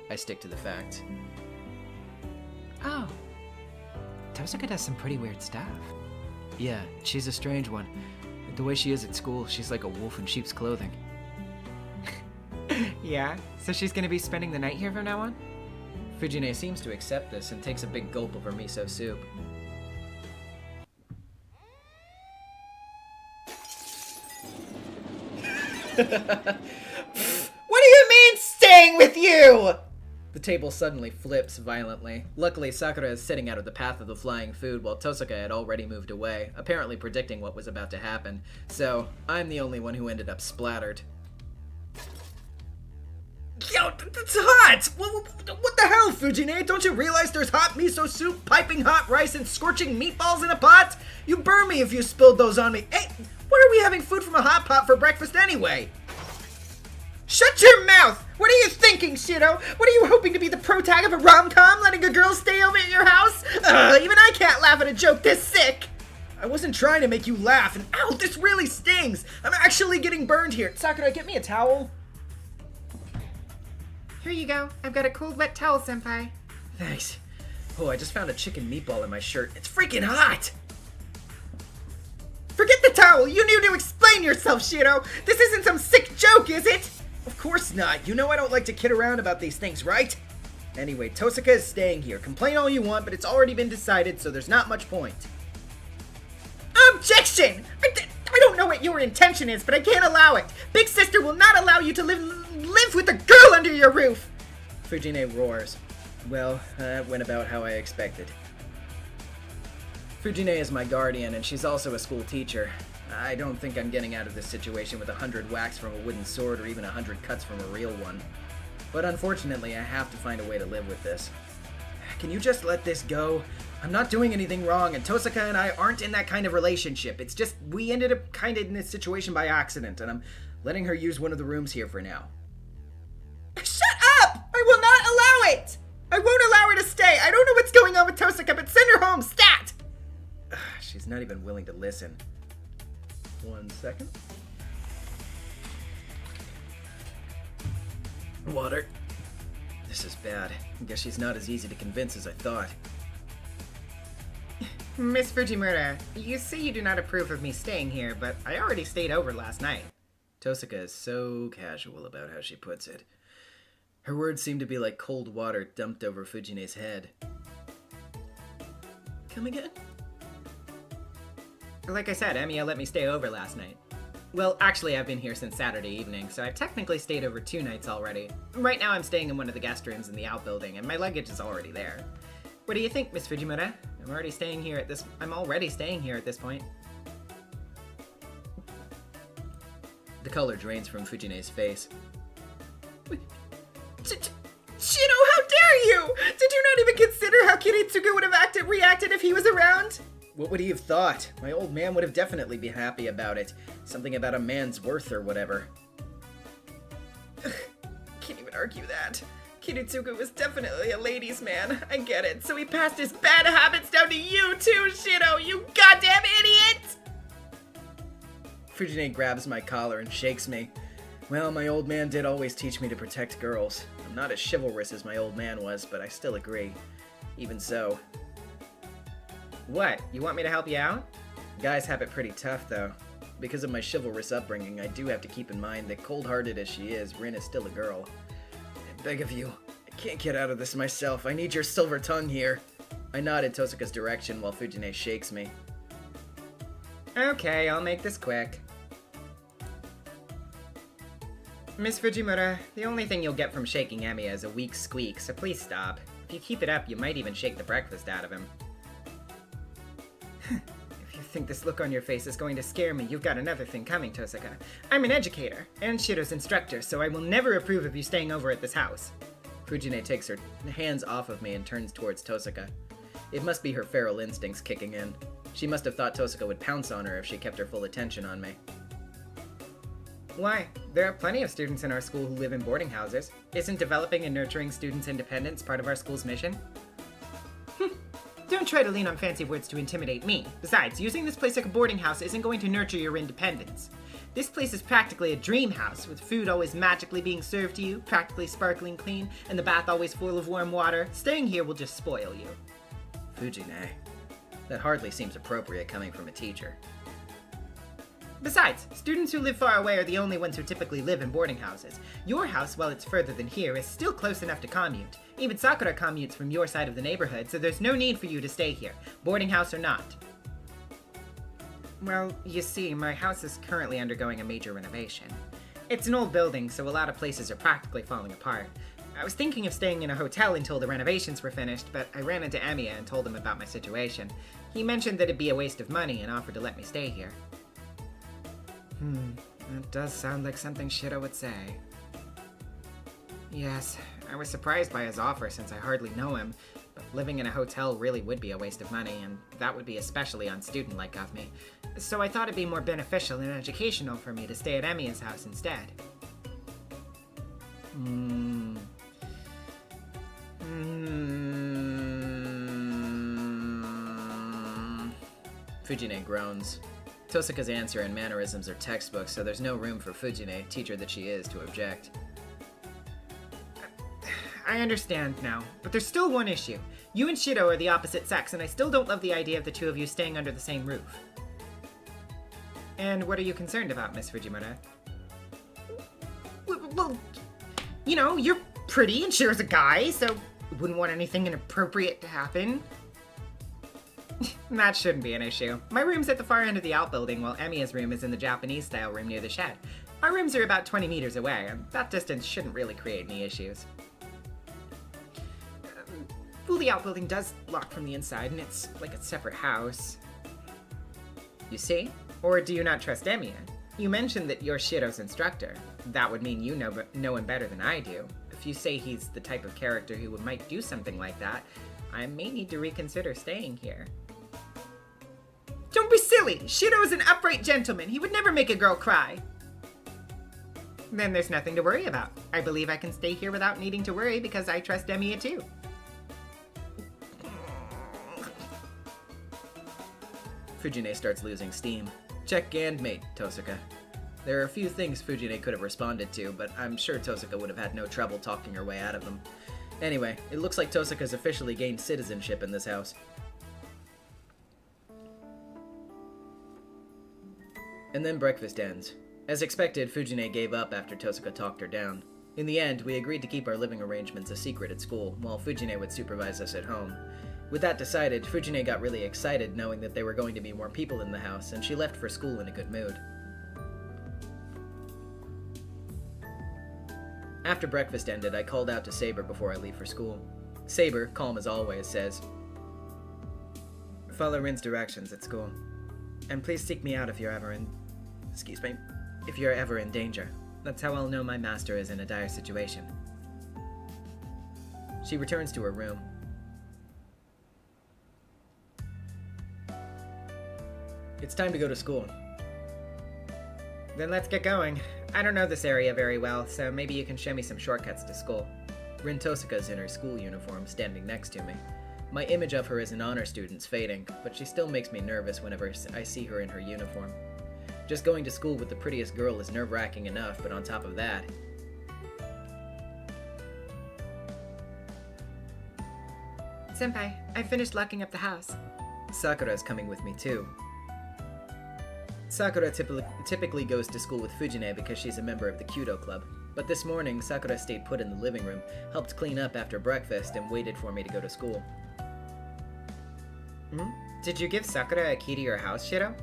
B: I stick to the facts.
E: Oh. Tosaka does some pretty weird stuff.
B: Yeah, she's a strange one. The way she is at school, she's like a wolf in sheep's clothing.
A: Yeah? So she's gonna be spending the night here from now on?
B: Fujine seems to accept this and takes a big gulp of her miso soup.
A: What do you mean, staying with you?
B: The table suddenly flips violently. Luckily, Sakura is sitting out of the path of the flying food while Tosaka had already moved away, apparently predicting what was about to happen. So, I'm the only one who ended up splattered.
C: Yo, it's hot! What the hell, Fujine? Don't you realize there's hot miso soup, piping hot rice, and scorching meatballs in a pot? You burn me if you spilled those on me. Hey, what are we having food from a hot pot for breakfast anyway? Shut your mouth! What are you thinking, Shiro? What are you hoping to be the protag of a rom-com, letting a girl stay over at your house? Even I can't laugh at a joke this sick! I wasn't trying to make you laugh, and ow, this really stings! I'm actually getting burned here. Sakura, get me a towel.
A: Here you go. I've got a cold, wet towel, senpai.
C: Thanks. Oh, I just found a chicken meatball in my shirt. It's freaking hot! Forget the towel! You need to explain yourself, Shiro! This isn't some sick joke, is it? Of course not. You know I don't like to kid around about these things, right? Anyway, Tosaka is staying here. Complain all you want, but it's already been decided, so there's not much point. Objection! I don't know what your intention is, but I can't allow it. Big sister will not allow you to live with a girl under your roof!
B: Fujine roars. Well, that went about how I expected. Fujine is my guardian, and she's also a school teacher. I don't think I'm getting out of this situation with 100 whacks from a wooden sword or even 100 cuts from a real one. But unfortunately, I have to find a way to live with this.
C: Can you just let this go? I'm not doing anything wrong, and Tosaka and I aren't in that kind of relationship. It's just, we ended up kind of in this situation by accident, and I'm letting her use one of the rooms here for now. Shut up! I will not allow it! I won't allow her to stay. I don't know what's going on with Tosaka, but send her home, stat!
B: She's not even willing to listen. 1 second. Water. This is bad. I guess she's not as easy to convince as I thought.
A: Miss Fujimura, you say you do not approve of me staying here, but I already stayed over last night.
B: Tosaka is so casual about how she puts it. Her words seem to be like cold water dumped over Fujine's head.
C: Come again?
A: Like I said, Emiya let me stay over last night. Well, actually, I've been here since Saturday evening, so I've technically stayed over 2 nights already. Right now, I'm staying in one of the guest rooms in the outbuilding, and my luggage is already there. What do you think, Miss Fujimura? I'm already staying here at this point.
B: The color drains from Fujine's face.
C: Shino, how dare you! Did you not even consider how Kiritsugu would have reacted if he was around?
B: What would he have thought? My old man would have definitely been happy about it. Something about a man's worth or whatever.
C: Can't even argue that. Kiritsugu was definitely a ladies' man. I get it. So he passed his bad habits down to you too, Shino, you goddamn idiot!
B: Fujine grabs my collar and shakes me. Well, my old man did always teach me to protect girls. I'm not as chivalrous as my old man was, but I still agree. Even so.
A: What? You want me to help you out?
B: Guys have it pretty tough, though. Because of my chivalrous upbringing, I do have to keep in mind that cold-hearted as she is, Rin is still a girl. I beg of you, I can't get out of this myself. I need your silver tongue here. I nod in Tosaka's direction while Fujine shakes me.
A: Okay, I'll make this quick. Miss Fujimura, the only thing you'll get from shaking Emiya is a weak squeak, so please stop. If you keep it up, you might even shake the breakfast out of him.
C: If you
A: think this look on your face is going to scare me. You've got another thing coming, Tosuka. I'm an educator, and Shido's instructor, so I will never approve of you staying over at this house.
C: Fujine takes her hands off of me and turns towards Tosuka. It must be her feral instincts kicking in. She must have thought Tosuka would pounce on her if she kept her full attention on me.
A: Why? There are plenty of students in our school who live in boarding houses. Isn't developing and nurturing students' independence part of our school's mission? Don't try to lean on fancy words to intimidate me. Besides, using this place like a boarding house isn't going to nurture your independence. This place is practically a dream house, with food always magically being served to you, practically sparkling clean, and the bath always full of warm water. Staying here will just spoil you.
C: Fujine. That hardly seems appropriate coming from a teacher.
A: Besides, students who live far away are the only ones who typically live in boarding houses. Your house, while it's further than here, is still close enough to commute. Even Sakura commutes from your side of the neighborhood, so there's no need for you to stay here, boarding house or not. Well, you see, my house is currently undergoing a major renovation. It's an old building, so a lot of places are practically falling apart. I was thinking of staying in a hotel until the renovations were finished, but I ran into Emiya and told him about my situation. He mentioned that it'd be a waste of money and offered to let me stay here. That does sound like something Shido would say. Yes, I was surprised by his offer since I hardly know him, but living in a hotel really would be a waste of money, and that would be especially unstudent-like of me. So I thought it'd be more beneficial and educational for me to stay at Emiya's house instead.
C: Fujine groans. Tosuka's answer and mannerisms are textbook, so there's no room for Fujine, teacher that she is, to object.
A: I understand now, but there's still one issue. You and Shido are the opposite sex, and I still don't love the idea of the two of you staying under the same roof. And what are you concerned about, Miss Fujimura? Well, you know, you're pretty and Shiro's a guy, so wouldn't want anything inappropriate to happen. That shouldn't be an issue. My room's at the far end of the outbuilding, while Emiya's room is in the Japanese-style room near the shed. Our rooms are about 20 meters away, and that distance shouldn't really create any issues. Well, the outbuilding does lock from the inside, and it's like a separate house. You see? Or do you not trust Emiya? You mentioned that you're Shiro's instructor. That would mean you know him better than I do. If you say he's the type of character who might do something like that, I may need to reconsider staying here. Don't be silly! Shido is an upright gentleman. He would never make a girl cry. Then there's nothing to worry about. I believe I can stay here without needing to worry because I trust Emiya too.
C: Fujine starts losing steam. Check and mate, Tosuka. There are a few things Fujine could have responded to, but I'm sure Tosuka would have had no trouble talking her way out of them. Anyway, it looks like Tosuka's officially gained citizenship in this house. And then breakfast ends. As expected, Fujine gave up after Tosuka talked her down. In the end, we agreed to keep our living arrangements a secret at school, while Fujine would supervise us at home. With that decided, Fujine got really excited knowing that there were going to be more people in the house, and she left for school in a good mood. After breakfast ended, I called out to Saber before I leave for school. Saber, calm as always, says,
A: Follow Rin's directions at school. And please seek me out if you're ever in... if you're ever in danger. That's how I'll know my master is in a dire situation.
C: She returns to her room. It's time to go to school.
A: Then let's get going. I don't know this area very well, so maybe you can show me some shortcuts to school.
C: Rin Tosuka's in her school uniform, standing next to me. My image of her as an honor student's fading, but she still makes me nervous whenever I see her in her uniform. Just going to school with the prettiest girl is nerve-wracking enough, but on top of that...
A: Senpai, I finished locking up the house.
C: Sakura's coming with me too. Sakura typically goes to school with Fujine because she's a member of the Kyudo Club. But this morning, Sakura stayed put in the living room, helped clean up after breakfast, and waited for me to go to school.
A: Did you give Sakura a key to your house, Shido?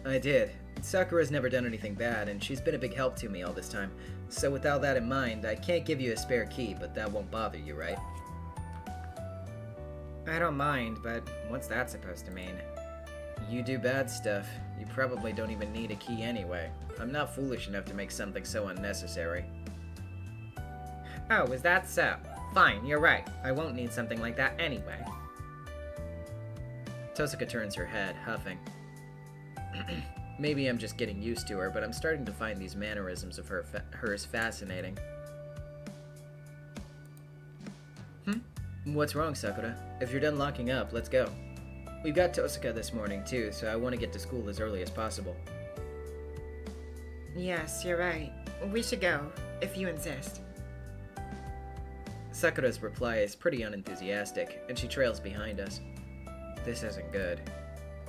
C: I did. Sakura's never done anything bad, and she's been a big help to me all this time. So with all that in mind, I can't give you a spare key, but that won't bother you, right?
A: I don't mind, but what's that supposed to mean?
C: You do bad stuff. You probably don't even need a key anyway. I'm not foolish enough to make something so unnecessary.
A: Oh, is that so? Fine, you're right. I won't need something like that anyway.
C: Tosuka turns her head, huffing. Maybe I'm just getting used to her, but I'm starting to find these mannerisms of hers fascinating. What's wrong, Sakura? If you're done locking up, let's go. We've got Tosuka this morning, too, so I want to get to school as early as possible.
A: Yes, you're right. We should go, if you insist.
C: Sakura's reply is pretty unenthusiastic, and she trails behind us. This isn't good.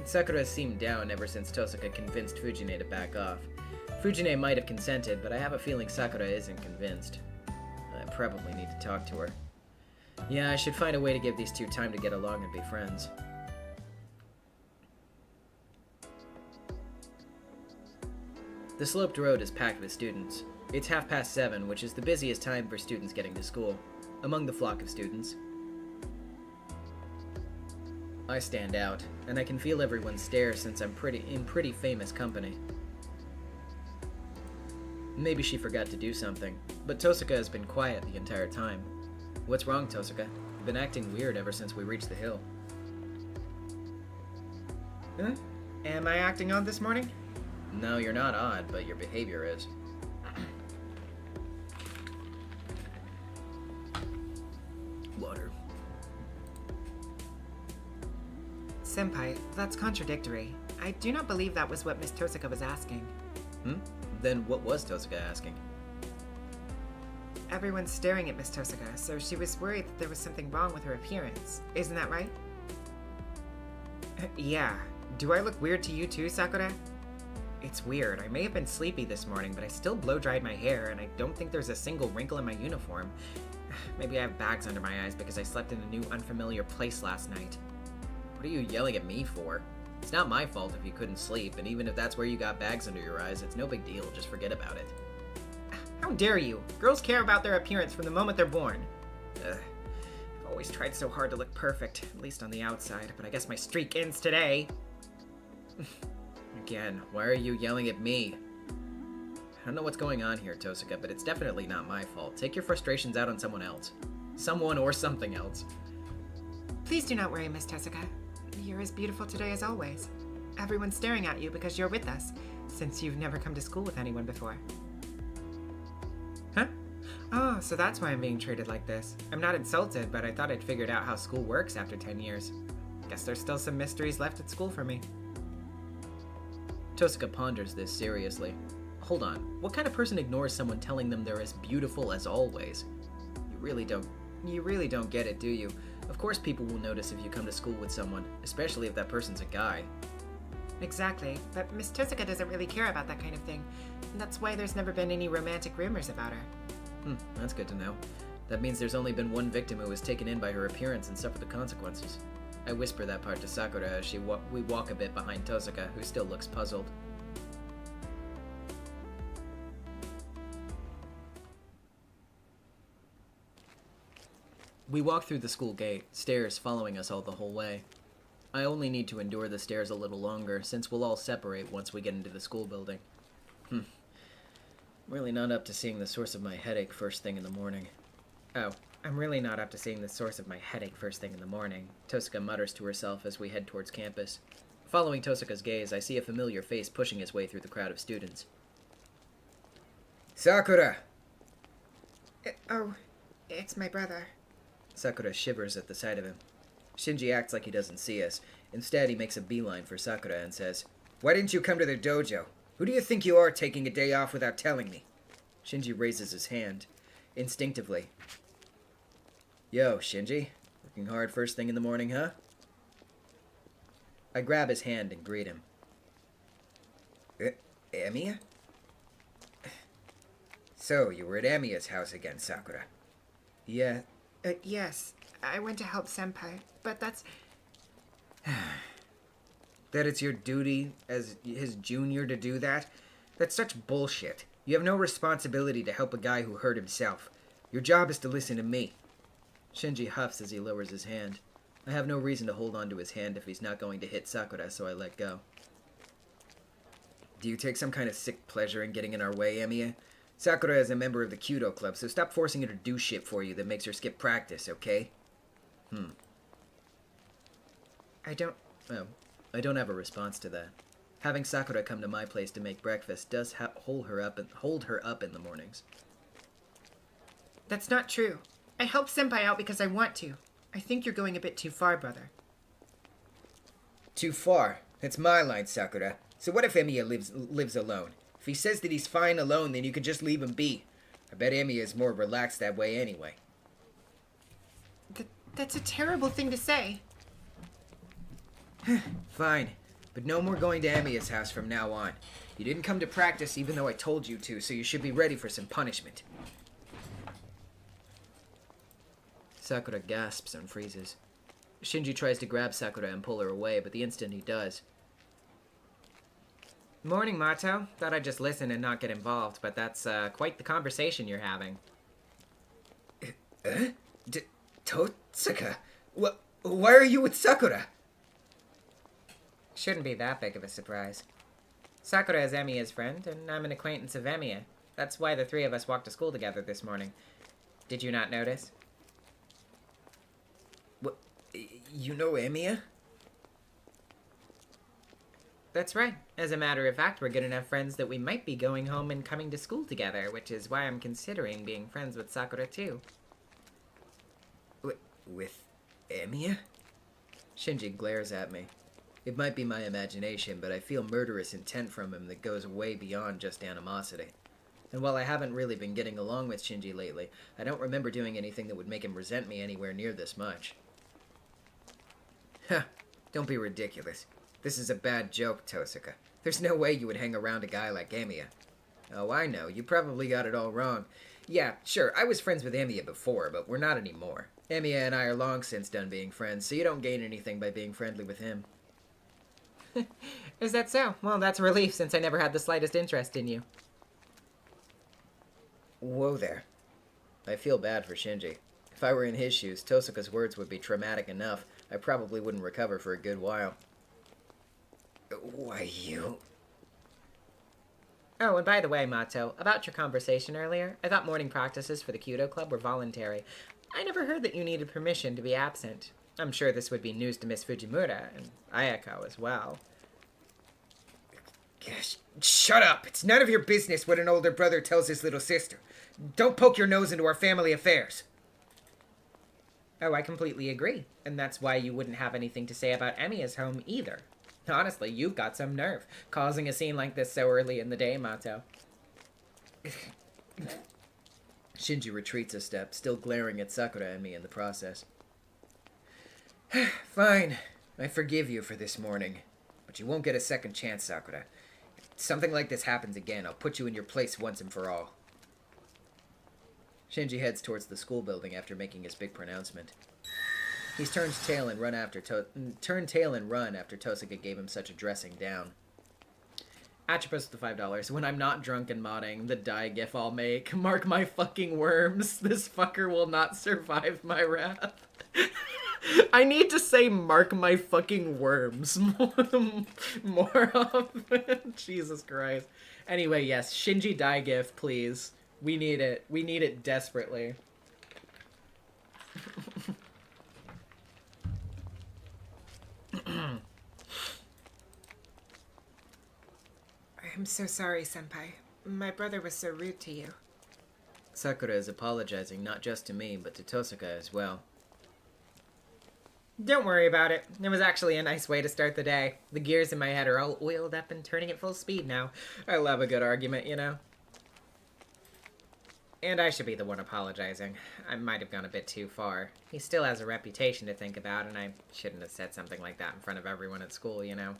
C: Sakura seemed down ever since Tosuka convinced Fujine to back off. Fujine might have consented, but I have a feeling Sakura isn't convinced. I probably need to talk to her. Yeah, I should find a way to give these two time to get along and be friends. The sloped road is packed with students. It's 7:30, which is the busiest time for students getting to school. Among the flock of students, I stand out, and I can feel everyone stare since I'm in pretty famous company. Maybe she forgot to do something, but Tosuka has been quiet the entire time. What's wrong, Tosuka? You've been acting weird ever since we reached the hill.
A: Huh? Am I acting odd this morning?
C: No, you're not odd, but your behavior is. Water.
E: Senpai, that's contradictory. I do not believe that was what Miss Tosuka was asking.
C: Then what was Tosuka asking?
E: Everyone's staring at Miss Tosuka, so she was worried that there was something wrong with her appearance. Isn't that right?
A: Yeah. Do I look weird to you too, Sakura? It's weird. I may have been sleepy this morning, but I still blow-dried my hair, and I don't think there's a single wrinkle in my uniform. Maybe I have bags under my eyes because I slept in a new, unfamiliar place last night.
C: What are you yelling at me for? It's not my fault if you couldn't sleep, and even if that's where you got bags under your eyes, it's no big deal. Just forget about it.
A: How dare you? Girls care about their appearance from the moment they're born. I've always tried so hard to look perfect, at least on the outside, but I guess my streak ends today.
C: Again, why are you yelling at me? I don't know what's going on here, Tosuka, but it's definitely not my fault. Take your frustrations out on someone else. Someone or something else.
E: Please do not worry, Miss Tosuka. You're as beautiful today as always. Everyone's staring at you because you're with us, since you've never come to school with anyone before.
A: Huh? Oh, so that's why I'm being treated like this. I'm not insulted, but I thought I'd figured out how school works after 10 years. Guess there's still some mysteries left at school for me.
C: Tosuka ponders this seriously. Hold on, what kind of person ignores someone telling them they're as beautiful as always? You really don't get it, do you? Of course people will notice if you come to school with someone, especially if that person's a guy.
E: Exactly, but Miss Tosuka doesn't really care about that kind of thing. And that's why there's never been any romantic rumors about her.
C: That's good to know. That means there's only been one victim who was taken in by her appearance and suffered the consequences. I whisper that part to Sakura as we walk a bit behind Tosuka, who still looks puzzled. We walk through the school gate, stairs following us all the whole way. I only need to endure the stairs a little longer, since we'll all separate once we get into the school building. Really not up to seeing the source of my headache first thing in the morning.
A: Oh, I'm really not up to seeing the source of my headache first thing in the morning.
C: Tosuka mutters to herself as we head towards campus. Following Tosuka's gaze, I see a familiar face pushing his way through the crowd of students. Sakura!
E: Oh, it's my brother.
C: Sakura shivers at the sight of him. Shinji acts like he doesn't see us. Instead, he makes a beeline for Sakura and says, "Why didn't you come to the dojo? Who do you think you are taking a day off without telling me?" Shinji raises his hand, instinctively. Yo, Shinji. Working hard first thing in the morning, huh? I grab his hand and greet him. Amiya? So, you were at Amiya's house again, Sakura? Yeah.
E: Yes. I went to help Senpai, but that's...
C: That it's your duty as his junior to do that? That's such bullshit. You have no responsibility to help a guy who hurt himself. Your job is to listen to me. Shinji huffs as he lowers his hand.
B: I have no reason to hold on to his hand if he's not going to hit Sakura, so I let go. Do you take some kind of sick pleasure in getting in our way, Emiya? Sakura is a member of the Kyudo Club, so stop forcing her to do shit for you that makes her skip practice, okay?
E: I don't...
B: Oh, I don't have a response to that. Having Sakura come to my place to make breakfast does hold her up in the mornings.
E: That's not true. I help Senpai out because I want to. I think you're going a bit too far, brother.
B: Too far? That's my line, Sakura. So what if Emiya lives alone? If he says that he's fine alone, then you could just leave him be. I bet Emiya is more relaxed that way anyway.
E: That's a terrible thing to say.
B: Fine, but no more going to Emiya's house from now on. You didn't come to practice even though I told you to, so you should be ready for some punishment. Sakura gasps and freezes. Shinji tries to grab Sakura and pull her away, but the instant he does...
A: Morning, Mato. Thought I'd just listen and not get involved, but that's quite the conversation you're having.
B: Totsuka? Why are you with Sakura?
A: Shouldn't be that big of a surprise. Sakura is Emiya's friend, and I'm an acquaintance of Emiya. That's why the three of us walked to school together this morning. Did you not notice?
B: What? You know Emiya?
A: That's right. As a matter of fact, we're good enough friends that we might be going home and coming to school together, which is why I'm considering being friends with Sakura too.
B: With Emiya? Shinji glares at me. It might be my imagination, but I feel murderous intent from him that goes way beyond just animosity. And while I haven't really been getting along with Shinji lately, I don't remember doing anything that would make him resent me anywhere near this much. Huh, don't be ridiculous. This is a bad joke, Totsuka. There's no way you would hang around a guy like Emiya. Oh, I know, you probably got it all wrong. Yeah, sure, I was friends with Emiya before, but we're not anymore. Emiya and I are long since done being friends, so you don't gain anything by being friendly with him.
A: Is that so? Well, that's a relief since I never had the slightest interest in you.
B: Whoa there. I feel bad for Shinji. If I were in his shoes, Totsuka's words would be traumatic enough. I probably wouldn't recover for a good while. Why, you...
A: Oh, and by the way, Mato, about your conversation earlier, I thought morning practices for the Kyudo Club were voluntary. I never heard that you needed permission to be absent. I'm sure this would be news to Miss Fujimura, and Ayako as well.
B: Gosh, shut up! It's none of your business what an older brother tells his little sister. Don't poke your nose into our family affairs.
A: Oh, I completely agree, and that's why you wouldn't have anything to say about Emiya's home either. Honestly, you've got some nerve, causing a scene like this so early in the day, Mato.
B: Shinji retreats a step, still glaring at Sakura and me in the process. Fine, I forgive you for this morning, but you won't get a second chance, Sakura. If something like this happens again, I'll put you in your place once and for all. Shinji heads towards the school building after making his big pronouncement. He turns tail and run after Totsuka gave him such a dressing down.
A: Atropos the $5. When I'm not drunk and modding, the die gif I'll make. Mark my fucking worms. This fucker will not survive my wrath. I need to say mark my fucking worms more often. Jesus Christ. Anyway, yes, Shinji die gif, please. We need it. We need it desperately.
E: I'm so sorry, Senpai. My brother was so rude to you.
B: Sakura is apologizing not just to me, but to Totsuka as well.
A: Don't worry about it. It was actually a nice way to start the day. The gears in my head are all oiled up and turning at full speed now. I love a good argument, you know? And I should be the one apologizing. I might have gone a bit too far. He still has a reputation to think about, and I shouldn't have said something like that in front of everyone at school, you know?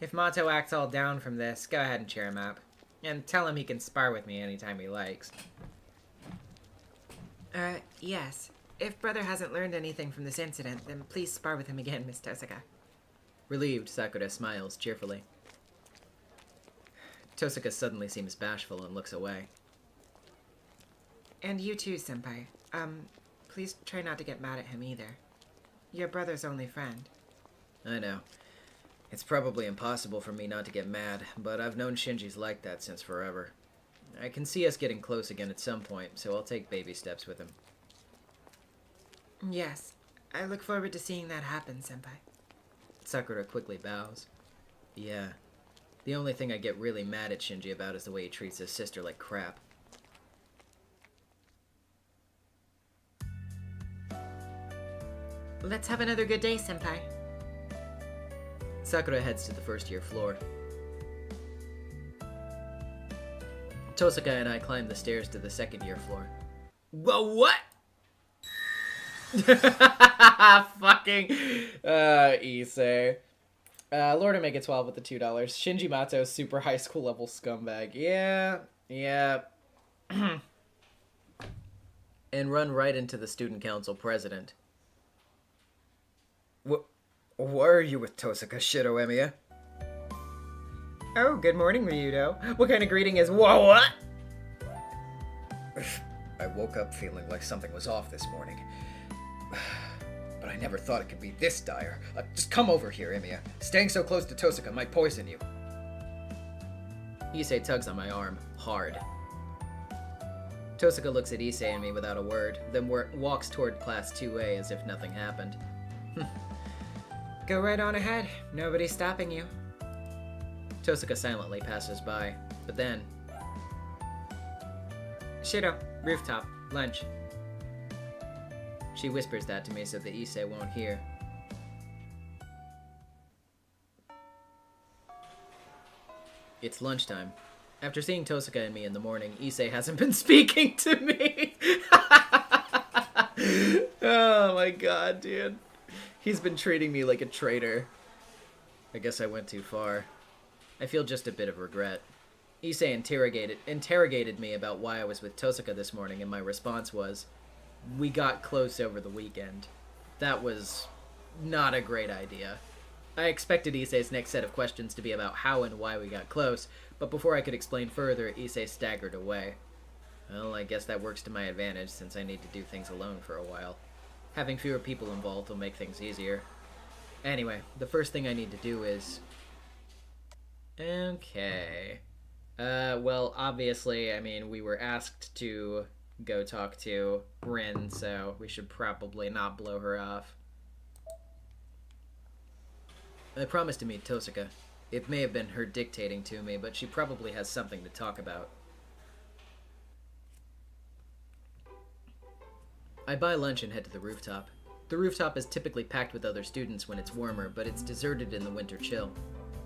A: If Mato acts all down from this, go ahead and cheer him up. And tell him he can spar with me anytime he likes.
E: Yes. If brother hasn't learned anything from this incident, then please spar with him again, Miss Totsuka.
B: Relieved, Sakura smiles cheerfully. Totsuka suddenly seems bashful and looks away.
E: And you too, Senpai. Please try not to get mad at him either. your brother's only friend.
B: I know. It's probably impossible for me not to get mad, but I've known Shinji's like that since forever. I can see us getting close again at some point, so I'll take baby steps with him.
E: Yes, I look forward to seeing that happen, Senpai.
B: Sakura quickly bows. Yeah. The only thing I get really mad at Shinji about is the way he treats his sister like crap.
E: Let's have another good day, Senpai.
B: Sakura heads to the first-year floor. Tosaka and I climb the stairs to the second-year floor.
A: Whoa, what? Fucking Issei. Lord Omega 12 with the $2. Shinji Mato, super high school level scumbag. Yeah.
B: And run right into the student council president. Why are you with Tosaka, Shido Emiya?
A: Oh, good morning, Ryudo. What kind of greeting is whoa, what?
B: I woke up feeling like something was off this morning. But I never thought it could be this dire. Just come over here, Emiya. Staying so close to Tosaka might poison you. Issei tugs on my arm, hard. Tosaka looks at Issei and me without a word, then walks toward Class 2A as if nothing happened.
E: Go right on ahead. Nobody's stopping you.
B: Tosaka silently passes by, but then...
A: Shido, rooftop, lunch.
B: She whispers that to me so that Issei won't hear. It's lunchtime. After seeing Tosaka and me in the morning, Issei hasn't been speaking to me.
A: Oh my god, dude. He's been treating me like a traitor.
B: I guess I went too far. I feel just a bit of regret. Issei interrogated me about why I was with Tosaka this morning, and my response was, we got close over the weekend. That was not a great idea. I expected Issei's next set of questions to be about how and why we got close, but before I could explain further, Issei staggered away. Well, I guess that works to my advantage since I need to do things alone for a while. Having fewer people involved will make things easier. Anyway, the first thing I need to do is... Okay. Well, obviously, I mean, we were asked to go talk to Rin, so we should probably not blow her off. I promised to meet Tosaka. It may have been her dictating to me, but she probably has something to talk about. I buy lunch and head to the rooftop. The rooftop is typically packed with other students when it's warmer, but it's deserted in the winter chill.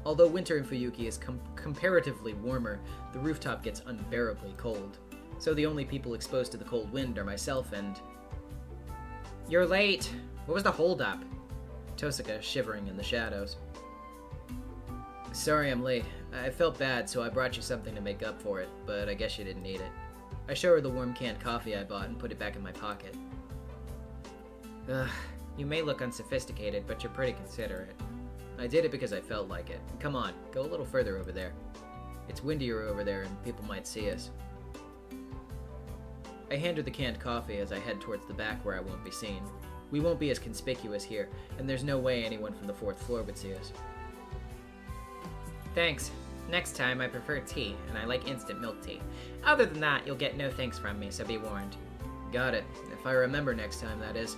B: Although winter in Fuyuki is comparatively warmer, the rooftop gets unbearably cold. So the only people exposed to the cold wind are myself and...
A: You're late. What was the holdup?
B: Tosaka, shivering in the shadows. Sorry I'm late. I felt bad, so I brought you something to make up for it, but I guess you didn't need it. I show her the warm canned coffee I bought and put it back in my pocket.
A: Ugh, you may look unsophisticated, but you're pretty considerate.
B: I did it because I felt like it. Come on, go a little further over there. It's windier over there and people might see us. I hand her the canned coffee as I head towards the back where I won't be seen. We won't be as conspicuous here, and there's no way anyone from the 4th floor would see us.
A: Thanks. Next time I prefer tea, and I like instant milk tea. Other than that, you'll get no thanks from me, so be warned.
B: Got it. If I remember next time, that is.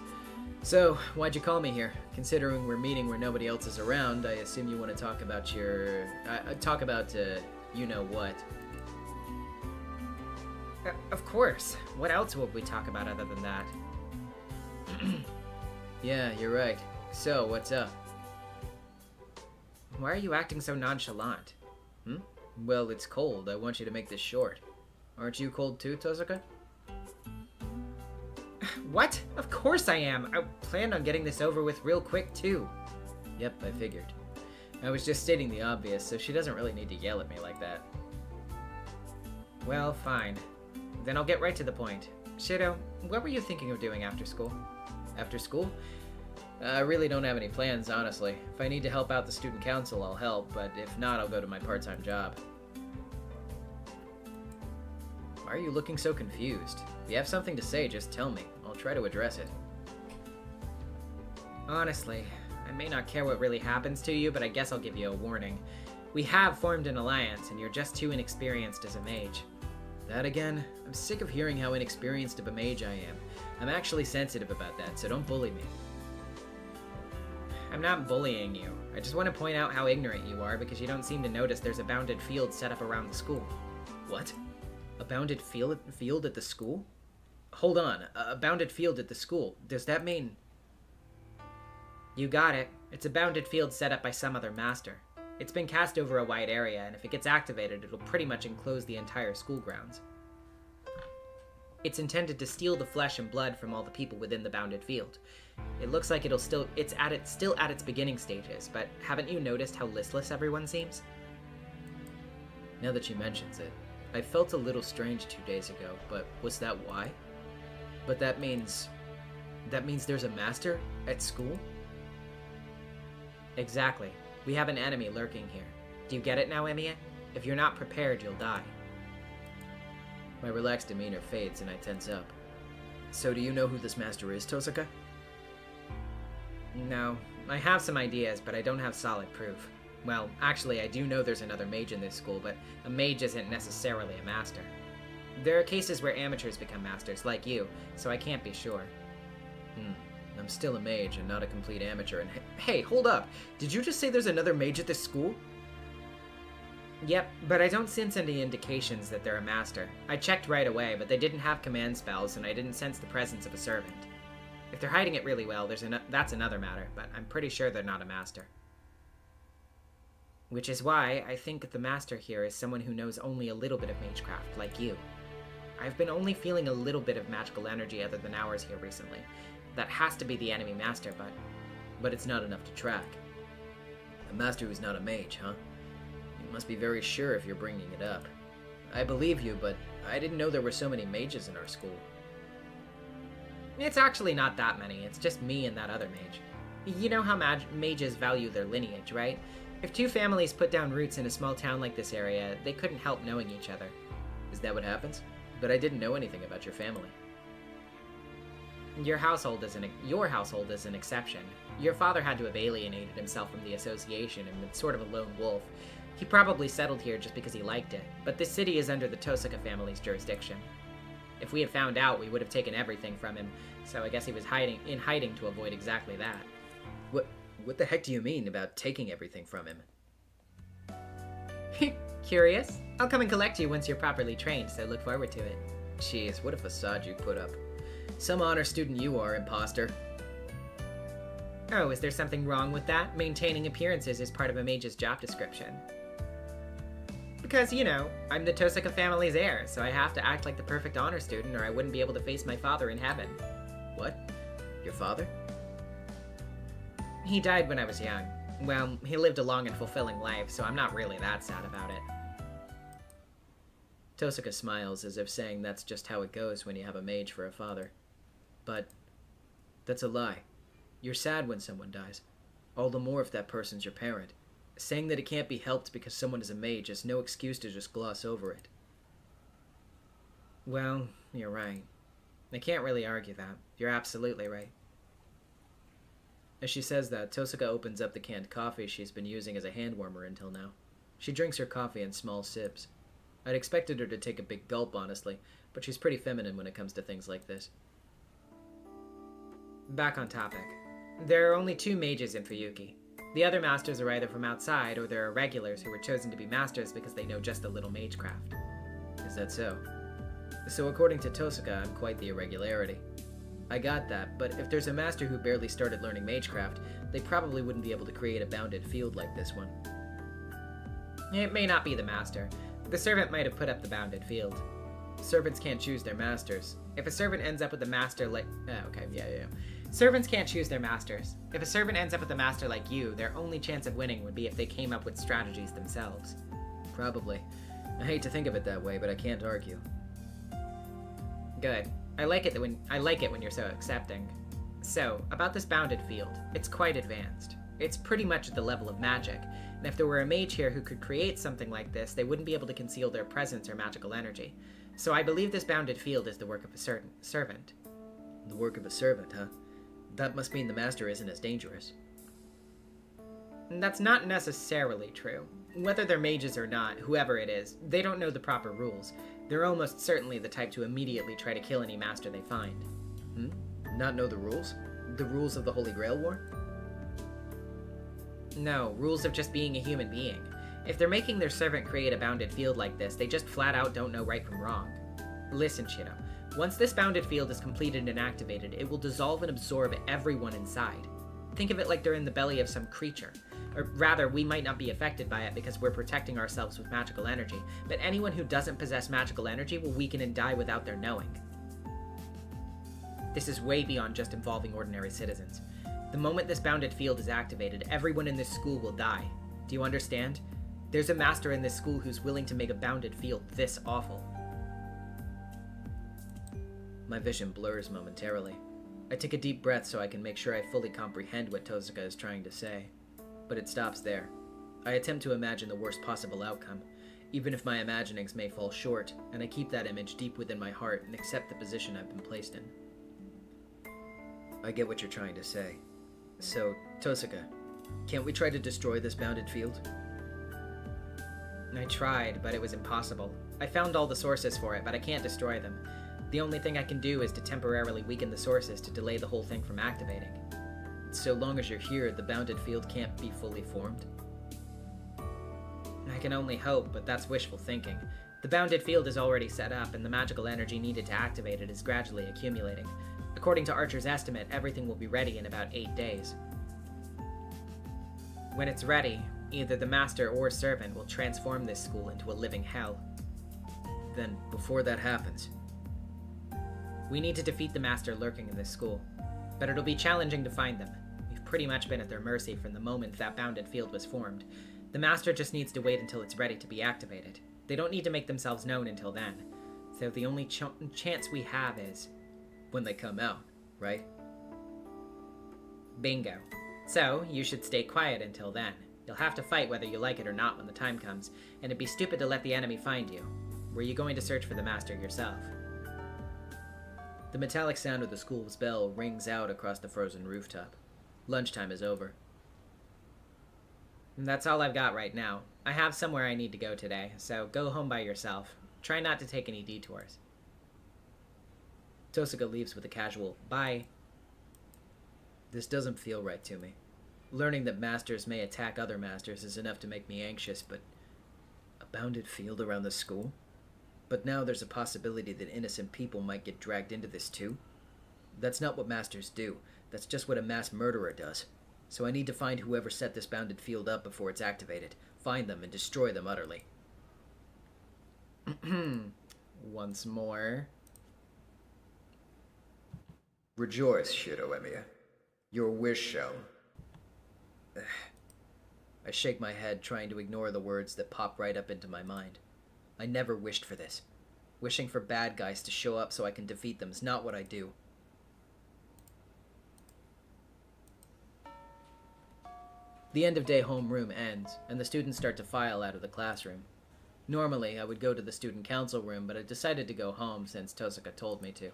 B: So, why'd you call me here? Considering we're meeting where nobody else is around, I assume you want to talk about your... you-know-what.
A: Of course. What else would we talk about other than that?
B: Yeah, you're right. So, what's up?
A: Why are you acting so nonchalant?
B: Well, it's cold. I want you to make this short. Aren't you cold too, Tosaka?
A: What? Of course I am. I planned on getting this over with real quick, too.
B: Yep, I figured. I was just stating the obvious, so she doesn't really need to yell at me like that.
A: Well, fine. Then I'll get right to the point. Shido, what were you thinking of doing after school?
B: After school? I really don't have any plans, honestly. If I need to help out the student council, I'll help, but if not, I'll go to my part-time job. Why are you looking so confused? If you have something to say, just tell me. I'll try to address it.
A: Honestly, I may not care what really happens to you, but I guess I'll give you a warning. We have formed an alliance, and you're just too inexperienced as a mage.
B: That again? I'm sick of hearing how inexperienced of a mage I am. I'm actually sensitive about that, so don't bully me.
A: I'm not bullying you. I just want to point out how ignorant you are because you don't seem to notice there's a bounded field set up around the school.
B: What? A bounded field at the school?
A: Hold on, a bounded field at the school. Does that mean... You got it. It's a bounded field set up by some other master. It's been cast over a wide area, and if it gets activated, it'll pretty much enclose the entire school grounds. It's intended to steal the flesh and blood from all the people within the bounded field. It looks like it's still at its beginning stages, but haven't you noticed how listless everyone seems?
B: Now that she mentions it, I felt a little strange 2 days ago, but was that why? But that means there's a master at school?
A: Exactly. We have an enemy lurking here. Do you get it now, Emiya? If you're not prepared, you'll die.
B: My relaxed demeanor fades and I tense up. So do you know who this master is, Tosaka?
A: No. I have some ideas, but I don't have solid proof. Well, actually, I do know there's another mage in this school, but a mage isn't necessarily a master. There are cases where amateurs become masters, like you, so I can't be sure.
B: I'm still a mage and not a complete amateur, and
A: Hey, hold up! Did you just say there's another mage at this school? Yep, but I don't sense any indications that they're a master. I checked right away, but they didn't have command spells, and I didn't sense the presence of a servant. If they're hiding it really well, that's another matter, but I'm pretty sure they're not a master. Which is why I think the master here is someone who knows only a little bit of magecraft, like you. I've been only feeling a little bit of magical energy other than ours here recently. That has to be the enemy master,
B: but it's not enough to track. A master who's not a mage, huh? You must be very sure if you're bringing it up. I believe you, but I didn't know there were so many mages in our school.
A: It's actually not that many, it's just me and that other mage. You know how mages value their lineage, right? If two families put down roots in a small town like this area, they couldn't help knowing each other.
B: Is that what happens? But I didn't know anything about your family.
A: Your household is an exception. Your father had to have alienated himself from the association and been sort of a lone wolf. He probably settled here just because he liked it, but this city is under the Tosaka family's jurisdiction. If we had found out, we would have taken everything from him, so I guess he was in hiding to avoid exactly that.
B: What the heck do you mean about taking everything from him?
A: Curious? I'll come and collect you once you're properly trained, so look forward to it.
B: Jeez, what a facade you put up. Some honor student you are, imposter.
A: Oh, is there something wrong with that? Maintaining appearances is part of a mage's job description. Because, you know, I'm the Tosaka family's heir, so I have to act like the perfect honor student or I wouldn't be able to face my father in heaven.
B: What? Your father?
A: He died when I was young. Well, he lived a long and fulfilling life, so I'm not really that sad about it.
B: Tosaka smiles as if saying that's just how it goes when you have a mage for a father. But that's a lie. You're sad when someone dies. All the more if that person's your parent. Saying that it can't be helped because someone is a mage is no excuse to just gloss over it.
A: Well, you're right. I can't really argue that. You're absolutely right.
B: As she says that, Tosaka opens up the canned coffee she's been using as a hand warmer until now. She drinks her coffee in small sips. I'd expected her to take a big gulp, honestly, but she's pretty feminine when it comes to things like this.
A: Back on topic. There are only 2 mages in Fuyuki. The other masters are either from outside, or there are regulars who were chosen to be masters because they know just a little magecraft.
B: Is that so? So according to Tosaka, I'm quite the irregularity. I got that, but if there's a master who barely started learning magecraft, they probably wouldn't be able to create a bounded field like this one.
A: It may not be the master. The servant might have put up the bounded field.
B: Servants can't choose their masters.
A: If a servant ends up with a master like... Servants can't choose their masters. If a servant ends up with a master like you, their only chance of winning would be if they came up with strategies themselves.
B: Probably. I hate to think of it that way, but I can't argue.
A: Good. I like it when you're so accepting. So, about this bounded field, it's quite advanced. It's pretty much at the level of magic, and if there were a mage here who could create something like this, they wouldn't be able to conceal their presence or magical energy. So I believe this bounded field is the work of a certain servant.
B: The work of a servant, huh?
C: That must mean the Master isn't as dangerous.
A: That's not necessarily true. Whether they're mages or not, whoever it is, they don't know the proper rules. They're almost certainly the type to immediately try to kill any master they find.
C: Not know the rules? The rules of the Holy Grail War?
A: No, rules of just being a human being. If they're making their servant create a bounded field like this, they just flat out don't know right from wrong. Listen, Shiro. Once this bounded field is completed and activated, it will dissolve and absorb everyone inside. Think of it like they're in the belly of some creature. Or rather, we might not be affected by it because we're protecting ourselves with magical energy, but anyone who doesn't possess magical energy will weaken and die without their knowing. This is way beyond just involving ordinary citizens. The moment this bounded field is activated, everyone in this school will die. Do you understand? There's a master in this school who's willing to make a bounded field this awful.
C: My vision blurs momentarily. I take a deep breath so I can make sure I fully comprehend what Tozuka is trying to say. But it stops there. I attempt to imagine the worst possible outcome, even if my imaginings may fall short, and I keep that image deep within my heart and accept the position I've been placed in. I get what you're trying to say. So, Tozuka, can't we try to destroy this bounded field?
A: I tried, but it was impossible. I found all the sources for it, but I can't destroy them. The only thing I can do is to temporarily weaken the sources to delay the whole thing from activating.
C: So long as you're here, the bounded field can't be fully formed?
A: I can only hope, but that's wishful thinking. The bounded field is already set up, and the magical energy needed to activate it is gradually accumulating. According to Archer's estimate, everything will be ready in about 8 days. When it's ready, either the master or servant will transform this school into a living hell.
C: Then, before that happens,
A: we need to defeat the master lurking in this school. But it'll be challenging to find them. We've pretty much been at their mercy from the moment that bounded field was formed. The master just needs to wait until it's ready to be activated. They don't need to make themselves known until then. So the only chance we have is
C: when they come out, right?
A: Bingo. So, you should stay quiet until then. You'll have to fight whether you like it or not when the time comes, and it'd be stupid to let the enemy find you. Were you going to search for the master yourself?
C: The metallic sound of the school's bell rings out across the frozen rooftop. Lunchtime is over.
A: That's all I've got right now. I have somewhere I need to go today, so go home by yourself. Try not to take any detours.
C: Tozuka leaves with a casual, "Bye." This doesn't feel right to me. Learning that masters may attack other masters is enough to make me anxious, but a bounded field around the school? But now there's a possibility that innocent people might get dragged into this too? That's not what masters do. That's just what a mass murderer does. So I need to find whoever set this bounded field up before it's activated, find them, and destroy them utterly.
A: Once more.
B: Rejoice, Shiroemiya. Your wish shall.
C: I shake my head, trying to ignore the words that pop right up into my mind. I never wished for this. Wishing for bad guys to show up so I can defeat them is not what I do. The end-of-day homeroom ends, and the students start to file out of the classroom. Normally, I would go to the student council room, but I decided to go home since Tozuka told me to.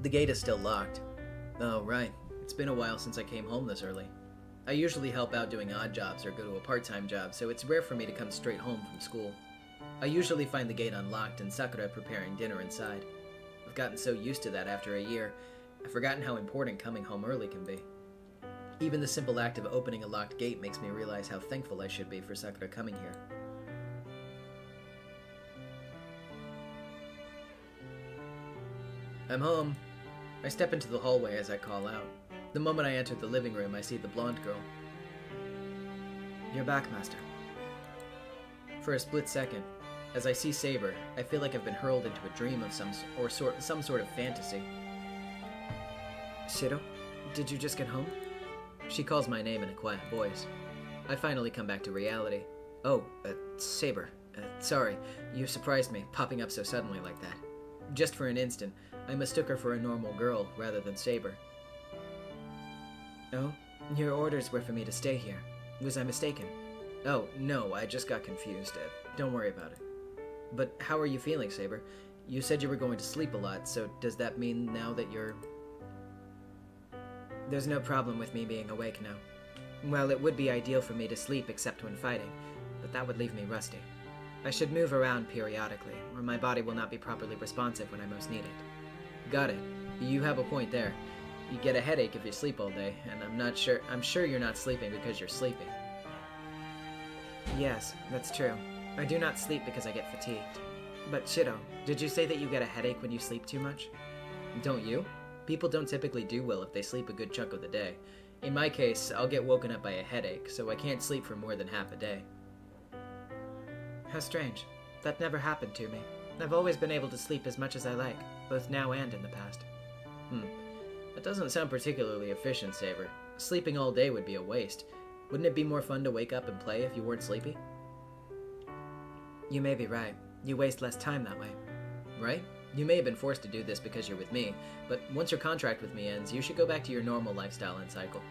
C: The gate is still locked. Oh, right. It's been a while since I came home this early. I usually help out doing odd jobs or go to a part-time job, so it's rare for me to come straight home from school. I usually find the gate unlocked and Sakura preparing dinner inside. I've gotten so used to that after a year, I've forgotten how important coming home early can be. Even the simple act of opening a locked gate makes me realize how thankful I should be for Sakura coming here. I'm home. I step into the hallway as I call out. The moment I enter the living room, I see the blonde girl.
A: You're back, Master.
C: For a split second, as I see Saber, I feel like I've been hurled into a dream of some sort of fantasy.
A: Shiro, did you just get home?
C: She calls my name in a quiet voice. I finally come back to reality. Oh, Saber. Sorry, you surprised me, popping up so suddenly like that. Just for an instant, I mistook her for a normal girl rather than Saber.
A: Oh, your orders were for me to stay here. Was I mistaken?
C: Oh, no, I just got confused. Don't worry about it. But how are you feeling, Saber? You said you were going to sleep a lot, so does that mean now that you're...
B: There's no problem with me being awake now. Well, it would be ideal for me to sleep except when fighting, but that would leave me rusty. I should move around periodically, or my body will not be properly responsive when I most need it.
C: Got it. You have a point there. You get a headache if you sleep all day, and I'm sure you're not sleeping because you're sleepy.
B: Yes, that's true. I do not sleep because I get fatigued. But Shido, did you say that you get a headache when you sleep too much?
C: Don't you? People don't typically do well if they sleep a good chunk of the day. In my case, I'll get woken up by a headache, so I can't sleep for more than half a day.
B: How strange. That never happened to me. I've always been able to sleep as much as I like, both now and in the past.
C: That doesn't sound particularly efficient, Saber. Sleeping all day would be a waste. Wouldn't it be more fun to wake up and play if you weren't sleepy?
B: You may be right. You waste less time that way.
C: Right? You may have been forced to do this because you're with me, but once your contract with me ends, you should go back to your normal lifestyle and cycle.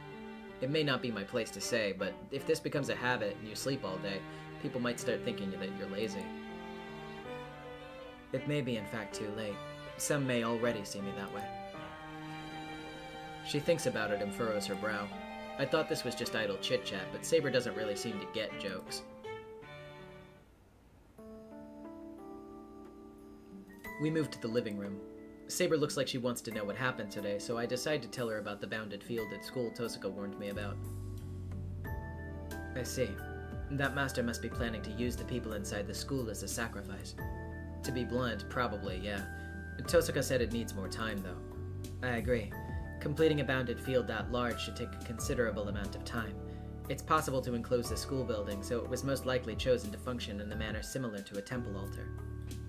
C: It may not be my place to say, but if this becomes a habit and you sleep all day, people might start thinking that you're lazy.
B: It may be in fact too late. Some may already see me that way.
C: She thinks about it and furrows her brow. I thought this was just idle chit-chat, but Saber doesn't really seem to get jokes. We moved to the living room. Saber looks like she wants to know what happened today, so I decide to tell her about the bounded field at school Tosuka warned me about.
B: I see. That master must be planning to use the people inside the school as a sacrifice.
C: To be blunt, probably, yeah. Tosuka said it needs more time, though.
B: I agree. Completing a bounded field that large should take a considerable amount of time. It's possible to enclose the school building, so it was most likely chosen to function in a manner similar to a temple altar.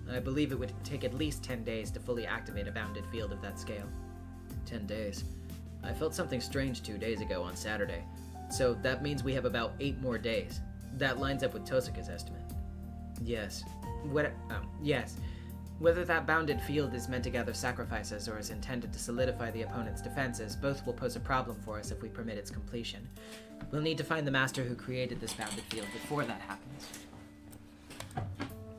B: I believe it would take at least 10 days to fully activate a bounded field of that scale.
C: 10 days. I felt something strange 2 days ago on Saturday, so that means we have about 8 more days. That lines up with Tosuka's estimate.
B: Yes. Yes. Whether that bounded field is meant to gather sacrifices or is intended to solidify the opponent's defenses, both will pose a problem for us if we permit its completion. We'll need to find the master who created this bounded field before that happens.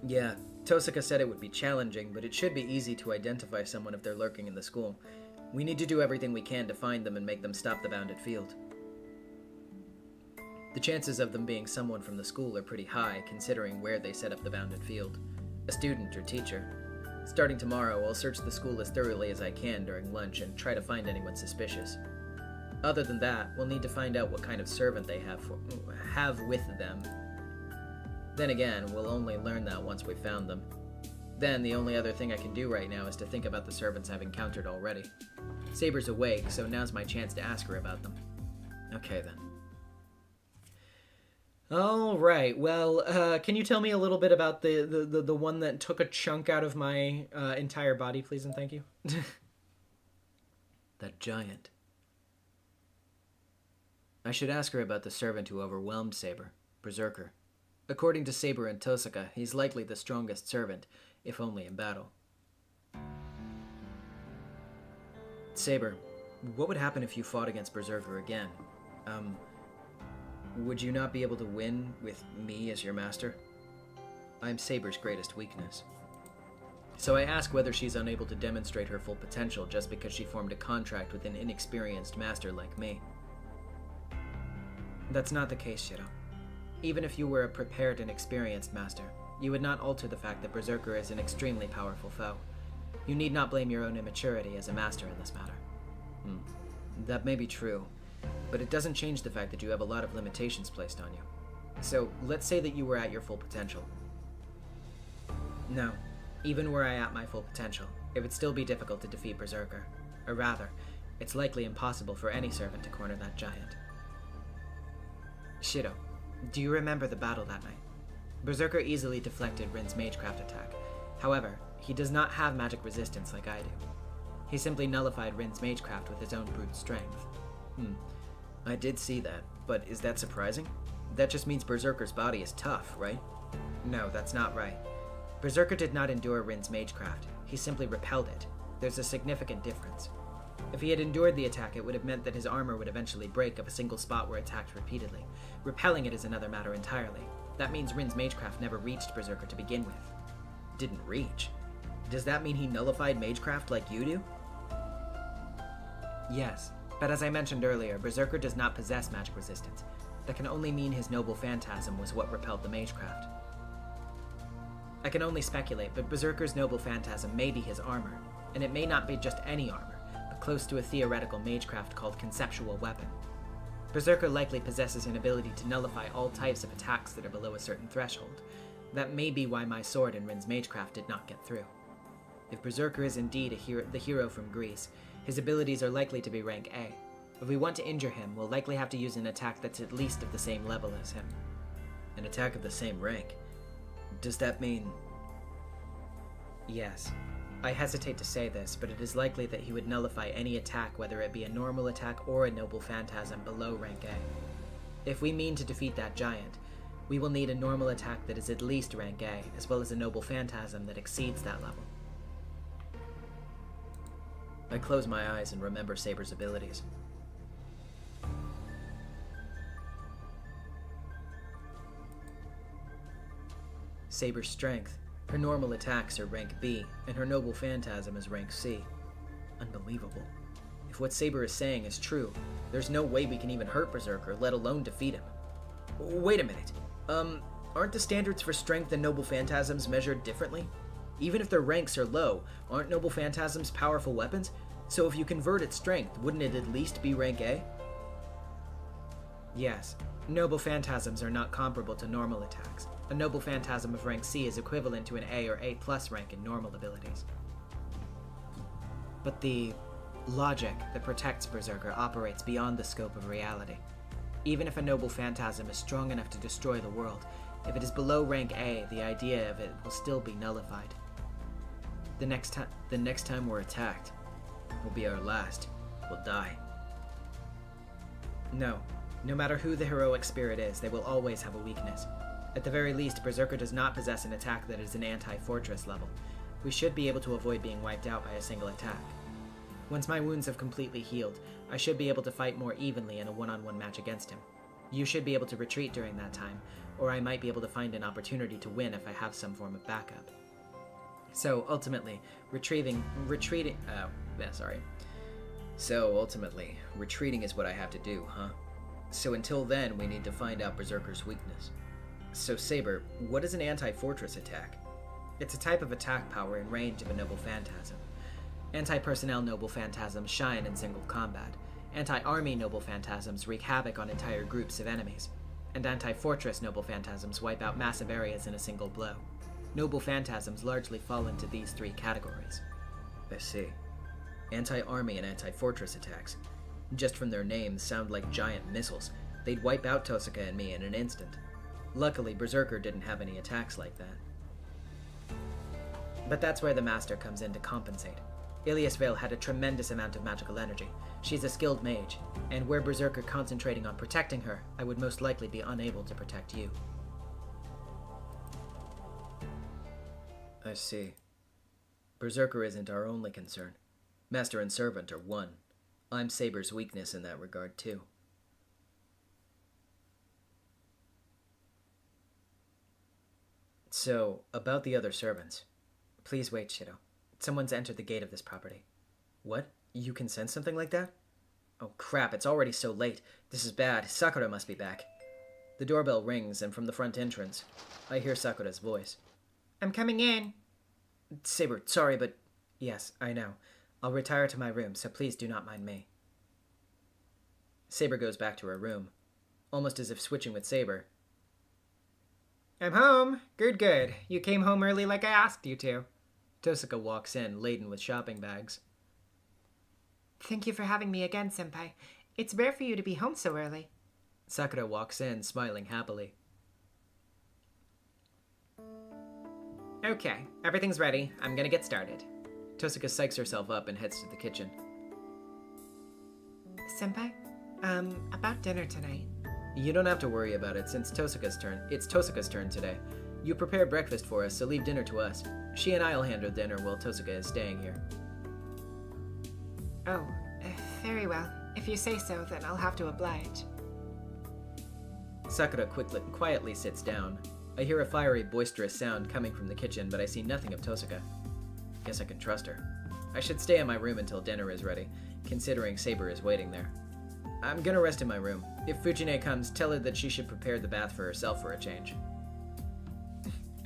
C: Yeah, Tosuka said it would be challenging, but it should be easy to identify someone if they're lurking in the school. We need to do everything we can to find them and make them stop the bounded field. The chances of them being someone from the school are pretty high, considering where they set up the bounded field. A student or teacher. Starting tomorrow, I'll search the school as thoroughly as I can during lunch and try to find anyone suspicious. Other than that, we'll need to find out what kind of servant they have with them. Then again, we'll only learn that once we've found them. Then the only other thing I can do right now is to think about the servants I've encountered already. Saber's awake, so now's my chance to ask her about them. Okay then.
A: All right. Well, can you tell me a little bit about the one that took a chunk out of my entire body, please and thank you?
C: That giant. I should ask her about the servant who overwhelmed Saber, Berserker. According to Saber and Tosuka, he's likely the strongest servant, if only in battle. Saber, what would happen if you fought against Berserker again? Would you not be able to win with me as your master? I'm Saber's greatest weakness. So I ask whether she's unable to demonstrate her full potential just because she formed a contract with an inexperienced master like me.
B: That's not the case, Shido. Even if you were a prepared and experienced master, you would not alter the fact that Berserker is an extremely powerful foe. You need not blame your own immaturity as a master in this matter.
C: That may be true, but it doesn't change the fact that you have a lot of limitations placed on you.
B: So, let's say that you were at your full potential. No. Even were I at my full potential, it would still be difficult to defeat Berserker. Or rather, it's likely impossible for any servant to corner that giant. Shido, do you remember the battle that night? Berserker easily deflected Rin's Magecraft attack. However, he does not have magic resistance like I do. He simply nullified Rin's Magecraft with his own brute strength.
C: I did see that, but is that surprising? That just means Berserker's body is tough, right?
B: No, that's not right. Berserker did not endure Rin's Magecraft. He simply repelled it. There's a significant difference. If he had endured the attack, it would have meant that his armor would eventually break if a single spot were attacked repeatedly. Repelling it is another matter entirely. That means Rin's Magecraft never reached Berserker to begin with.
C: Didn't reach? Does that mean he nullified magecraft like you do?
B: Yes, but as I mentioned earlier, Berserker does not possess magic resistance. That can only mean his noble phantasm was what repelled the magecraft. I can only speculate, but Berserker's noble phantasm may be his armor, and it may not be just any armor, but close to a theoretical magecraft called conceptual weapon. Berserker likely possesses an ability to nullify all types of attacks that are below a certain threshold. That may be why my sword in Rin's magecraft did not get through. If Berserker is indeed the hero from Greece, his abilities are likely to be rank A. If we want to injure him, we'll likely have to use an attack that's at least of the same level as him.
C: An attack of the same rank? Does that mean...
B: Yes. I hesitate to say this, but it is likely that he would nullify any attack, whether it be a normal attack or a noble phantasm below rank A. If we mean to defeat that giant, we will need a normal attack that is at least rank A, as well as a noble phantasm that exceeds that level.
C: I close my eyes and remember Saber's abilities. Saber's strength. Her normal attacks are rank B, and her noble phantasm is rank C. Unbelievable. If what Saber is saying is true, there's no way we can even hurt Berserker, let alone defeat him. Wait a minute. Aren't the standards for strength and noble phantasms measured differently? Even if their ranks are low, aren't noble phantasms powerful weapons? So if you convert its strength, wouldn't it at least be rank A?
B: Yes. Noble phantasms are not comparable to normal attacks. A noble phantasm of rank C is equivalent to an A or A+ rank in normal abilities. But the logic that protects Berserker operates beyond the scope of reality. Even if a noble phantasm is strong enough to destroy the world, if it is below rank A, the idea of it will still be nullified. The next time we're attacked will be our last. We'll die. No. No matter who the heroic spirit is, they will always have a weakness. At the very least, Berserker does not possess an attack that is an anti-fortress level. We should be able to avoid being wiped out by a single attack. Once my wounds have completely healed, I should be able to fight more evenly in a one-on-one match against him. You should be able to retreat during that time, or I might be able to find an opportunity to win if I have some form of backup. So, ultimately, retreating is what I have to do, huh? So until then, we need to find out Berserker's weakness. So Saber, what is an anti-fortress attack? It's a type of attack power in range of a noble phantasm. Anti-personnel noble phantasms shine in single combat. Anti-army noble phantasms wreak havoc on entire groups of enemies. And anti-fortress noble phantasms wipe out massive areas in a single blow. Noble phantasms largely fall into these three categories.
C: I see. Anti-army and anti-fortress attacks. Just from their names, sound like giant missiles. They'd wipe out Tosuka and me in an instant. Luckily, Berserker didn't have any attacks like that.
B: But that's where the Master comes in to compensate. Ilias Vale had a tremendous amount of magical energy. She's a skilled mage, and were Berserker concentrating on protecting her, I would most likely be unable to protect you.
C: I see. Berserker isn't our only concern. Master and servant are one. I'm Saber's weakness in that regard, too. So, about the other servants.
B: Please wait, Shido. Someone's entered the gate of this property.
C: What? You can sense something like that? Oh crap, it's already so late. This is bad. Sakura must be back. The doorbell rings, and from the front entrance, I hear Sakura's voice.
E: I'm coming in.
C: Saber, sorry, but...
B: Yes, I know. I'll retire to my room, so please do not mind me.
C: Saber goes back to her room, almost as if switching with Saber.
E: I'm home. Good. You came home early like I asked you to.
C: Tosuka walks in, laden with shopping bags.
E: Thank you for having me again, Senpai. It's rare for you to be home so early.
C: Sakura walks in, smiling happily.
B: Okay, everything's ready. I'm gonna get started.
C: Tosuka psychs herself up and heads to the kitchen.
E: Senpai, about dinner tonight.
C: You don't have to worry about it since Tosuka's turn. It's Tosuka's turn today. You prepare breakfast for us, so leave dinner to us. She and I'll handle dinner while Tosuka is staying here.
E: Oh, very well. If you say so, then I'll have to oblige.
C: Sakura quietly sits down. I hear a fiery, boisterous sound coming from the kitchen, but I see nothing of Tosuka. Guess I can trust her. I should stay in my room until dinner is ready, considering Saber is waiting there. I'm gonna rest in my room. If Fujine comes, tell her that she should prepare the bath for herself for a change.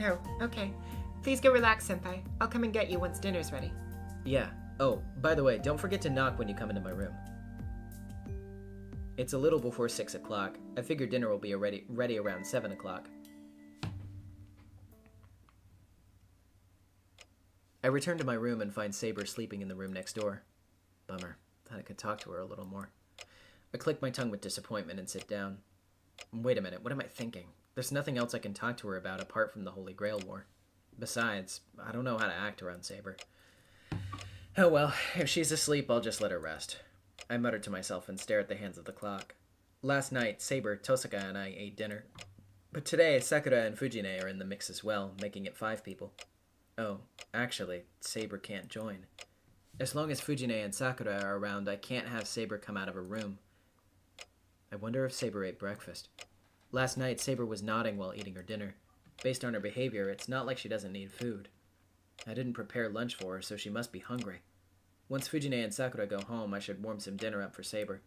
E: Oh, okay. Please go relax, Senpai. I'll come and get you once dinner's ready.
C: Yeah. Oh, by the way, don't forget to knock when you come into my room. It's a little before 6 o'clock. I figure dinner will be ready around 7 o'clock. I return to my room and find Saber sleeping in the room next door. Bummer. Thought I could talk to her a little more. I click my tongue with disappointment and sit down. Wait a minute, what am I thinking? There's nothing else I can talk to her about apart from the Holy Grail War. Besides, I don't know how to act around Saber. Oh well, if she's asleep, I'll just let her rest. I mutter to myself and stare at the hands of the clock. Last night, Saber, Tosaka, and I ate dinner. But today, Sakura and Fujine are in the mix as well, making it 5 people. Oh, actually, Saber can't join. As long as Fujine and Sakura are around, I can't have Saber come out of her room. I wonder if Saber ate breakfast. Last night, Saber was nodding while eating her dinner. Based on her behavior, it's not like she doesn't need food. I didn't prepare lunch for her, so she must be hungry. Once Fujine and Sakura go home, I should warm some dinner up for Saber.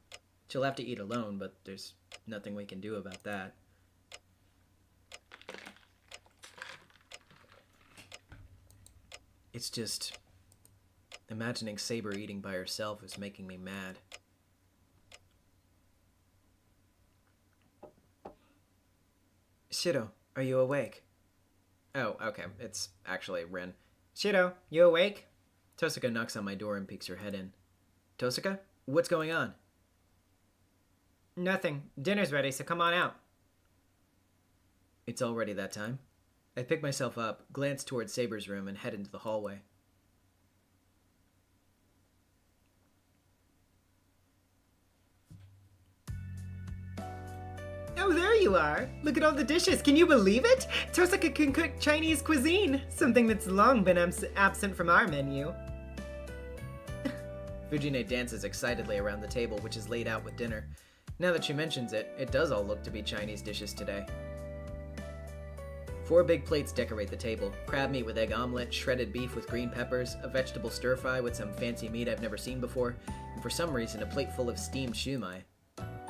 C: She'll have to eat alone, but there's nothing we can do about that. It's just... imagining Saber eating by herself is making me mad. Shiro, are you awake? Oh, okay. It's actually Rin.
E: Shiro, you awake?
C: Tosaka knocks on my door and peeks her head in. Tosaka? What's going on?
E: Nothing. Dinner's ready, so come on out.
C: It's already that time. I pick myself up, glance towards Saber's room, and head into the hallway.
E: Oh, there you are. Look at all the dishes. Can you believe it? Tosaka can cook Chinese cuisine, something that's long been absent from our menu.
C: Fujine dances excitedly around the table, which is laid out with dinner. Now that she mentions it, it does all look to be Chinese dishes today. 4 big plates decorate the table. Crab meat with egg omelet, shredded beef with green peppers, a vegetable stir-fry with some fancy meat I've never seen before, and for some reason a plate full of steamed shumai.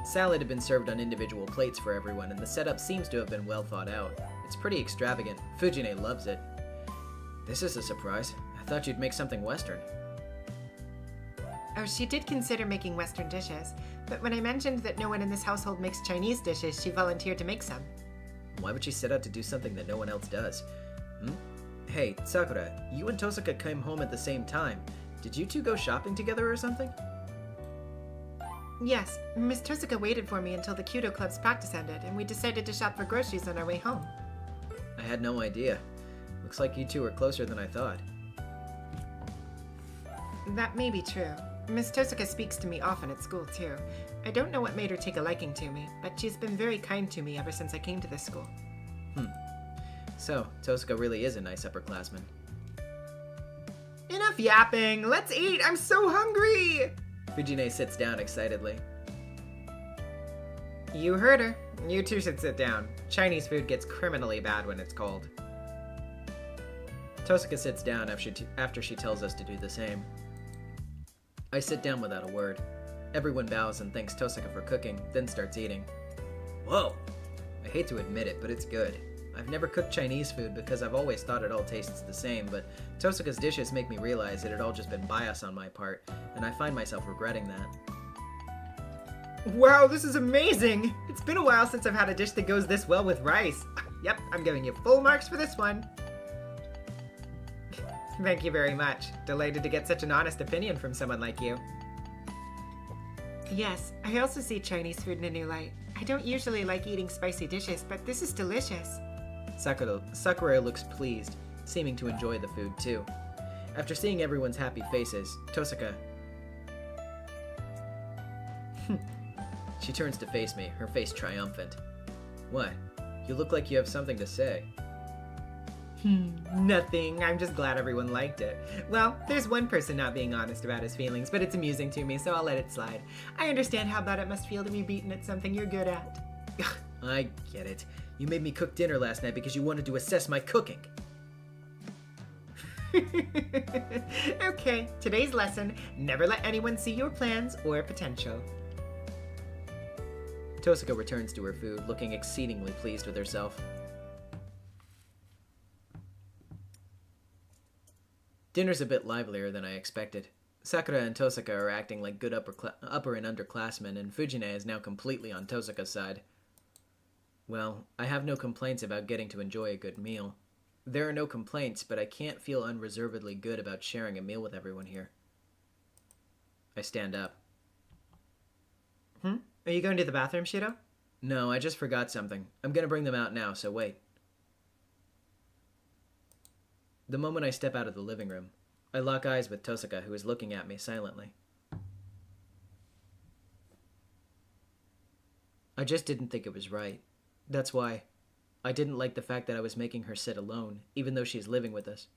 C: Salad had been served on individual plates for everyone, and the setup seems to have been well thought out. It's pretty extravagant. Fujine loves it. This is a surprise. I thought you'd make something Western.
E: Oh, she did consider making Western dishes, but when I mentioned that no one in this household makes Chinese dishes, she volunteered to make some.
C: Why would she set out to do something that no one else does? Hey, Sakura, you and Tosaka came home at the same time. Did you two go shopping together or something?
E: Yes, Miss Tosaka waited for me until the Kyudo Club's practice ended, and we decided to shop for groceries on our way home.
C: I had no idea. Looks like you two are closer than I thought.
E: That may be true. Miss Tosaka speaks to me often at school, too. I don't know what made her take a liking to me, but she's been very kind to me ever since I came to this school.
C: So, Tosaka really is a nice upperclassman.
E: Enough yapping! Let's eat! I'm so hungry!
C: Fujine sits down excitedly.
E: You heard her. You two should sit down. Chinese food gets criminally bad when it's cold.
C: Tosaka sits down after she tells us to do the same. I sit down without a word. Everyone bows and thanks Tosaka for cooking, then starts eating. Whoa! I hate to admit it, but it's good. I've never cooked Chinese food because I've always thought it all tastes the same, but Tosaka's dishes make me realize it had all just been bias on my part, and I find myself regretting that.
E: Wow, this is amazing! It's been a while since I've had a dish that goes this well with rice. Yep, I'm giving you full marks for this one. Thank you very much. Delighted to get such an honest opinion from someone like you. Yes, I also see Chinese food in a new light. I don't usually like eating spicy dishes, but this is delicious.
C: Sakura looks pleased, seeming to enjoy the food too. After seeing everyone's happy faces, Tosaka... She turns to face me, her face triumphant. What? You look like you have something to say.
E: Nothing. I'm just glad everyone liked it. Well, there's one person not being honest about his feelings, but it's amusing to me, so I'll let it slide. I understand how bad it must feel to be beaten at something you're good at.
C: I get it. You made me cook dinner last night because you wanted to assess my cooking.
E: Okay, today's lesson, never let anyone see your plans or potential.
C: Tosaka returns to her food, looking exceedingly pleased with herself. Dinner's a bit livelier than I expected. Sakura and Tosaka are acting like good upper and underclassmen, and Fujine is now completely on Tosaka's side. Well, I have no complaints about getting to enjoy a good meal. There are no complaints, but I can't feel unreservedly good about sharing a meal with everyone here. I stand up.
E: Are you going to the bathroom, Shiro?
C: No, I just forgot something. I'm gonna bring them out now, so wait. The moment I step out of the living room, I lock eyes with Tosaka, who is looking at me silently. I just didn't think it was right. That's why I didn't like the fact that I was making her sit alone, even though she's living with us.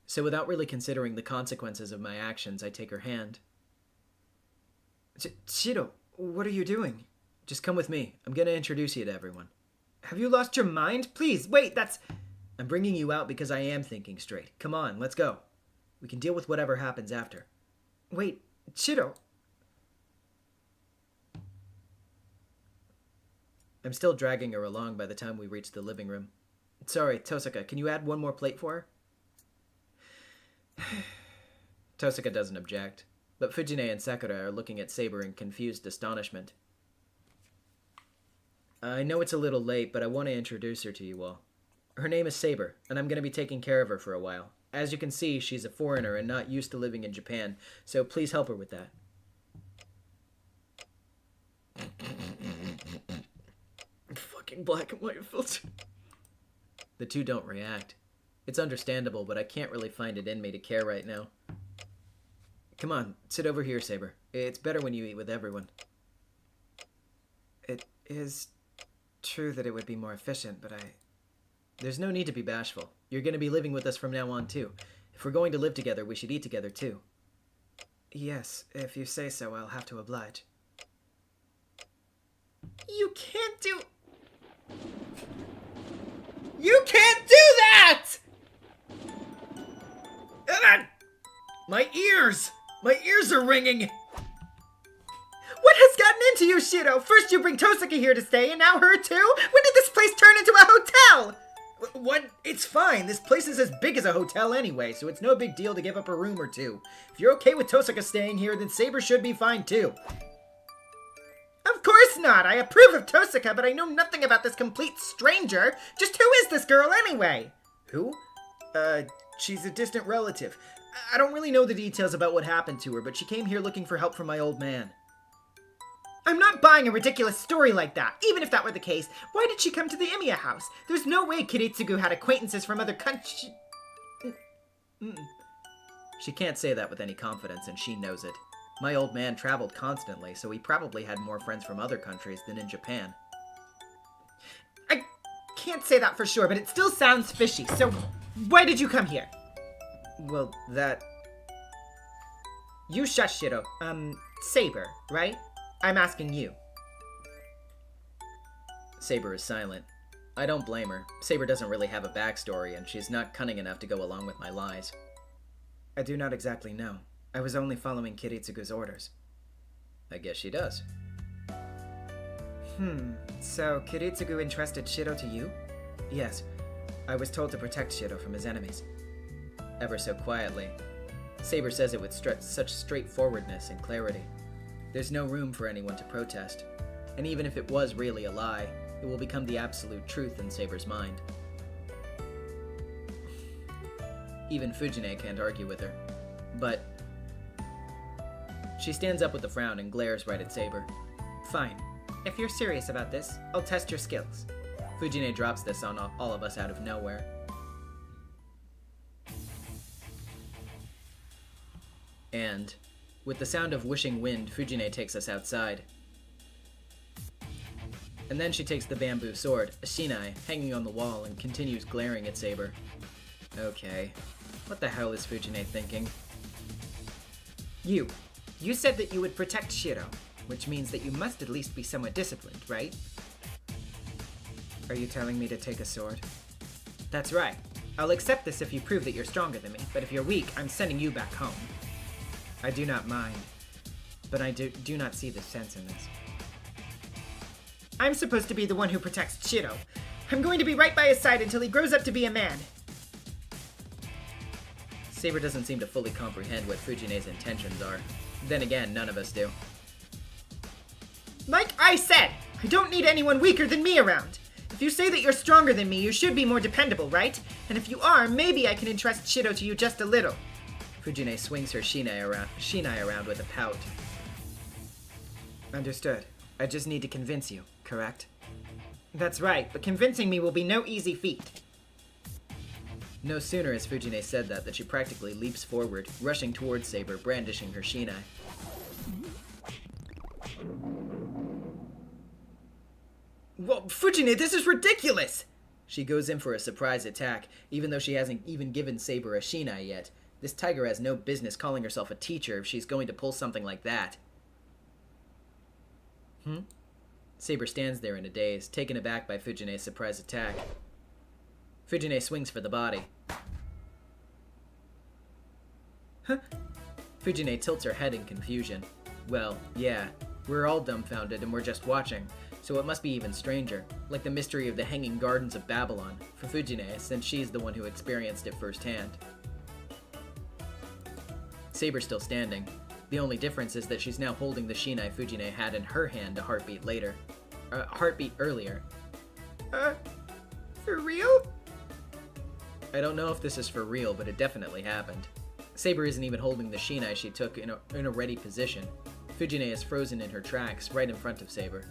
C: So without really considering the consequences of my actions, I take her hand.
B: Shiro, what are you doing?
C: Just come with me. I'm gonna introduce you to everyone.
E: Have you lost your mind? Please, wait, that's...
C: I'm bringing you out because I am thinking straight. Come on, let's go. We can deal with whatever happens after.
E: Wait, Shiro.
C: I'm still dragging her along by the time we reach the living room. Sorry, Tosaka, can you add one more plate for her? Tosaka doesn't object, but Fujine and Sakura are looking at Saber in confused astonishment. I know it's a little late, but I want to introduce her to you all. Her name is Saber, and I'm going to be taking care of her for a while. As you can see, she's a foreigner and not used to living in Japan, so please help her with that. Fucking black and white filter. The two don't react. It's understandable, but I can't really find it in me to care right now. Come on, sit over here, Saber. It's better when you eat with everyone.
B: It is true that it would be more efficient, but
C: There's no need to be bashful. You're going to be living with us from now on, too. If we're going to live together, we should eat together, too.
B: Yes, if you say so, I'll have to oblige.
E: You can't do... You can't do that!
C: My ears! My ears are ringing!
E: What has gotten into you, Shiro? First you bring Tosaka here to stay, and now her too? When did this place turn into a hotel?
C: What? It's fine. This place is as big as a hotel anyway, so it's no big deal to give up a room or two. If you're okay with Tosaka staying here, then Saber should be fine too.
E: Of course not. I approve of Tosaka, but I know nothing about this complete stranger. Just who is this girl anyway?
C: Who? She's a distant relative. I don't really know the details about what happened to her, but she came here looking for help from my old man.
E: I'm not buying a ridiculous story like that. Even if that were the case, why did she come to the Emiya house? There's no way Kiritsugu had acquaintances from other countries.
C: She can't say that with any confidence, and she knows it. My old man traveled constantly, so he probably had more friends from other countries than in Japan.
E: I can't say that for sure, but it still sounds fishy. So, why did you come here?
C: Well, that...
E: You shush, Shiro. Saber, right? I'm asking you.
C: Saber is silent. I don't blame her. Saber doesn't really have a backstory, and she's not cunning enough to go along with my lies.
B: I do not exactly know. I was only following Kiritsugu's orders.
C: I guess she does.
B: So Kiritsugu entrusted Shiro to you? Yes. I was told to protect Shiro from his enemies.
C: Ever so quietly. Saber says it with such straightforwardness and clarity. There's no room for anyone to protest. And even if it was really a lie, it will become the absolute truth in Saber's mind. Even Fujine can't argue with her. But... She stands up with a frown and glares right at Saber.
E: Fine. If you're serious about this, I'll test your skills.
C: Fujine drops this on all of us out of nowhere. And, with the sound of whooshing wind, Fujine takes us outside. And then she takes the bamboo sword, a shinai, hanging on the wall and continues glaring at Saber. Okay, what the hell is Fujine thinking?
E: You said that you would protect Shiro, which means that you must at least be somewhat disciplined, right? Are you telling me to take a sword? That's right. I'll accept this if you prove that you're stronger than me, but if you're weak, I'm sending you back home. I do not mind, but I do not see the sense in this. I'm supposed to be the one who protects Chiro. I'm going to be right by his side until he grows up to be a man.
C: Saber doesn't seem to fully comprehend what Fujine's intentions are. Then again, none of us do.
E: Like I said, I don't need anyone weaker than me around. If you say that you're stronger than me, you should be more dependable, right? And if you are, maybe I can entrust Chiro to you just a little.
C: Fujine swings her shinai around with a pout.
E: Understood. I just need to convince you, correct? That's right, but convincing me will be no easy feat.
C: No sooner has Fujine said that she practically leaps forward, rushing towards Saber, brandishing her shinai.
E: Well, Fujine, this is ridiculous!
C: She goes in for a surprise attack, even though she hasn't even given Saber a shinai yet. This tiger has no business calling herself a teacher if she's going to pull something like that. Saber stands there in a daze, taken aback by Fujine's surprise attack. Fujine swings for the body. Fujine tilts her head in confusion. Well, yeah, we're all dumbfounded and we're just watching, so it must be even stranger, like the mystery of the Hanging Gardens of Babylon, for Fujine, since she's the one who experienced it firsthand. Saber's still standing. The only difference is that she's now holding the shinai Fujine had in her hand a heartbeat earlier.
E: For real?
C: I don't know if this is for real, but it definitely happened. Saber isn't even holding the shinai she took in a ready position. Fujine is frozen in her tracks, right in front of Saber.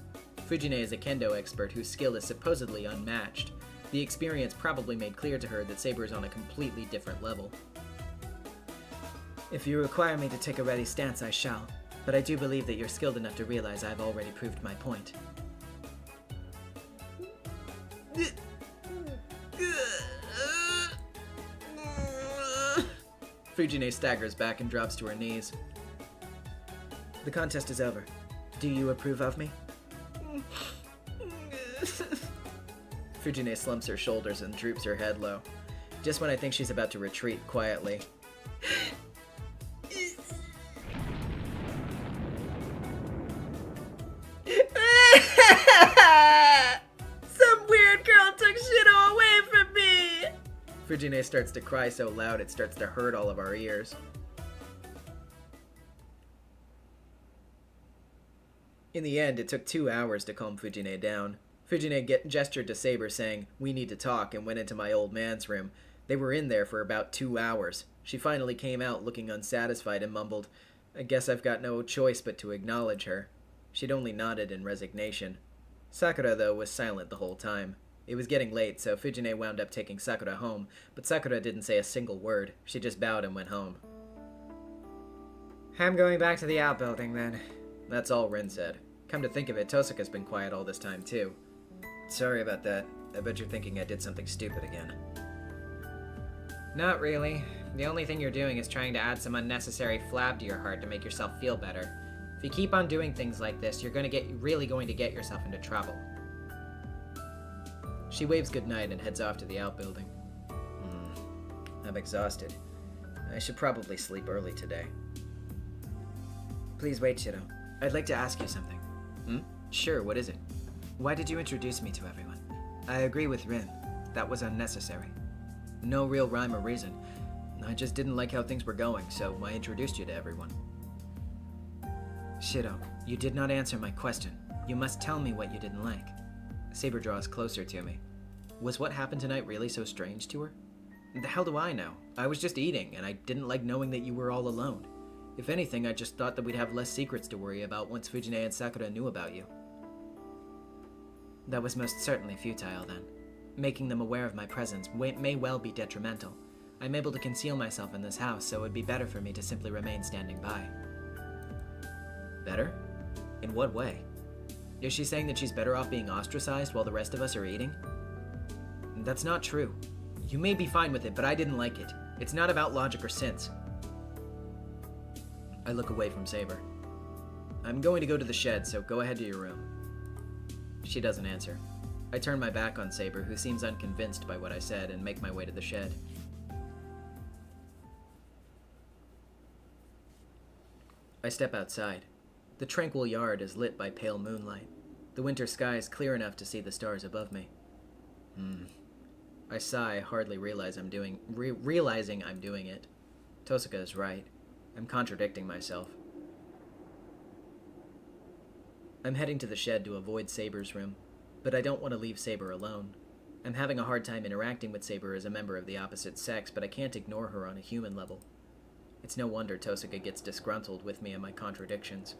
C: Fujine is a kendo expert whose skill is supposedly unmatched. The experience probably made clear to her that Saber is on a completely different level.
B: If you require me to take a ready stance, I shall. But I do believe that you're skilled enough to realize I've already proved my point.
C: Fujine staggers back and drops to her knees.
B: The contest is over. Do you approve of me?
C: Fujine slumps her shoulders and droops her head low. Just when I think she's about to retreat quietly.
E: Some weird girl took Shido away from me!
C: Fujine starts to cry so loud it starts to hurt all of our ears. In the end, it took 2 hours to calm Fujine down. Fujine gestured to Saber saying, "We need to talk," and went into my old man's room. They were in there for about 2 hours. She finally came out looking unsatisfied and mumbled, "I guess I've got no choice but to acknowledge her." She'd only nodded in resignation. Sakura, though, was silent the whole time. It was getting late, so Fujine wound up taking Sakura home, but Sakura didn't say a single word. She just bowed and went home.
E: I'm going back to the outbuilding then.
C: That's all Rin said. Come to think of it, Tosaka's been quiet all this time, too.
B: Sorry about that. I bet you're thinking I did something stupid again.
E: Not really. The only thing you're doing is trying to add some unnecessary flab to your heart to make yourself feel better. If you keep on doing things like this, you're really going to get yourself into trouble.
C: She waves goodnight and heads off to the outbuilding. I'm exhausted. I should probably sleep early today.
B: Please wait, Shido. I'd like to ask you something.
C: Sure, what is it?
B: Why did you introduce me to everyone? I agree with Rin. That was unnecessary.
C: No real rhyme or reason. I just didn't like how things were going, so I introduced you to everyone.
B: Shido, you did not answer my question. You must tell me what you didn't like.
C: Saber draws closer to me. Was what happened tonight really so strange to her? The hell do I know? I was just eating, and I didn't like knowing that you were all alone. If anything, I just thought that we'd have less secrets to worry about once Fujine and Sakura knew about you.
B: That was most certainly futile then. Making them aware of my presence may well be detrimental. I'm able to conceal myself in this house, so it would be better for me to simply remain standing by.
C: Better? In what way? Is she saying that she's better off being ostracized while the rest of us are eating? That's not true. You may be fine with it, but I didn't like it. It's not about logic or sense. I look away from Saber. I'm going to go to the shed, so go ahead to your room. She doesn't answer.
B: I turn my back on Saber, who seems unconvinced by what I said, and make my way to the shed. I step outside. The tranquil yard is lit by pale moonlight. The winter sky is clear enough to see the stars above me. I sigh, hardly realizing I'm doing it. Tosuka is right. I'm contradicting myself. I'm heading to the shed to avoid Saber's room, but I don't want to leave Saber alone. I'm having a hard time interacting with Saber as a member of the opposite sex, but I can't ignore her on a human level. It's no wonder Tosuka gets disgruntled with me and my contradictions.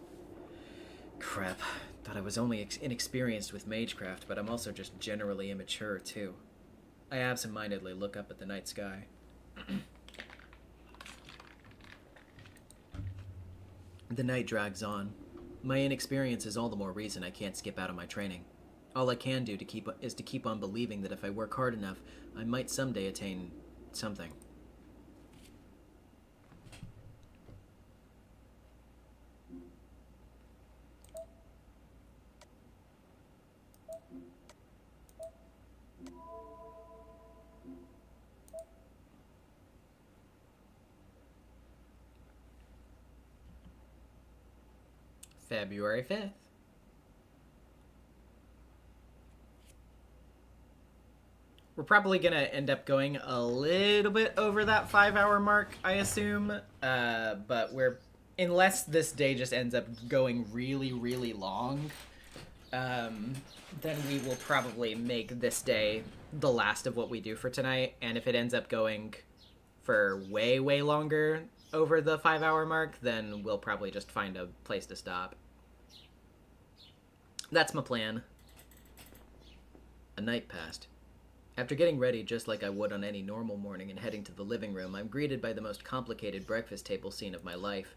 B: Crap. Thought I was only inexperienced with magecraft, but I'm also just generally immature, too. I absentmindedly look up at the night sky. The night drags on. My inexperience is all the more reason I can't skip out on my training. All I can do is to keep on believing that if I work hard enough, I might someday attain something.
A: February 5th. We're probably gonna end up going a little bit over that 5-hour mark, I assume. But unless this day just ends up going really, really long, then we will probably make this day the last of what we do for tonight. And if it ends up going for way, way longer over the 5-hour mark, then we'll probably just find a place to stop. That's my plan. A night passed. After getting ready just like I would on any normal morning and heading to the living room, I'm greeted by the most complicated breakfast table scene of my life.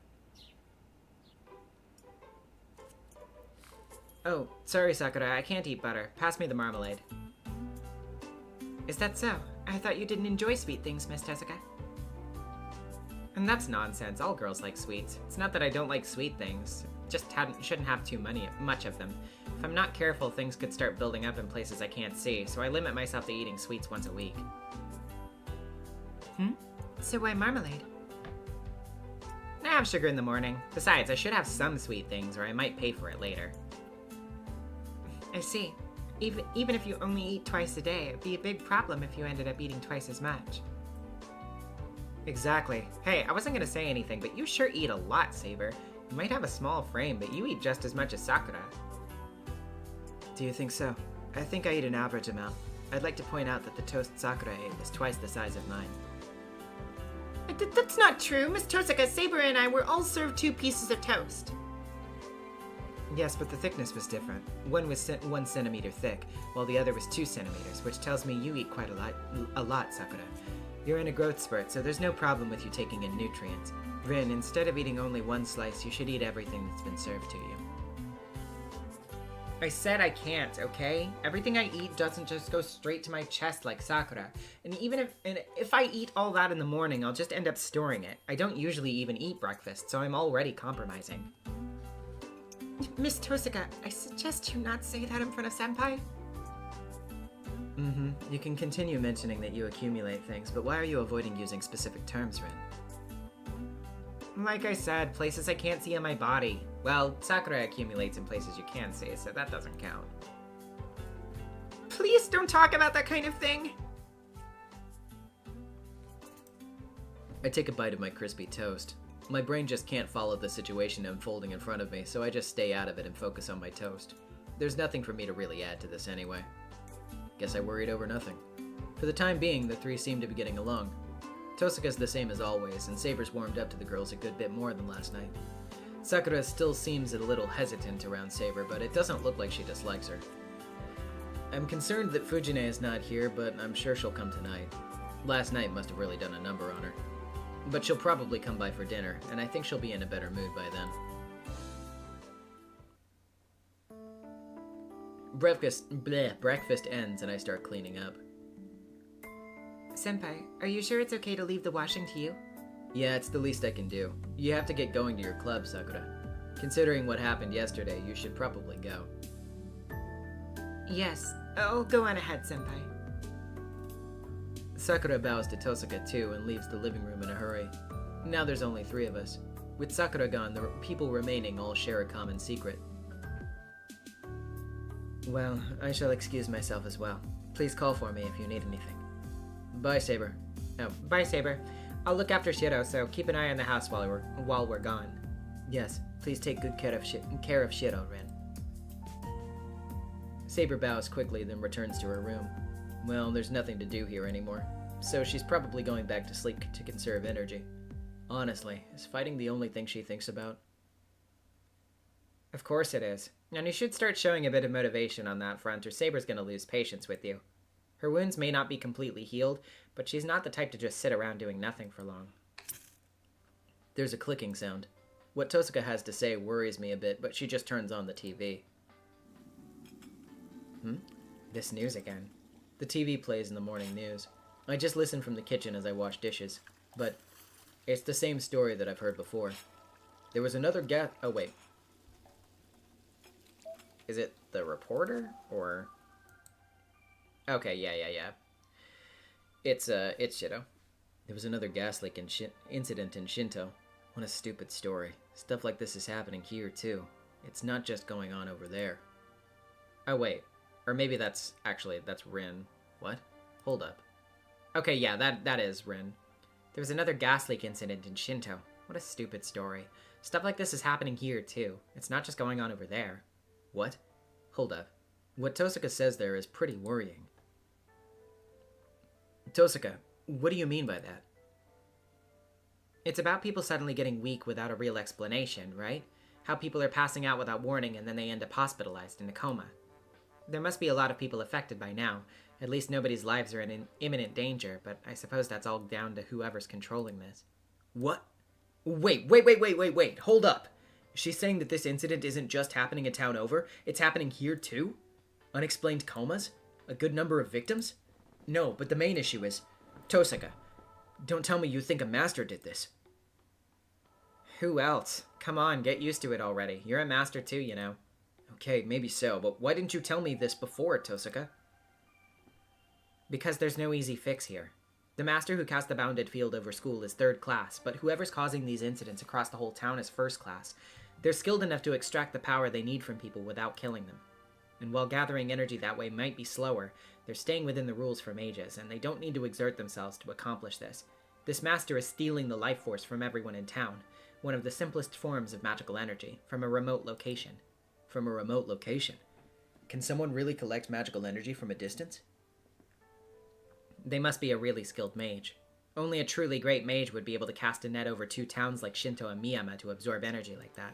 E: Oh, sorry, Sakura, I can't eat butter. Pass me the marmalade. Is that so? I thought you didn't enjoy sweet things, Miss Tosuka. And that's nonsense. All girls like sweets. It's not that I don't like sweet things. Just shouldn't have too much of them. If I'm not careful, things could start building up in places I can't see, so I limit myself to eating sweets once a week. So why marmalade? I have sugar in the morning. Besides, I should have some sweet things, or I might pay for it later. I see. Even if you only eat twice a day, it'd be a big problem if you ended up eating twice as much. Exactly. Hey, I wasn't gonna say anything, but you sure eat a lot, Saber. You might have a small frame, but you eat just as much as Sakura. Do you think so? I think I eat an average amount. I'd like to point out that the toast Sakura ate was twice the size of mine. That's not true. Miss Tosuka, Saber, and I were all served 2 pieces of toast. Yes, but the thickness was different. One was 1 centimeter thick, while the other was 2 centimeters, which tells me you eat quite a lot, Sakura. You're in a growth spurt, so there's no problem with you taking in nutrients. Rin, instead of eating only 1 slice, you should eat everything that's been served to you. I said I can't, okay? Everything I eat doesn't just go straight to my chest like Sakura. And if I eat all that in the morning, I'll just end up storing it. I don't usually even eat breakfast, so I'm already compromising. Miss Tosuka, I suggest you not say that in front of Senpai. You can continue mentioning that you accumulate things, but why are you avoiding using specific terms, Rin? Like I said, places I can't see on my body. Well, Sakura accumulates in places you can see, so that doesn't count. Please don't talk about that kind of thing!
B: I take a bite of my crispy toast. My brain just can't follow the situation unfolding in front of me, so I just stay out of it and focus on my toast. There's nothing for me to really add to this anyway. Guess I worried over nothing. For the time being, the 3 seem to be getting along. Tosuka's the same as always, and Saber's warmed up to the girls a good bit more than last night. Sakura still seems a little hesitant around Saber, but it doesn't look like she dislikes her. I'm concerned that Fujine is not here, but I'm sure she'll come tonight. Last night must have really done a number on her. But she'll probably come by for dinner, and I think she'll be in a better mood by then. Breakfast ends and I start cleaning up.
E: Senpai, are you sure it's okay to leave the washing to you?
B: Yeah, it's the least I can do. You have to get going to your club, Sakura. Considering what happened yesterday, you should probably go.
E: Yes, Oh, go on ahead, Senpai.
C: Sakura bows to Tosaka too and leaves the living room in a hurry. Now there's only 3 of us. With Sakura gone, the people remaining all share a common secret. Well, I shall excuse myself as well. Please call for me if you need anything. Bye, Saber.
E: Oh, bye, Saber. I'll look after Shiro, so keep an eye on the house while we're gone.
C: Yes, please take good care of Shiro, Ren. Saber bows quickly, then returns to her room. Well, there's nothing to do here anymore, so she's probably going back to sleep to conserve energy. Honestly, is fighting the only thing she thinks about?
E: Of course it is. And you should start showing a bit of motivation on that front, or Saber's gonna lose patience with you. Her wounds may not be completely healed, but she's not the type to just sit around doing nothing for long.
C: There's a clicking sound. What Tosaka has to say worries me a bit, but she just turns on the TV.
E: This news again.
C: The TV plays in the morning news. I just listen from the kitchen as I wash dishes, but it's the same story that I've heard before. There was another oh wait.
E: Is it the reporter, or... Okay, yeah.
C: It's Shiro. There was another gas leak incident in Shinto. What a stupid story. Stuff like this is happening here, too. It's not just going on over there.
E: Oh, wait. Or maybe that's Rin.
C: What? Hold up.
E: Okay, yeah, that is Rin. There was another gas leak incident in Shinto. What a stupid story. Stuff like this is happening here, too. It's not just going on over there.
C: What? Hold up. What Tosaka says there is pretty worrying. Tosaka, what do you mean by that?
E: It's about people suddenly getting weak without a real explanation, right? How people are passing out without warning and then they end up hospitalized in a coma. There must be a lot of people affected by now. At least nobody's lives are in imminent danger, but I suppose that's all down to whoever's controlling this.
C: What? Wait. Hold up. She's saying that this incident isn't just happening a town over, it's happening here too? Unexplained comas? A good number of victims? No, but the main issue is... Tosaka, don't tell me you think a master did this.
E: Who else? Come on, get used to it already. You're a master too, you know.
C: Okay, maybe so, but why didn't you tell me this before, Tosaka?
E: Because there's no easy fix here. The master who cast the bounded field over school is 3rd class, but whoever's causing these incidents across the whole town is 1st class. They're skilled enough to extract the power they need from people without killing them. And while gathering energy that way might be slower, they're staying within the rules for mages, and they don't need to exert themselves to accomplish this. This master is stealing the life force from everyone in town, one of the simplest forms of magical energy, from a remote location.
C: From a remote location? Can someone really collect magical energy from a distance?
E: They must be a really skilled mage. Only a truly great mage would be able to cast a net over 2 towns like Shinto and Miyama to absorb energy like that.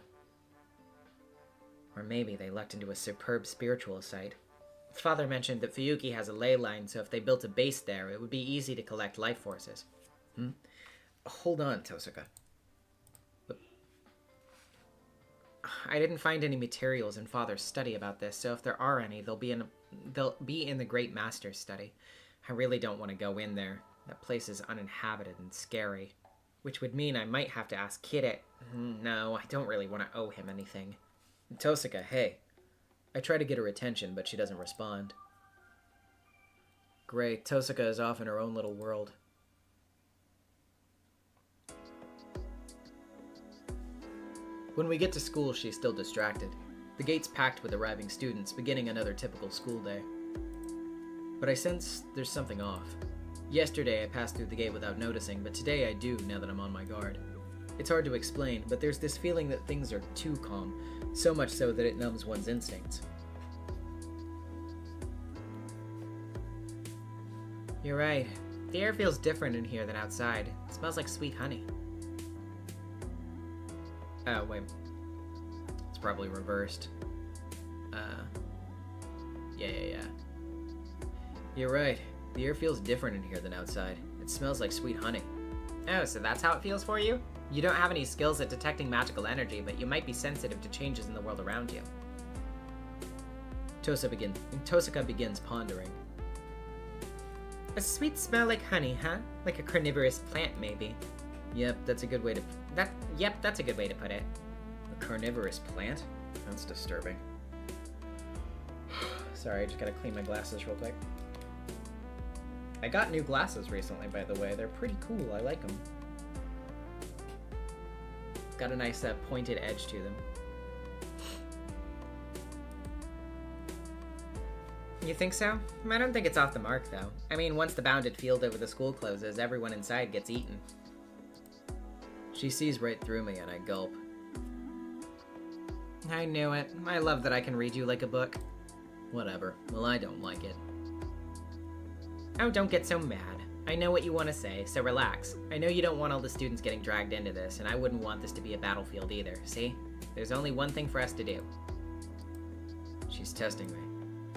E: Or maybe they lucked into a superb spiritual site. Father mentioned that Fuyuki has a ley line, so if they built a base there, it would be easy to collect life forces.
C: Hold on, Tosaka.
E: I didn't find any materials in Father's study about this, so if there are any, they'll be in the Great Master's study. I really don't want to go in there. That place is uninhabited and scary. Which would mean I might have to ask Kid. No, I don't really want to owe him anything.
C: Tosaka, hey. I try to get her attention, but she doesn't respond. Great, Tosaka is off in her own little world. When we get to school, she's still distracted. The gate's packed with arriving students, beginning another typical school day. But I sense there's something off. Yesterday I passed through the gate without noticing, but today I do now that I'm on my guard. It's hard to explain, but there's this feeling that things are too calm, so much so that it numbs one's instincts.
E: You're right. The air feels different in here than outside. It smells like sweet honey.
C: Oh, wait. It's probably reversed. Yeah. You're right. The air feels different in here than outside. It smells like sweet honey.
E: Oh, so that's how it feels for you? You don't have any skills at detecting magical energy, but you might be sensitive to changes in the world around you.
C: Tosaka begins pondering.
E: A sweet smell like honey, huh? Like a carnivorous plant, maybe.
C: Yep, that's a good way to
E: put it.
C: A carnivorous plant? That's disturbing.
A: Sorry, I just gotta clean my glasses real quick. I got new glasses recently, by the way. They're pretty cool. I like them. Got a nice pointed edge to them. You think so? I don't think it's off the mark, though. I mean, once the bounded field over the school closes, everyone inside gets eaten.
C: She sees right through me and I gulp.
A: I knew it. I love that I can read you like a book.
C: Whatever. Well, I don't like it.
A: Oh, don't get so mad. I know what you want to say, so relax. I know you don't want all the students getting dragged into this, and I wouldn't want this to be a battlefield either, see? There's only one thing for us to do.
C: She's testing me.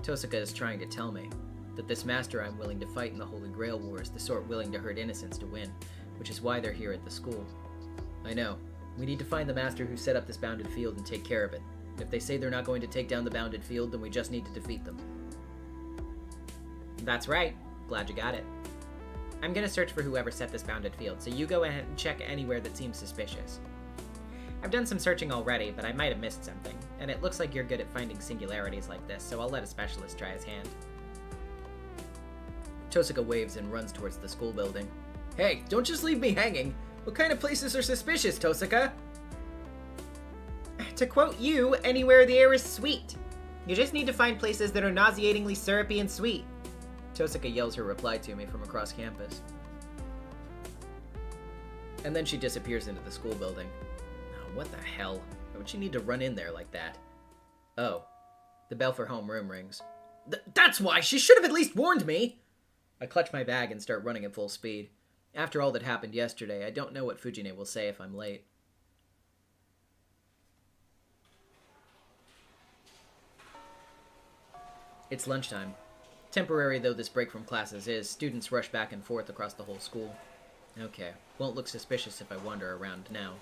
C: Tosaka is trying to tell me that this master I'm willing to fight in the Holy Grail War is the sort willing to hurt innocents to win, which is why they're here at the school. I know. We need to find the master who set up this bounded field and take care of it. If they say they're not going to take down the bounded field, then we just need to defeat them.
A: That's right. Glad you got it. I'm gonna search for whoever set this bounded field, so you go ahead and check anywhere that seems suspicious. I've done some searching already, but I might have missed something, and it looks like you're good at finding singularities like this, so I'll let a specialist try his hand.
C: Tosaka waves and runs towards the school building. Hey, don't just leave me hanging! What kind of places are suspicious, Tosaka?
A: To quote you, anywhere the air is sweet. You just need to find places that are nauseatingly syrupy and sweet.
C: Tosaka yells her reply to me from across campus. And then she disappears into the school building. Oh, what the hell? Why would she need to run in there like that? Oh, the bell for homeroom rings. That's why! She should have at least warned me! I clutch my bag and start running at full speed. After all that happened yesterday, I don't know what Fujine will say if I'm late. It's lunchtime. Temporary though this break from classes is, students rush back and forth across the whole school. Okay, won't look suspicious if I wander around now.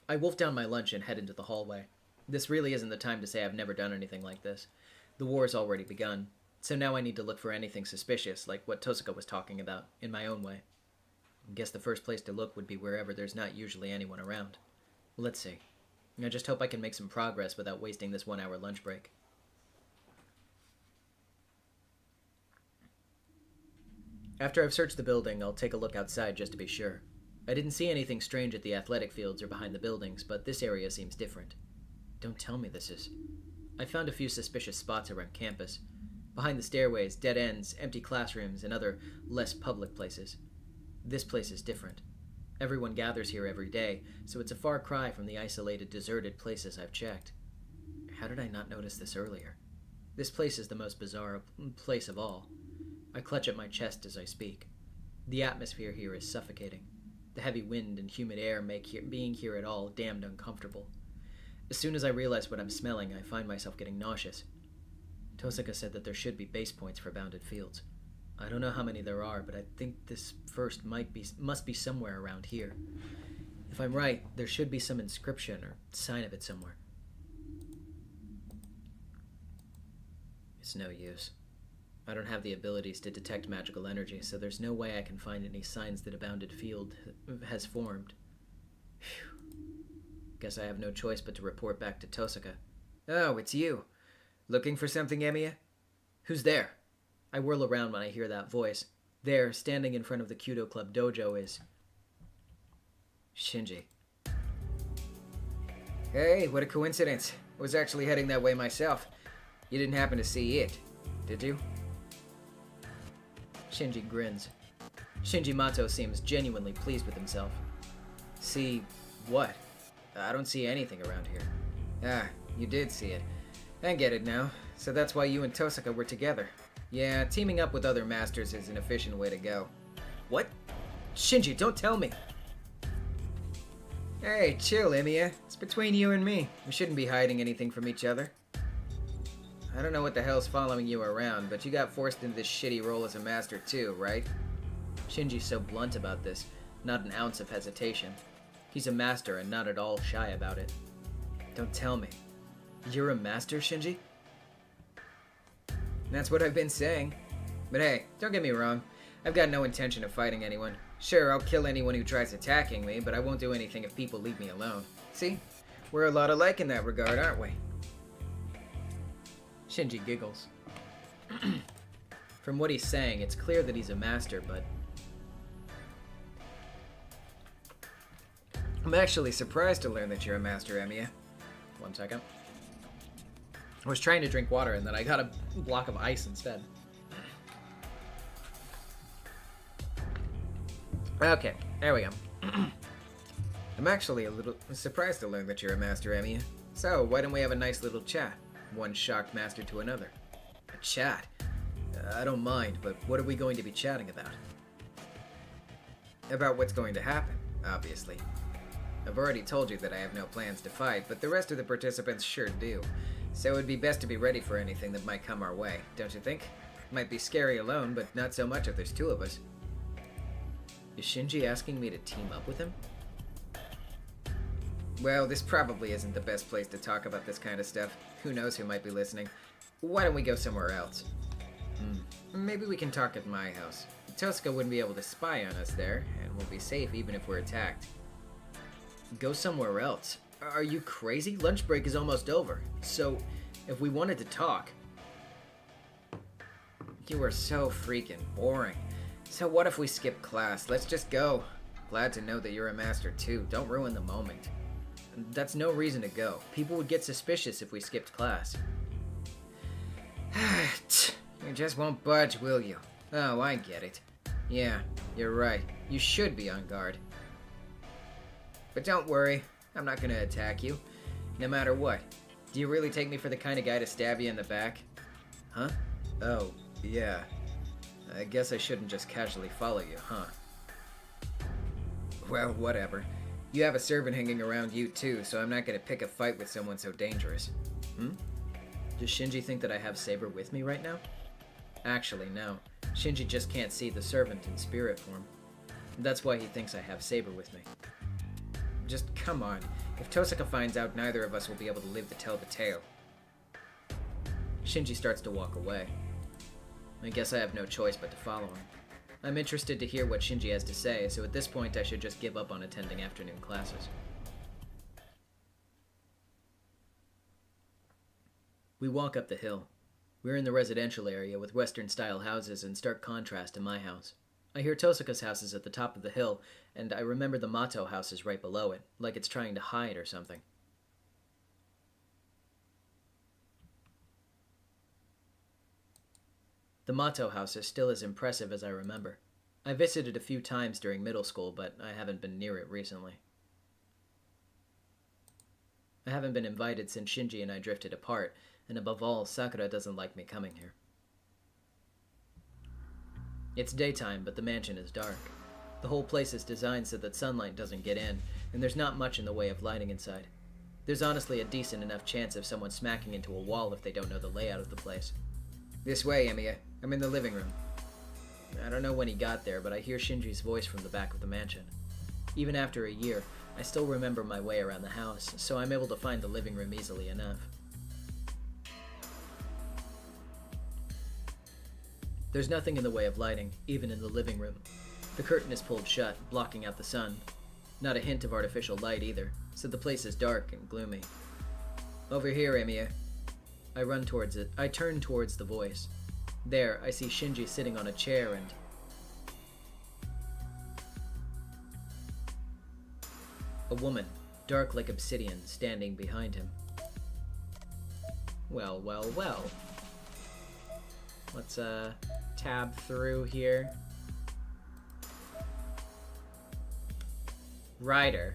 C: I wolf down my lunch and head into the hallway. This really isn't the time to say I've never done anything like this. The war's already begun, so now I need to look for anything suspicious, like what Tosaka was talking about, in my own way. I guess the first place to look would be wherever there's not usually anyone around. Let's see. I just hope I can make some progress without wasting this 1-hour lunch break. After I've searched the building, I'll take a look outside just to be sure. I didn't see anything strange at the athletic fields or behind the buildings, but this area seems different. Don't tell me this is... I found a few suspicious spots around campus. Behind the stairways, dead ends, empty classrooms, and other less public places. This place is different. Everyone gathers here every day, so it's a far cry from the isolated, deserted places I've checked. How did I not notice this earlier? This place is the most bizarre place of all. I clutch at my chest as I speak. The atmosphere here is suffocating. The heavy wind and humid air make being here at all damned uncomfortable. As soon as I realize what I'm smelling, I find myself getting nauseous. Tosaka said that there should be base points for bounded fields. I don't know how many there are, but I think this first must be somewhere around here. If I'm right, there should be some inscription or sign of it somewhere. It's no use. I don't have the abilities to detect magical energy, so there's no way I can find any signs that a bounded field has formed. Phew. Guess I have no choice but to report back to Tosaka. Oh, it's you. Looking for something, Emiya? Who's there? I whirl around when I hear that voice. There, standing in front of the Kyudo Club dojo, is... Shinji. Hey, what a coincidence. I was actually heading that way myself. You didn't happen to see it, did you? Shinji grins. Shinji Mato seems genuinely pleased with himself. See what? I don't see anything around here. Ah, you did see it. I get it now. So that's why you and Tosaka were together. Yeah, teaming up with other masters is an efficient way to go. What? Shinji, don't tell me! Hey, chill, Emiya. It's between you and me. We shouldn't be hiding anything from each other. I don't know what the hell's following you around, but you got forced into this shitty role as a master too, right? Shinji's so blunt about this, not an ounce of hesitation. He's a master and not at all shy about it. Don't tell me. You're a master, Shinji? That's what I've been saying. But hey, don't get me wrong. I've got no intention of fighting anyone. Sure, I'll kill anyone who tries attacking me, but I won't do anything if people leave me alone. See?
B: We're a lot alike in that regard, aren't we?
C: Shinji giggles. From what he's saying, it's clear that he's a master, but...
B: I'm actually surprised to learn that you're a master, Emiya.
C: 1 second. I was trying to drink water and then I got a block of ice instead.
B: Okay, there we go. I'm actually a little surprised to learn that you're a master, Emiya. So, why don't we have a nice little chat? One shocked master to another. A chat? I don't mind, but what are we going to be chatting about? About what's going to happen, obviously. I've already told you that I have no plans to fight, but the rest of the participants sure do. So it'd be best to be ready for anything that might come our way, don't you think? Might be scary alone, but not so much if there's 2 of us.
C: Is Shinji asking me to team up with him?
B: Well, this probably isn't the best place to talk about this kind of stuff. Who knows who might be listening. Why don't we go somewhere else? Maybe we can talk at my house. Tosuka wouldn't be able to spy on us there, and we'll be safe even if we're attacked.
C: Go somewhere else? Are you crazy? Lunch break is almost over. So, if we wanted to talk...
B: You are so freaking boring. So what if we skip class? Let's just go. Glad to know that you're a master too. Don't ruin the moment.
C: That's no reason to go. People would get suspicious if we skipped class.
B: You just won't budge, will you? Oh, I get it. Yeah, you're right. You should be on guard. But don't worry, I'm not gonna attack you, no matter what. Do you really take me for the kind of guy to stab you in the back?
C: Huh?
B: Oh, yeah. I guess I shouldn't just casually follow you, huh? Well, whatever. You have a servant hanging around you too, so I'm not gonna pick a fight with someone so dangerous.
C: Does Shinji think that I have Saber with me right now? Actually, no. Shinji just can't see the servant in spirit form. That's why he thinks I have Saber with me.
B: Just come on. If Tosuka finds out, neither of us will be able to live to tell the tale.
C: Shinji starts to walk away. I guess I have no choice but to follow him. I'm interested to hear what Shinji has to say, so at this point I should just give up on attending afternoon classes. We walk up the hill. We're in the residential area with Western-style houses in stark contrast to my house. I hear Tosuka's house is at the top of the hill, and I remember the Mato house is right below it, like it's trying to hide or something. The Mato house is still as impressive as I remember. I visited a few times during middle school, but I haven't been near it recently. I haven't been invited since Shinji and I drifted apart, and above all, Sakura doesn't like me coming here. It's daytime, but the mansion is dark. The whole place is designed so that sunlight doesn't get in, and there's not much in the way of lighting inside. There's honestly a decent enough chance of someone smacking into a wall if they don't know the layout of the place.
B: This way, Emiya. I'm in the living room.
C: I don't know when he got there, but I hear Shinji's voice from the back of the mansion. Even after a year, I still remember my way around the house, so I'm able to find the living room easily enough. There's nothing in the way of lighting, even in the living room. The curtain is pulled shut, blocking out the sun. Not a hint of artificial light either, so the place is dark and gloomy.
B: Over here, Emiya.
C: I run towards it. I turn towards the voice. There, I see Shinji sitting on a chair and... a woman, dark like obsidian, standing behind him. Well, well, well. Let's, tab through here. Ryder.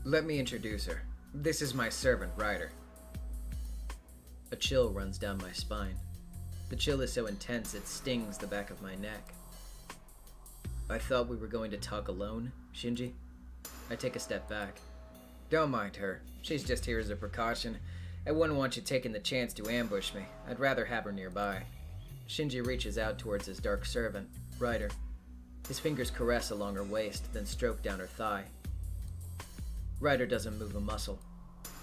B: Let me introduce her. This is my servant, Ryder.
C: A chill runs down my spine. The chill is so intense it stings the back of my neck. I thought we were going to talk alone, Shinji. I take a step back.
B: Don't mind her. She's just here as a precaution. I wouldn't want you taking the chance to ambush me. I'd rather have her nearby.
C: Shinji reaches out towards his dark servant, Ryder. His fingers caress along her waist, then stroke down her thigh. Ryder doesn't move a muscle.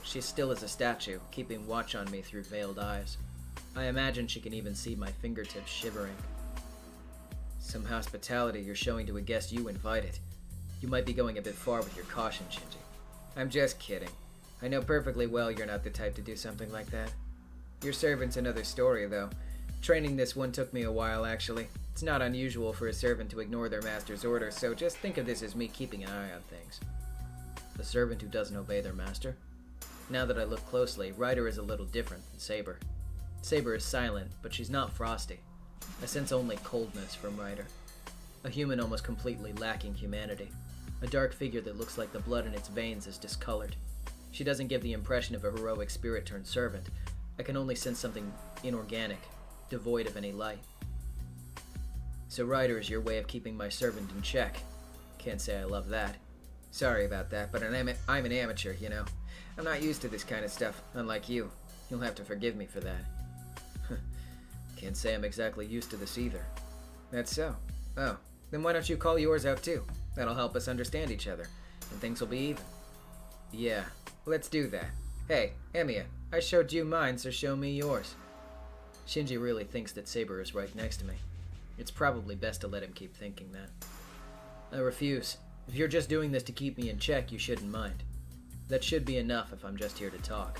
C: She's still as a statue, keeping watch on me through veiled eyes. I imagine she can even see my fingertips shivering. Some hospitality you're showing to a guest you invited. You might be going a bit far with your caution, Shinji. I'm just kidding. I know perfectly well you're not the type to do something like that. Your servant's another story, though. Training this one took me a while, actually. It's not unusual for a servant to ignore their master's orders, so just think of this as me keeping an eye on things. A servant who doesn't obey their master? Now that I look closely, Ryder is a little different than Saber. Saber is silent, but she's not frosty. I sense only coldness from Ryder. A human almost completely lacking humanity. A dark figure that looks like the blood in its veins is discolored. She doesn't give the impression of a heroic spirit turned servant. I can only sense something inorganic, devoid of any light. So Ryder is your way of keeping my servant in check. Can't say I love that. Sorry about that, but I'm an amateur, you know. I'm not used to this kind of stuff, unlike you. You'll have to forgive me for that. Can't say I'm exactly used to this either. That's so. Oh, then why don't you call yours out too? That'll help us understand each other, and things will be even. Yeah, let's do that. Hey, Emiya, I showed you mine, so show me yours. Shinji really thinks that Saber is right next to me. It's probably best to let him keep thinking that. I refuse. If you're just doing this to keep me in check, you shouldn't mind. That should be enough if I'm just here to talk.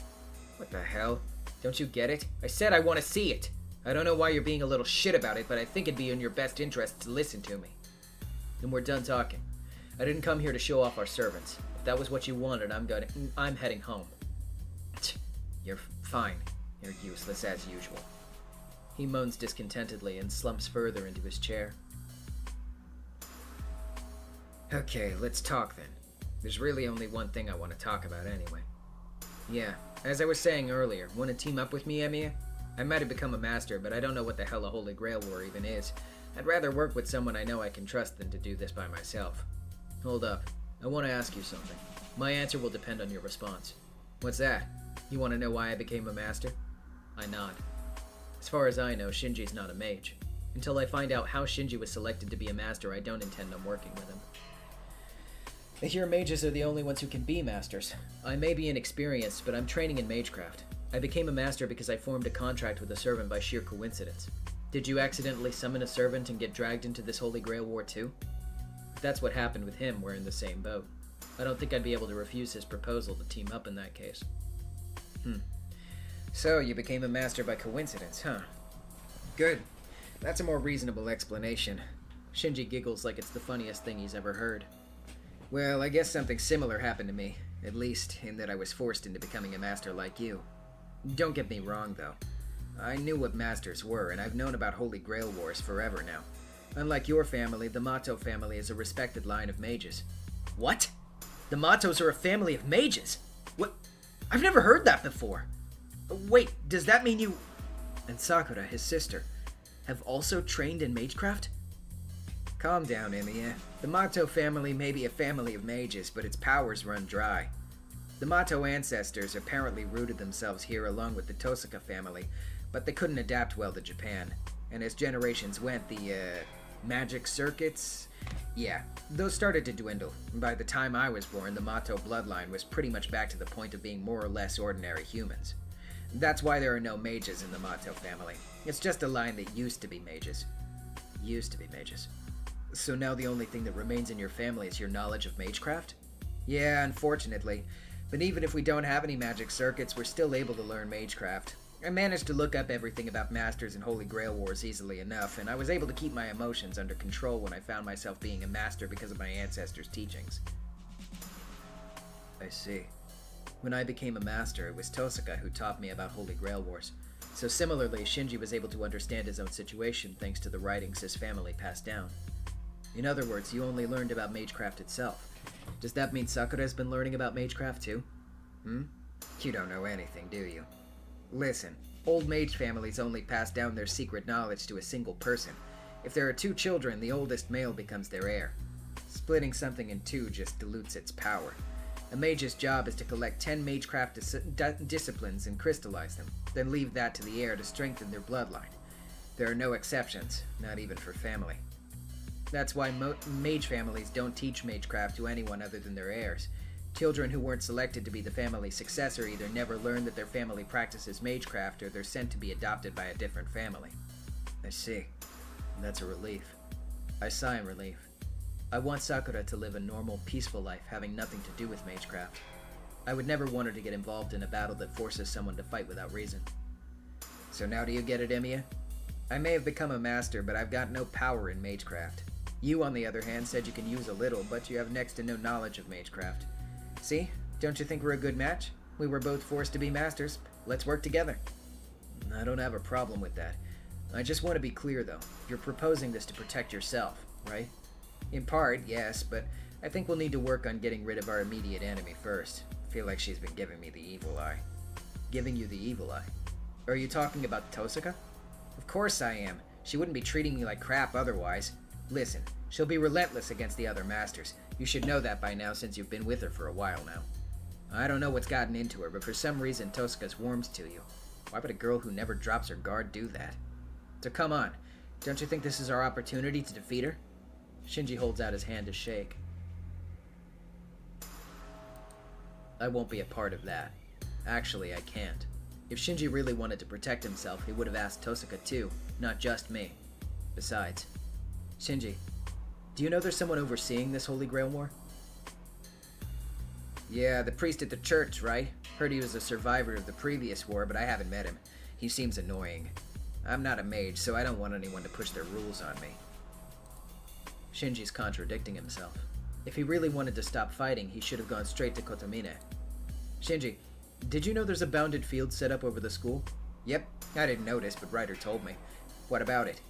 C: What the hell? Don't you get it? I said I want to see it! I don't know why you're being a little shit about it, but I think it'd be in your best interest to listen to me. Then we're done talking. I didn't come here to show off our servants. If that was what you wanted, I'm heading home. You're fine. You're useless as usual. He moans discontentedly and slumps further into his chair. Okay, let's talk then. There's really only one thing I want to talk about anyway. Yeah, as I was saying earlier, want to team up with me, Emiya? I might have become a master, but I don't know what the hell a Holy Grail War even is. I'd rather work with someone I know I can trust than to do this by myself. Hold up. I want to ask you something. My answer will depend on your response. What's that? You want to know why I became a master? I nod. As far as I know, Shinji's not a mage. Until I find out how Shinji was selected to be a master, I don't intend on working with him. I hear mages are the only ones who can be masters. I may be inexperienced, but I'm training in magecraft. I became a master because I formed a contract with a servant by sheer coincidence. Did you accidentally summon a servant and get dragged into this Holy Grail War too? If that's what happened with him, we're in the same boat. I don't think I'd be able to refuse his proposal to team up in that case. So, you became a master by coincidence, huh? Good. That's a more reasonable explanation. Shinji giggles like it's the funniest thing he's ever heard. Well, I guess something similar happened to me, at least in that I was forced into becoming a master like you. Don't get me wrong, though. I knew what masters were, and I've known about Holy Grail Wars forever now. Unlike your family, the Mato family is a respected line of mages. What? The Matos are a family of mages? What? I've never heard that before. Wait, does that mean you... And Sakura, his sister, have also trained in magecraft? Calm down, Emiya. The Mato family may be a family of mages, but its powers run dry. The Mato ancestors apparently rooted themselves here along with the Tosaka family, but they couldn't adapt well to Japan. And as generations went, the, magic circuits? Yeah, those started to dwindle. By the time I was born, the Mato bloodline was pretty much back to the point of being more or less ordinary humans. That's why there are no mages in the Mato family. It's just a line that used to be mages. Used to be mages. So now the only thing that remains in your family is your knowledge of magecraft? Yeah, unfortunately. But even if we don't have any magic circuits, we're still able to learn magecraft. I managed to look up everything about masters and Holy Grail Wars easily enough, and I was able to keep my emotions under control when I found myself being a master because of my ancestors' teachings. I see. When I became a master, it was Tosaka who taught me about Holy Grail Wars. So similarly, Shinji was able to understand his own situation thanks to the writings his family passed down. In other words, you only learned about magecraft itself. Does that mean Sakura's been learning about magecraft too? You don't know anything, do you? Listen, old mage families only pass down their secret knowledge to a single person. If there are 2 children, the oldest male becomes their heir. Splitting something in 2 just dilutes its power. A mage's job is to collect 10 magecraft disciplines and crystallize them, then leave that to the heir to strengthen their bloodline. There are no exceptions, not even for family. That's why mage families don't teach magecraft to anyone other than their heirs. Children who weren't selected to be the family's successor either never learn that their family practices magecraft or they're sent to be adopted by a different family.
B: I see. That's a relief. I sigh in relief. I want Sakura to live a normal, peaceful life having nothing to do with magecraft. I would never want her to get involved in a battle that forces someone to fight without reason.
C: So now do you get it, Emiya? I may have become a master, but I've got no power in magecraft. You, on the other hand, said you can use a little, but you have next to no knowledge of magecraft. See? Don't you think we're a good match? We were both forced to be masters. Let's work together.
B: I don't have a problem with that. I just want to be clear, though. You're proposing this to protect yourself, right?
C: In part, yes, but I think we'll need to work on getting rid of our immediate enemy first. I feel like she's been giving me the evil eye.
B: Giving you the evil eye? Are you talking about Tosaka?
C: Of course I am. She wouldn't be treating me like crap otherwise. Listen, she'll be relentless against the other masters. You should know that by now since you've been with her for a while now. I don't know what's gotten into her, but for some reason Tosaka's warms to you. Why would a girl who never drops her guard do that? So come on, don't you think this is our opportunity to defeat her?
B: Shinji holds out his hand to shake. I won't be a part of that. Actually, I can't. If Shinji really wanted to protect himself, he would have asked Tosaka too, not just me. Besides, Shinji, do you know there's someone overseeing this Holy Grail War?
C: Yeah, the priest at the church, right? Heard he was a survivor of the previous war, but I haven't met him. He seems annoying. I'm not a mage, so I don't want anyone to push their rules on me.
B: Shinji's contradicting himself. If he really wanted to stop fighting, he should have gone straight to Kotomine. Shinji, did you know there's a bounded field set up over the school?
C: Yep, I didn't notice, but Ryder told me. What about it?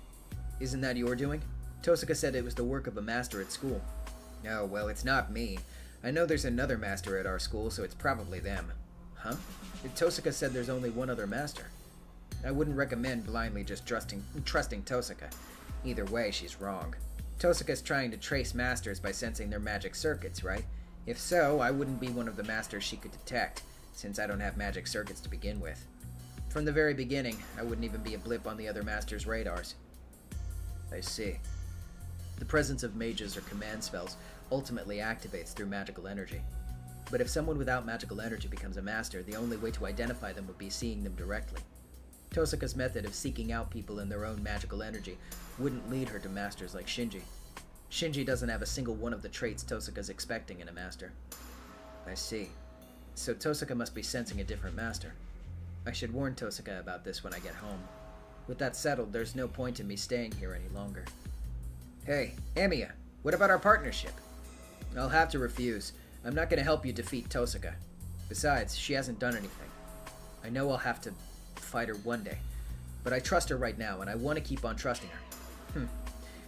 B: Isn't that your doing? Tosaka said it was the work of a master at school.
C: Oh, well, it's not me. I know there's another master at our school, so it's probably them.
B: Huh? Tosaka said there's only one other master.
C: I wouldn't recommend blindly just trusting Tosaka. Either way, she's wrong. Tosaka's trying to trace masters by sensing their magic circuits, right? If so, I wouldn't be one of the masters she could detect, since I don't have magic circuits to begin with. From the very beginning, I wouldn't even be a blip on the other master's radars.
B: I see. The presence of mages or command spells ultimately activates through magical energy. But if someone without magical energy becomes a master, the only way to identify them would be seeing them directly. Tosaka's method of seeking out people in their own magical energy wouldn't lead her to masters like Shinji. Shinji doesn't have a single one of the traits Tosaka's expecting in a master.
C: I see.
B: So Tosaka must be sensing a different master. I should warn Tosaka about this when I get home. With that settled, there's no point in me staying here any longer.
C: Hey, Emiya, what about our partnership?
B: I'll have to refuse. I'm not going to help you defeat Tosaka. Besides, she hasn't done anything. I know I'll have to fight her one day, but I trust her right now, and I want to keep on trusting her.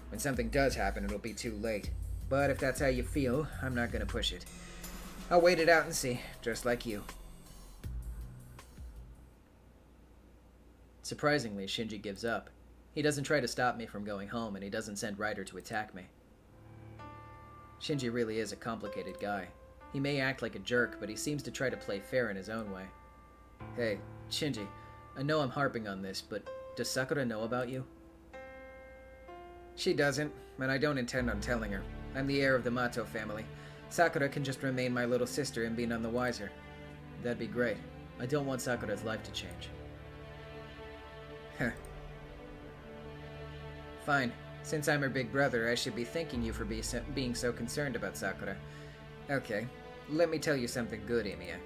C: When something does happen, it'll be too late. But if that's how you feel, I'm not going to push it. I'll wait it out and see, just like you.
B: Surprisingly, Shinji gives up. He doesn't try to stop me from going home, and he doesn't send Ryder to attack me. Shinji really is a complicated guy. He may act like a jerk, but he seems to try to play fair in his own way. Hey, Shinji, I know I'm harping on this, but does Sakura know about you?
C: She doesn't, and I don't intend on telling her. I'm the heir of the Mato family. Sakura can just remain my little sister and be none the wiser.
B: That'd be great. I don't want Sakura's life to change.
C: Huh. Fine. Since I'm her big brother, I should be thanking you for being so concerned about Sakura. Okay, let me tell you something good, Emiya.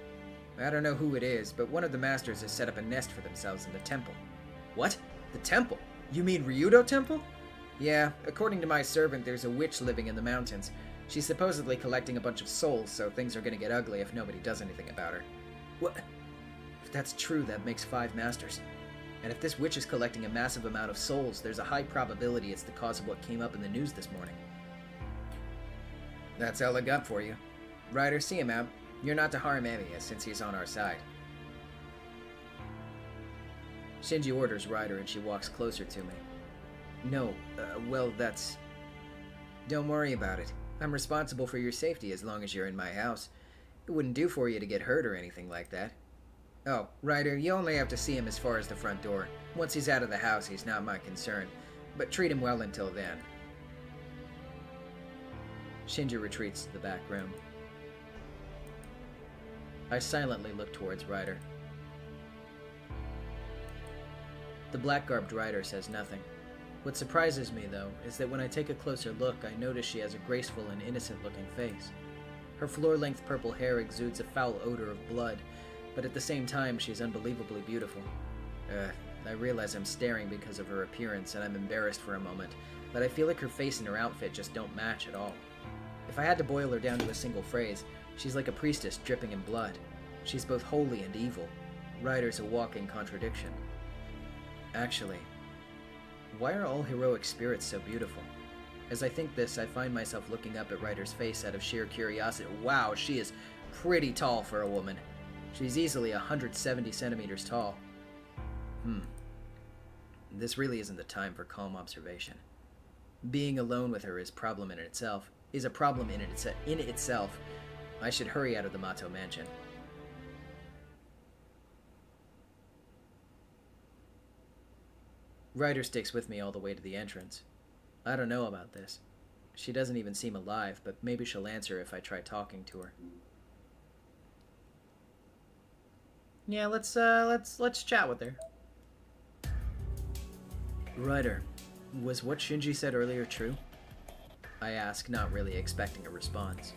C: I don't know who it is, but one of the masters has set up a nest for themselves in the temple.
B: What? The temple? You mean Ryudo Temple?
C: Yeah, according to my servant, there's a witch living in the mountains. She's supposedly collecting a bunch of souls, so things are gonna get ugly if nobody does anything about her.
B: What? If that's true, that makes 5 masters. And if this witch is collecting a massive amount of souls, there's a high probability it's the cause of what came up in the news this morning.
C: That's all I got for you. Ryder, see him out. You're not to harm Emiya, since he's on our side.
B: Shinji orders Ryder and she walks closer to me. No, well, that's...
C: Don't worry about it. I'm responsible for your safety as long as you're in my house. It wouldn't do for you to get hurt or anything like that. Oh, Ryder, you only have to see him as far as the front door. Once he's out of the house, he's not my concern. But treat him well until then.
B: Shinji retreats to the back room. I silently look towards Ryder. The black-garbed Ryder says nothing. What surprises me, though, is that when I take a closer look, I notice she has a graceful and innocent-looking face. Her floor-length purple hair exudes a foul odor of blood, but at the same time, she's unbelievably beautiful. I realize I'm staring because of her appearance, and I'm embarrassed for a moment, but I feel like her face and her outfit just don't match at all. If I had to boil her down to a single phrase, she's like a priestess dripping in blood. She's both holy and evil. Ryder's a walking contradiction. Actually, why are all heroic spirits so beautiful? As I think this, I find myself looking up at Ryder's face out of sheer curiosity. Wow, she is pretty tall for a woman. She's easily 170 centimeters tall. This really isn't the time for calm observation. Being alone with her is a problem in itself. I should hurry out of the Mato mansion. Ryder sticks with me all the way to the entrance. I don't know about this. She doesn't even seem alive, but maybe she'll answer if I try talking to her.
A: Yeah, let's chat with her.
B: Ryder, was what Shinji said earlier true? I ask, not really expecting a response.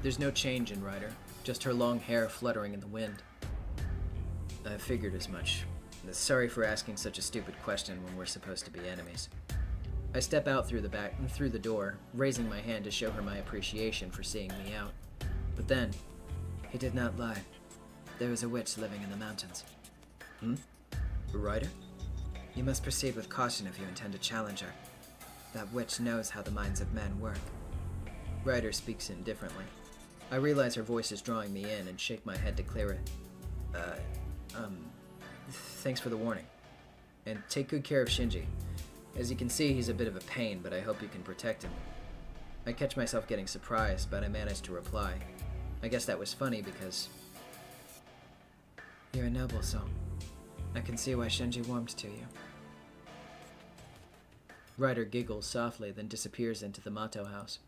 B: There's no change in Ryder, just her long hair fluttering in the wind. I figured as much. Sorry for asking such a stupid question when we're supposed to be enemies. I step out through the door, raising my hand to show her my appreciation for seeing me out. But then, he did not lie. There is a witch living in the mountains. Ryder? You must proceed with caution if you intend to challenge her. That witch knows how the minds of men work. Ryder speaks indifferently. I realize her voice is drawing me in and shake my head to clear it. Thanks for the warning. And take good care of Shinji. As you can see, he's a bit of a pain, but I hope you can protect him. I catch myself getting surprised, but I manage to reply. I guess that was funny because... You're a noble soul. I can see why Shinji warmed to you. Ryder giggles softly, then disappears into the Mato house.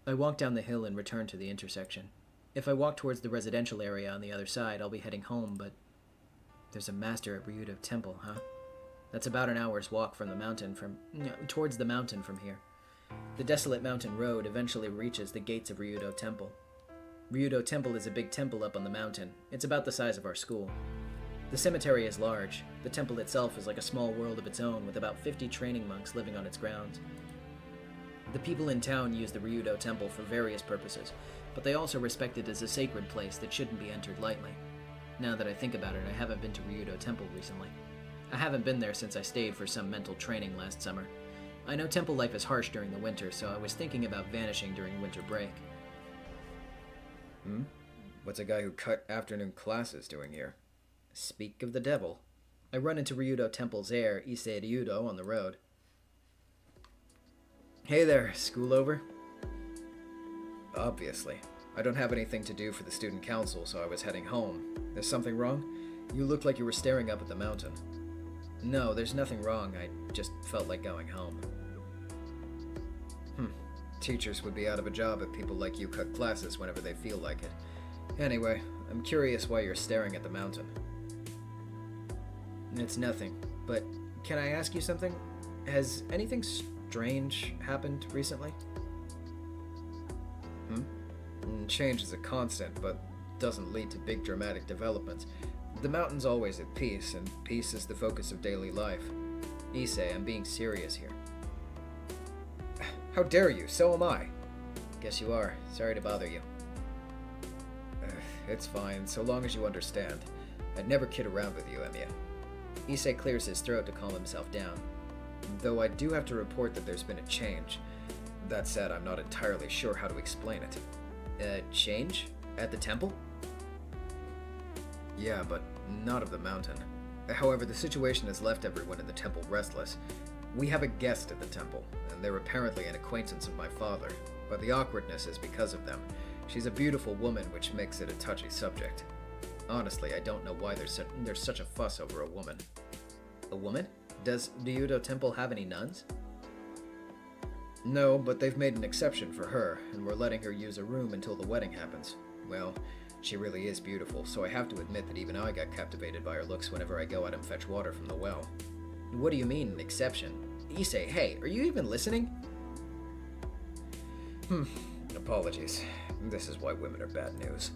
B: I walk down the hill and return to the intersection. If I walk towards the residential area on the other side, I'll be heading home, but... There's a master at Ryudo Temple, huh? That's about an hour's walk from the mountain towards the mountain from here. The desolate mountain road eventually reaches the gates of Ryudo Temple. Ryudo Temple is a big temple up on the mountain. It's about the size of our school. The cemetery is large. The temple itself is like a small world of its own, with about 50 training monks living on its grounds. The people in town use the Ryudo Temple for various purposes, but they also respect it as a sacred place that shouldn't be entered lightly. Now that I think about it, I haven't been to Ryudo Temple recently. I haven't been there since I stayed for some mental training last summer. I know temple life is harsh during the winter, so I was thinking about vanishing during winter break. What's a guy who cut afternoon classes doing here? Speak of the devil. I run into Ryudo Temple's heir, Ise Ryudo, on the road. Hey there, school over? Obviously. I don't have anything to do for the student council, so I was heading home. There's something wrong? You looked like you were staring up at the mountain. No, there's nothing wrong. I just felt like going home. Teachers would be out of a job if people like you cut classes whenever they feel like it. Anyway, I'm curious why you're staring at the mountain. It's nothing, but can I ask you something? Has anything strange happened recently? Change is a constant, but doesn't lead to big dramatic developments. The mountain's always at peace, and peace is the focus of daily life. Issei, I'm being serious here. How dare you? So am I. Guess you are. Sorry to bother you. It's fine, so long as you understand. I'd never kid around with you, Emiya. Issei clears his throat to calm himself down. Though I do have to report that there's been a change. That said, I'm not entirely sure how to explain it. Change? At the temple? Yeah, but not of the mountain. However, the situation has left everyone in the temple restless. We have a guest at the temple, and they're apparently an acquaintance of my father, but the awkwardness is because of them. She's a beautiful woman, which makes it a touchy subject. Honestly, I don't know why there's such a fuss over a woman. A woman? Does Ryudo Temple have any nuns? No, but they've made an exception for her, and we're letting her use a room until the wedding happens. Well, she really is beautiful, so I have to admit that even I got captivated by her looks whenever I go out and fetch water from the well. What do you mean, an exception? Issei, hey, are you even listening? Apologies. This is why women are bad news.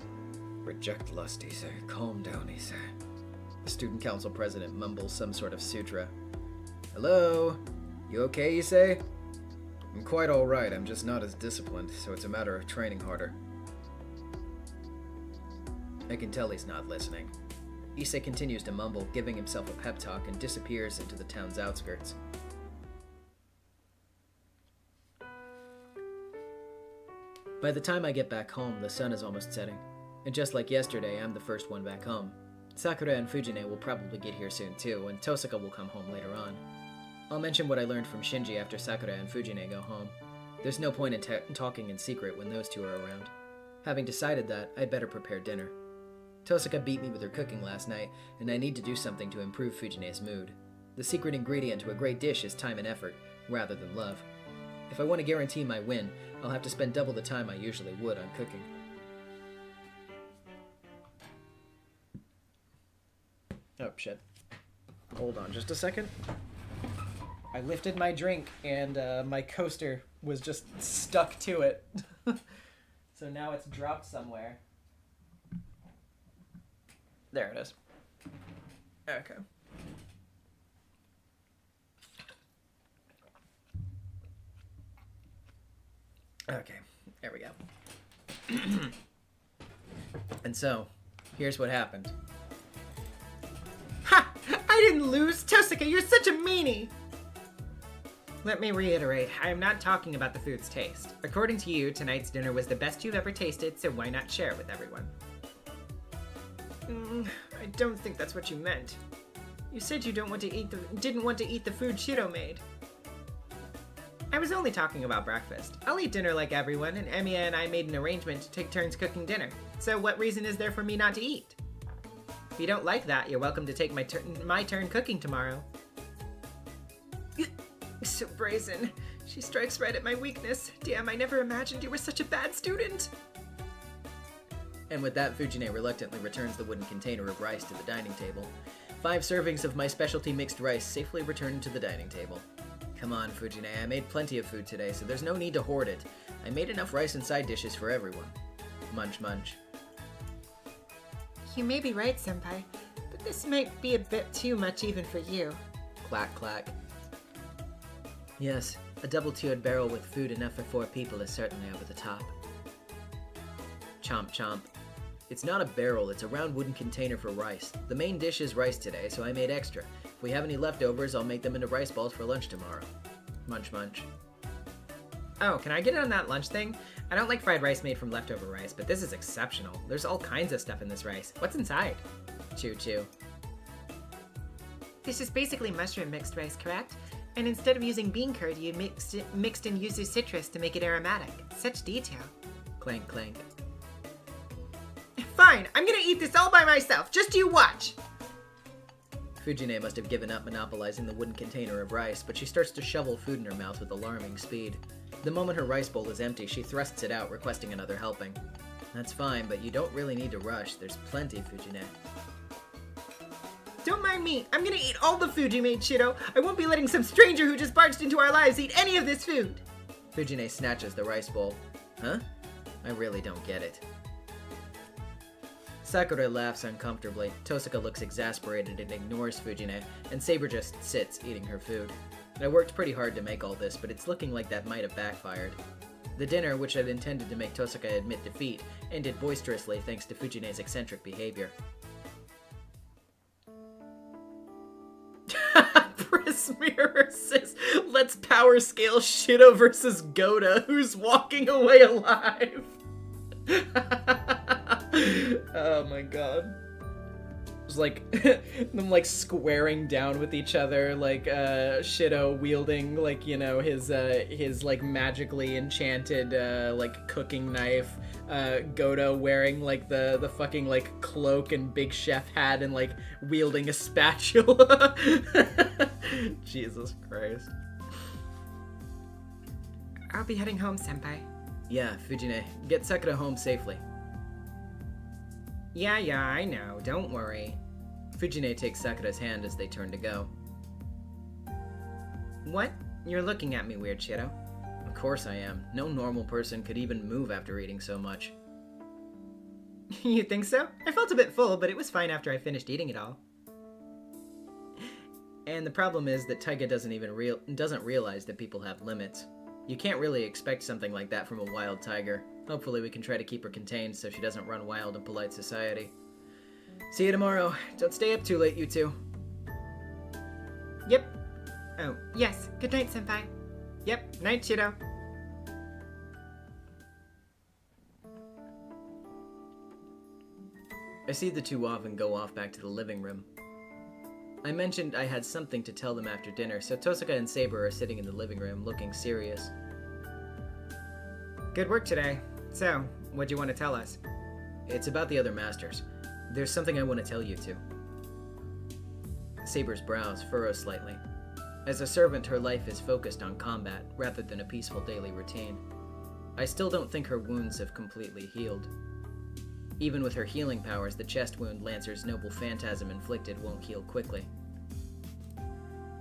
B: Reject lust, Issei. Calm down, Issei. The student council president mumbles some sort of sutra. Hello? You okay, Issei? I'm quite alright, I'm just not as disciplined, so it's a matter of training harder. I can tell he's not listening. Issei continues to mumble, giving himself a pep talk, and disappears into the town's outskirts. By the time I get back home, the sun is almost setting. And just like yesterday, I'm the first one back home. Sakura and Fujine will probably get here soon too, and Tosaka will come home later on. I'll mention what I learned from Shinji after Sakura and Fujine go home. There's no point in talking in secret when those two are around. Having decided that, I'd better prepare dinner. Tosaka beat me with her cooking last night, and I need to do something to improve Fujine's mood. The secret ingredient to a great dish is time and effort, rather than love. If I want to guarantee my win, I'll have to spend double the time I usually would on cooking. Oh, shit. Hold on just a second. I lifted my drink, and my coaster was just stuck to it. So now it's dropped somewhere. There it is. Okay. Okay, there we go. And so, here's what happened.
E: Ha! I didn't lose! Tosaka, you're such a meanie! Let me reiterate, I am not talking about the food's taste. According to you, tonight's dinner was the best you've ever tasted, so why not share it with everyone? I don't think that's what you meant. You said you didn't want to eat the food Shiro made. I was only talking about breakfast. I'll eat dinner like everyone, and Emiya and I made an arrangement to take turns cooking dinner. So what reason is there for me not to eat? If you don't like that, you're welcome to take my turn cooking tomorrow. So brazen. She strikes right at my weakness. Damn, I never imagined you were such a bad student.
B: And with that, Fujine reluctantly returns the wooden container of rice to the dining table. 5 servings of my specialty mixed rice safely returned to the dining table. Come on, Fujine, I made plenty of food today, so there's no need to hoard it. I made enough rice and side dishes for everyone. Munch, munch.
E: You may be right, Senpai, but this might be a bit too much even for you.
B: Clack, clack. Yes, a double-tiered barrel with food enough for 4 people is certainly over the top. Chomp, chomp. It's not a barrel, it's a round wooden container for rice. The main dish is rice today, so I made extra. If we have any leftovers, I'll make them into rice balls for lunch tomorrow. Munch, munch.
E: Oh, can I get in on that lunch thing? I don't like fried rice made from leftover rice, but this is exceptional. There's all kinds of stuff in this rice. What's inside?
B: Chew, chew.
E: This is basically mushroom mixed rice, correct? And instead of using bean curd, you mixed in yuzu citrus to make it aromatic. Such detail.
B: Clank, clank.
E: Fine, I'm gonna eat this all by myself. Just you watch.
B: Fujine must have given up monopolizing the wooden container of rice, but she starts to shovel food in her mouth with alarming speed. The moment her rice bowl is empty, she thrusts it out, requesting another helping. That's fine, but you don't really need to rush. There's plenty, Fujine.
E: Don't mind me. I'm gonna eat all the food you made, Shiro. I won't be letting some stranger who just barged into our lives eat any of this food.
B: Fujine snatches the rice bowl. Huh? I really don't get it. Sakura laughs uncomfortably, Tosaka looks exasperated and ignores Fujine, and Saber just sits eating her food. I worked pretty hard to make all this, but it's looking like that might have backfired. The dinner, which I'd intended to make Tosaka admit defeat, ended boisterously thanks to Fujine's eccentric behavior.
E: Prismirror says, let's power scale Shido versus Goda, who's walking away alive. Oh my god. It's like them like squaring down with each other, like Shido wielding like, you know, his like magically enchanted like cooking knife,
A: Godo wearing like the fucking like cloak and big chef hat and like wielding a spatula. Jesus Christ.
E: I'll be heading home, senpai.
C: Yeah, Fujine, get Sakura home safely.
E: Yeah, I know. Don't worry.
C: Fujine takes Sakura's hand as they turn to go.
E: What? You're looking at me weird, Shiro.
C: Of course I am. No normal person could even move after eating so much.
E: You think so? I felt a bit full, but it was fine after I finished eating it all.
C: And the problem is that Taiga doesn't realize that people have limits. You can't really expect something like that from a wild tiger. Hopefully we can try to keep her contained so she doesn't run wild in polite society. See you tomorrow. Don't stay up too late, you two.
E: Yep. Oh, yes. Good night, senpai. Yep. Night, Shiro.
C: I see the two off and go off back to the living room. I mentioned I had something to tell them after dinner, so Tosaka and Saber are sitting in the living room, looking serious.
E: Good work today. So, what do you want to tell us?
C: It's about the other masters. There's something I want to tell you two. Saber's brows furrow slightly. As a servant, her life is focused on combat, rather than a peaceful daily routine. I still don't think her wounds have completely healed. Even with her healing powers, the chest wound Lancer's noble phantasm inflicted won't heal quickly.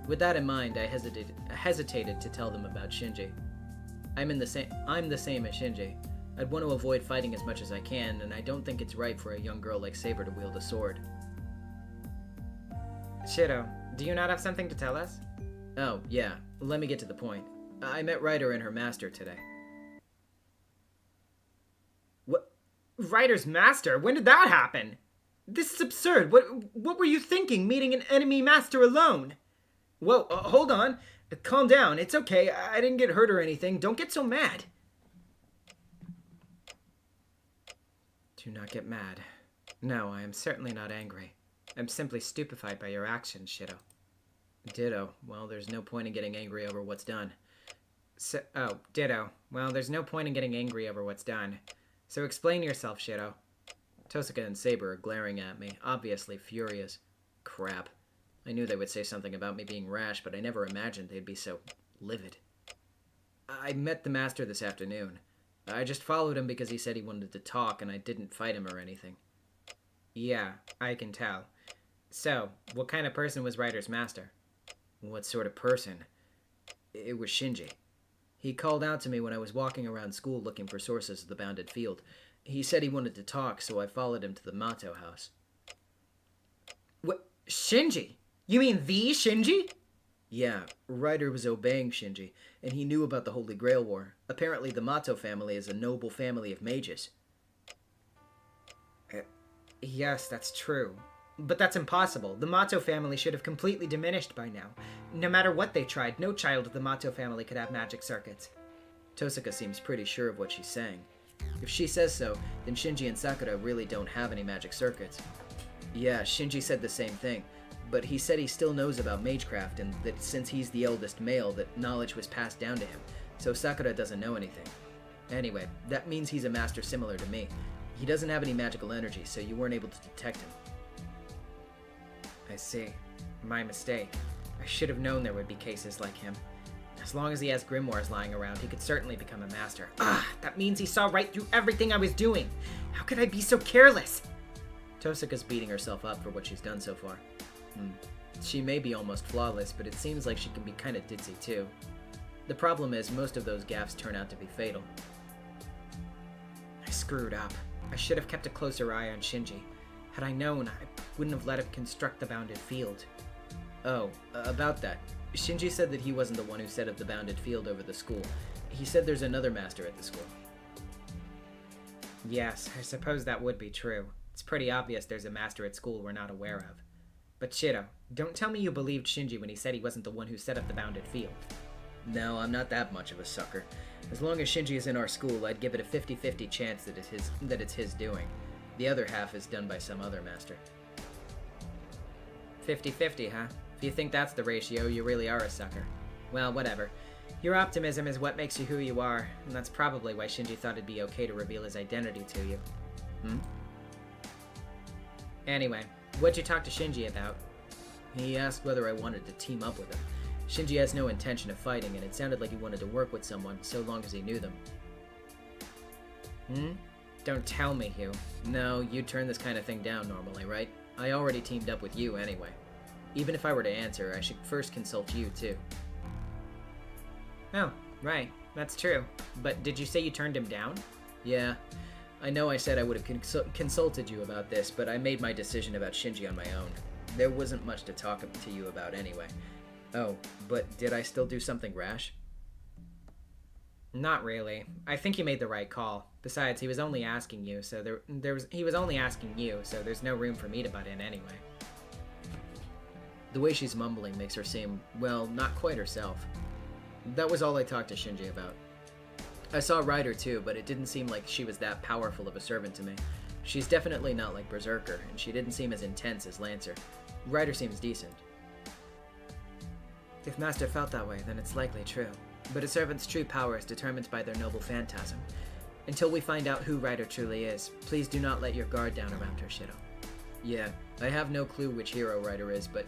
C: With that in mind, I hesitated to tell them about Shinji. I'm the same as Shinji. I'd want to avoid fighting as much as I can, and I don't think it's right for a young girl like Saber to wield a sword.
E: Shiro, do you not have something to tell us?
C: Oh, yeah. Let me get to the point. I met Ryder and her master today.
E: What? Ryder's master? When did that happen? This is absurd. What were you thinking, meeting an enemy master alone? Whoa, hold on. Calm down. It's okay. I didn't get hurt or anything. Don't get so mad. Do not get mad. No, I am certainly not angry. I'm simply stupefied by your actions, Shiro.
C: Ditto. Well, there's no point in getting angry over what's done.
E: Ditto. Well, there's no point in getting angry over what's done. So explain yourself, Shiro.
C: Tosaka and Saber are glaring at me, obviously furious. Crap. I knew they would say something about me being rash, but I never imagined they'd be so livid. I met the master this afternoon. I just followed him because he said he wanted to talk, and I didn't fight him or anything.
E: Yeah, I can tell. So, what kind of person was Ryder's master?
C: What sort of person? It was Shinji. He called out to me when I was walking around school looking for sources of the bounded field. He said he wanted to talk, so I followed him to the Mato house.
E: What? Shinji? You mean the Shinji?
C: Yeah, Ryder was obeying Shinji, and he knew about the Holy Grail War. Apparently the Mato family is a noble family of mages.
E: Yes, that's true. But that's impossible. The Mato family should have completely diminished by now. No matter what they tried, no child of the Mato family could have magic circuits.
C: Tosaka seems pretty sure of what she's saying. If she says so, then Shinji and Sakura really don't have any magic circuits. Yeah, Shinji said the same thing, but he said he still knows about magecraft and that since he's the eldest male, that knowledge was passed down to him, so Sakura doesn't know anything. Anyway, that means he's a master similar to me. He doesn't have any magical energy, so you weren't able to detect him.
E: I see. My mistake. I should have known there would be cases like him. As long as he has grimoires lying around, he could certainly become a master. That means he saw right through everything I was doing. How could I be so careless?
C: Tosaka's beating herself up for what she's done so far. She may be almost flawless, but it seems like she can be kinda ditzy too. The problem is, most of those gaffes turn out to be fatal.
E: I screwed up. I should have kept a closer eye on Shinji. Had I known, I wouldn't have let him construct the bounded field.
C: Oh, about that. Shinji said that he wasn't the one who set up the bounded field over the school. He said there's another master at the school.
E: Yes, I suppose that would be true. It's pretty obvious there's a master at school we're not aware of. But Shiro, don't tell me you believed Shinji when he said he wasn't the one who set up the bounded field.
C: No, I'm not that much of a sucker. As long as Shinji is in our school, I'd give it a 50-50 chance that it's his doing. The other half is done by some other master.
E: 50-50, huh? If you think that's the ratio, you really are a sucker. Well, whatever. Your optimism is what makes you who you are, and that's probably why Shinji thought it'd be okay to reveal his identity to you. Anyway, what'd you talk to Shinji about?
B: He asked whether I wanted to team up with him. Shinji has no intention of fighting, and it sounded like he wanted to work with someone so long as he knew them.
E: Don't tell me, Hugh.
B: No, you'd turn this kind of thing down normally, right? I already teamed up with you anyway. Even if I were to answer, I should first consult you too.
E: Oh, right. That's true. But did you say you turned him down?
B: Yeah. I know I said I would have consulted you about this, but I made my decision about Shinji on my own. There wasn't much to talk to you about anyway. Oh, but did I still do something rash?
E: Not really. I think you made the right call. Besides, he was only asking you, so he was only asking you, so there's no room for me to butt in anyway.
B: The way she's mumbling makes her seem, well, not quite herself. That was all I talked to Shinji about. I saw Ryder too, but it didn't seem like she was that powerful of a servant to me. She's definitely not like Berserker, and she didn't seem as intense as Lancer. Ryder seems decent.
E: If Master felt that way, then it's likely true. But a servant's true power is determined by their noble phantasm. Until we find out who Ryder truly is, please do not let your guard down around her, Shido.
B: Yeah, I have no clue which hero Ryder is, but...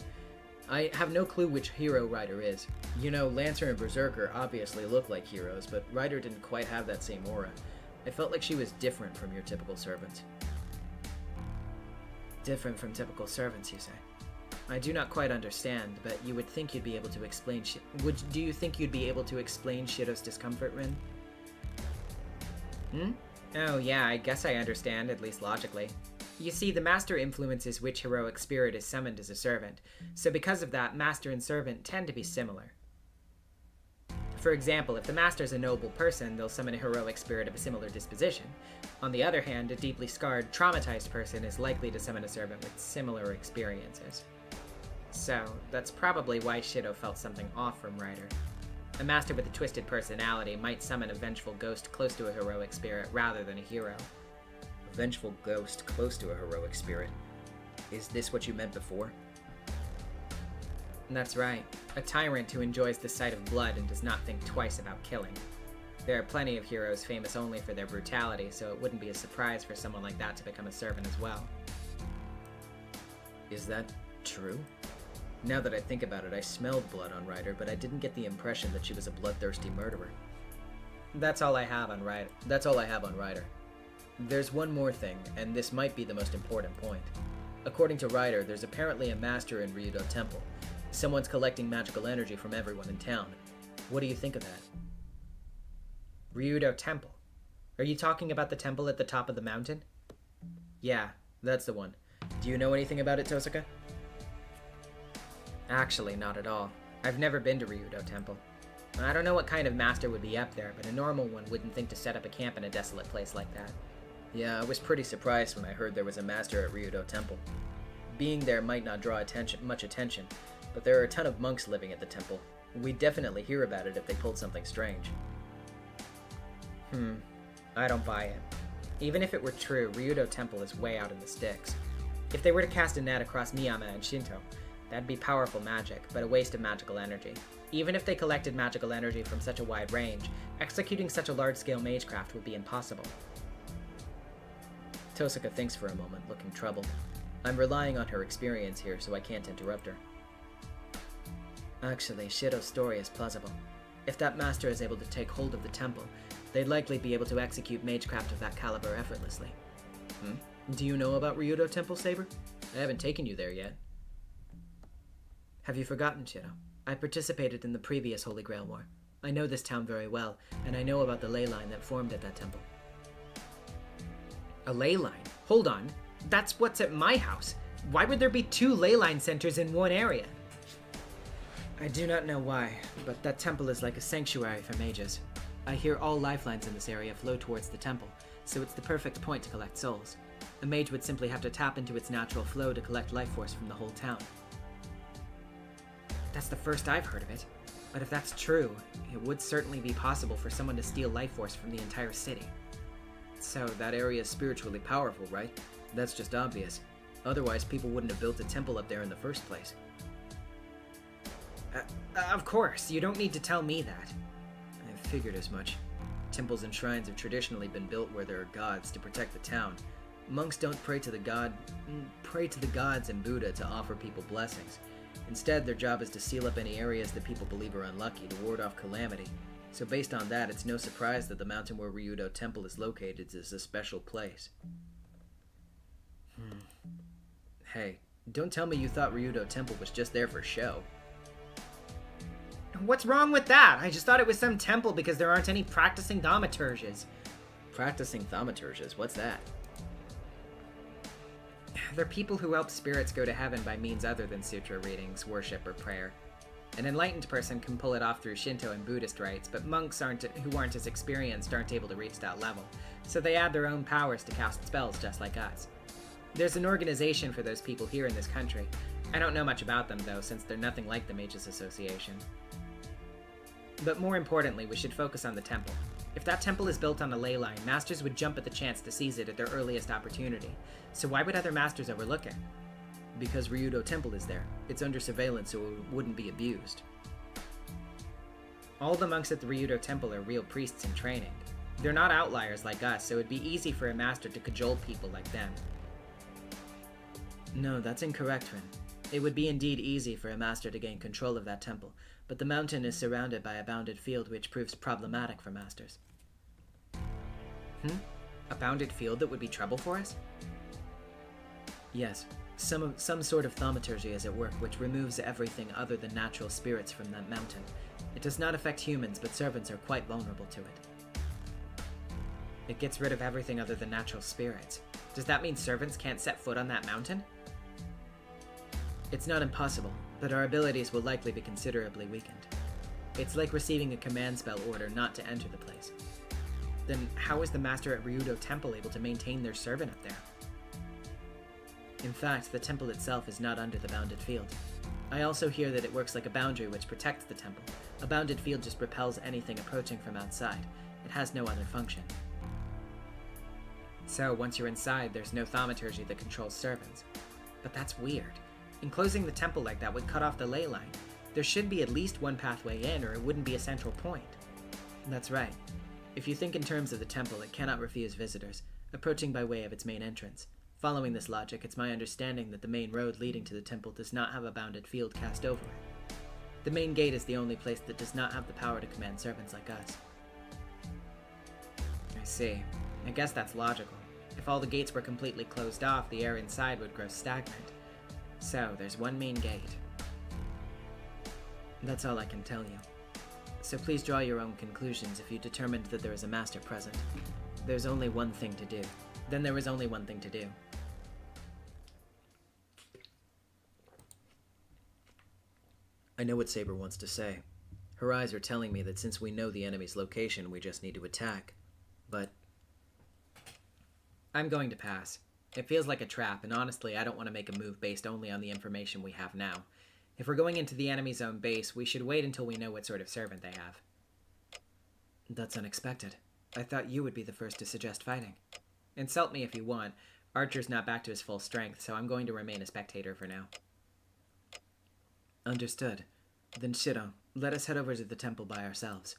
B: You know, Lancer and Berserker obviously look like heroes, but Ryder didn't quite have that same aura. I felt like she was different from your typical servants.
E: Different from typical servants, you say? I do not quite understand, but you would think you'd be able to explain do you think you'd be able to explain Shido's discomfort, Rin? Oh yeah, I guess I understand, at least logically. You see, the Master influences which heroic spirit is summoned as a servant, so because of that, Master and servant tend to be similar. For example, if the Master is a noble person, they'll summon a heroic spirit of a similar disposition. On the other hand, a deeply scarred, traumatized person is likely to summon a servant with similar experiences. So, that's probably why Shido felt something off from Ryder. A Master with a twisted personality might summon a vengeful ghost close to a heroic spirit rather than a hero.
B: A vengeful ghost close to a heroic spirit? Is this what you meant before?
E: That's right. A tyrant who enjoys the sight of blood and does not think twice about killing. There are plenty of heroes famous only for their brutality, so it wouldn't be a surprise for someone like that to become a servant as well.
B: Is that true? Now that I think about it, I smelled blood on Ryder, but I didn't get the impression that she was a bloodthirsty murderer.
E: That's all I have on Ryder.
B: There's one more thing, and this might be the most important point. According to Ryder, there's apparently a master in Ryudo Temple. Someone's collecting magical energy from everyone in town. What do you think of that?
E: Ryudo Temple? Are you talking about the temple at the top of the mountain?
B: Yeah, that's the one. Do you know anything about it, Tosuka?
E: Actually, not at all. I've never been to Ryudo Temple. I don't know what kind of master would be up there, but a normal one wouldn't think to set up a camp in a desolate place like that.
B: Yeah, I was pretty surprised when I heard there was a master at Ryudo Temple. Being there might not draw much attention, but there are a ton of monks living at the temple. We'd definitely hear about it if they pulled something strange.
E: I don't buy it. Even if it were true, Ryudo Temple is way out in the sticks. If they were to cast a net across Miyama and Shinto, that'd be powerful magic, but a waste of magical energy. Even if they collected magical energy from such a wide range, executing such a large-scale magecraft would be impossible.
B: Tosuka thinks for a moment, looking troubled. I'm relying on her experience here, so I can't interrupt her.
E: Actually, Shido's story is plausible. If that master is able to take hold of the temple, they'd likely be able to execute magecraft of that caliber effortlessly.
B: Do you know about Ryudo Temple, Saber? I haven't taken you there yet.
E: Have you forgotten, Shido? I participated in the previous Holy Grail War. I know this town very well, and I know about the ley line that formed at that temple. A ley line? Hold on. That's what's at my house. Why would there be 2 ley line centers in one area? I do not know why, but that temple is like a sanctuary for mages. I hear all lifelines in this area flow towards the temple, so it's the perfect point to collect souls. A mage would simply have to tap into its natural flow to collect life force from the whole town. That's the first I've heard of it. But if that's true, it would certainly be possible for someone to steal life force from the entire city.
B: So that area is spiritually powerful, right? That's just obvious. Otherwise, people wouldn't have built a temple up there in the first place.
E: Of course, you don't need to tell me that.
B: I figured as much. Temples and shrines have traditionally been built where there are gods to protect the town. Monks don't pray to the gods and Buddha to offer people blessings. Instead, their job is to seal up any areas that people believe are unlucky to ward off calamity. So based on that, it's no surprise that the mountain where Ryudo Temple is located is a special place. Hey, don't tell me you thought Ryudo Temple was just there for show.
E: What's wrong with that? I just thought it was some temple because there aren't any practicing thaumaturges.
B: Practicing thaumaturges? What's that?
E: They're people who help spirits go to heaven by means other than sutra readings, worship, or prayer. An enlightened person can pull it off through Shinto and Buddhist rites, but monks who aren't as experienced aren't able to reach that level, so they add their own powers to cast spells just like us. There's an organization for those people here in this country. I don't know much about them, though, since they're nothing like the Mages Association. But more importantly, we should focus on the temple. If that temple is built on a ley line, masters would jump at the chance to seize it at their earliest opportunity. So why would other masters overlook it?
B: Because Ryudo Temple is there. It's under surveillance, so it wouldn't be abused.
E: All the monks at the Ryudo Temple are real priests in training. They're not outliers like us, so it'd be easy for a master to cajole people like them.
B: No, that's incorrect, Rin. It would be indeed easy for a master to gain control of that temple, but the mountain is surrounded by a bounded field which proves problematic for masters.
E: A bounded field that would be trouble for us?
B: Yes. Some sort of thaumaturgy is at work which removes everything other than natural spirits from that mountain. It does not affect humans, but servants are quite vulnerable to it.
E: It gets rid of everything other than natural spirits. Does that mean servants can't set foot on that mountain?
B: It's not impossible, but our abilities will likely be considerably weakened. It's like receiving a command spell order not to enter the place.
E: Then how is the master at Ryudo Temple able to maintain their servant up there?
B: In fact, the temple itself is not under the bounded field. I also hear that it works like a boundary which protects the temple. A bounded field just repels anything approaching from outside. It has no other function.
E: So, once you're inside, there's no thaumaturgy that controls servants. But that's weird. Enclosing the temple like that would cut off the ley line. There should be at least one pathway in, or it wouldn't be a central point.
B: That's right. If you think in terms of the temple, it cannot refuse visitors, approaching by way of its main entrance. Following this logic, it's my understanding that the main road leading to the temple does not have a bounded field cast over it. The main gate is the only place that does not have the power to command servants like us.
E: I see. I guess that's logical. If all the gates were completely closed off, the air inside would grow stagnant. So, there's one main gate.
B: That's all I can tell you. So please draw your own conclusions if you determined that there is a master present. There's only one thing to do. Then there is only one thing to do. I know what Saber wants to say. Her eyes are telling me that since we know the enemy's location, we just need to attack. But
E: I'm going to pass. It feels like a trap, and honestly, I don't want to make a move based only on the information we have now. If we're going into the enemy's own base, we should wait until we know what sort of servant they have.
B: That's unexpected. I thought you would be the first to suggest fighting.
E: Insult me if you want. Archer's not back to his full strength, so I'm going to remain a spectator for now.
B: Understood. Then Shiro, let us head over to the temple by ourselves.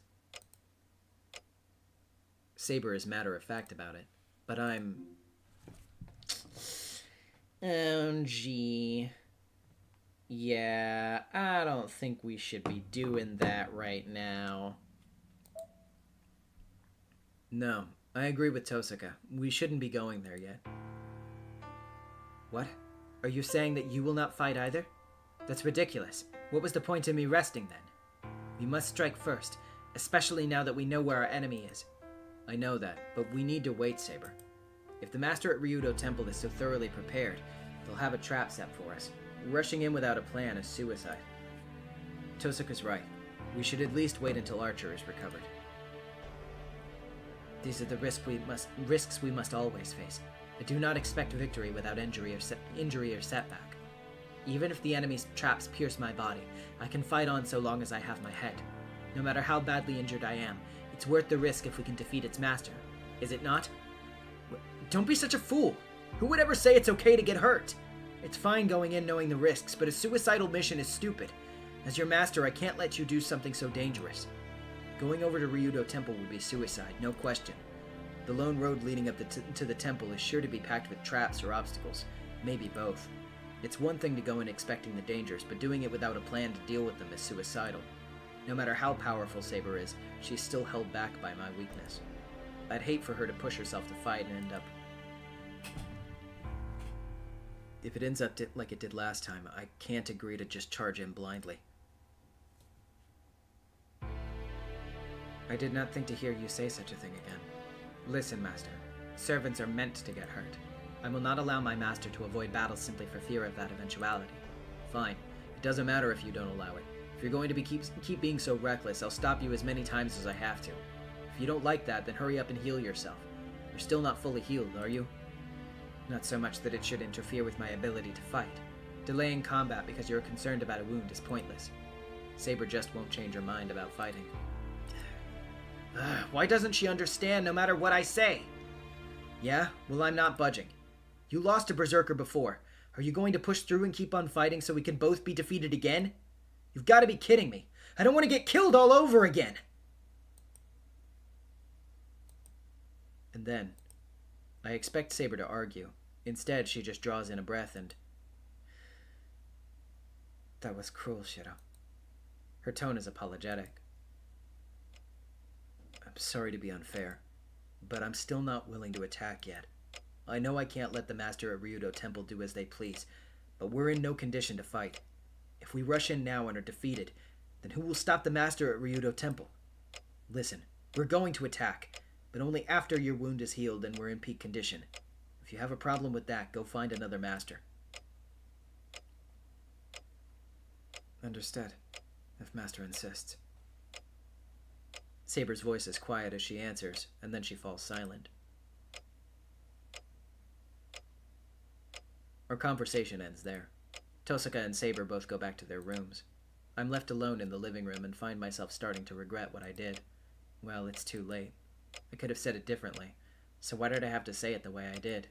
B: Saber is matter-of-fact about it, but I'm...
A: Oh, gee. Yeah, I don't think we should be doing that right now.
B: No, I agree with Tosaka. We shouldn't be going there yet.
E: What? Are you saying that you will not fight either? That's ridiculous. What was the point of me resting then? We must strike first, especially now that we know where our enemy is.
B: I know that, but we need to wait, Saber. If the master at Ryudo Temple is so thoroughly prepared, they'll have a trap set for us. Rushing in without a plan is suicide. Tosaka's right. We should at least wait until Archer is recovered. These are the risks we must always face. I do not expect victory without injury or setback. Even if the enemy's traps pierce my body, I can fight on so long as I have my head. No matter how badly injured I am, it's worth the risk if we can defeat its master. Is it not?
E: Don't be such a fool! Who would ever say it's okay to get hurt? It's fine going in knowing the risks, but a suicidal mission is stupid.
B: As your master, I can't let you do something so dangerous. Going over to Ryudo Temple would be suicide, no question. The lone road leading up to the temple is sure to be packed with traps or obstacles, maybe both. It's one thing to go in expecting the dangers, but doing it without a plan to deal with them is suicidal. No matter how powerful Saber is, she's still held back by my weakness. I'd hate for her to push herself to fight and end up... If it ends up like it did last time, I can't agree to just charge in blindly.
E: I did not think to hear you say such a thing again. Listen, Master. Servants are meant to get hurt. I will not allow my master to avoid battle simply for fear of that eventuality.
B: Fine. It doesn't matter if you don't allow it. If you're going to keep being so reckless, I'll stop you as many times as I have to. If you don't like that, then hurry up and heal yourself. You're still not fully healed, are you?
E: Not so much that it should interfere with my ability to fight. Delaying combat because you're concerned about a wound is pointless.
B: Saber just won't change her mind about fighting. Why doesn't she understand no matter what I say? Yeah? Well, I'm not budging. You lost to Berserker before. Are you going to push through and keep on fighting so we can both be defeated again? You've got to be kidding me. I don't want to get killed all over again. And then, I expect Saber to argue. Instead, she just draws in a breath and...
E: That was cruel, Shiro.
B: Her tone is apologetic. I'm sorry to be unfair, but I'm still not willing to attack yet. I know I can't let the Master at Ryudo Temple do as they please, but we're in no condition to fight. If we rush in now and are defeated, then who will stop the Master at Ryudo Temple? Listen, we're going to attack, but only after your wound is healed and we're in peak condition. If you have a problem with that, go find another master.
E: Understood, if Master insists.
B: Saber's voice is quiet as she answers, and then she falls silent. Our conversation ends there. Tosaka and Saber both go back to their rooms. I'm left alone in the living room and find myself starting to regret what I did. Well, it's too late. I could have said it differently, so why did I have to say it the way I did?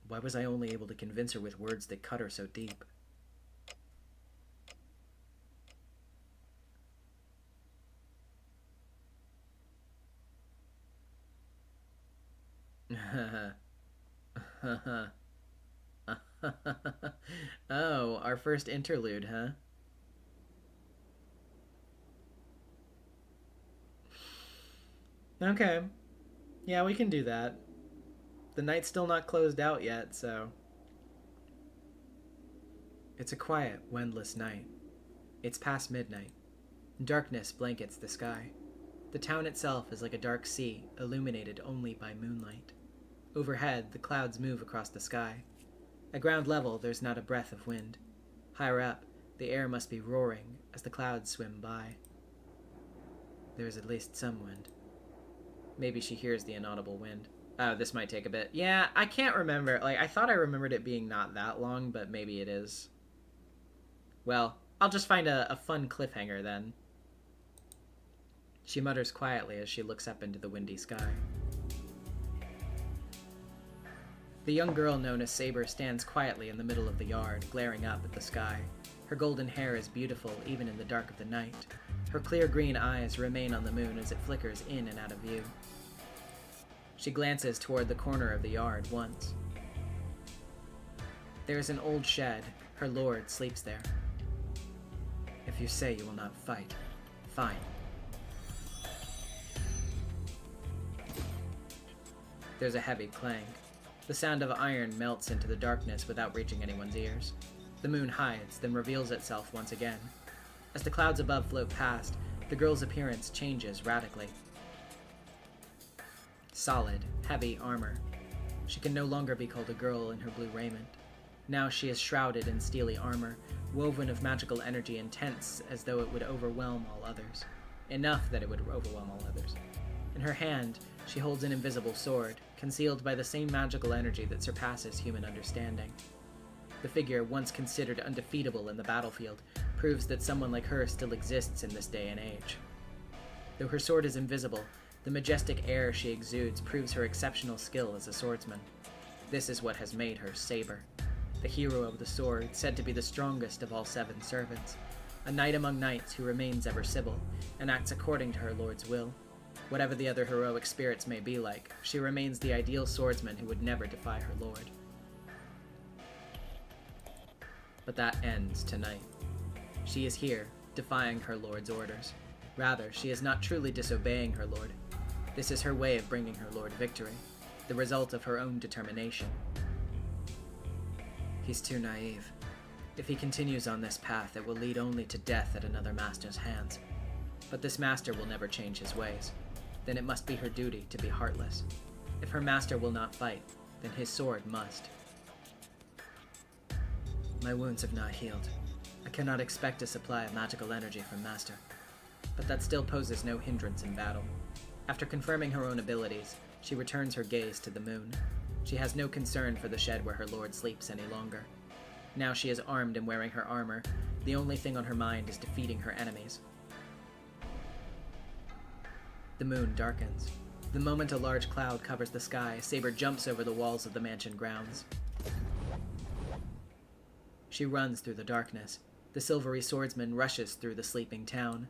B: Why was I only able to convince her with words that cut her so deep? Oh, our first interlude, huh? Okay. Yeah, we can do that. The night's still not closed out yet, so...
E: It's a quiet, windless night. It's past midnight. Darkness blankets the sky. The town itself is like a dark sea, illuminated only by moonlight. Overhead, the clouds move across the sky. At ground level, there's not a breath of wind. Higher up, the air must be roaring as the clouds swim by. There is at least some wind. Maybe she hears the inaudible wind. Oh, this might take a bit. Yeah, I can't remember. Like, I thought I remembered it being not that long, but maybe it is. Well, I'll just find a fun cliffhanger then. She mutters quietly as she looks up into the windy sky. The young girl known as Saber stands quietly in the middle of the yard, glaring up at the sky. Her golden hair is beautiful even in the dark of the night. Her clear green eyes remain on the moon as it flickers in and out of view. She glances toward the corner of the yard once. There is an old shed. Her lord sleeps there. If you say you will not fight, fine. There's a heavy clang. The sound of iron melts into the darkness without reaching anyone's ears. The moon hides, then reveals itself once again. As the clouds above float past, the girl's appearance changes radically. Solid, heavy armor. She can no longer be called a girl in her blue raiment. Now she is shrouded in steely armor, woven of magical energy intense as though it would overwhelm all others. Enough that it would overwhelm all others. In her hand, she holds an invisible sword, concealed by the same magical energy that surpasses human understanding. The figure, once considered undefeatable in the battlefield, proves that someone like her still exists in this day and age. Though her sword is invisible, the majestic air she exudes proves her exceptional skill as a swordsman. This is what has made her Saber, the hero of the sword, said to be the strongest of all 7 servants, a knight among knights who remains ever civil and acts according to her lord's will. Whatever the other heroic spirits may be like, she remains the ideal swordsman who would never defy her lord. But that ends tonight. She is here, defying her lord's orders. Rather, she is not truly disobeying her lord. This is her way of bringing her lord victory, the result of her own determination. He's too naive. If he continues on this path, it will lead only to death at another master's hands. But this master will never change his ways. Then it must be her duty to be heartless. If her master will not fight, then his sword must. My wounds have not healed. I cannot expect a supply of magical energy from master. But that still poses no hindrance in battle. After confirming her own abilities, she returns her gaze to the moon. She has no concern for the shed where her lord sleeps any longer. Now she is armed and wearing her armor. The only thing on her mind is defeating her enemies. The moon darkens. The moment a large cloud covers the sky, Saber jumps over the walls of the mansion grounds. She runs through the darkness. The silvery swordsman rushes through the sleeping town.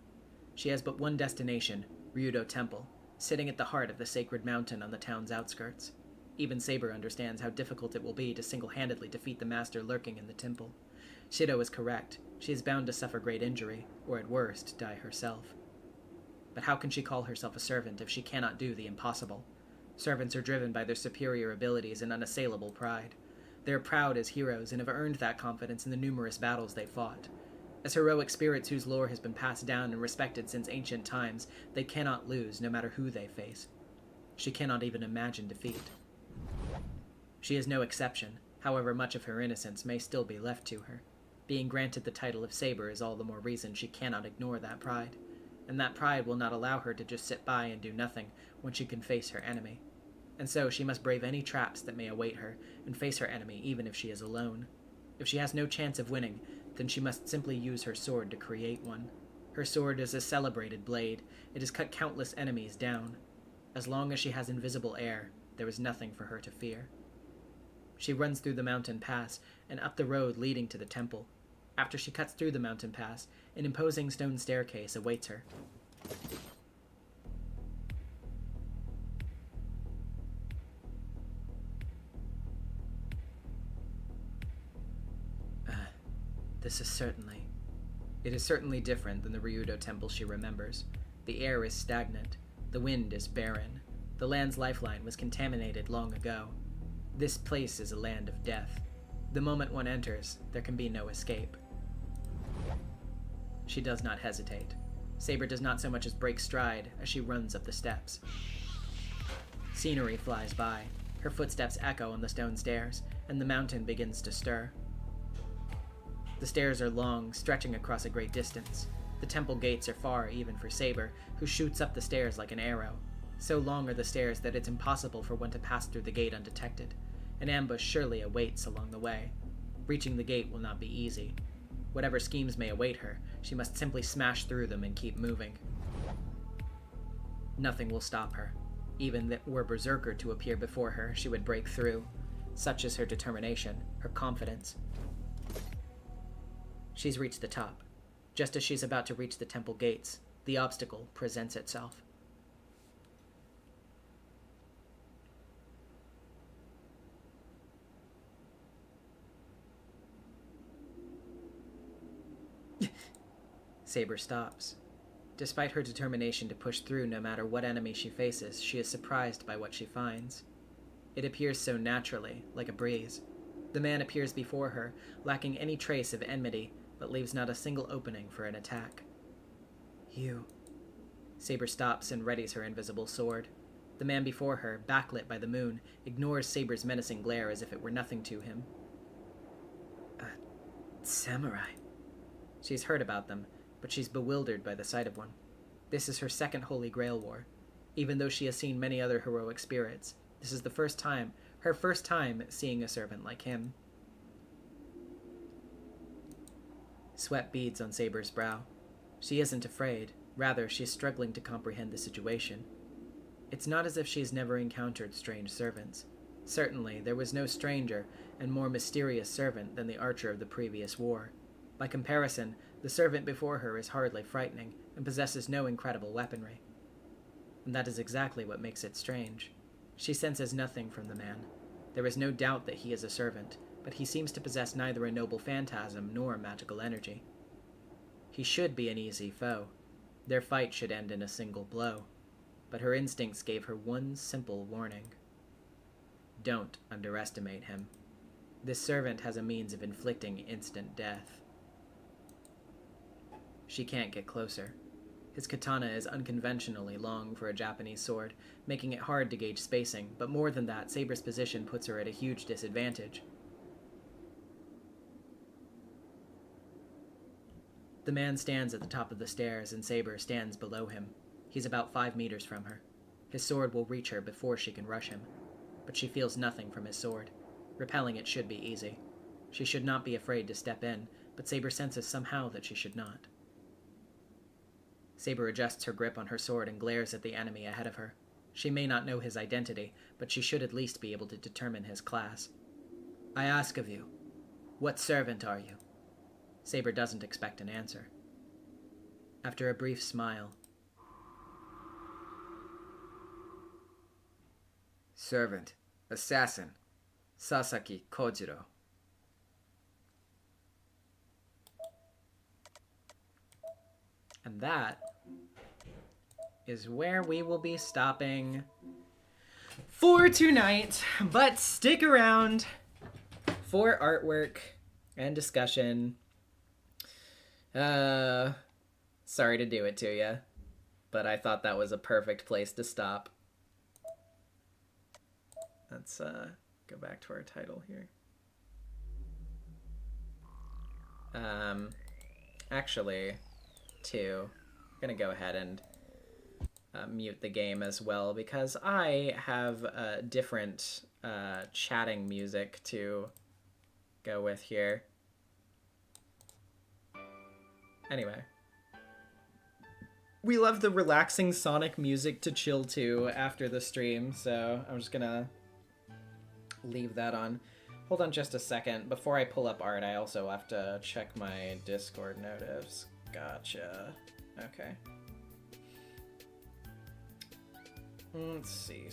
E: She has but one destination, Ryudo Temple, sitting at the heart of the sacred mountain on the town's outskirts. Even Saber understands how difficult it will be to single-handedly defeat the master lurking in the temple. Shido is correct. She is bound to suffer great injury, or at worst, die herself. But how can she call herself a servant if she cannot do the impossible? Servants are driven by their superior abilities and unassailable pride. They are proud as heroes and have earned that confidence in the numerous battles they fought. As heroic spirits whose lore has been passed down and respected since ancient times, they cannot lose no matter who they face. She cannot even imagine defeat. She is no exception, however much of her innocence may still be left to her. Being granted the title of Saber is all the more reason she cannot ignore that pride. And that pride will not allow her to just sit by and do nothing when she can face her enemy. And so she must brave any traps that may await her and face her enemy even if she is alone. If she has no chance of winning, then she must simply use her sword to create one. Her sword is a celebrated blade. It has cut countless enemies down. As long as she has invisible air, there is nothing for her to fear. She runs through the mountain pass and up the road leading to the temple. After she cuts through the mountain pass, an imposing stone staircase awaits her. It is certainly different than the Ryudo temple she remembers. The air is stagnant. The wind is barren. The land's lifeline was contaminated long ago. This place is a land of death. The moment one enters, there can be no escape. She does not hesitate. Saber does not so much as break stride as she runs up the steps. Scenery flies by. Her footsteps echo on the stone stairs, and the mountain begins to stir. The stairs are long, stretching across a great distance. The temple gates are far even for Saber, who shoots up the stairs like an arrow. So long are the stairs that it's impossible for one to pass through the gate undetected. An ambush surely awaits along the way. Reaching the gate will not be easy. Whatever schemes may await her, she must simply smash through them and keep moving. Nothing will stop her. Even were Berserker to appear before her, she would break through. Such is her determination, her confidence. She's reached the top. Just as she's about to reach the temple gates, the obstacle presents itself. Saber stops. Despite her determination to push through no matter what enemy she faces, she is surprised by what she finds. It appears so naturally, like a breeze. The man appears before her, lacking any trace of enmity, but leaves not a single opening for an attack. You. Saber stops and readies her invisible sword. The man before her, backlit by the moon, ignores Saber's menacing glare as if it were nothing to him. Samurai. She's heard about them, but she's bewildered by the sight of one. This is her second Holy Grail war. Even though she has seen many other heroic spirits, this is her first time seeing a servant like him. Sweat beads on Saber's brow. She isn't afraid. Rather, she's struggling to comprehend the situation. It's not as if she has never encountered strange servants. Certainly, there was no stranger and more mysterious servant than the archer of the previous war. By comparison, the servant before her is hardly frightening and possesses no incredible weaponry. And that is exactly what makes it strange. She senses nothing from the man. There is no doubt that he is a servant, but he seems to possess neither a noble phantasm nor magical energy. He should be an easy foe. Their fight should end in a single blow. But her instincts gave her one simple warning. Don't underestimate him. This servant has a means of inflicting instant death. She can't get closer. His katana is unconventionally long for a Japanese sword, making it hard to gauge spacing, but more than that, Saber's position puts her at a huge disadvantage. The man stands at the top of the stairs, and Saber stands below him. He's about 5 meters from her. His sword will reach her before she can rush him, but she feels nothing from his sword. Repelling it should be easy. She should not be afraid to step in, but Saber senses somehow that she should not. Saber adjusts her grip on her sword and glares at the enemy ahead of her. She may not know his identity, but she should at least be able to determine his class. I ask of you, what servant are you? Saber doesn't expect an answer. After a brief smile,
B: Servant, assassin, Sasaki Kojiro.
E: and that is where we will be stopping for tonight. But stick around for artwork and discussion. Sorry to do it to you, but I thought that was a perfect place to stop. Let's go back to our title here. Actually, too, I'm gonna go ahead and mute the game as well, because I have different chatting music to go with here. Anyway. We love the relaxing Sonic music to chill to after the stream, so I'm just gonna leave that on. Hold on just a second. Before I pull up art, I also have to check my Discord notifs. Gotcha. Okay. Let's see.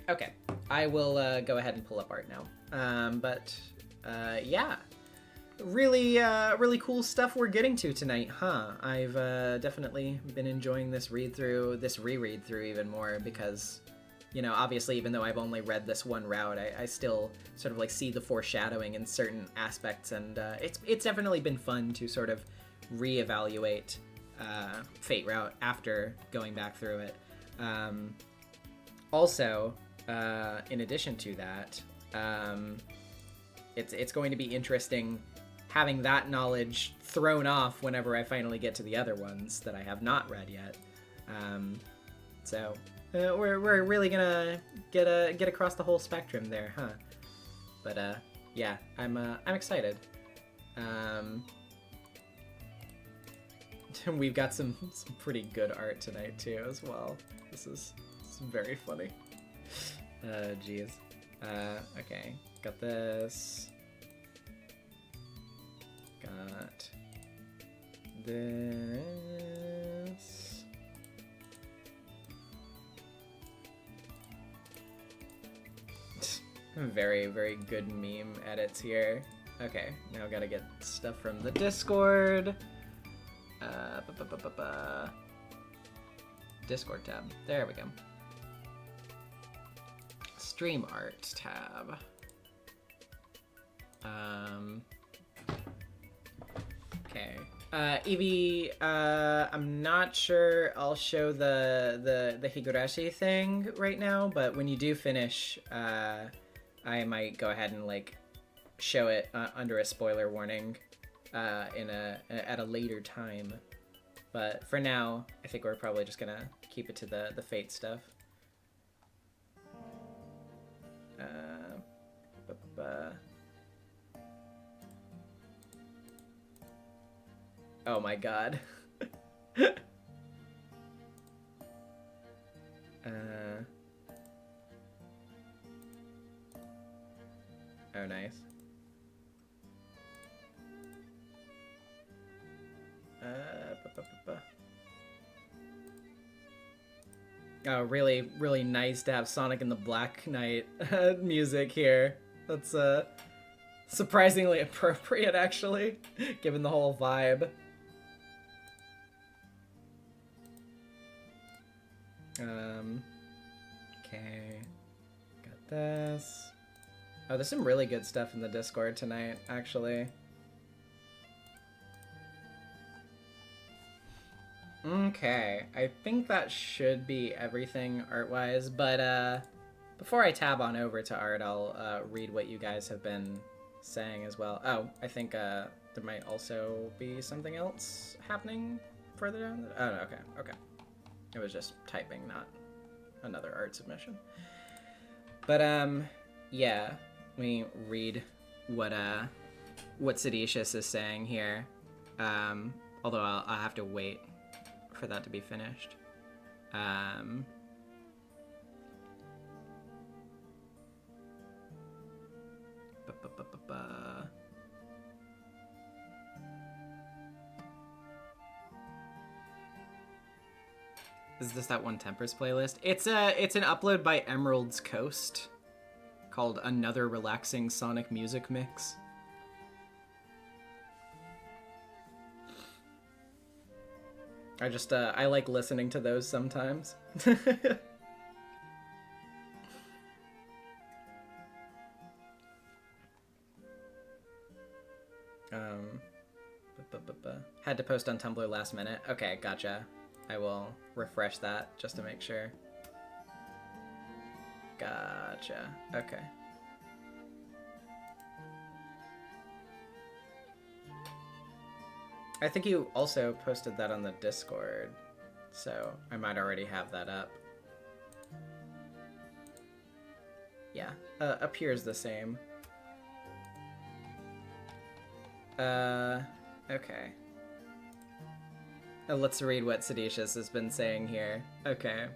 E: Okay. I will go ahead and pull up art now. Yeah. Really cool stuff we're getting to tonight, huh? I've definitely been enjoying this read-through, this reread through even more, because, you know, obviously, even though I've only read this one route, I still sort of like see the foreshadowing in certain aspects, and it's definitely been fun to sort of reevaluate Fate route after going back through it. Also, in addition to that, it's going to be interesting having that knowledge thrown off whenever I finally get to the other ones that I have not read yet. So we're really gonna get across the whole spectrum there, huh? But yeah, I'm excited. We've got some pretty good art tonight too as well. This is very funny. Jeez. Okay, got this. Got this. Very good meme edits here. Okay, now gotta get stuff from the Discord. Discord tab. There we go. Stream art tab. Okay. Evie, I'm not sure I'll show the Higurashi thing right now, but when you do finish, I might go ahead and like show it under a spoiler warning at a later time. But for now, I think we're probably just gonna keep it to the Fate stuff. Oh my god.
A: Oh, nice. Oh, really, really nice to have Sonic and the Black Knight music here. That's surprisingly appropriate, actually, given the whole vibe. Okay, got this. Oh, there's some really good stuff in the Discord tonight, actually. Okay, I think that should be everything art-wise, but before I tab on over to art, I'll read what you guys have been saying as well. Oh, I think there might also be something else happening further down. Oh, no, okay. It was just typing, not another art submission. But yeah, let me read what Seditious is saying here. Although I'll have to wait for that to be finished. Is this that one Tempers playlist? It's an upload by Emerald's Coast called Another Relaxing Sonic Music Mix. I like listening to those sometimes. Had to post on Tumblr last minute. Okay, gotcha. I will refresh that just to make sure. Gotcha. Okay. I think you also posted that on the Discord, so I might already have that up. Yeah, appears the same. Okay. Let's read what Seditious has been saying here. Okay.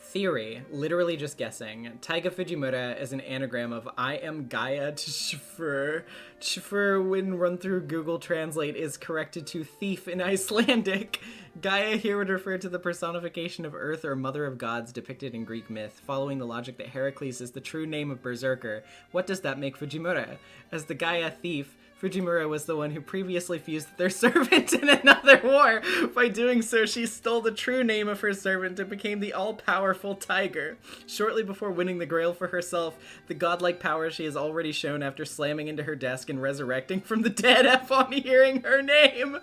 A: Theory, literally just guessing. Taiga Fujimura is an anagram of I am Gaia to Schfur. Schfur, when run through Google Translate, is corrected to thief in Icelandic. Gaia here would refer to the personification of Earth or Mother of Gods depicted in Greek myth, following the logic that Heracles is the true name of Berserker. What does that make Fujimura? As the Gaia thief, Fujimura was the one who previously fused their servant in another war. By doing so, she stole the true name of her servant and became the all-powerful Tiger. Shortly before winning the Grail for herself, the godlike power she has already shown after slamming into her desk and resurrecting from the dead upon hearing her name,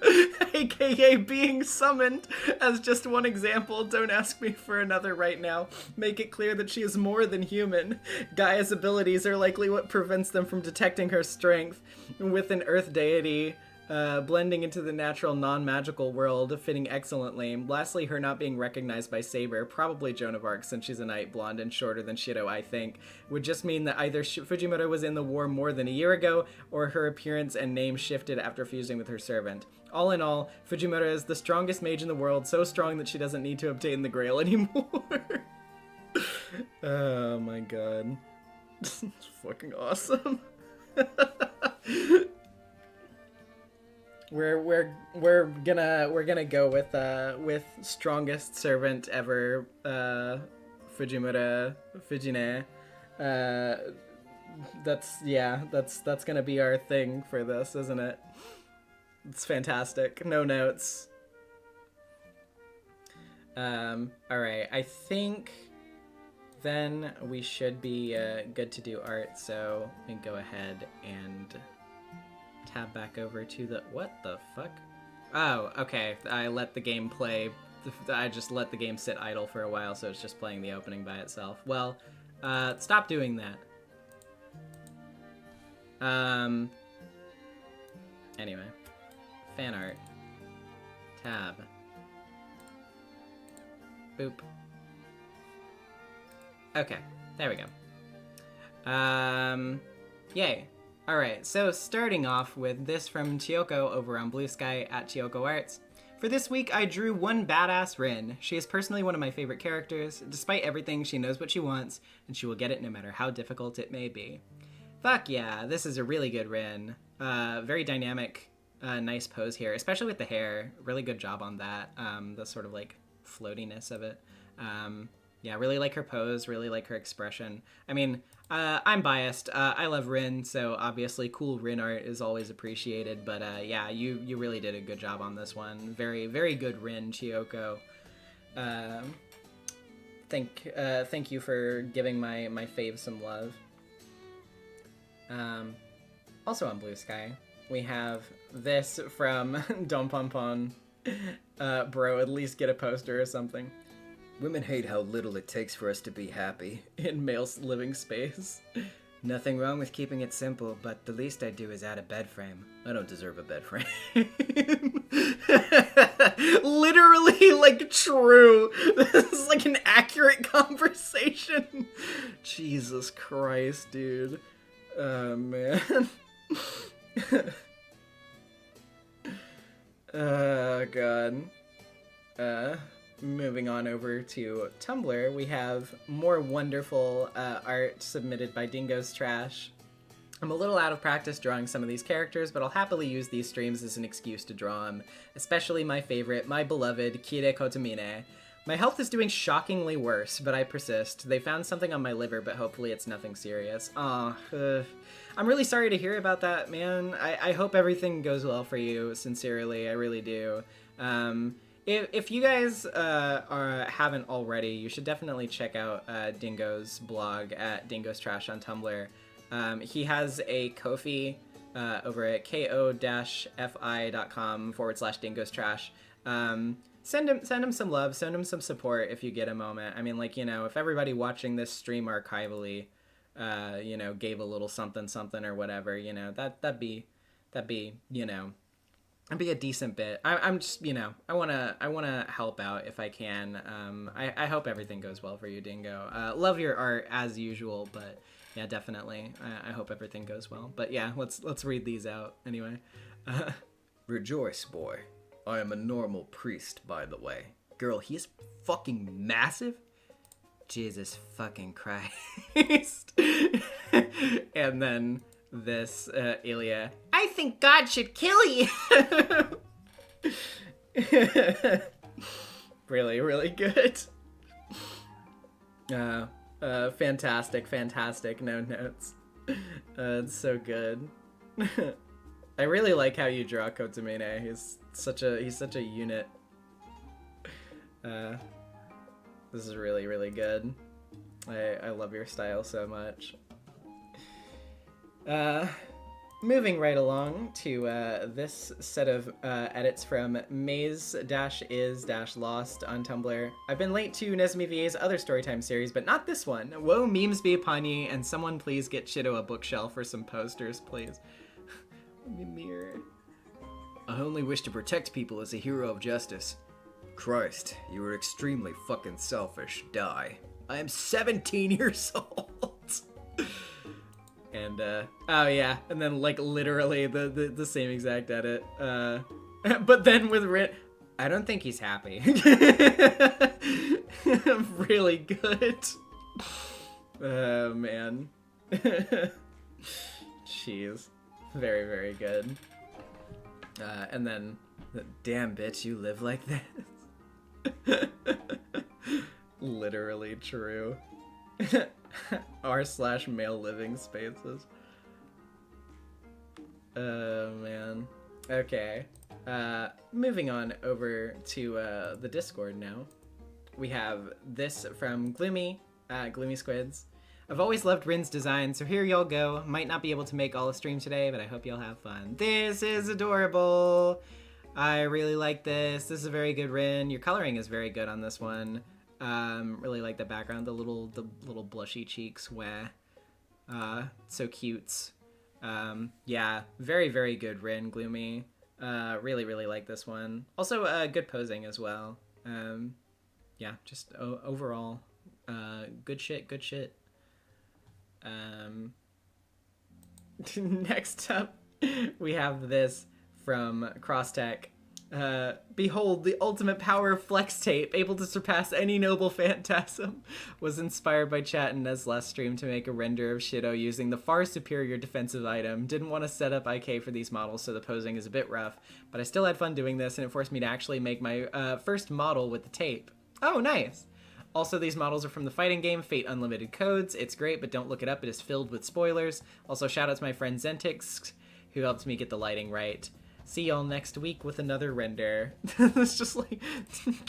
A: aka being summoned. As just one example, don't ask me for another right now. Make it clear that she is more than human. Gaia's abilities are likely what prevents them from detecting her strength. With an earth deity blending into the natural non-magical world, fitting excellently. Lastly, her not being recognized by Saber, probably Joan of Arc since she's a knight, blonde and shorter than Shido, I think, would just mean that either Fujimura was in the war more than a year ago, or her appearance and name shifted after fusing with her servant. All in all, Fujimura is the strongest mage in the world, so strong that she doesn't need to obtain the Grail anymore. Oh my god. It's fucking awesome. We're gonna go with strongest servant ever, Fujimura Fujine. That's gonna be our thing for this, isn't it? It's fantastic. No notes. Alright, I think then we should be good to do art, so we can go ahead and tab back over to the... What the fuck? Oh, okay. I let the game play... I just let the game sit idle for a while, so it's just playing the opening by itself. Well, stop doing that. Anyway. Fan art. Tab. Boop. Okay, there we go. Yay. Alright, so starting off with this from Chiyoko over on Blue Sky at Chiyoko Arts. For this week, I drew one badass Rin. She is personally one of my favorite characters. Despite everything, she knows what she wants, and she will get it no matter how difficult it may be.
E: Fuck yeah, this is a really good Rin. Very dynamic, nice pose here, especially with the hair. Really good job on that. The sort of like floatiness of it. Yeah, really like her pose, really like her expression. I mean, I'm biased. I love Rin, so obviously cool Rin art is always appreciated. But yeah, you really did a good job on this one. Very, very good Rin, Chiyoko. Thank you for giving my fave some love. Also on Blue Sky, we have this from Don Pompon. Bro, at least get a poster or something.
B: Women hate how little it takes for us to be happy.
E: In male living space.
C: Nothing wrong with keeping it simple, but the least I do is add a bed frame.
B: I don't deserve a bed frame.
E: Literally, like, true. This is like an accurate conversation. Jesus Christ, dude. Oh, man. Oh, God. Moving on over to Tumblr, we have more wonderful art submitted by Dingo's Trash. I'm a little out of practice drawing some of these characters, but I'll happily use these streams as an excuse to draw them, especially my favorite, my beloved Kire Kotomine. My health is doing shockingly worse, but I persist. They found something on my liver, but hopefully it's nothing serious. I'm really sorry to hear about that, man. I hope everything goes well for you, sincerely. I really do. If you guys haven't already, you should definitely check out Dingo's blog at Dingo's Trash on Tumblr. He has a Ko-fi over at ko-fi.com/Dingo's Trash. Send him some love, send him some support if you get a moment. I mean, like, you know, if everybody watching this stream archivally, you know, gave a little something or whatever, you know, that'd be, you know, it'd be a decent bit. I'm just, you know, I wanna help out if I can. I hope everything goes well for you, Dingo. Love your art as usual, but yeah, definitely. I hope everything goes well. But yeah, let's read these out anyway.
B: Rejoice, boy. I am a normal priest, by the way. Girl, he is fucking massive.
C: Jesus fucking Christ.
E: And then this, Ilya. I think God should kill you. Really, really good. Fantastic. No notes. It's so good. I really like how you draw Kotomine. He's such a unit. This is really, really good. I love your style so much. Moving right along to this set of edits from maze-is-lost on Tumblr. I've been late to NezumiVA's other Storytime series, but not this one. Woe memes be upon ye, and someone please get Chido a bookshelf for some posters, please. Mimir.
B: I only wish to protect people as a hero of justice. Christ, you are extremely fucking selfish. Die. I am 17 years old.
E: And, oh yeah, and then, like, literally the same exact edit. But then with Rit, I don't think he's happy. Really good. Oh, man. Jeez. Very, very good. And then,
C: Damn, bitch, you live like this?
E: literally true. r/male living spaces. Oh, man. Okay. Moving on over to the Discord now. We have this from Gloomy Squids. I've always loved Rin's design, so here y'all go. Might not be able to make all the stream today, but I hope y'all have fun. This is adorable. I really like this. This is a very good Rin. Your coloring is very good on this one. Really like the background, the little blushy cheeks. Wah. So cute. Yeah, very, very good Rin, Gloomy. Really, really like this one. Also, good posing as well. Yeah, just overall, good shit. Next up, we have this from Crosstech.
A: Behold, the ultimate power of flex tape, able to surpass any noble phantasm. Was inspired by chat and Nez last stream to make a render of Shido using the far superior defensive item. Didn't want to set up IK for these models, so the posing is a bit rough, but I still had fun doing this, and it forced me to actually make my first model with the tape. Oh, nice! Also, these models are from the fighting game Fate Unlimited Codes. It's great, but don't look it up. It is filled with spoilers. Also, shout out to my friend Zentix, who helped me get the lighting right. See y'all next week with another render. It's just like,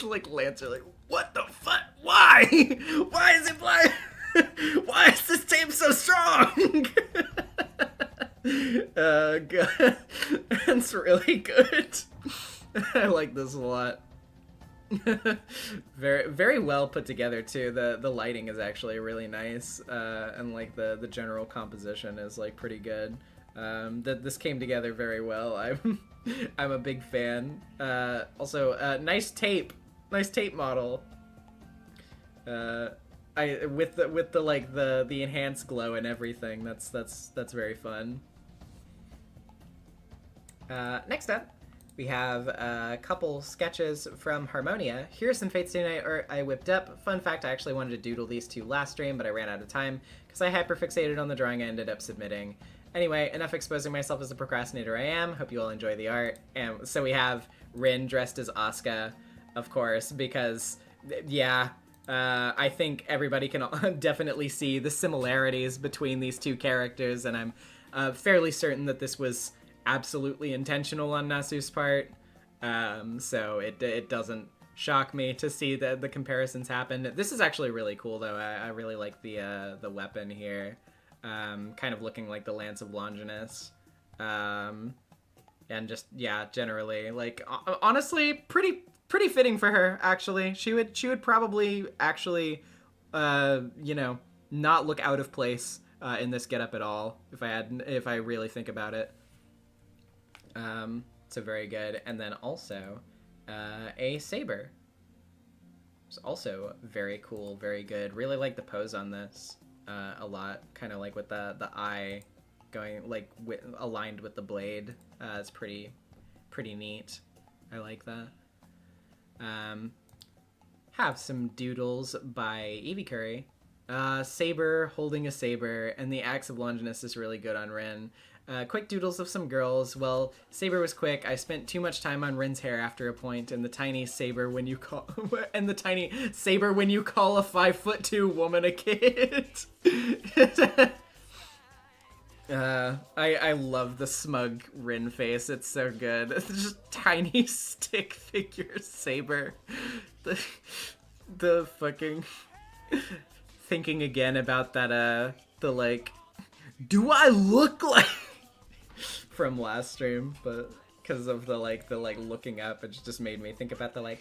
A: like Lancer, like, what the fuck? Why? Why is it black? Why is this tape so strong? God. It's really good. I like this a lot. Very, very well put together too. The lighting is actually really nice, and like the general composition is like pretty good. This came together very well. I'm a big fan. Also, nice tape model. With the like the enhanced glow and everything. That's very fun. Next up, we have a couple sketches from Harmonia. Here's some Fate Stay Night art I whipped up. Fun fact, I actually wanted to doodle these two last stream, but I ran out of time because I hyperfixated on the drawing I ended up submitting. Anyway, enough exposing myself as a procrastinator I am. Hope you all enjoy the art. And so we have Rin dressed as Asuka, of course, because, yeah, I think everybody can definitely see the similarities between these two characters, and I'm fairly certain that this was absolutely intentional on Nasu's part. So it doesn't shock me to see the comparisons happen. This is actually really cool, though. I really like the weapon here. Kind of looking like the Lance of Longinus. And just, yeah, generally, like, honestly, pretty fitting for her, actually. She would probably actually, you know, not look out of place in this getup at all, if I really think about it. So very good. And then also, a saber. It's also very cool, very good. Really like the pose on this. A lot, kind of like with the eye going like aligned with the blade. It's pretty neat. I like that. Have some doodles by Evie Curry. Saber holding a saber, and the axe of Longinus is really good on Rin. Quick doodles of some girls. Well, Saber was quick. I spent too much time on Rin's hair after a point, and the tiny saber when you call a 5'2" woman a kid. I love the smug Rin face. It's so good. It's just tiny stick figure Saber. The fucking thinking again about that. The like, do I look like? From last stream, but because of the looking up, it just made me think about the like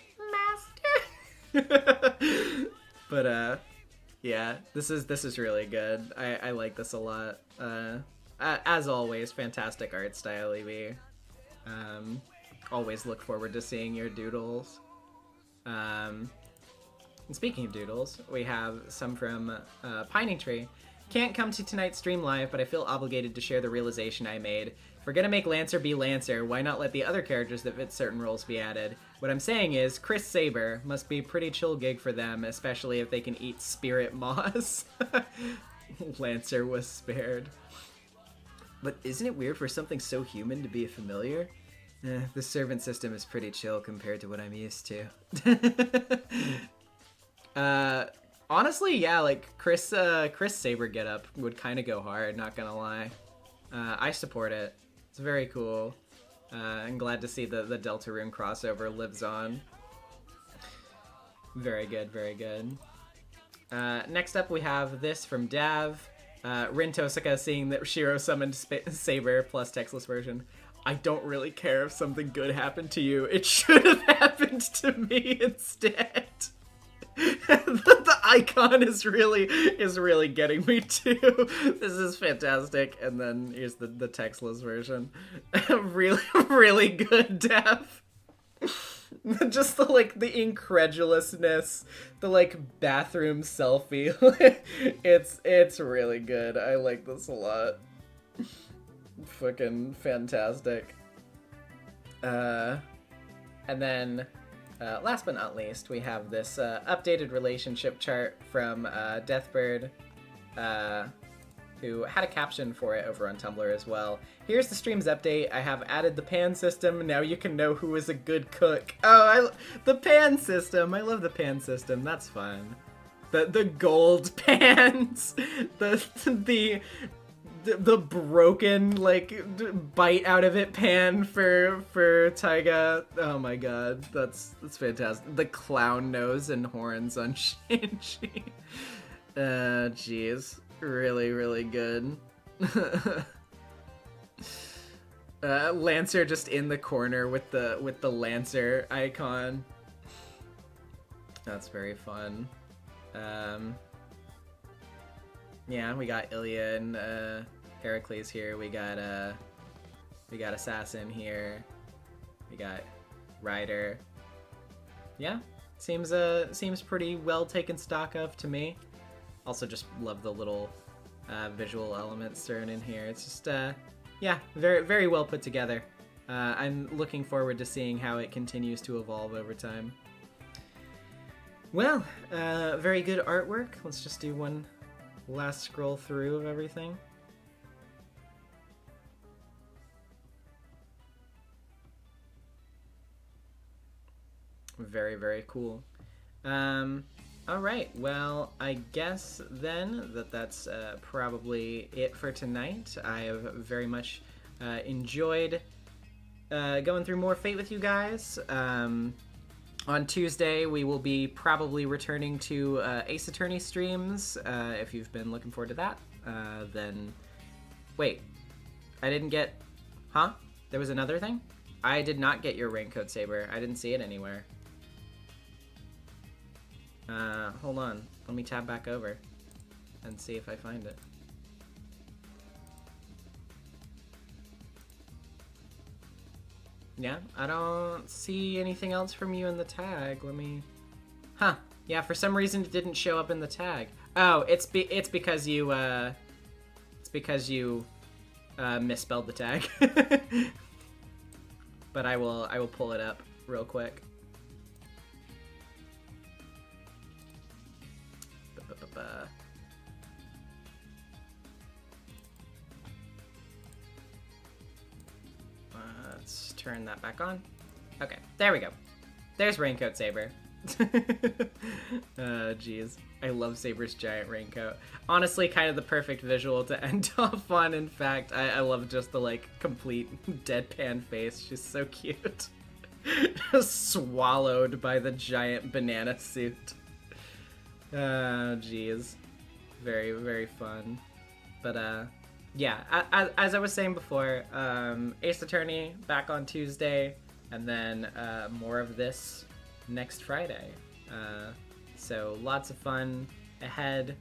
A: master. But yeah, this is really good. I like this a lot. As always, fantastic art style, Evie. Always look forward to seeing your doodles. And speaking of doodles, we have some from Pining Tree. Can't come to tonight's stream live, but I feel obligated to share the realization I made. If we're gonna make Lancer be Lancer, why not let the other characters that fit certain roles be added? What I'm saying is, Chris Saber must be a pretty chill gig for them, especially if they can eat spirit moss. Lancer was spared. But isn't it weird for something so human to be a familiar? The servant system is pretty chill compared to what I'm used to. Honestly, yeah, like Chris Saber getup would kind of go hard, not gonna lie. I support it. It's very cool. I'm glad to see the Deltarune crossover lives on. Very good, very good. Next up, we have this from Dav. Rin Tosaka seeing that Shiro summoned Saber plus textless version. I don't really care if something good happened to you. It should have happened to me instead. The icon is really getting me too. This is fantastic. And then here's the textless version. really good, Dev. Just the incredulousness, the bathroom selfie. It's really good. I like this a lot. Fucking fantastic. And then, last but not least, we have this updated relationship chart from Deathbird, who had a caption for it over on Tumblr as well. Here's the stream's update. I have added the pan system. Now you can know who is a good cook. Oh, the pan system. I love the pan system. That's fun. The gold pans. The broken, like, bite out of it pan for Taiga. Oh my god, that's fantastic. The clown nose and horns on Shinji. Jeez. Really, really good. Lancer just in the corner with the Lancer icon. That's very fun. Yeah, we got Ilya and Heracles here. We got Assassin here. We got Ryder. Yeah, seems pretty well taken stock of to me. Also just love the little visual elements thrown in here. It's just, yeah, very, very well put together. I'm looking forward to seeing how it continues to evolve over time. Well, very good artwork. Let's just do one last scroll through of everything. Very, very cool. Alright, well, I guess then that's probably it for tonight. I have very much enjoyed going through more Fate with you guys. On Tuesday, we will be probably returning to Ace Attorney streams. If you've been looking forward to that, then... Wait, I didn't get... Huh? There was another thing? I did not get your Raincoat Saber. I didn't see it anywhere. Hold on. Let me tab back over and see if I find it. Yeah, I don't see anything else from you in the tag. Let me... Huh. Yeah, for some reason it didn't show up in the tag. Oh, it's because you, misspelled the tag. But I will pull it up real quick. Let's turn that back on. Okay, there we go. There's Raincoat Saber. Jeez. I love Saber's giant raincoat. Honestly, kind of the perfect visual to end off on. In fact, I love just the, like, complete deadpan face. She's so cute. Swallowed by the giant banana suit. Jeez. Very, very fun. But, yeah, as I was saying before, Ace Attorney back on Tuesday, and then more of this next Friday. So lots of fun ahead.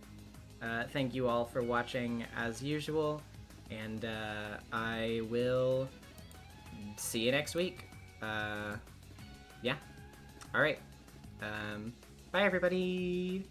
A: Thank you all for watching as usual, and I will see you next week. Yeah. All right. Bye, everybody.